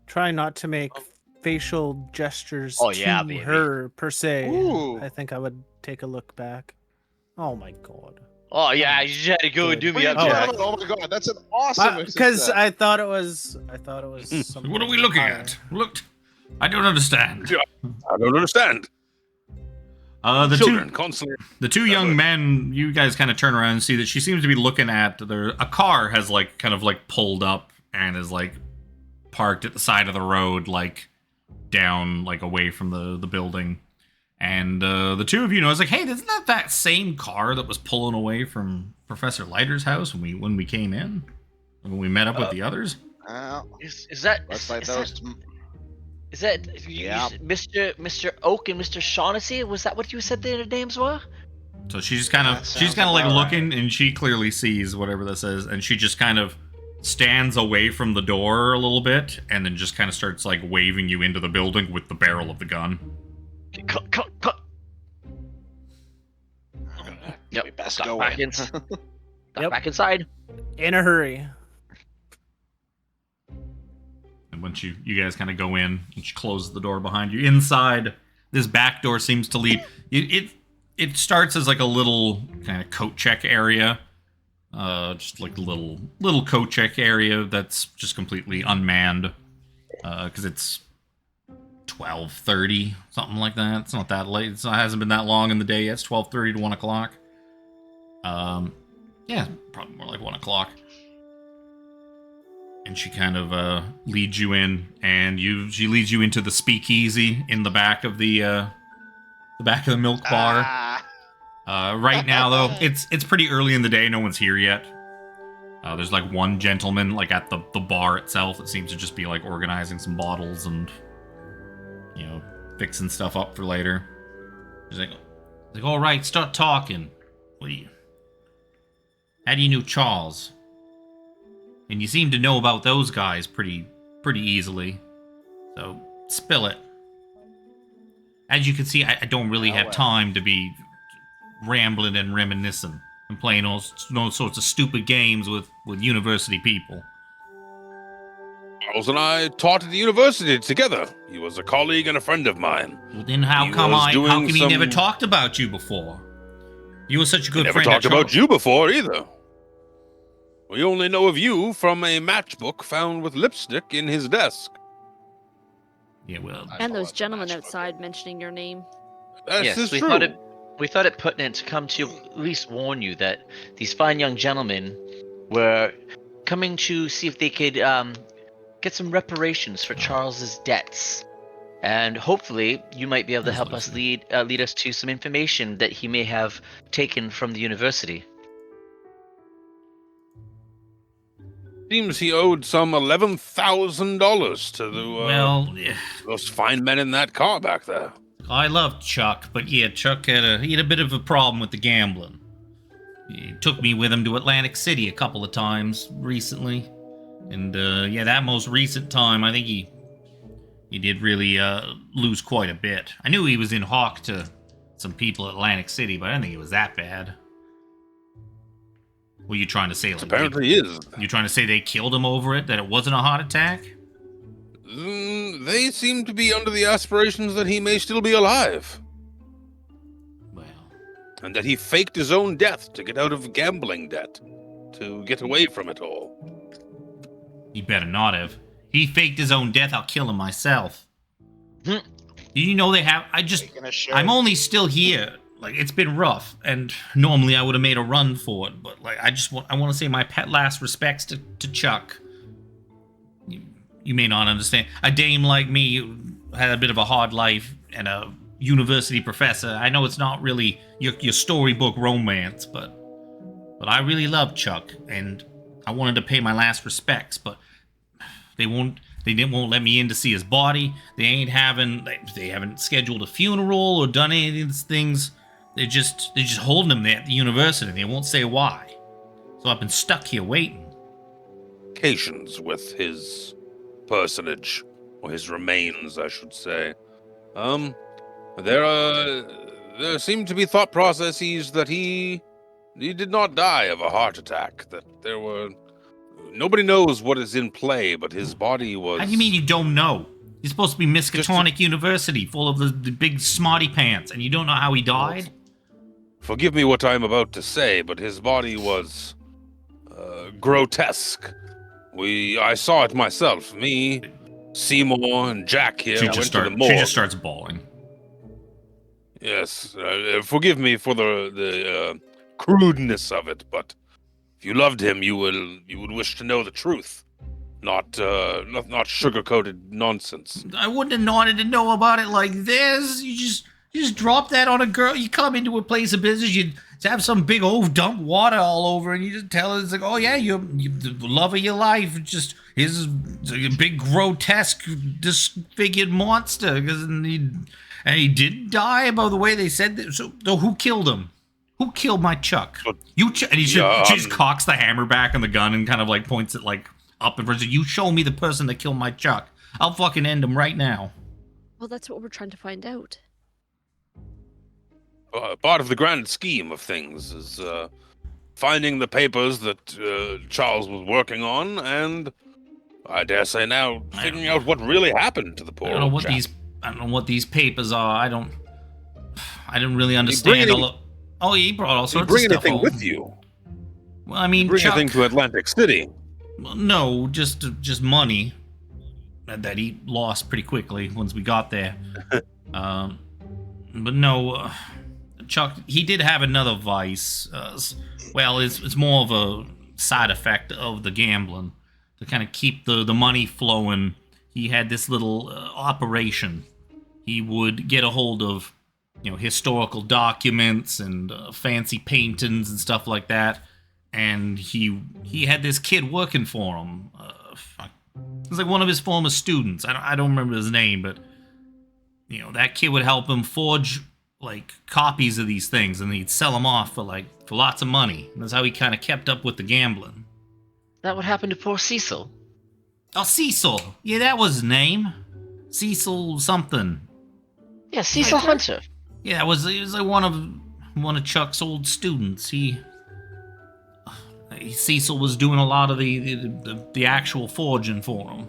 Try not to make facial gestures Oh, yeah, to baby. her per se. Ooh. I think I would take a look back. Oh my god. Oh, yeah, you just had to go and do me up, Oh, Jack. oh my god, that's an awesome Because I thought it was something What are we looking higher. at? Look, I don't understand. I don't understand. Children constantly. The two young men, you guys kind of turn around and see that she seems to be looking at a car has like kind of like pulled up and is like parked at the side of the road, like down like away from the building. And the two of you know, it's like, hey, isn't that same car that was pulling away from Professor Leiter's house when we came in? When we met up with the others? Is that... Looks like is those. that- Is that Yeah. Mr. Oak and Mr. Shaughnessy? Was that what you said their names were? So she's kind That of sounds like about looking, and she clearly sees whatever this is, and she just kind of stands away from the door a little bit, and then just kind of starts like waving you into the building with the barrel of the gun. Cut. Yep. We best Got go back in. Yep. back inside. In a hurry. And once you guys kind of go in, and she closes the door behind you. Inside, this back door seems to lead. It starts as like a little kind of coat check area, just like a little coat check area that's just completely unmanned, because it's 12:30, something like that. It's not that late. It hasn't been that long in the day yet. It's 12:30 to 1 o'clock. Yeah, probably more like 1 o'clock. And she kind of leads you in, and she leads you into the speakeasy in the back of the milk bar. Right now, though, it's pretty early in the day. No one's here yet. There's like one gentleman like at the bar itself. It seems to just be like organizing some bottles and fixing stuff up for later. He's like, all right, start talking. How do you know Charles? And you seem to know about those guys pretty easily. So, spill it. As you can see, I don't really have time to be rambling and reminiscing and playing all sorts of stupid games with university people. Charles and I taught at the university together. He was a colleague and a friend of mine. Well, then how come he never talked about you before? You were such a good friend. Never talked about you before either. We only know of you from a matchbook found with lipstick in his desk. Yeah, well... And those gentlemen outside mentioning your name. This is we true. thought it pertinent to come to at least warn you that these fine young gentlemen were coming to see if they could get some reparations for Charles's debts. And hopefully you might be able to help us lead us to some information that he may have taken from the university. Seems he owed some $11,000 to those fine men in that car back there. I love Chuck, but yeah, Chuck had a bit of a problem with the gambling. He took me with him to Atlantic City a couple of times recently. And that most recent time, I think he did really lose quite a bit. I knew he was in hock to some people at Atlantic City, but I didn't think it was that bad. Were you trying to say? Like, apparently is. You trying to say they killed him over it? That it wasn't a heart attack? They seem to be under the aspirations that he may still be alive. Well, and that he faked his own death to get out of gambling debt, to get away from it all. He better not have. He faked his own death. I'll kill him myself. Do you know they have? I'm only still here. Like, it's been rough, and normally I would have made a run for it, but like I want to say my last respects to Chuck. You may not understand. A dame like me who had a bit of a hard life and a university professor. I know it's not really your storybook romance, but I really love Chuck, and I wanted to pay my last respects, but they won't let me in to see his body. They haven't scheduled a funeral or done any of these things. They're just holding him there at the university. They won't say why. So I've been stuck here waiting. Occasions with his personage, or his remains, I should say. There seem to be thought processes that he did not die of a heart attack. That nobody knows what is in play, but his body was. How do you mean you don't know? You're supposed to be Miskatonic University, full of the big smarty pants, and you don't know how he died? Forgive me what I'm about to say, but his body was grotesque. I saw it myself. Me, Seymore, and Jack here went to the morgue. She just starts bawling. Yes, forgive me for the crudeness of it, but if you loved him, you would wish to know the truth, not sugar-coated nonsense. I wouldn't have wanted to know about it like this. You just drop that on a girl. You come into a place of business, you have some big old dump water all over, and you just tell her, it's like, oh yeah, you're the love of your life. Just here's a big grotesque disfigured monster, and he didn't die by the way they said that. So who killed him? Who killed my Chuck? And she just cocks the hammer back on the gun and kind of like points it like up in front. You show me the person that killed my Chuck. I'll fucking end him right now. Well, that's what we're trying to find out. Part of the grand scheme of things is finding the papers that Charles was working on, and I dare say now figuring out what really happened to the poor old chap. I don't know what these papers are. I didn't really understand he brought all sorts of stuff. Bring anything with you? Well, I mean, bring anything to Atlantic City? No, just money. that he lost pretty quickly once we got there. But no, Chuck, he did have another vice. Well, it's more of a side effect of the gambling. To kind of keep the money flowing, he had this little operation. He would get a hold of, historical documents and fancy paintings and stuff like that. And he had this kid working for him. It was like one of his former students. I don't remember his name, but that kid would help him forge like copies of these things, and he'd sell them off for lots of money. And that's how he kind of kept up with the gambling. That would happen to poor Cecil. Oh, Cecil. Yeah, that was his name. Cecil something. Yeah, Cecil Hunter. Yeah, he was like one of Chuck's old students. Cecil was doing a lot of the actual forging for him.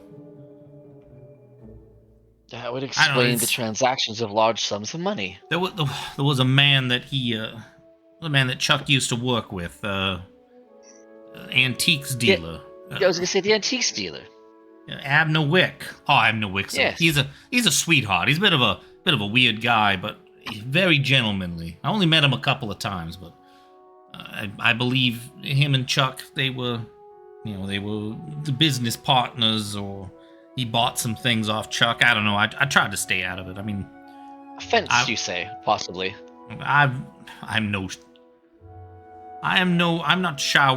That would explain the transactions of large sums of money. There was a man that Chuck used to work with, antiques dealer. I was gonna say the antiques dealer. Abner Wick. Oh, Abner Wick. Yes. He's a sweetheart. He's a bit of a weird guy, but he's very gentlemanly. I only met him a couple of times, but I believe him and Chuck, they were the business partners, or he bought some things off Chuck. I don't know. I tried to stay out of it. I mean, A fence, you say, possibly. I'm not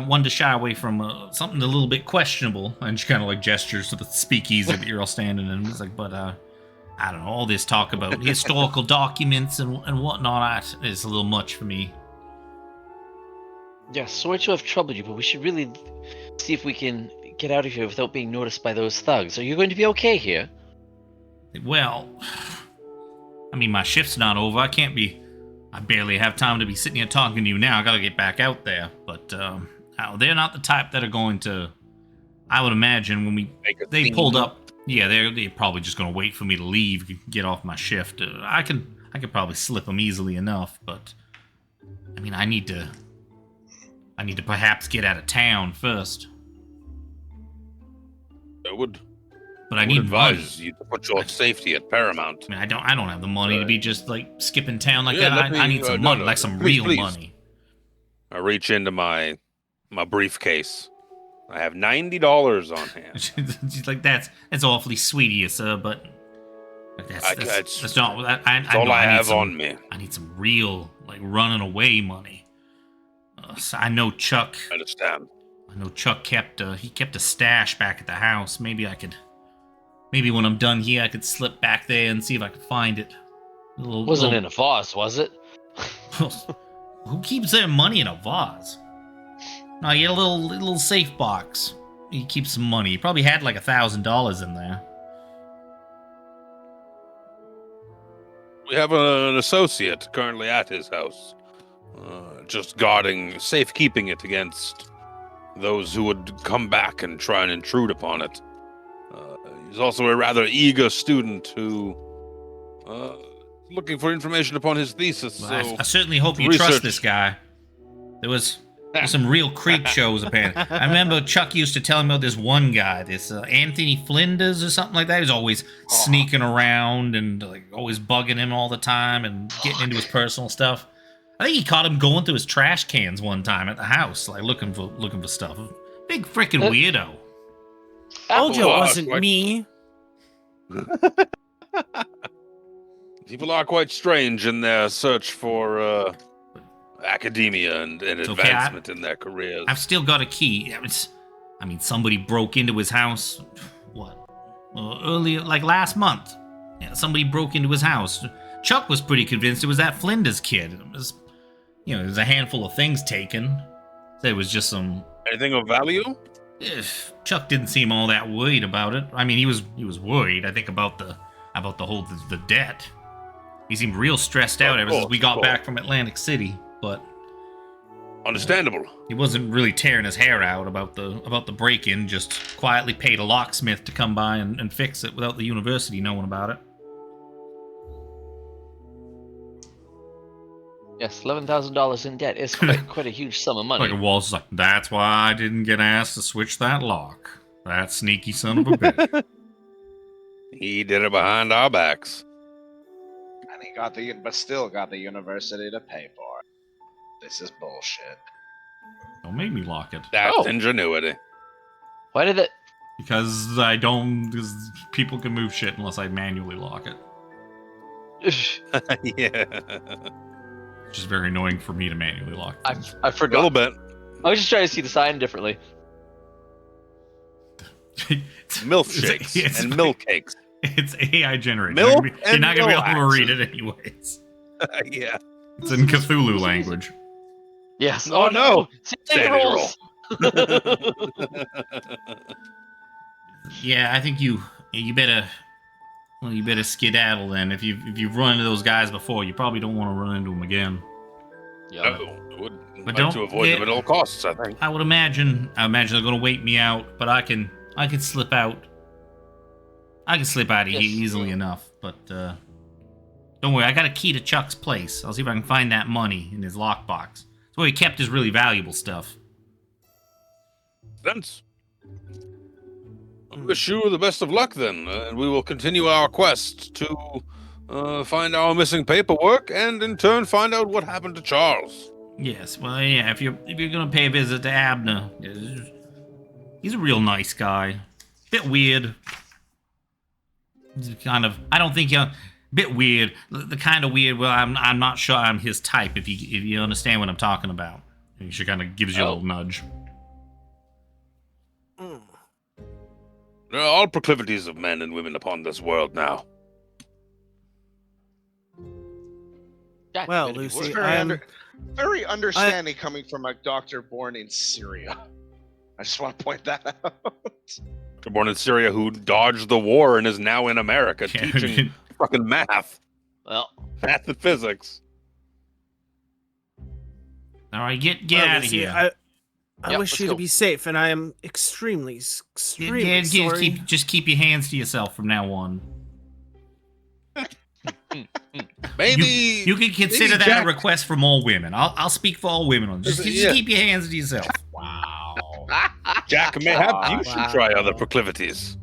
one to shy away from something a little bit questionable. And she kind of like gestures to the speakeasy that you're all standing in. It's like, but I don't know, all this talk about historical documents and whatnot is a little much for me. Yeah, sorry to have troubled you, but we should really see if we can get out of here without being noticed by those thugs. Are you going to be okay here? Well, I mean, my shift's not over. I barely have time to be sitting here talking to you now. I gotta get back out there. But they're not the type that are going to. I would imagine when they pulled up. Yeah, they're probably just gonna wait for me to leave, get off my shift. I could probably slip them easily enough. But I mean, I need to perhaps get out of town first. I would. But I need advise money. you to put your safety at paramount. I mean, I don't have the money to be just like skipping town like that. I need some money, like some real money. I reach into my briefcase. I have $90 on hand. She's like, that's awfully sweet of you, sir, but that's not. That's all I have on me. I need some real, like, running away money. So I know Chuck. I understand. I know Chuck kept a stash back at the house. Maybe when I'm done here, I could slip back there and see if I could find it. Wasn't in a vase, was it? Who keeps their money in a vase? No, he had a little safe box. He keeps some money. He probably had like $1,000 in there. We have an associate currently at his house, just guarding, safekeeping it against those who would come back and try and intrude upon it. He's also a rather eager student who looking for information upon his thesis. Well, so I certainly hope you trust this guy. There's some real creep shows, apparently. I remember Chuck used to tell me about this one guy, this Anthony Flinders or something like that. He's always sneaking around and like always bugging him all the time and getting into his personal stuff. I think he caught him going through his trash cans one time at the house, like looking for stuff. Big freaking weirdo. Told you it wasn't me. People are quite strange in their search for academia and advancement in their careers. I've still got a key. I mean, somebody broke into his house. What? Earlier, like last month. Yeah, somebody broke into his house. Chuck was pretty convinced it was that Flinders kid. It was, there was a handful of things taken. There was just some. Anything of value? Chuck didn't seem all that worried about it. I mean, he was worried. I think about the debt. He seemed real stressed out ever since we got back from Atlantic City. But understandable. He wasn't really tearing his hair out about the break-in. Just quietly paid a locksmith to come by and fix it without the university knowing about it. Yes, $11,000 in debt is quite a huge sum of money. Like Walt's like, that's why I didn't get asked to switch that lock. That sneaky son of a bitch. He did it behind our backs. And he still got the university to pay for it. This is bullshit. Don't make me lock it. That's ingenuity. Why did that? Because people can move shit unless I manually lock it. Yeah. Which is very annoying for me to manually lock things. I A forgot. little bit. I was just trying to see the sign differently. Milkshakes It's- and milk cakes. It's AI generated. Milk You're not gonna be able and to read milk. it anyways. Yeah. It's in Cthulhu language. Yes. Oh, no. Sandy rolls. Yeah, I think you better skedaddle then. If you've run into those guys before, you probably don't want to run into them again. Yeah. No, would But like don't to avoid them at all costs, I think. I would imagine they're gonna wait me out, but I can slip out. I can slip out of here Yes. easily enough, but don't worry, I got a key to Chuck's place. I'll see if I can find that money in his lockbox. It's where he kept his really valuable stuff. Sense. I wish you the best of luck then, and we will continue our quest to find our missing paperwork and in turn find out what happened to Charles. Yes, well, yeah. If you're gonna pay a visit to Abner, he's a real nice guy. Bit weird. He's kind of. I don't think you're. Bit weird. The kind of weird. Well, I'm not sure I'm his type. If you understand what I'm talking about, she kind of gives you a little nudge. There are all proclivities of men and women upon this world now. That's Well, gonna be Lucy, worse. Very understanding coming from a doctor born in Syria. I just want to point that out. Born in Syria who dodged the war and is now in America Yeah. teaching fucking math Well, and physics. All right, get Well, out of Lucy, here. I Yep, wish let's you go. to be safe, and I am extremely sorry. Just keep your hands to yourself from now on. Maybe You can consider that Jack- a request from all women. I'll speak for all women on this. Just Yeah. keep your hands to yourself. Jack, mayhap you should try other proclivities.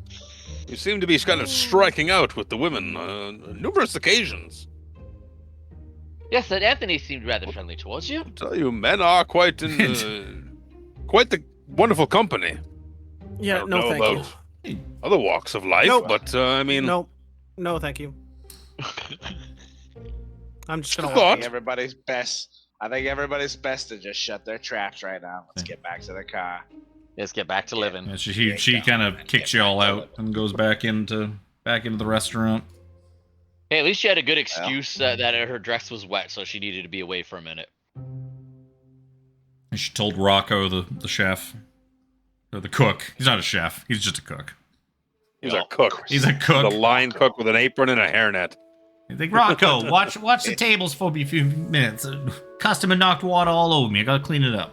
You seem to be kind of striking out with the women on numerous occasions. yes, and Anthony seemed rather friendly towards you. I tell you, men are quite in quite the wonderful company. I Yeah, don't no, know thank about you. other walks of life, Nope. but I mean, No, thank you. I'm just gonna Good thought. walk. I think everybody's best to just shut their traps right now. Let's get back to the car. Let's get back to living. Yeah, she kind of kicks you all out and goes back into the restaurant. Hey, at least she had a good excuse that her dress was wet, so she needed to be away for a minute. And she told Rocco, the chef, or the cook. He's not a chef. He's just a cook. he's a cook. He's a cook. The line cook with an apron and a hairnet. I think Rocco, watch the tables for me a few minutes. Customer knocked water all over me. I gotta clean it up.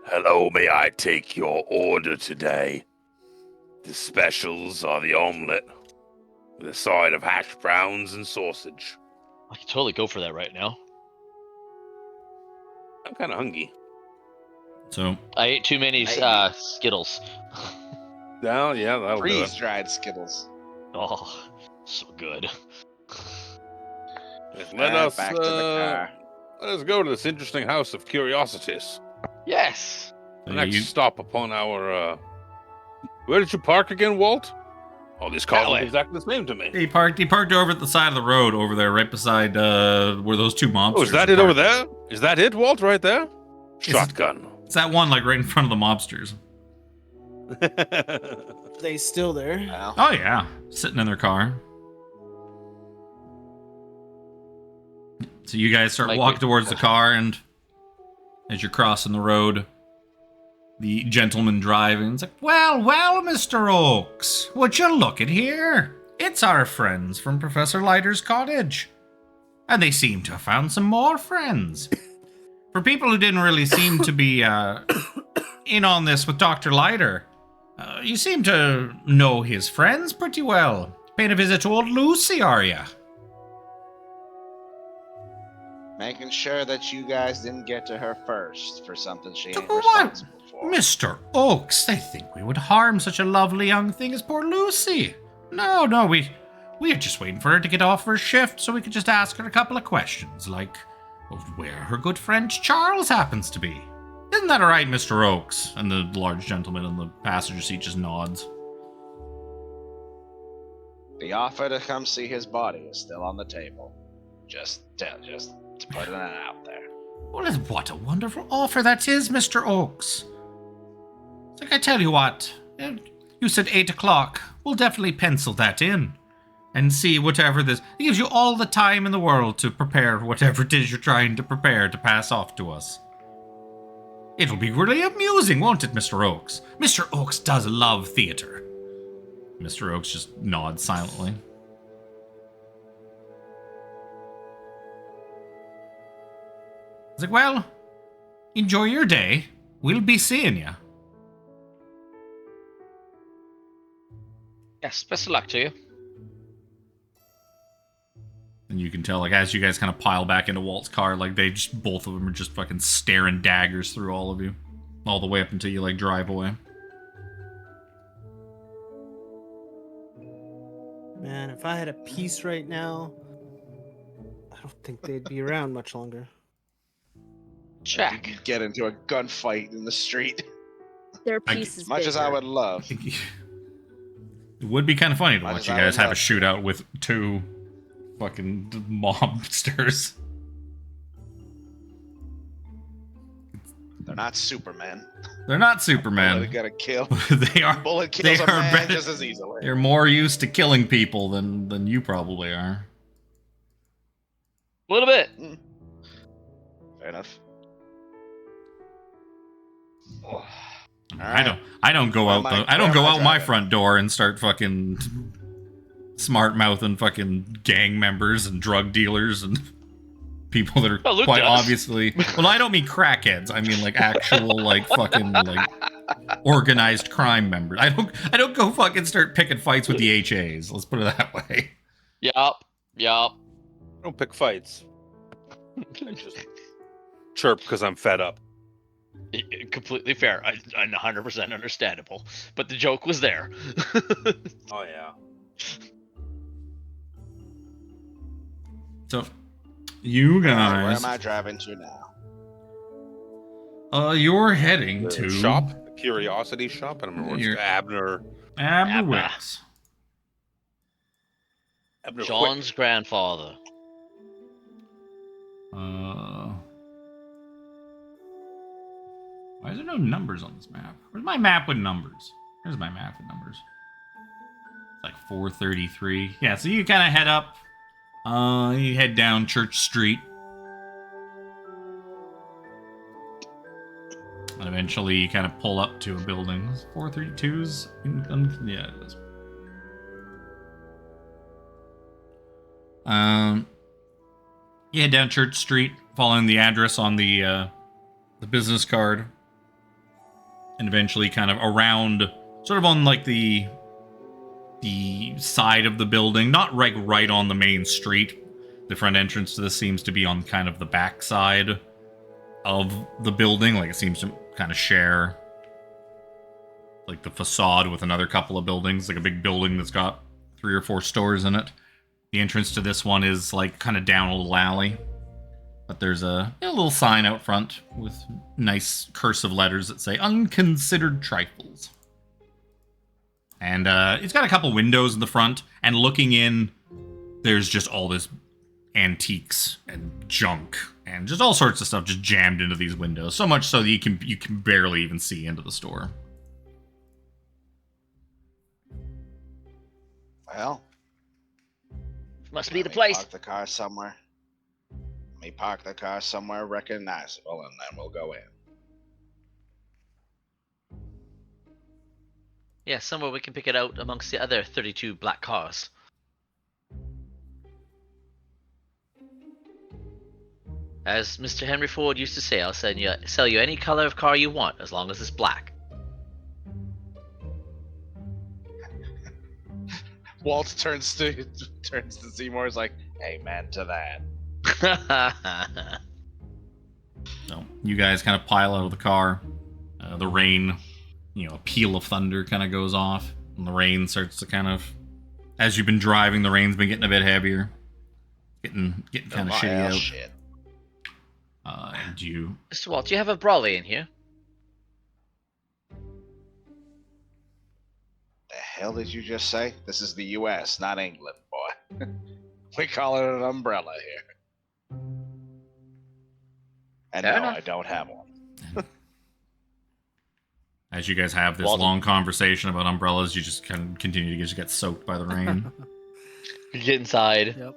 Hello, may I take your order today? The specials are the omelet with a side of hash browns and sausage. I could totally go for that right now. I'm kind of hungry. So I ate too many Skittles. Well, yeah, that'll do Freeze it. dried Skittles. Oh, so good. Let And us back to the car. let us go to this interesting house of curiosities. Yes. The yeah, next stop upon our. Where did you park again, Walt? Oh, this car That looks way. exactly the same to me. he parked over at the side of the road over there, right beside where those two mobsters. Oh, is that it over there? Is that it, Walt, right there? Shotgun. It's that one, like right in front of the mobsters. Are they still there? Well, Oh yeah, sitting in their car. So you guys start Like walking it. towards the car, and as you're crossing the road, the gentleman driving is like, well, Mr. Oakes, would you look at here? It's our friends from Professor Leiter's cottage. And they seem to have found some more friends. For people who didn't really seem to be in on this with Dr. Leiter, you seem to know his friends pretty well. Paying a visit to old Lucy, are ya? making sure that you guys didn't get to her first for something she ain't What? responsible for. Mr. Oakes, they think we would harm such a lovely young thing as poor Lucy. No, we're just waiting for her to get off her shift so we could just ask her a couple of questions, like where her good friend Charles happens to be. Isn't that all right, Mr. Oakes? And the large gentleman in the passenger seat just nods. The offer to come see his body is still on the table. Just to put it out there. Well, what a wonderful offer that is, Mr. Oakes. It's like, I tell you what, you said 8 o'clock. We'll definitely pencil that in and see whatever this... It gives you all the time in the world to prepare whatever it is you're trying to prepare to pass off to us. It'll be really amusing, won't it, Mr. Oakes? Mr. Oakes does love theater. Mr. Oakes just nods silently. He's like, well, enjoy your day. We'll be seeing you. Yes, best of luck to you. And you can tell, like, as you guys kind of pile back into Walt's car, like, both of them are just fucking staring daggers through all of you. All the way up until you, like, drive away. Man, if I had a piece right now, I don't think they'd be around much longer. Check. Get into a gunfight in the street. Their piece is As much as I would love. It would be kind of funny to watch you guys have a shootout with two fucking mobsters. They're not Superman. They're not Superman. They gotta kill. They are. Bullet kills They a are man better. just as easily. They're more used to killing people than you probably are. A little bit. Fair enough. I don't go out my front door and start fucking smart mouthing fucking gang members and drug dealers and people that are quite obviously. Well, I don't mean crackheads. I mean like actual like fucking like organized crime members. I don't go fucking start picking fights with the HAs. Let's put it that way. Yup. I don't pick fights. I just chirp because I'm fed up. Completely fair. 100% understandable. But the joke was there. Oh yeah. So, you guys, Where am I driving to now? you're heading The to shop, the curiosity shop. I don't remember what's Abner. Wicks. Abner John's grandfather. Why is there no numbers on this map? Where's my map with numbers? Here's my map with numbers. It's like 433. Yeah, so you kind of head up. You head down Church Street. And eventually you kind of pull up to a building. 432's? Yeah, it is. You head down Church Street, following the address on the business card. And eventually kind of around, sort of on like the side of the building, not right on the main street. The front entrance to this seems to be on kind of the back side of the building. Like it seems to kind of share like the facade with another couple of buildings, like a big building that's got 3 or 4 stores in it. The entrance to this one is like kind of down a little alley. But there's a little sign out front with nice cursive letters that say unconsidered trifles. And it's got a couple windows in the front, and looking in, there's just all this antiques and junk and just all sorts of stuff just jammed into these windows. So much so that you can barely even see into the store. Well, Must be the place. Park the car somewhere. Let me park the car somewhere recognizable, and then we'll go in. Yeah, somewhere we can pick it out amongst the other 32 black cars. As Mr. Henry Ford used to say, I'll sell you any color of car you want, as long as it's black. Walt turns to Seymore, is like, Amen to that. So you guys kind of pile out of the car. The rain, a peal of thunder kind of goes off, and the rain starts to kind of as you've been driving, the rain's been getting a bit heavier, getting kind of shitty out. Shit. And you, Mr. Walt, do you have a brolly in here? The hell did you just say? This is the U.S., not England, boy. We call it an umbrella here. And Fair no, enough. I don't have one. as you guys have this Walden. long conversation about umbrellas, you just kind of continue to just get soaked by the rain. Get inside. Yep.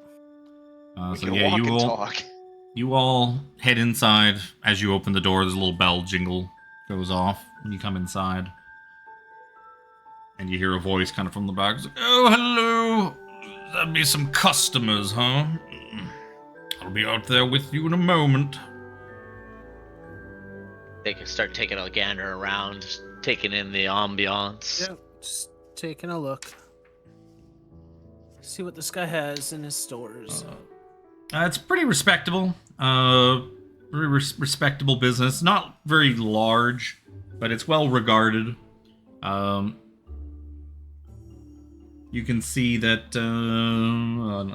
We So can yeah, walk you and all talk. you all head inside. As you open the door, there's a little bell jingle goes off when you come inside, and you hear a voice kind of from the back. It's like, "Oh, hello. That'd be some customers, huh? I'll be out there with you in a moment." They can start taking a gander around, just taking in the ambiance. Yep. Just taking a look. See what this guy has in his stores. It's pretty respectable. Very respectable business. Not very large, but it's well regarded. You can see that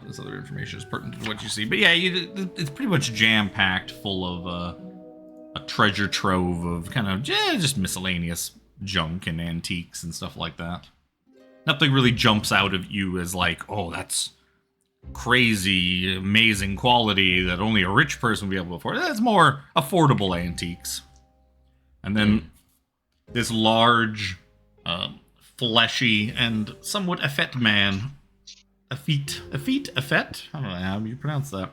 this other information is pertinent to what you see. But yeah, it's pretty much jam-packed full of a treasure trove of kind of just miscellaneous junk and antiques and stuff like that. Nothing really jumps out of you as like, oh, that's crazy, amazing quality that only a rich person would be able to afford. That's more affordable antiques. And then this large, fleshy, and somewhat effete man, effete? I don't know how you pronounce that.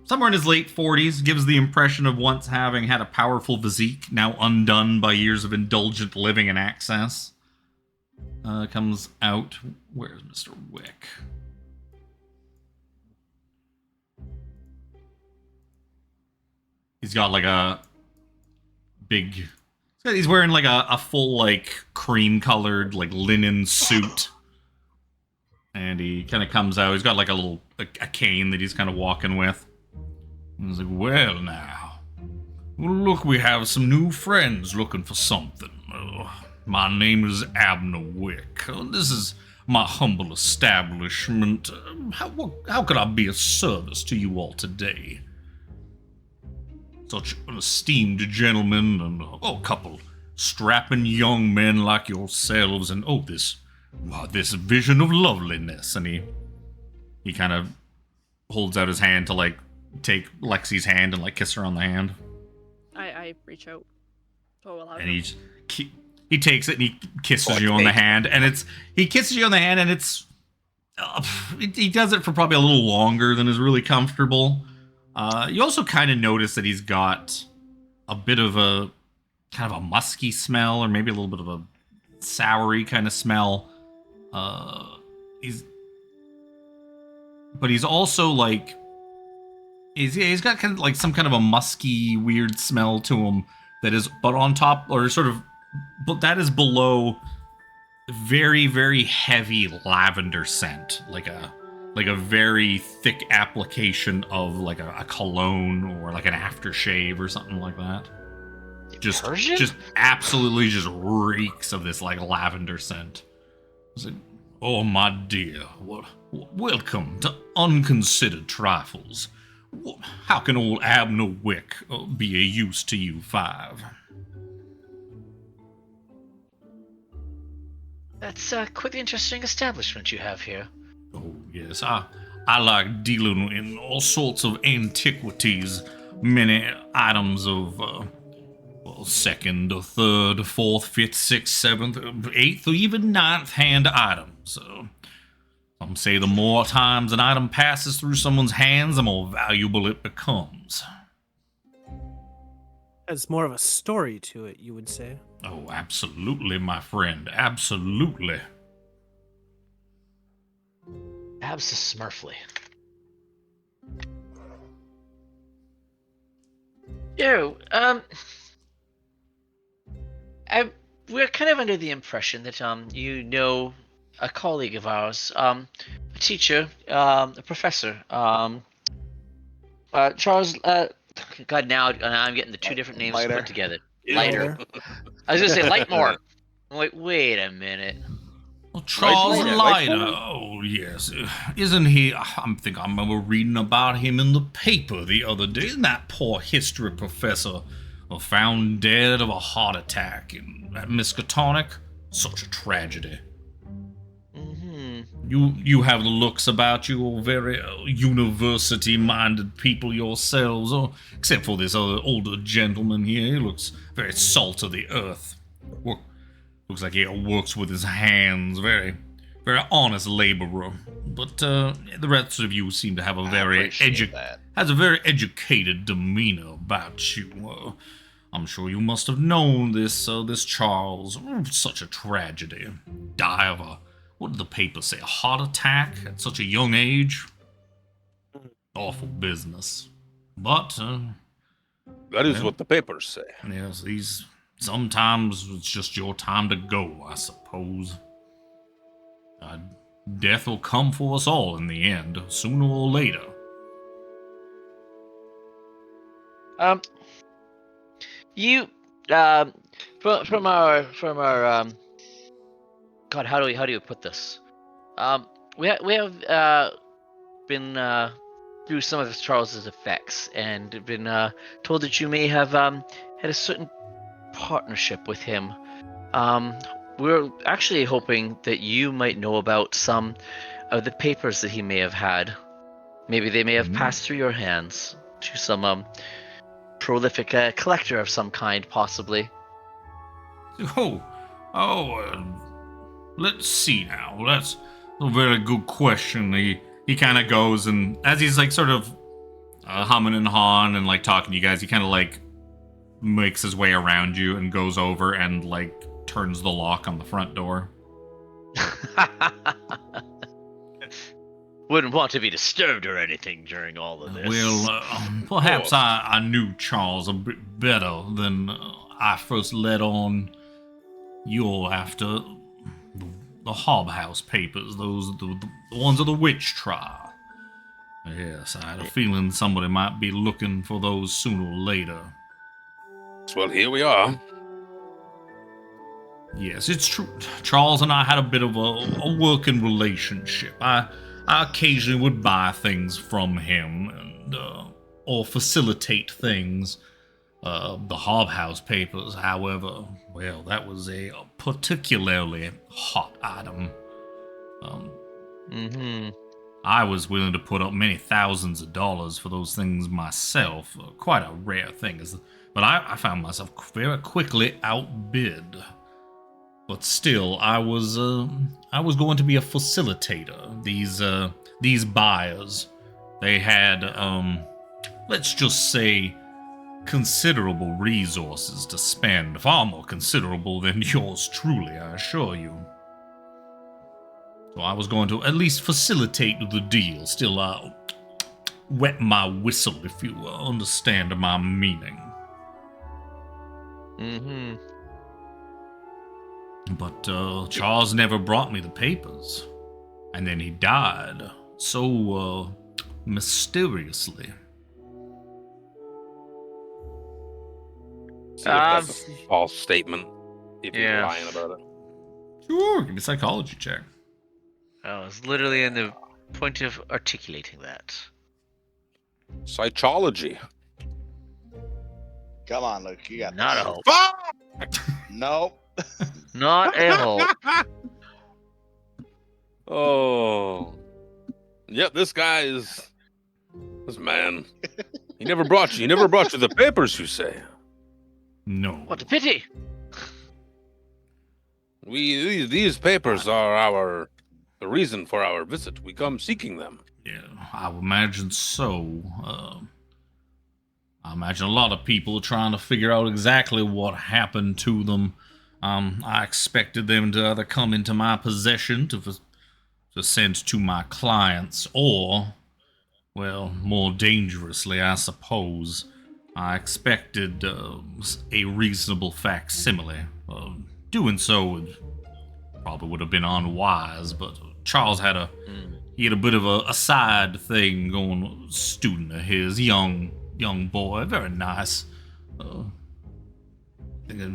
Somewhere in his late 40s, gives the impression of once having had a powerful physique, now undone by years of indulgent living and access. Comes out. Where's Mr. Wick? He's got like a big... He's wearing like a full like cream-colored like linen suit. And he kind of comes out. He's got like a cane that he's kind of walking with. And he's like, well now. Well, look, we have some new friends looking for something. My name is Abner Wick. This is my humble establishment. How could I be of service to you all today? Such an esteemed gentleman and a couple strapping young men like yourselves, and this vision of loveliness. And he kind of holds out his hand to like take Lexi's hand and like kiss her on the hand. I reach out to allow And him. he takes it and he kisses you on the hand, and he kisses you on the hand, and it's he does it for probably a little longer than is really comfortable. You also kind of notice that he's got a bit of a kind of a musky smell, or maybe a little bit of a soury kind of smell. He's also like he's got kind of like some kind of a musky, weird smell to him that is, but on top, or sort of, but that is below very, very heavy lavender scent, like a very thick application of like a cologne or like an aftershave or something like that. Just absolutely just reeks of this like lavender scent. Like, oh my dear, welcome to Unconsidered Trifles. How can old Abner Wick be a use to you five? That's quite the interesting establishment you have here. Oh, yes. I like dealing in all sorts of antiquities, many items of, second, or third, fourth, fifth, sixth, seventh, eighth, or even ninth hand items. Some say the more times an item passes through someone's hands, the more valuable it becomes. Has more of a story to it, you would say. Oh, absolutely, my friend. Absolutely. Abso-smurfly. Yo, we're kind of under the impression that you know a colleague of ours, a teacher, a professor, Charles. God, now I'm getting the two different names Leiter. put together. Leiter. I was gonna say Lightmore. I'm like, wait a minute. Well, Charles Leiter. Leiter. Oh, yes. Isn't he? I remember reading about him in the paper the other day. Isn't that poor history professor found dead of a heart attack at Miskatonic? Such a tragedy. Mm-hmm. You have the looks about you, all very university-minded people yourselves, except for this other older gentleman here. He looks very salt of the earth. Looks like he works with his hands, very, very honest laborer. But the rest of you seem to have a very educated demeanor about you. I'm sure you must have known this Charles. Such a tragedy. Die of a, what did the paper say, a heart attack at such a young age? Awful business. But, that is what the papers say. Yes, sometimes it's just your time to go, I suppose. Death will come for us all in the end, sooner or later. You from our God, how do you put this? We have been through some of Charles's effects and been told that you may have had a certain partnership with him. We're actually hoping that you might know about some of the papers that he may have had. Maybe they may have passed through your hands to some prolific collector of some kind, possibly. Let's see now. That's a very good question. He kind of goes, and as he's like sort of humming and hawing and like talking to you guys, he kind of like makes his way around you and goes over and like turns the lock on the front door. Wouldn't want to be disturbed or anything during all of this. Well, perhaps I knew Charles a bit better than I first let on. You're after the Hobhouse papers, those the ones of the witch trial. Yes, I had a feeling somebody might be looking for those sooner or later. Well, here we are. Yes, it's true. Charles and I had a bit of a working relationship. I occasionally would buy things from him and or facilitate things. The Hobhouse papers, however, well, that was a particularly hot item. I was willing to put up many thousands of dollars for those things myself. Quite a rare thing, but I found myself very quickly outbid. But still, I was going to be a facilitator. These buyers, they had, let's just say, considerable resources to spend, far more considerable than yours truly, I assure you. So I was going to at least facilitate the deal, still wet my whistle, if you understand my meaning. But Charles never brought me the papers, and then he died so mysteriously. See if that's a false statement. If you're lying about it. Sure, give me a psychology check. I was literally in the point of articulating that. Psychology. Come on, Luke. You got Not this. a hope. Nope. Not a hope. Oh. Yep, this man. He never brought you the papers, you say? No. What a pity. These papers are the reason for our visit. We come seeking them. Yeah, I would imagine so. I imagine a lot of people are trying to figure out exactly what happened to them. I expected them to either come into my possession to send to my clients, or, well, more dangerously, I suppose, I expected a reasonable facsimile. Doing so probably would have been unwise, but Charles had a bit of a side thing going. Student of his, young boy, very nice.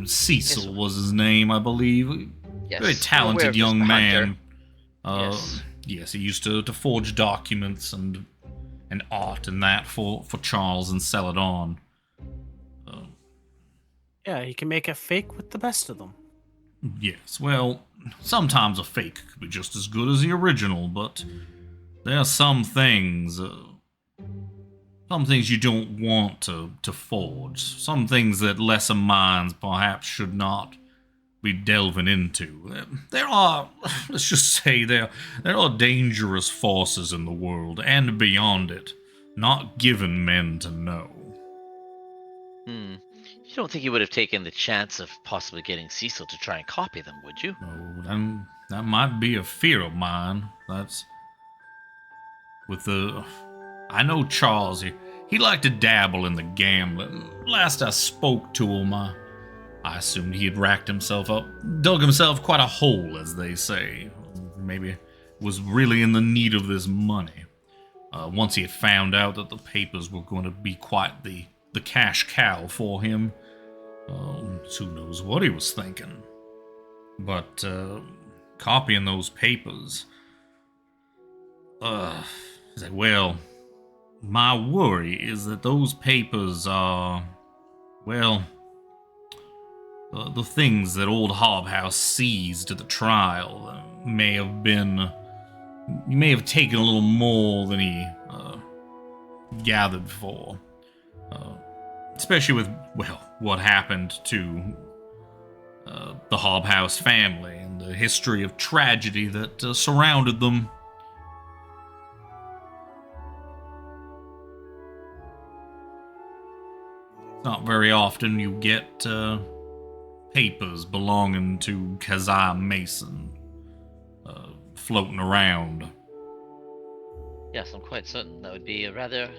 Cecil was his name, I believe. Yes. very I'm aware talented of this, young the man. hunter. Yes. Yes, he used to forge documents and art and that for Charles and sell it on. Yeah, he can make a fake with the best of them. Yes, well, sometimes a fake could be just as good as the original, but there are some things you don't want to forge. Some things that lesser minds perhaps should not be delving into. There are, let's just say, there are dangerous forces in the world and beyond it, not given men to know. You don't think you would have taken the chance of possibly getting Cecil to try and copy them, would you? Oh, then that might be a fear of mine. That's with the. I know Charles. He liked to dabble in the gambling. Last I spoke to him, I assumed he had racked himself up, dug himself quite a hole, as they say. Maybe was really in the need of this money. Once he had found out that the papers were going to be quite the cash cow for him, who knows what he was thinking. But copying those papers, well, my worry is that those papers are, well, the things that old Hobhouse seized at the trial may have taken a little more than he gathered for. Especially with, well, what happened to the Hobhouse family and the history of tragedy that surrounded them. Not very often you get papers belonging to Keziah Mason floating around. Yes, I'm quite certain that would be a rather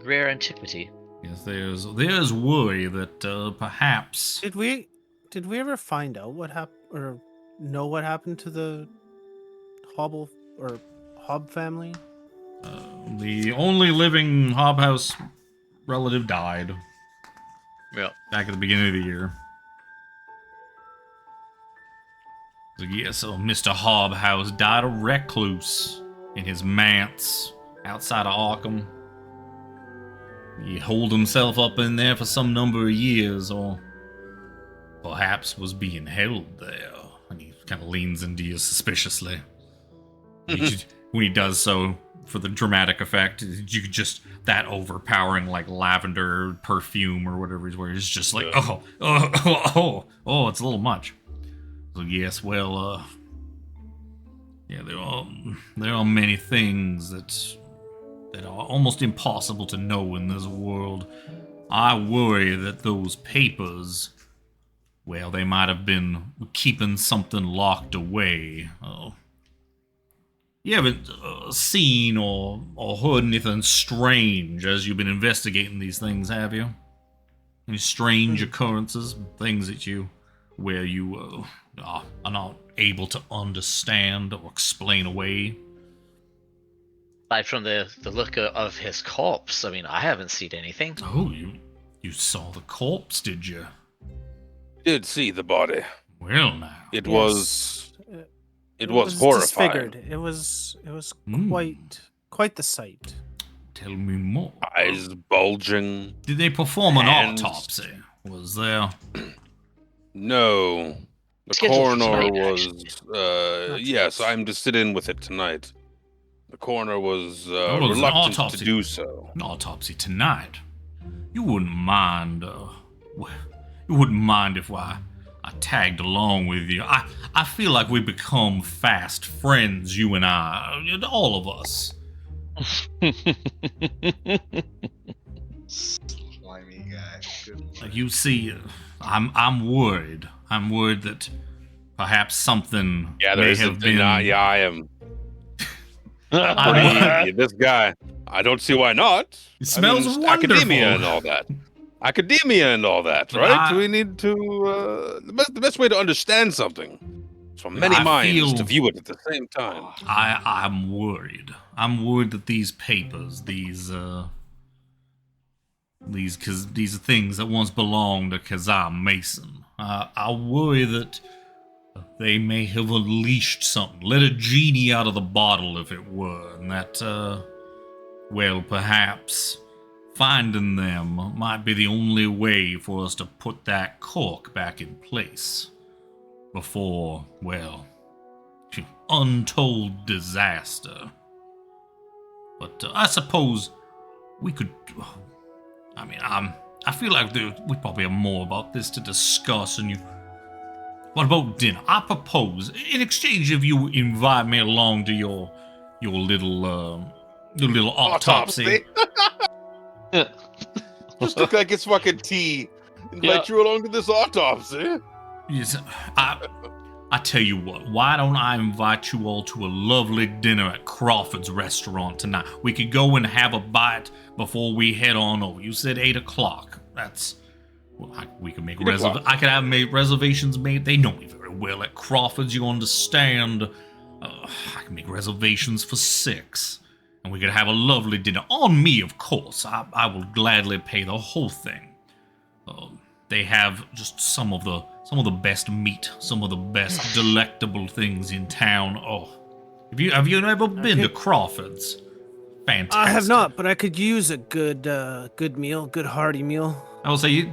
rare antiquity. Yes, there's worry that perhaps. Did we ever find out what happened or know what happened to the Hobble or Hob family? The only living Hobhouse relative died. Yeah. Back at the beginning of the year. So yes, Mr. Hobhouse died a recluse in his manse outside of Arkham. He holed himself up in there for some number of years, or perhaps was being held there. And he kind of leans into you suspiciously. When he does so, for the dramatic effect, you could just, that overpowering, like, lavender perfume or whatever he's wearing, it's just like, it's a little much. So yes, well, yeah, there are many things that are almost impossible to know in this world. I worry that those papers, well, they might have been keeping something locked away. You haven't seen or heard anything strange as you've been investigating these things, have you? Any strange occurrences, things that where you are not able to understand or explain away? Aside from the look of his corpse, I mean, I haven't seen anything. Oh, you saw the corpse, did you? Did see the body. Well, now. It Yes. was horrifying. Disfigured. It was quite the sight. Tell me more. Eyes bulging. Did they perform an Hands. autopsy? Was there? No. The Scheduled for coroner tonight, was, yes, I'm to sit in with it tonight. The coroner was it was an reluctant to autopsy. do so. An autopsy tonight. You wouldn't mind, if I tagged along with you. I feel like we become fast friends, you and I, all of us. Slimy guy. Good. Like you see, I'm worried. I'm worried that perhaps something Yeah, there may is have been. Yeah, I am. I mean, This guy. I don't see why not. it smells wonderful. Academia and all that. But Right? We need to. The best way to understand something is for many I minds feel- to view it at the same time. I'm worried. I'm worried that these papers, these things that once belonged to Keziah Mason, I worry that they may have unleashed something, let a genie out of the bottle, if it were, and that, well, perhaps finding them might be the only way for us to put that cork back in place before, well, untold disaster. But I suppose we could, I mean, I feel like we probably have more about this to discuss, and what about dinner? I propose, in exchange if you invite me along to your little autopsy. Just look like it's fucking tea. Invite you along to this autopsy. Yes, I tell you what, why don't I invite you all to a lovely dinner at Crawford's restaurant tonight? We could go and have a bite before we head on over. You said 8 o'clock. That's... Well, we can make I could have reservations made. They know me very well at Crawford's, you understand. I can make reservations for 6. And we could have a lovely dinner. On me, of course. I will gladly pay the whole thing. They have just some of the best meat, some of the best delectable things in town. Oh, have you ever been to Crawford's? Fantastic. I have not, but I could use a good meal, good hearty meal. I will say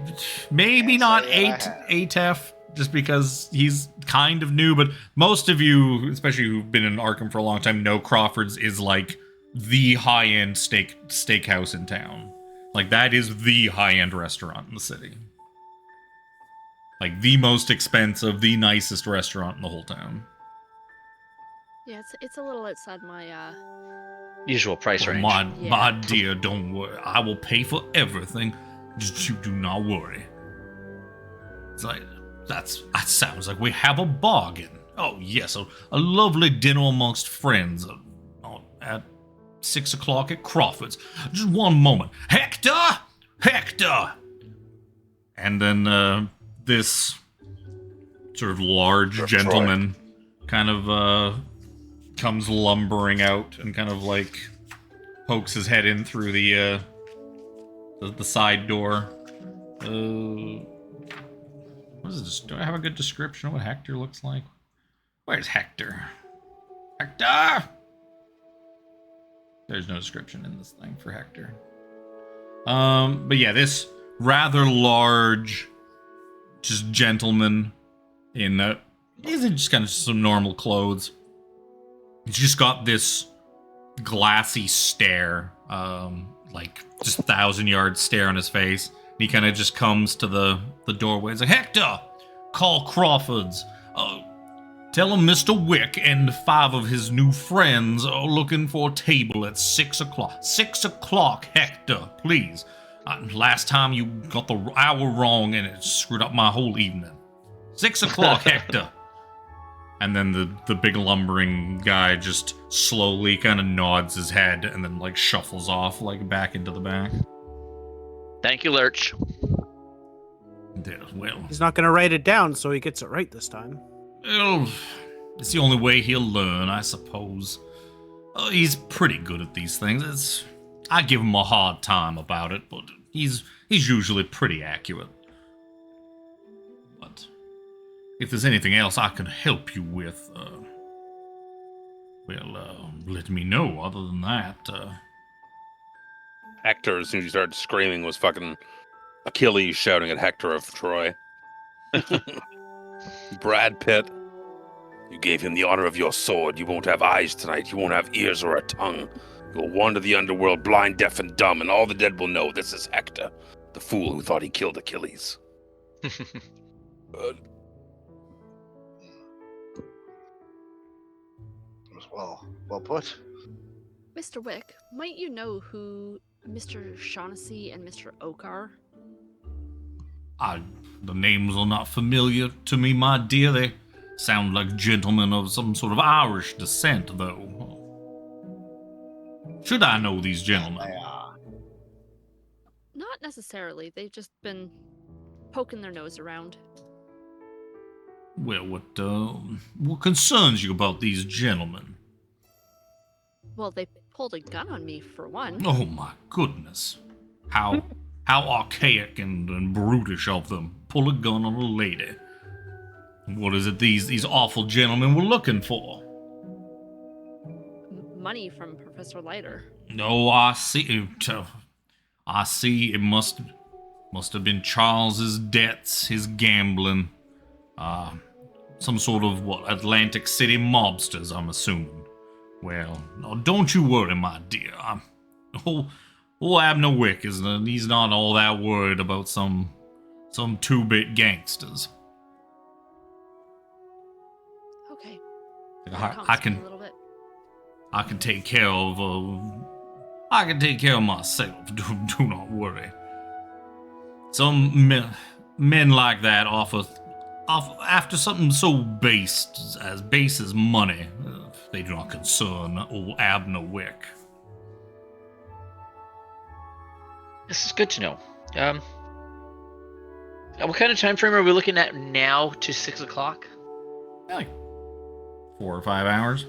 maybe not ATEF, just because he's kind of new, but most of you, especially who've been in Arkham for a long time, know Crawford's is like the high-end steakhouse in town. Like, that is the high-end restaurant in the city. Like, the most expensive, the nicest restaurant in the whole town. Yeah, it's a little outside my usual price range. My dear, don't worry. I will pay for everything. Just you do not worry. It's like, that sounds like we have a bargain. Oh, yes, a lovely dinner amongst friends at 6 o'clock at Crawford's. Just one moment. Hector! And then this sort of large gentleman kind of comes lumbering out and kind of like pokes his head in through the side door. What is this? Do I have a good description of what Hector looks like? Where's Hector? Hector! There's no description in this thing for Hector. But yeah, this rather large, just gentleman in he's in just kind of some normal clothes. He's just got this glassy stare, like just 1,000-yard stare on his face. And he kind of just comes to the doorway. He's like, Hector, call Crawford's. Tell him Mr. Wick and 5 of his new friends are looking for a table at 6 o'clock. 6 o'clock, Hector, please. Last time you got the hour wrong and it screwed up my whole evening. 6 o'clock, Hector. And then the big lumbering guy just slowly kind of nods his head and then like shuffles off like back into the back. Thank you, Lurch. Well, He's not going to write it down, so he gets it right this time. well, it's the only way he'll learn, I suppose. He's pretty good at these things. I give him a hard time about it, but he's usually pretty accurate. But if there's anything else I can help you with, let me know. Other than that, Hector, as soon as he started screaming, was fucking Achilles shouting at Hector of Troy. Brad Pitt, you gave him the honor of your sword. You won't have eyes tonight. You won't have ears or a tongue. You'll wander the underworld blind, deaf, and dumb, and all the dead will know this is Hector, the fool who thought he killed Achilles. Well put. Mr. Wick, might you know who Mr. Shaughnessy and Mr. Oak are? The names are not familiar to me, my dear. They sound like gentlemen of some sort of Irish descent, though. Should I know these gentlemen? They are. Not necessarily. They've just been poking their nose around. Well, what concerns you about these gentlemen? Well, they pulled a gun on me, for one. Oh my goodness. How archaic and brutish of them. Pull a gun on a lady. What is it these awful gentlemen were looking for? Money from Professor Leiter. No, I see. I see. It must have been Charles's debts, his gambling, some sort of Atlantic City mobsters, I'm assuming. Well, no, don't you worry, my dear. Old Abner Wick he's not all that worried about some 2-bit gangsters. Okay. I can A little bit. I can take care of myself. Do not worry. Some men like that offer after something so base as money. They do not concern old Abner Wick. This is good to know. What kind of time frame are we looking at now to 6 o'clock? Like 4 or 5 hours.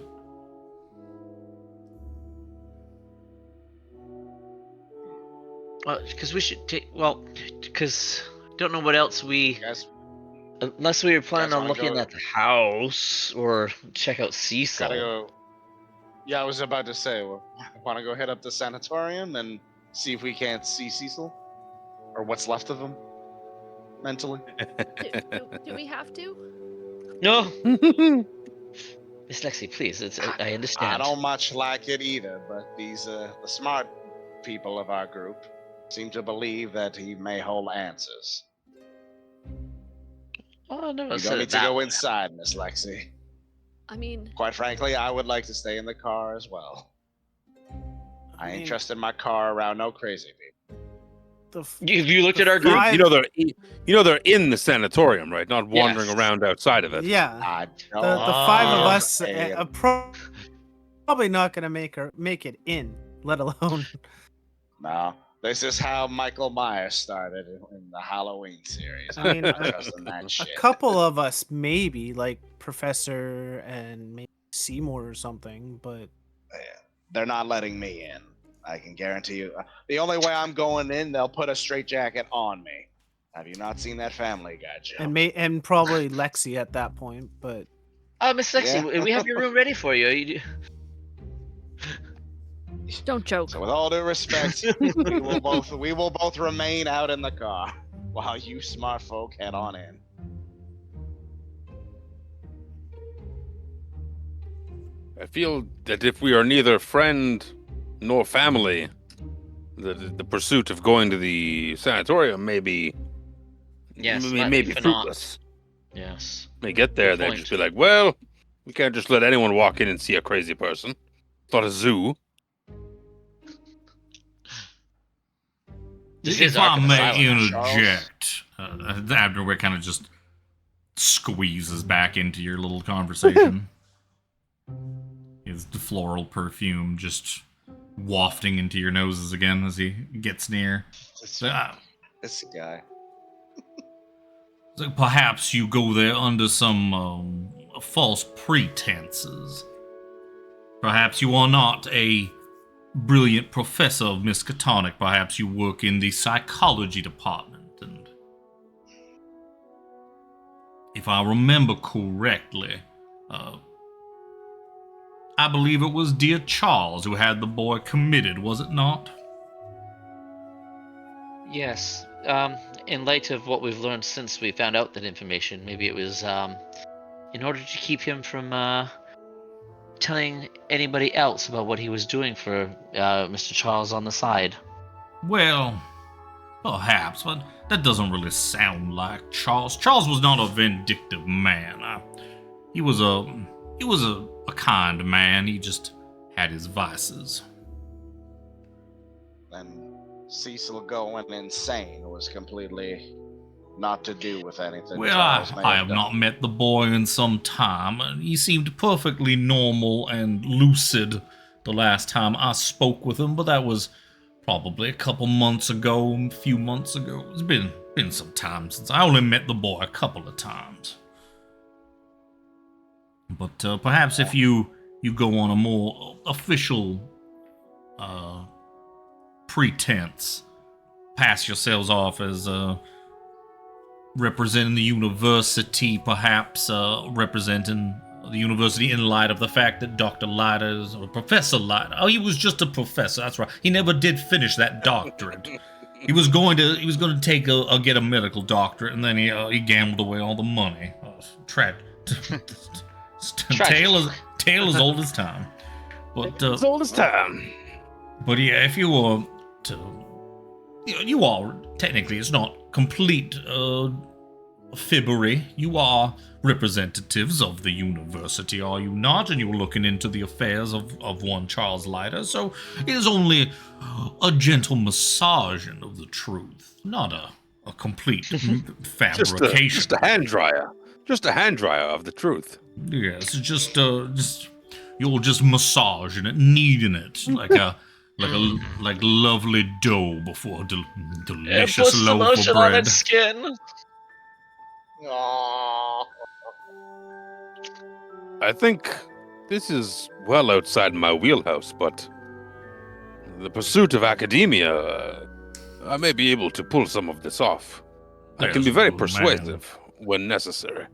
Well, because we should take. Well, because I don't know what else we. Guys, Unless we were planning Guys on wanna looking go- at the house or check out Cecil. gotta go. Yeah, I was about to say, want to go head up to sanatorium and see if we can't see Cecil, or what's left of him, mentally. Do we have to? No, Miss Lexi, please. I understand. I don't much like it either, but these the smart people of our group seem to believe that he may hold answers. Oh no, You it's don't need to that- go inside, Miss Lexi. I mean, Quite frankly, I would like to stay in the car as well. I ain't trusting my car around no crazy people. Have you looked at our group? Five- You know they're in the sanatorium, right? Not wandering Yes. around outside of it. Yeah. I The don't five of Oh, us okay. probably not gonna make it in, let alone. No, this is how Michael Myers started in the Halloween series. I mean, I'm not trusting that A shit. couple of us maybe, like Professor and maybe Seymore or something, but They're not letting me in. I can guarantee you. The only way I'm going in, they'll put a straitjacket on me. Have you not seen that Family Guy, Joe? and probably Lexi at that point, but Miss Lexi, Yeah. we have your room ready for you. don't joke. So with all due respect, we will both remain out in the car while you smart folk head on in. I feel that if we are neither friend nor family, the pursuit of going to the sanatorium may be Yes, may be not. fruitless. Yes. They get there, Good they point. just be like, well, we can't just let anyone walk in and see a crazy person. It's not a zoo. This is If I Arkham may Asylum, interject, Abner Wick kind of just squeezes back into your little conversation. His floral perfume just wafting into your noses again as he gets near. This guy. So perhaps you go there under some false pretenses. Perhaps you are not a brilliant professor of Miskatonic. Perhaps you work in the psychology department. And if I remember correctly, I believe it was dear Charles who had the boy committed, was it not? Yes. In light of what we've learned since we found out that information, maybe it was in order to keep him from telling anybody else about what he was doing for Mr. Charles on the side. Well, perhaps, but that doesn't really sound like Charles. Charles was not a vindictive man. He was a kind man. He just had his vices. And Cecil going insane was completely not to do with anything. Well, Charles may I have done. not met the boy in some time. He seemed perfectly normal and lucid the last time I spoke with him, but that was probably a couple months ago, a few months ago. It's been some time since I only met the boy a couple of times. But perhaps if you go on a more official pretense, pass yourselves off as representing the university, perhaps representing the university in light of the fact that Dr. Leiter is, or Professor Leiter. Oh, he was just a professor. That's right. He never did finish that doctorate. He was going to take get a medical doctorate, and then he gambled away all the money. Tale as old as time. But as old as time. But yeah, if you were to, you are technically, it's not complete fibbery. You are representatives of the university, are you not? And you're looking into the affairs of one Charles Leiter, so it is only a gentle massaging of the truth, not a complete fabrication. Just a hand dryer. Just a hand dryer of the truth. Yes, just you're just massaging it, kneading it like lovely dough before a delicious loaf of bread. On its skin. Aww. I think this is well outside my wheelhouse, but the pursuit of academia, I may be able to pull some of this off. I can be very persuasive when necessary.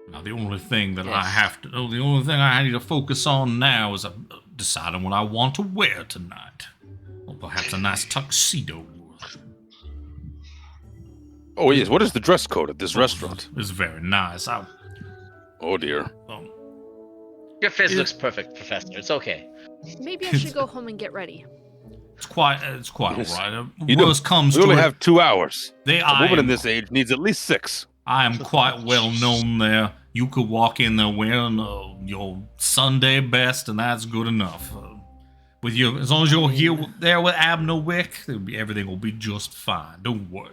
Now, the only thing that the only thing I need to focus on now is deciding what I want to wear tonight. Or perhaps a nice tuxedo. Oh, yes. What is the dress code at this restaurant? It's very nice. Oh, dear. Your face looks perfect, Professor. It's okay. Maybe I should go home and get ready. It's quite all right. We only have 2 hours. A woman in this age needs at least 6. I am quite well known there. You could walk in there wearing your Sunday best, and that's good enough. With you, as long as you're here there with Abner Wick, everything will be just fine. Don't worry.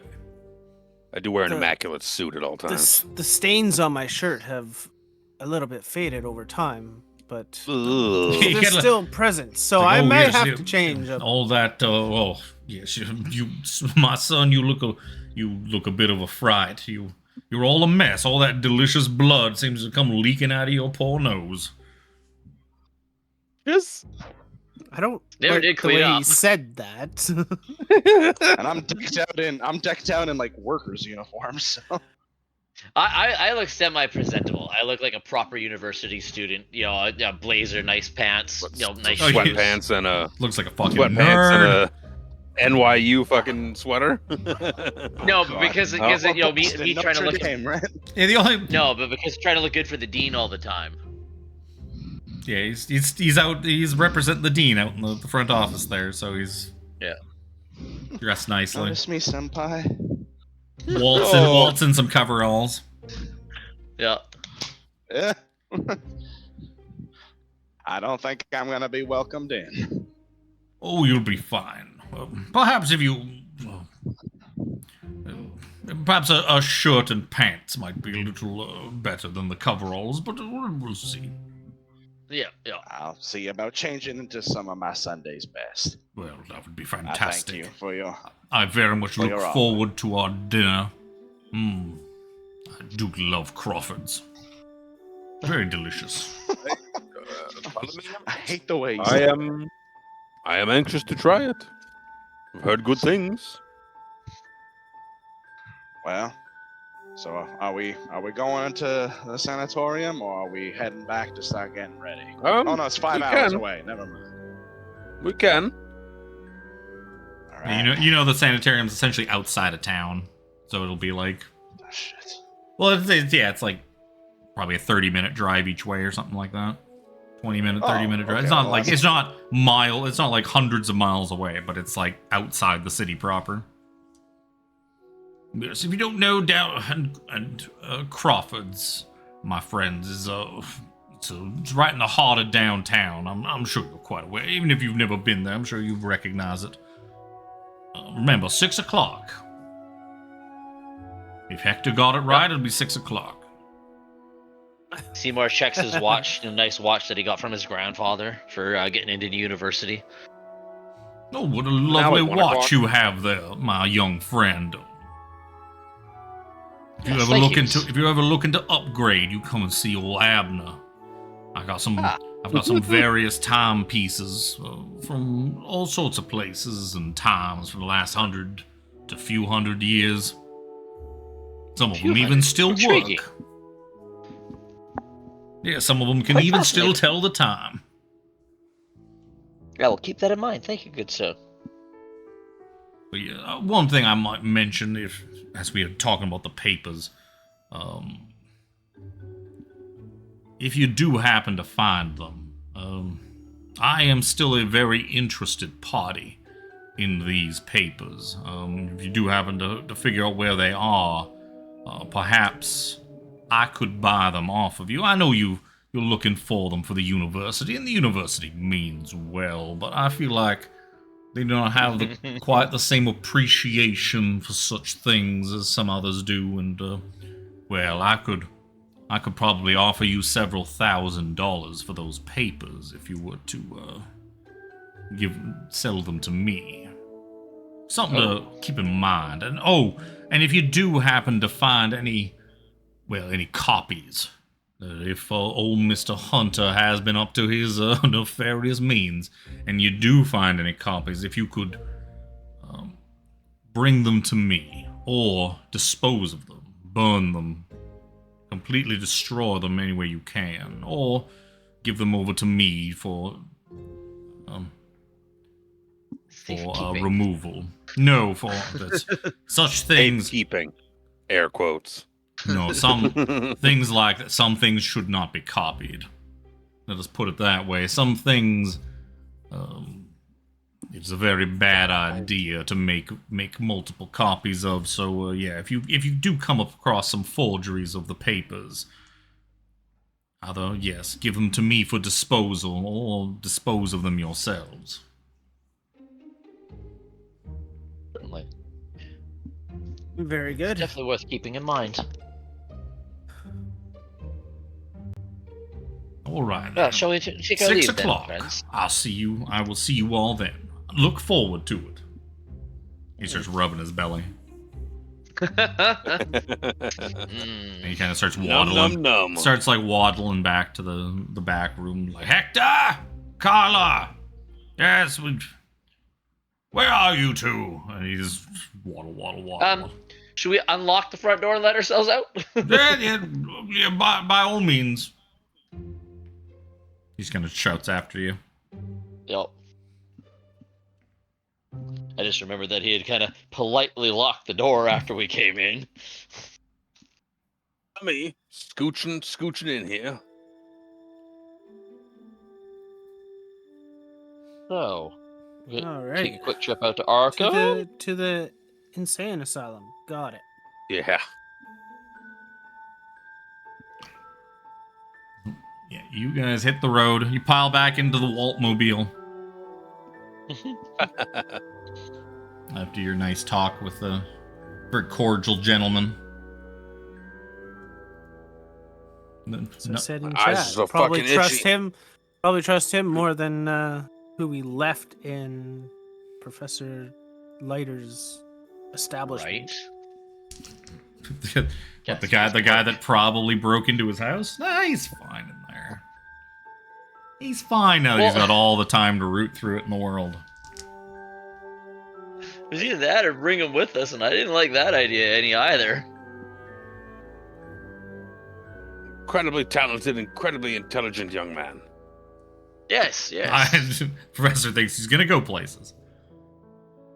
I do wear an immaculate suit at all times. The stains on my shirt have a little bit faded over time, but they're still present. So I might have to change up. All that. Yes, you, my son, you look a bit of a fright. You're all a mess. All that delicious blood seems to come leaking out of your poor nose. Yes. I don't Never like did the clean way up. he said that. And I'm decked out in like workers' uniforms. So. I look semi-presentable. I look like a proper university student. You know, a blazer, nice pants, nice shoes. Sweatpants and a looks like a fucking sweatpants nerd. and a NYU fucking sweater. No, but because me trying to look right? Yeah, the only no, but because trying to look good for the dean all the time. Yeah, he's out. He's representing the dean out in the front office there, so he's dressed nicely. Notice me, senpai. Walt's in some coveralls. Yeah. Yeah. I don't think I'm gonna be welcomed in. Oh, you'll be fine. Perhaps if you, perhaps a shirt and pants might be a little better than the coveralls, but we'll see. Yeah. I'll see about changing into some of my Sunday's best. Well, that would be I fantastic. thank you for your. I very much look your forward to our dinner. I do love Crawford's. Very delicious. I hate the way you I am anxious to try it. I've heard good things. Well, so are we going to the sanatorium or are we heading back to start getting ready? Oh no, it's 5 hours away. Never mind. We can. All right. You know the sanitarium's essentially outside of town, so it'll be like, Oh, shit. well, it's like probably a 30-minute drive each way or something like that. 20-minute, 30-minute drive. Okay, It's not well, like it's not like hundreds of miles away, but it's like outside the city proper. Yes, if you don't know, Crawford's, my friends, is it's right in the heart of downtown. I'm sure you're quite aware. Even if you've never been there, I'm sure you recognize it. Remember, 6 o'clock. If Hector got it right, it'll be 6 o'clock. Seymore checks his watch, a nice watch that he got from his grandfather for getting into the university. Oh, what a lovely at 1 watch o'clock. you have there, my young friend. If you Yes, ever thank you. if you ever looking to upgrade, you come and see old Abner. I've got some various timepieces from all sorts of places and times for the last a few hundred years. Some of them even still Intriguing. work. Yeah, some of them can Quite even still fascinating. tell the time. I will keep that in mind. Thank you, good sir. But yeah, one thing I might mention, as we are talking about the papers, if you do happen to find them, I am still a very interested party in these papers. If you do happen to figure out where they are, perhaps I could buy them off of you. I know you're looking for them for the university, and the university means well, but I feel like they don't have quite the same appreciation for such things as some others do, and, well, I could probably offer you several $1,000s for those papers if you were to, sell them to me. Something to keep in mind. And if you do happen to find any copies, if old Mr. Hunter has been up to his nefarious means, and you do find any copies, if you could bring them to me, or dispose of them, burn them, completely destroy them any way you can, or give them over to me for removal. No, for such things. Keeping, air quotes. No, some things like that. Some things should not be copied. Let us put it that way. Some things, it's a very bad idea to make multiple copies of. So yeah, if you do come across some forgeries of the papers, either yes, give them to me for disposal, or dispose of them yourselves. Certainly. Very good. Definitely worth keeping in mind. All right. Well, shall we take our 6 leave o'clock. then, friends? I will see you all then. Look forward to it. He starts rubbing his belly. And he kind of starts waddling. Num. Starts like waddling back to the back room. Like, Hector! Carla! Yes, where are you two? And he just waddle. Should we unlock the front door and let ourselves out? yeah, by all means. He just kind of shouts after you. Yep. I just remembered that he had kind of politely locked the door after we came in. Me scooching in here. So, we'll All take right. a quick trip out to Arco. To the insane asylum. Got it. Yeah. Yeah, you guys hit the road. You pile back into the Walt mobile. After your nice talk with the very cordial gentleman. So said in Eyes chat. so Probably fucking trust itchy. him. Probably trust him more than who we left in Professor Leiter's establishment. Right? The guy that probably broke into his house? Nah, he's fine in there. He's fine now that he's got all the time to root through it in the world. It was either that or bring him with us, and I didn't like that idea any either. Incredibly talented, incredibly intelligent young man. Yes. Professor thinks he's gonna go places.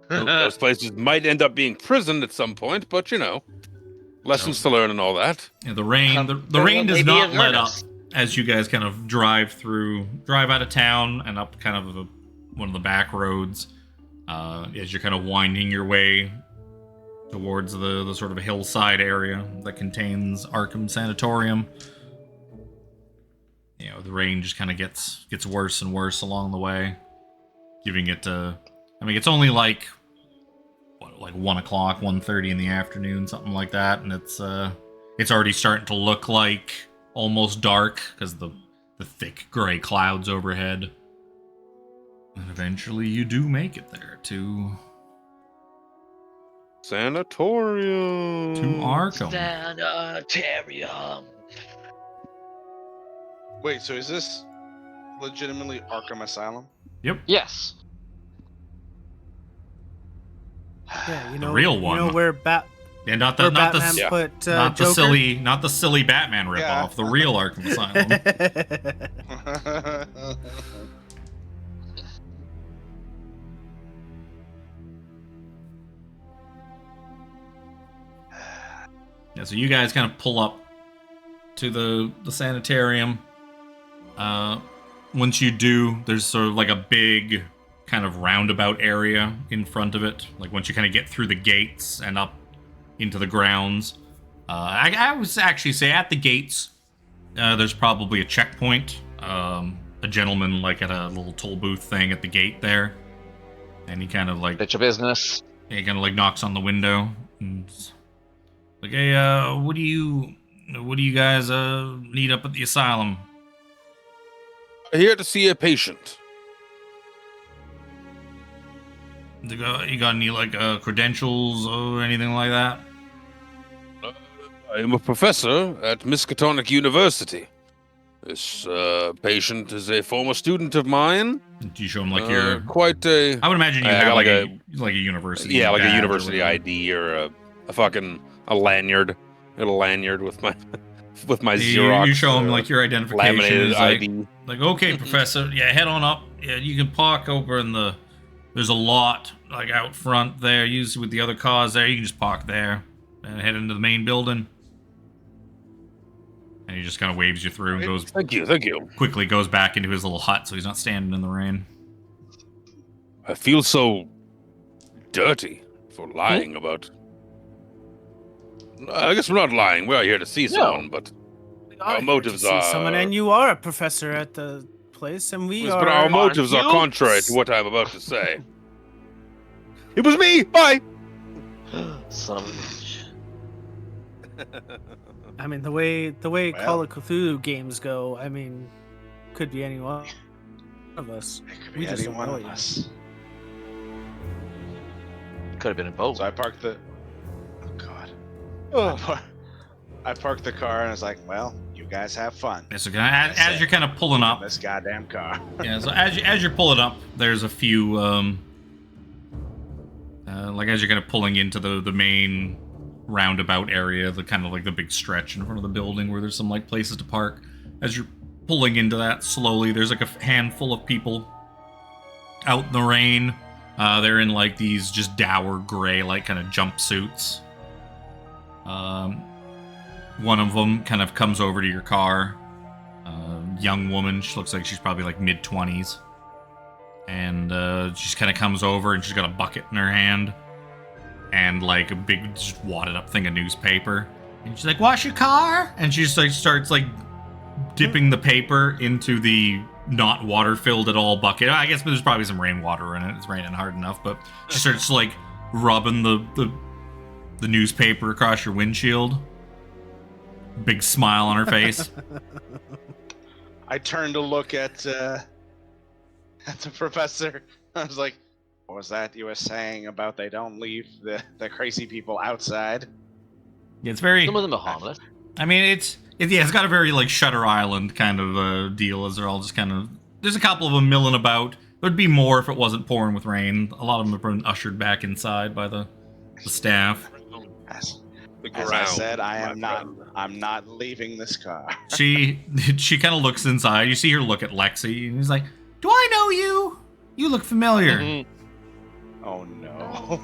Those places might end up being prison at some point, but lessons to learn and all that. Yeah, the rain does not let up as you guys kind of drive out of town and up kind of one of the back roads. As you're kind of winding your way towards the sort of hillside area that contains Arkham Sanatorium. The rain just kind of gets worse and worse along the way, giving it it's only like 1 o'clock, 1:30 in the afternoon, something like that, and it's already starting to look like almost dark because the thick gray clouds overhead. And eventually you do make it there to Sanatorium. To Arkham. Sanitarium. Wait, so is this legitimately Arkham Asylum? Yep. Yes. Yeah, you know, The real one. You know where Yeah, not where the not Batman the put not the Joker? not the silly Batman ripoff. Yeah. The real Arkham Asylum. Yeah, so you guys kind of pull up to the sanitarium. Once you do, there's sort of like a big kind of roundabout area in front of it. Like once you kind of get through the gates and up into the grounds. I would actually say at the gates, there's probably a checkpoint. A gentleman like at a little toll booth thing at the gate there. And he kind of like... Bitch of business. He kind of like knocks on the window. And like, hey, what do you guys need up at the asylum? Here to see a patient. You got any like credentials or anything like that? I am a professor at Miskatonic University. This patient is a former student of mine. Do you show him like your... Quite a... I would imagine you I have got like like a university. Yeah, like a badge or university whatever. ID or a lanyard. A lanyard with my You Xerox. show him like your identification. laminated He's like, ID. like, okay, professor, yeah, head on up. Yeah, you can park over in the... There's a lot like out front there, usually with the other cars there. You can just park there and head into the main building. And he just kind of waves you through and goes... Thank you. Quickly goes back into his little hut so he's not standing in the rain. I feel so dirty for lying about... I guess we're not lying. We're here to see someone, but our motives See are... someone, and you are a professor at the place, and we Yes, are. but our motives are you? contrary to what I'm about to say. It was me! Bye! Son of a bitch. I mean, the way Well. Call of Cthulhu games go, I mean, could be any one of us. It could We be just any don't one know of yet. us. Could have been a boat. So I parked the. Oh God. I parked the car and I was like, "Well, you guys have fun." Yeah, so as you're kind of pulling up... This goddamn car. Yeah, so as you're pulling up, there's a few... like as you're kind of pulling into the main roundabout area, the kind of like the big stretch in front of the building where there's some like places to park. As you're pulling into that slowly, there's like a handful of people out in the rain. They're in like these just dour gray like kind of jumpsuits. One of them kind of comes over to your car. Young woman, she looks like she's probably like mid-20s. And she kind of comes over and she's got a bucket in her hand. And like a big just wadded up thing of newspaper. And she's like, wash your car? And she just like starts like dipping the paper into the not water filled at all bucket. I guess there's probably some rainwater in it. It's raining hard enough, but she starts like rubbing the newspaper across your windshield. Big smile on her face. I turned to look at the professor. I was like, What was that you were saying about they don't leave the crazy people outside? Yeah, it's very... Some of them are harmless. I mean, it's got a very like Shutter Island kind of deal, as they're all just kind of... There's a couple of them milling about. There'd be more if it wasn't pouring with rain. A lot of them have been ushered back inside by the staff. As The I ground, said, my friend. I'm not leaving this car. She kind of looks inside. You see her look at Lexi, and he's like, "Do I know you? You look familiar." Mhm. Oh no.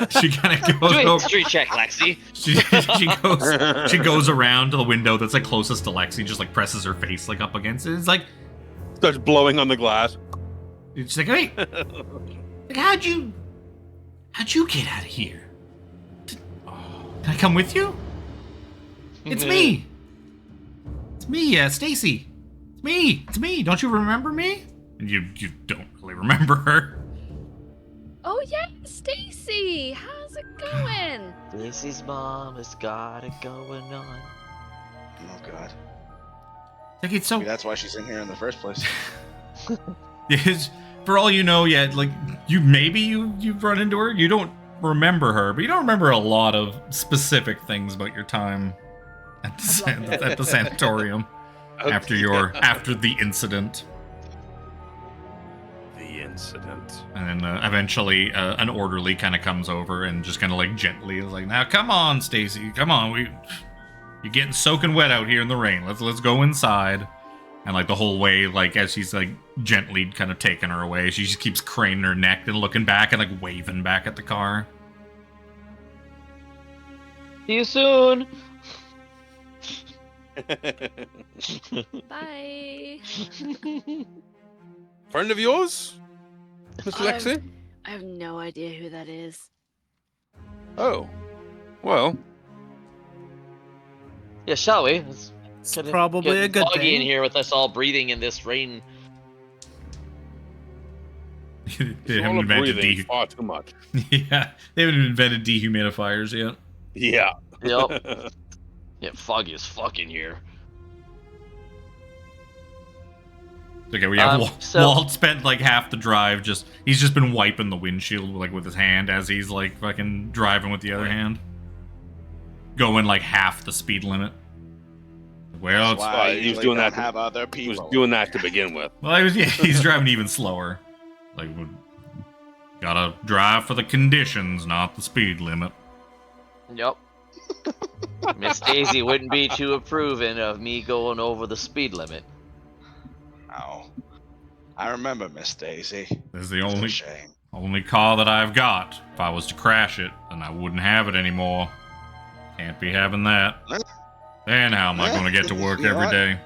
She kind of goes Do a over. history check, Lexi. She goes around to the window that's like closest to Lexi, just like presses her face like up against it. It's like Starts blowing on the glass. she's like, "Wait, like, how'd you get out of here? Can I come with you? It's me. It's me, Stacy. It's me. Don't you remember me?" And you don't really remember her. Oh yeah, Stacy, how's it going? Stacy's mom has got it going on. Oh god. Like, it's so... Maybe that's why she's in here in the first place. Is, for all you know, yeah, like you've run into her. You don't remember her, but you don't remember a lot of specific things about your time at the sanatorium. after the incident. The incident. And then eventually an orderly kind of comes over and just kind of like gently is like, "Now come on, Stacy, come on, you're getting soaking wet out here in the rain. Let's go inside." And like the whole way, like as she's like gently kind of taking her away, she just keeps craning her neck and looking back and like waving back at the car. See you soon. Bye. Friend of yours, Miss Lexi? I have no idea who that is. Oh, well. Yeah, shall we? It's probably a good foggy in thing. here with us all breathing in this rain. They haven't invented far too much. Yeah, they haven't invented dehumidifiers yet. Yeah. Yep. Yeah, foggy as fuck in here. Okay, we have So- Walt spent like half the drive he's just been wiping the windshield like with his hand as he's like fucking driving with the other hand. Going like half the speed limit. Well, That's why I he was usually doing don't that. have other He people. was doing that to begin with. he's driving even slower. Like, gotta drive for the conditions, not the speed limit. Yep. Miss Daisy wouldn't be too approving of me going over the speed limit. Oh, I remember Miss Daisy. This is the It's a only shame. car that I've got. If I was to crash it, then I wouldn't have it anymore. Can't be having that. Then how am I going to get to work You know every what? day?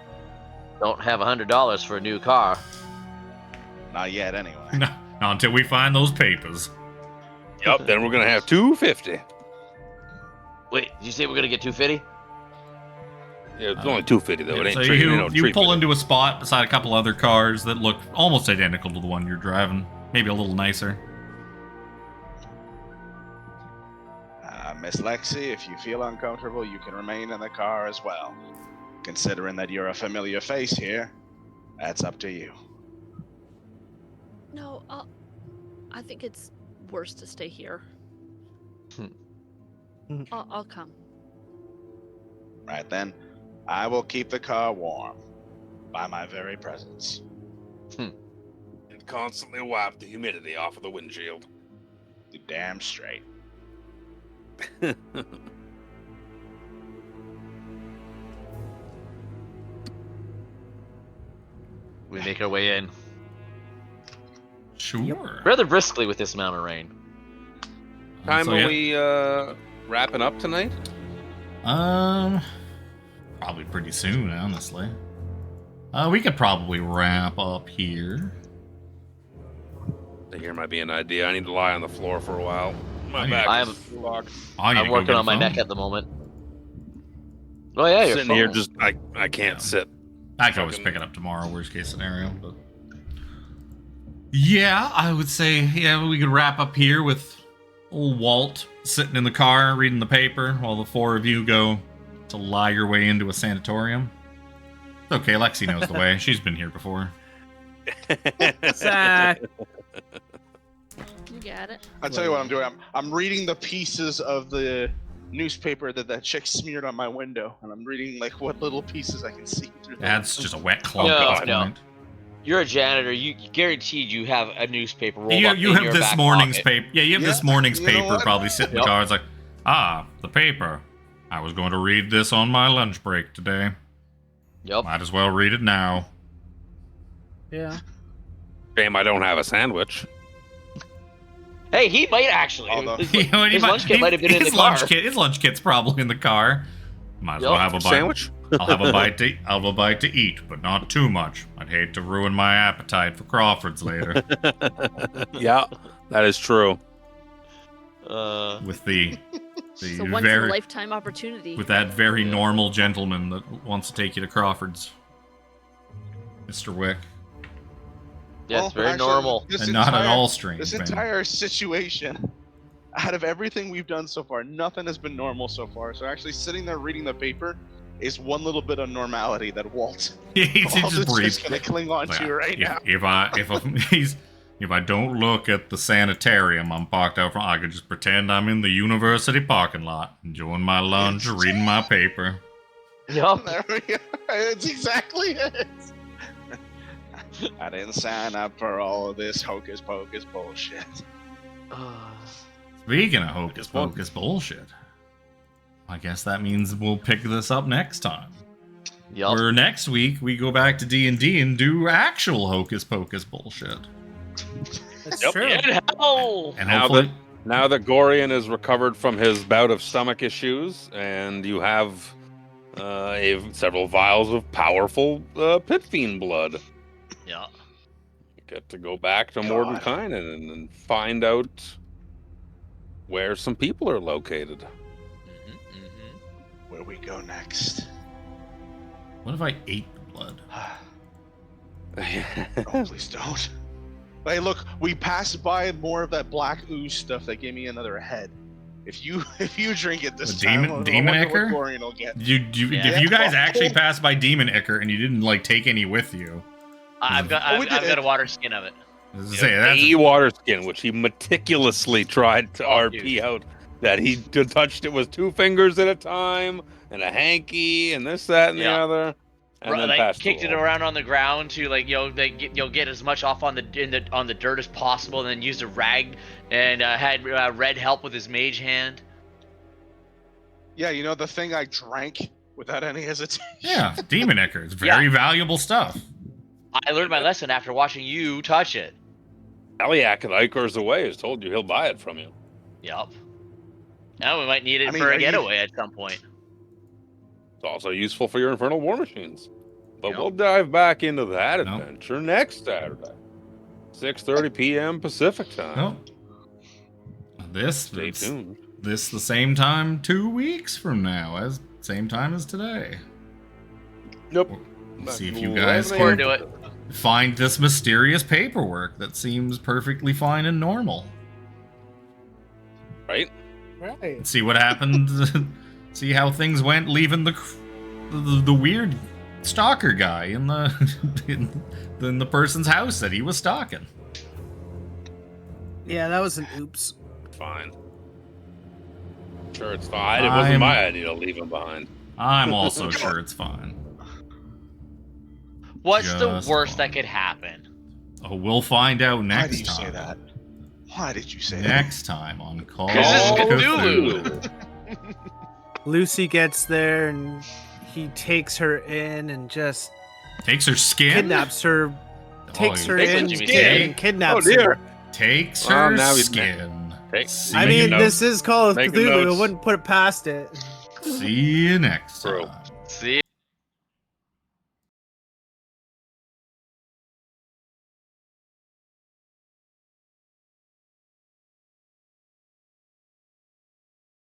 Don't have $100 for a new car. Not yet, anyway. No, not until we find those papers. Yep. Then we're gonna have 250. Wait, did you say we're gonna get 250? Yeah, it's only 250 though. It ain't So treated, you treatment. pull into a spot beside a couple other cars that look almost identical to the one you're driving. Maybe a little nicer. Miss Lexi, if you feel uncomfortable, you can remain in the car as well. Considering that you're a familiar face here, that's up to you. No, I think it's worse to stay here. I'll come. Right then, I will keep the car warm by my very presence. And constantly wipe the humidity off of the windshield. You're damn straight. We make our way in. Sure. Rather briskly with this amount of rain. Time So, are yeah. we wrapping up tonight? Probably pretty soon, honestly. We could probably wrap up here. Here might be an idea. I need to lie on the floor for a while. My back I'm- is fucked. I need I'm to go working get a on my phone. neck at the moment. Oh yeah, you're Sitting here, just I can't Yeah. sit. I can always pick it up tomorrow, worst case scenario. But yeah, I would say, yeah, we could wrap up here with old Walt sitting in the car reading the paper while the four of you go to lie your way into a sanatorium. It's okay, Lexi knows the way. She's been here before. Zach. You got it. I'll tell you what I'm doing. I'm reading the pieces of the newspaper that chick smeared on my window, and I'm reading like what little pieces I can see through. That's just a wet clump No, at this no. point. You're a janitor. You guaranteed you have a newspaper rolled You up in have your this back morning's pocket. paper. Yeah, you have this Yeah, morning's you know paper what? probably sitting in the Yep. car. It's like, the paper. I was going to read this on my lunch break today. Yep. Might as well read it now. Yeah. Shame I don't have a sandwich. Hey, he might actually. Although- His, You know, his lunch kit might have been in the his car. His lunch kit's probably in the car. Might as well Yep. have a bite. Sandwich? I'll have a bite to. I'll have a bite to eat, but not too much. I'd hate to ruin my appetite for Crawford's later Yeah, that is true. with the It's a once in a very lifetime opportunity. with that very normal gentleman that wants to take you to Crawford's, Mr. Wick, Yeah, it's very actually, normal. this and not at entire- all strange. This man. entire situation, out of everything we've done so far, nothing has been normal so far. So actually sitting there reading the paper is one little bit of normality that Walt He's Walt just is breathes. just gonna cling on Like, to right now. If I don't look at the sanitarium I'm parked out front, I could just pretend I'm in the university parking lot, enjoying my lunch, reading my paper. Yup. There we go. It's exactly it. I didn't sign up for all of this hocus pocus bullshit. Speaking of hocus pocus bullshit, I guess that means we'll pick this up next time. Yup. Or next week we go back to D&D and do actual hocus pocus bullshit. That's Yep. true. In hell. And Now hopefully, Now that Gorian is recovered from his bout of stomach issues, and you have several vials of powerful pit fiend blood, Yeah. you get to go back to Mordenkainen and find out where some people are located. Where we go next? what if I ate the blood? Oh, please don't. Hey, look, we passed by more of that black ooze stuff that gave me another head. If you drink it this The time, demon- I demon wonder what ichor? Gorian will get. If you guys actually passed by Demon Ichor and you didn't like take any with you, I've got Oh, we I've did got it. a water skin of it. as I say, that's A water skin, which he meticulously tried to Oh, RP out, that he touched it with 2 fingers at a time, and a hanky, and this, that, and the Yeah. other, and then Like passed kicked it along. around on the ground to get as much off on the dirt as possible, and then used a rag and had Red help with his mage hand. Yeah, you know the thing I drank without any hesitation. yeah, Demon Ichor. It's very valuable stuff. I learned my lesson after watching you touch it. Eliak at Ichor's away has told you he'll buy it from you. Yup. Now we might need it I mean, for are a you- getaway at some point. It's also useful for your infernal war machines. But Yep. we'll dive back into that Nope. adventure next Saturday, 6:30 p.m. Pacific time. No. This Stay tuned. This the same time 2 weeks from now, as same time as today. Nope. Let's see if you guys Look forward can to it. find this mysterious paperwork that seems perfectly fine and normal. Right? Right. See what happened. See how things went, leaving the weird stalker guy in the person's house that he was stalking. Yeah, that was an oops. Fine. Sure, it's fine. It wasn't my idea to leave him behind. I'm also sure it's fine. What's Just the worst fine. that could happen? Oh, we'll find out Why next did you time. say that? Why did you say that? Next time on Call of This is Cthulhu. Lucy gets there and he takes her in and just Takes her skin. kidnaps her. Takes her Takes in Jimmy's and skin. kidnaps Oh, dear. her. Takes Well, her now he's skin. Take- See I you mean, notes. this is Call of Making Cthulhu. I notes. wouldn't put it past it. See you next True. time.